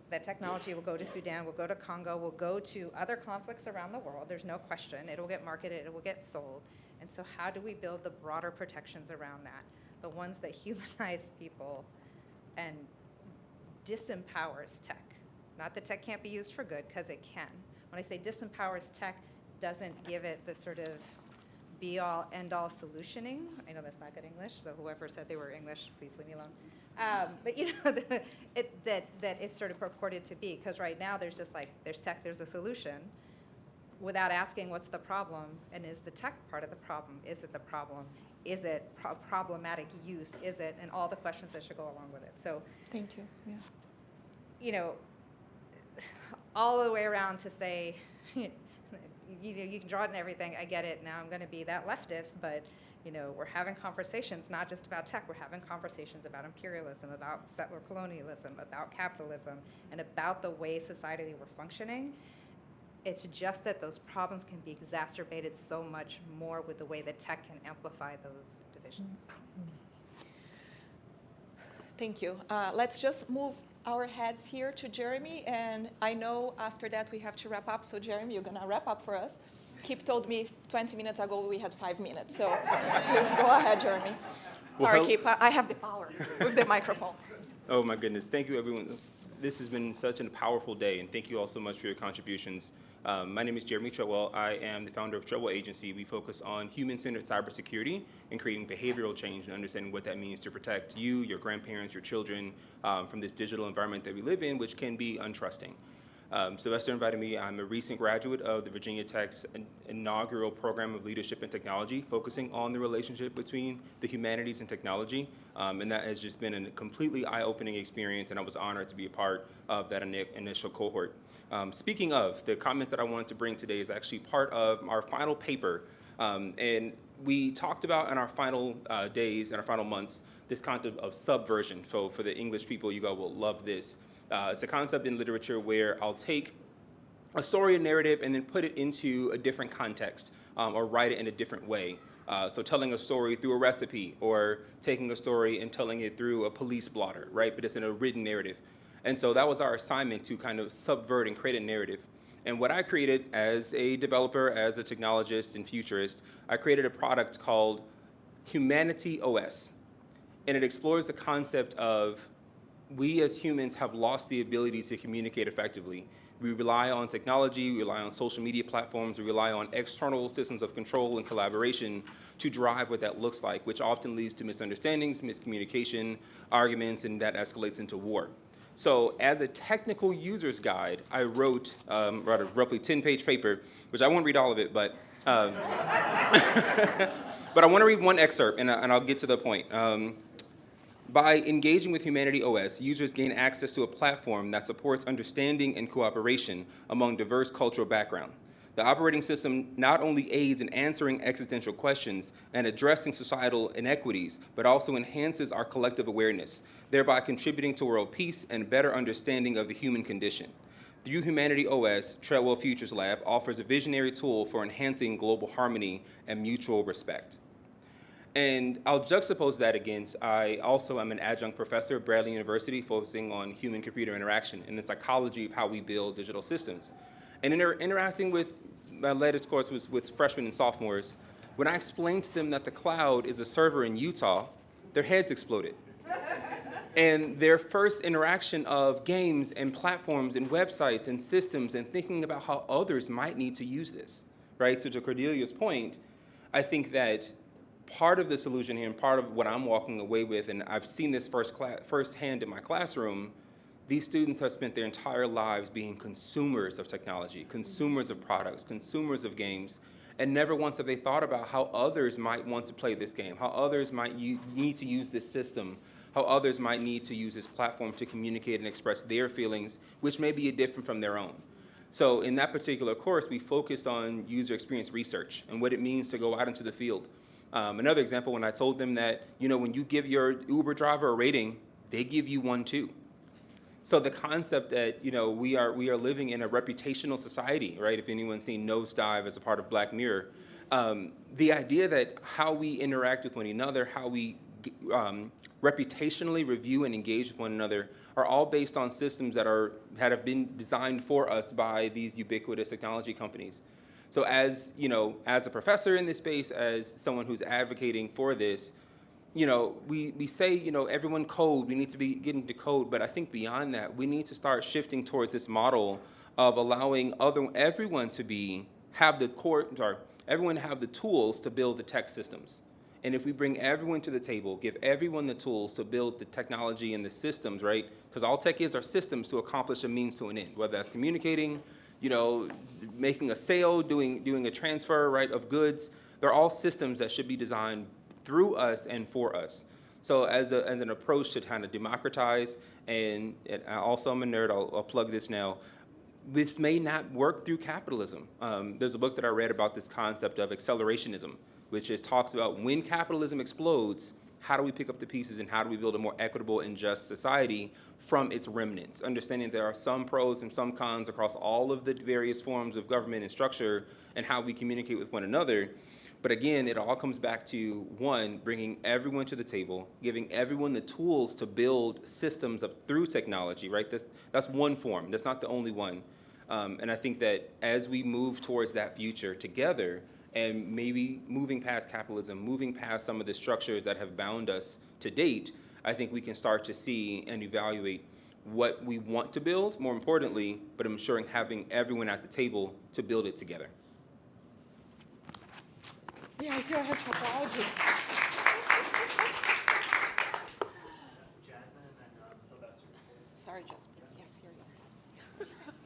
S20: That technology will go to Sudan, will go to Congo, will go to other conflicts around the world. There's no question. It will get marketed, it will get sold. And so how do we build the broader protections around that? The ones that humanize people and disempowers tech. Not that tech can't be used for good, because it can. When I say disempowers tech, doesn't give it the sort of be-all, end-all solutioning. I know that's not good English, so whoever said they were English, please leave me alone. But you know, that it's sort of purported to be, because right now there's just like, there's tech, there's a solution, without asking what's the problem, and is the tech part of the problem? Is it the problem? Is it problematic use? Is it, and all the questions that should go along with it. So,
S19: thank you. Yeah.
S20: You know, all the way around to say, you can draw it and everything. I get it. Now I'm going to be that leftist, but you know, we're having conversations not just about tech. We're having conversations about imperialism, about settler colonialism, about capitalism, and about the way society we're functioning. It's just that those problems can be exacerbated so much more with the way that tech can amplify those divisions.
S4: Thank you. Let's just move our heads here to Jeremy, and I know after that we have to wrap up, so Jeremy, you're gonna wrap up for us. Kip told me 20 minutes ago we had 5 minutes, so please go ahead, Jeremy. Sorry, Kip, I have the power with the microphone.
S3: Oh my goodness, thank you everyone. This has been such a powerful day, and thank you all so much for your contributions. My name is Jeremy Treadwell. I am the founder of Treadwell Agency. We focus on human-centered cybersecurity and creating behavioral change and understanding what that means to protect you, your grandparents, your children from this digital environment that we live in, which can be untrusting. Sylvester invited me. I'm a recent graduate of the Virginia Tech's inaugural program of leadership and technology, focusing on the relationship between the humanities and technology. And that has just been a completely eye-opening experience, and I was honored to be a part of that initial cohort. Speaking of, the comment that I wanted to bring today is actually part of our final paper. And we talked about in our final days and our final months this concept of subversion. So for the English people, you guys will love this. It's a concept in literature where I'll take a story and narrative and then put it into a different context or write it in a different way. So telling a story through a recipe, or taking a story and telling it through a police blotter, right? But it's in a written narrative. And so that was our assignment, to kind of subvert and create a narrative. And what I created as a developer, as a technologist and futurist, I created a product called Humanity OS. And it explores the concept of we as humans have lost the ability to communicate effectively. We rely on technology, we rely on social media platforms, we rely on external systems of control and collaboration to drive what that looks like, which often leads to misunderstandings, miscommunication, arguments, and that escalates into war. So as a technical user's guide, I wrote a roughly 10-page paper, which I won't read all of it, but but I want to read one excerpt, and I'll get to the point. By engaging with Humanity OS, users gain access to a platform that supports understanding and cooperation among diverse cultural backgrounds. The operating system not only aids in answering existential questions and addressing societal inequities, but also enhances our collective awareness, thereby contributing to world peace and better understanding of the human condition. Through Humanity OS, Treadwell Futures Lab offers a visionary tool for enhancing global harmony and mutual respect. And I'll juxtapose that against, I also am an adjunct professor at Bradley University focusing on human-computer interaction and the psychology of how we build digital systems. And interacting with, my latest course was with freshmen and sophomores. When I explained to them that the cloud is a server in Utah, their heads exploded. And their first interaction of games and platforms and websites and systems and thinking about how others might need to use this, right? So to Cordelia's point, I think that part of the solution here and part of what I'm walking away with, and I've seen this firsthand in my classroom, these students have spent their entire lives being consumers of technology, consumers of products, consumers of games, and never once have they thought about how others might want to play this game, how others might need to use this system, how others might need to use this platform to communicate and express their feelings, which may be different from their own. So in that particular course, we focused on user experience research and what it means to go out into the field. Another example, when I told them that, when you give your Uber driver a rating, they give you one too. So the concept that, we are living in a reputational society, right? If anyone's seen Nosedive as a part of Black Mirror, the idea that how we interact with one another, how we reputationally review and engage with one another are all based on systems that have been designed for us by these ubiquitous technology companies. So as a professor in this space, as someone who's advocating for this, we say, everyone code, we need to be getting to code, but I think beyond that, we need to start shifting towards this model of allowing everyone to have the tools to build the tech systems. And if we bring everyone to the table, give everyone the tools to build the technology and the systems, right? Because all tech are systems to accomplish a means to an end, whether that's communicating, making a sale, doing a transfer, right, of goods. They're all systems that should be designed through us and for us. So as an approach to kind of democratize, and also I'm a nerd, I'll plug this now, this may not work through capitalism. There's a book that I read about this concept of accelerationism, which talks about when capitalism explodes, how do we pick up the pieces and how do we build a more equitable and just society from its remnants? Understanding there are some pros and some cons across all of the various forms of government and structure and how we communicate with one another. But again, it all comes back to, one, bringing everyone to the table, giving everyone the tools to build systems through technology, right? That's one form, that's not the only one. And I think that as we move towards that future together, and maybe moving past capitalism, moving past some of the structures that have bound us to date, I think we can start to see and evaluate what we want to build, more importantly, but ensuring having everyone at the table to build it together.
S19: Yeah, I feel I have topology.
S11: Jasmine and then Sylvester.
S19: Sorry, Jasmine. Yes, here you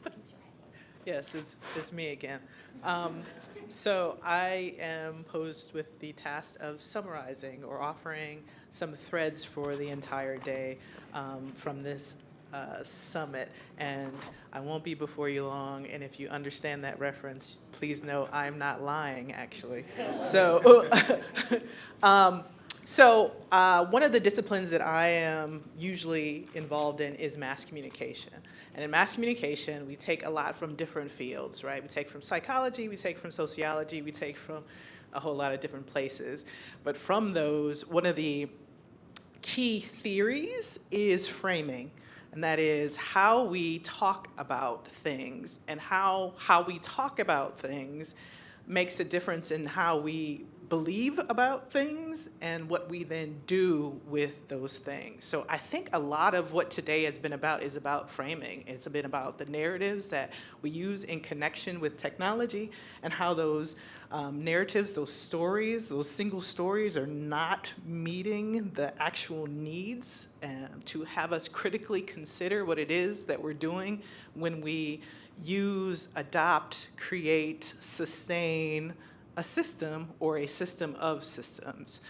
S19: go.
S21: Yes, it's me again. So I am posed with the task of summarizing or offering some threads for the entire day from this summit, and I won't be before you long, and if you understand that reference, please know I'm not lying, actually. So, one of the disciplines that I am usually involved in is mass communication. And in mass communication, we take a lot from different fields, right? We take from psychology, we take from sociology, we take from a whole lot of different places. But from those, one of the key theories is framing. And that is how we talk about things, and how we talk about things makes a difference in how we believe about things and what we then do with those things. So I think a lot of what today has been about is about framing. It's been about the narratives that we use in connection with technology and how those narratives, those stories, those single stories are not meeting the actual needs to have us critically consider what it is that we're doing when we use, adopt, create, sustain a system or a system of systems.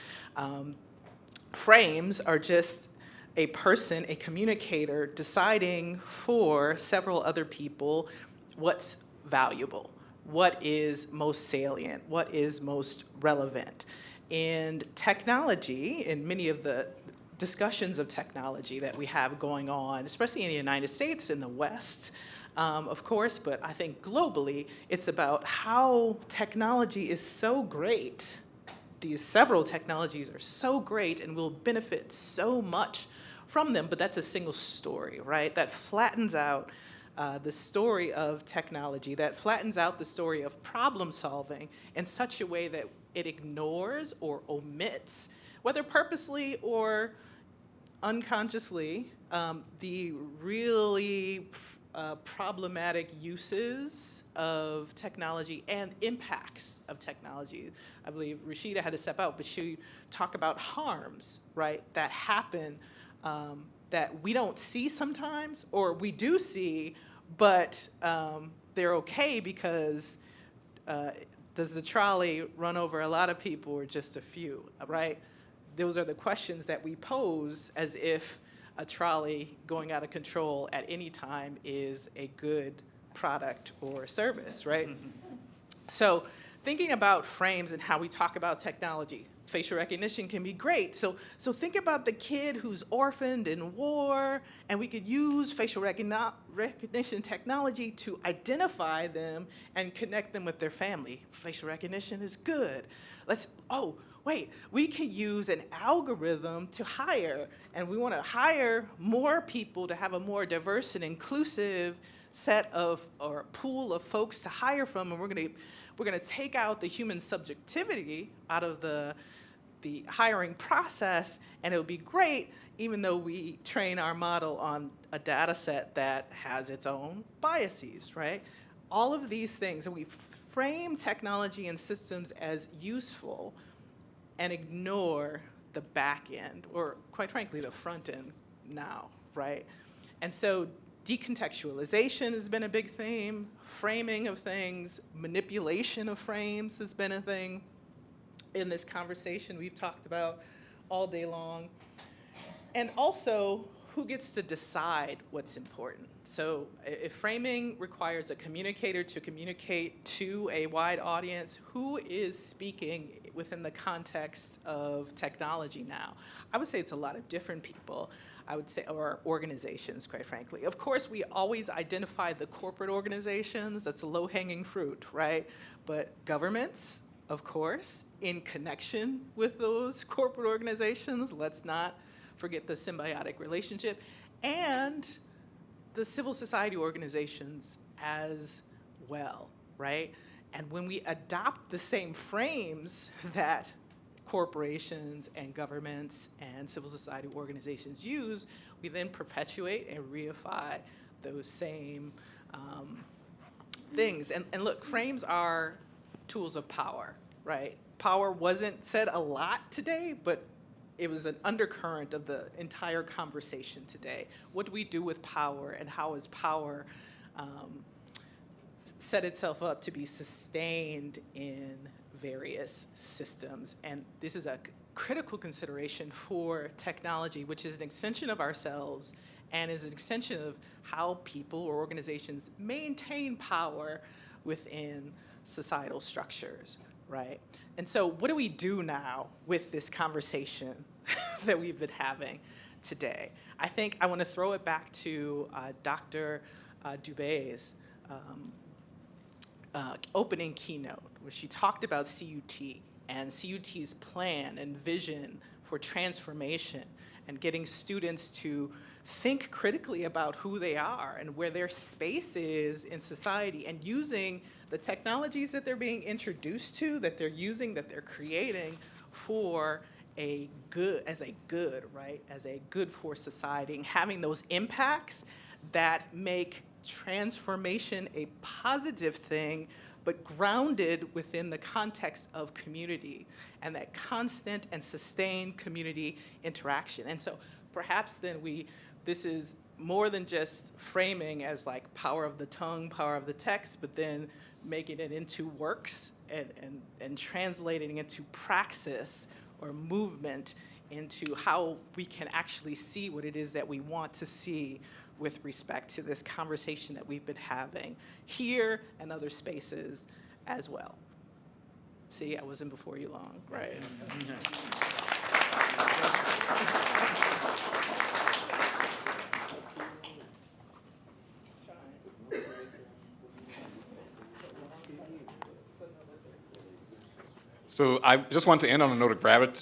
S21: Frames are just a person, a communicator, deciding for several other people what's valuable, what is most salient, what is most relevant. And technology, in many of the discussions of technology that we have going on, especially in the United States, in the West, of course, but I think globally, it's about how technology is so great. These several technologies are so great and will benefit so much from them, but that's a single story, right? That flattens out the story of technology, that flattens out the story of problem solving in such a way that it ignores or omits, whether purposely or unconsciously, the really problematic uses of technology and impacts of technology. I believe Rashida had to step out, but she talked about harms, right, that happen that we don't see sometimes, or we do see, but they're okay because does the trolley run over a lot of people or just a few, right? Those are the questions that we pose as if a trolley going out of control at any time is a good product or service, right? So thinking about frames and how we talk about technology, facial recognition can be great. So think about the kid who's orphaned in war, and we could use facial recognition technology to identify them and connect them with their family. Facial recognition is good. Wait, we could use an algorithm to hire, and we want to hire more people to have a more diverse and inclusive set of, or pool of folks to hire from, and we're going to take out the human subjectivity out of the hiring process, and it'll be great, even though we train our model on a data set that has its own biases, right? All of these things, and we frame technology and systems as useful and ignore the back end, or quite frankly, the front end now, right? And so decontextualization has been a big theme, framing of things, manipulation of frames has been a thing in this conversation we've talked about all day long. And also, who gets to decide what's important? So if framing requires a communicator to communicate to a wide audience, who is speaking within the context of technology now? I would say it's a lot of different people, I would say, or organizations, quite frankly. Of course, we always identify the corporate organizations, that's a low-hanging fruit, right? But governments, of course, in connection with those corporate organizations, let's not forget the symbiotic relationship, and the civil society organizations as well, right? And when we adopt the same frames that corporations and governments and civil society organizations use, we then perpetuate and reify those same things. And look, frames are tools of power, right? Power wasn't said a lot today, but it was an undercurrent of the entire conversation today. What do we do with power, and how is power set itself up to be sustained in various systems? And this is a critical consideration for technology, which is an extension of ourselves and is an extension of how people or organizations maintain power within societal structures, right? And so what do we do now with this conversation that we've been having today? I think I want to throw it back to Dr. Dube's opening keynote, where she talked about CUT and CUT's plan and vision for transformation and getting students to think critically about who they are and where their space is in society, and using the technologies that they're being introduced to, that they're using, that they're creating for a good, as a good, right? As a good for society, and having those impacts that make transformation a positive thing, but grounded within the context of community and that constant and sustained community interaction. And so perhaps then this is more than just framing as like power of the tongue, power of the text, but then making it into works and translating it into praxis or movement into how we can actually see what it is that we want to see with respect to this conversation that we've been having here and other spaces as well. See, I wasn't before you long, right?
S16: So I just want to end on a note of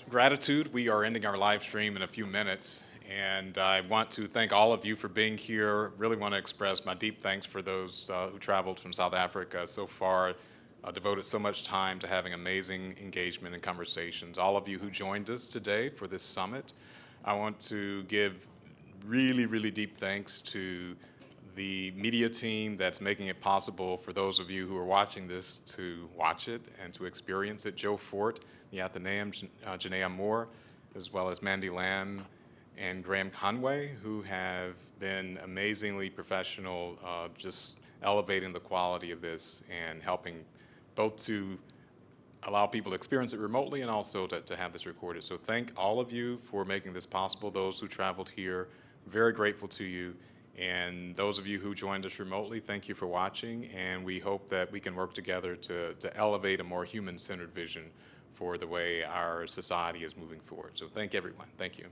S16: gratitude. We are ending our live stream in a few minutes, and I want to thank all of you for being here. Really want to express my deep thanks for those who traveled from South Africa so far, devoted so much time to having amazing engagement and conversations. All of you who joined us today for this summit, I want to give really, really deep thanks to the media team that's making it possible for those of you who are watching this to watch it and to experience it. Joe Fort, the Athenaeum, Janaea Moore, as well as Mandy Lamb and Graham Conway, who have been amazingly professional, just elevating the quality of this and helping both to allow people to experience it remotely and also to have this recorded. So thank all of you for making this possible. Those who traveled here, very grateful to you. And those of you who joined us remotely, thank you for watching, and we hope that we can work together to elevate a more human-centered vision for the way our society is moving forward. So thank everyone. Thank you.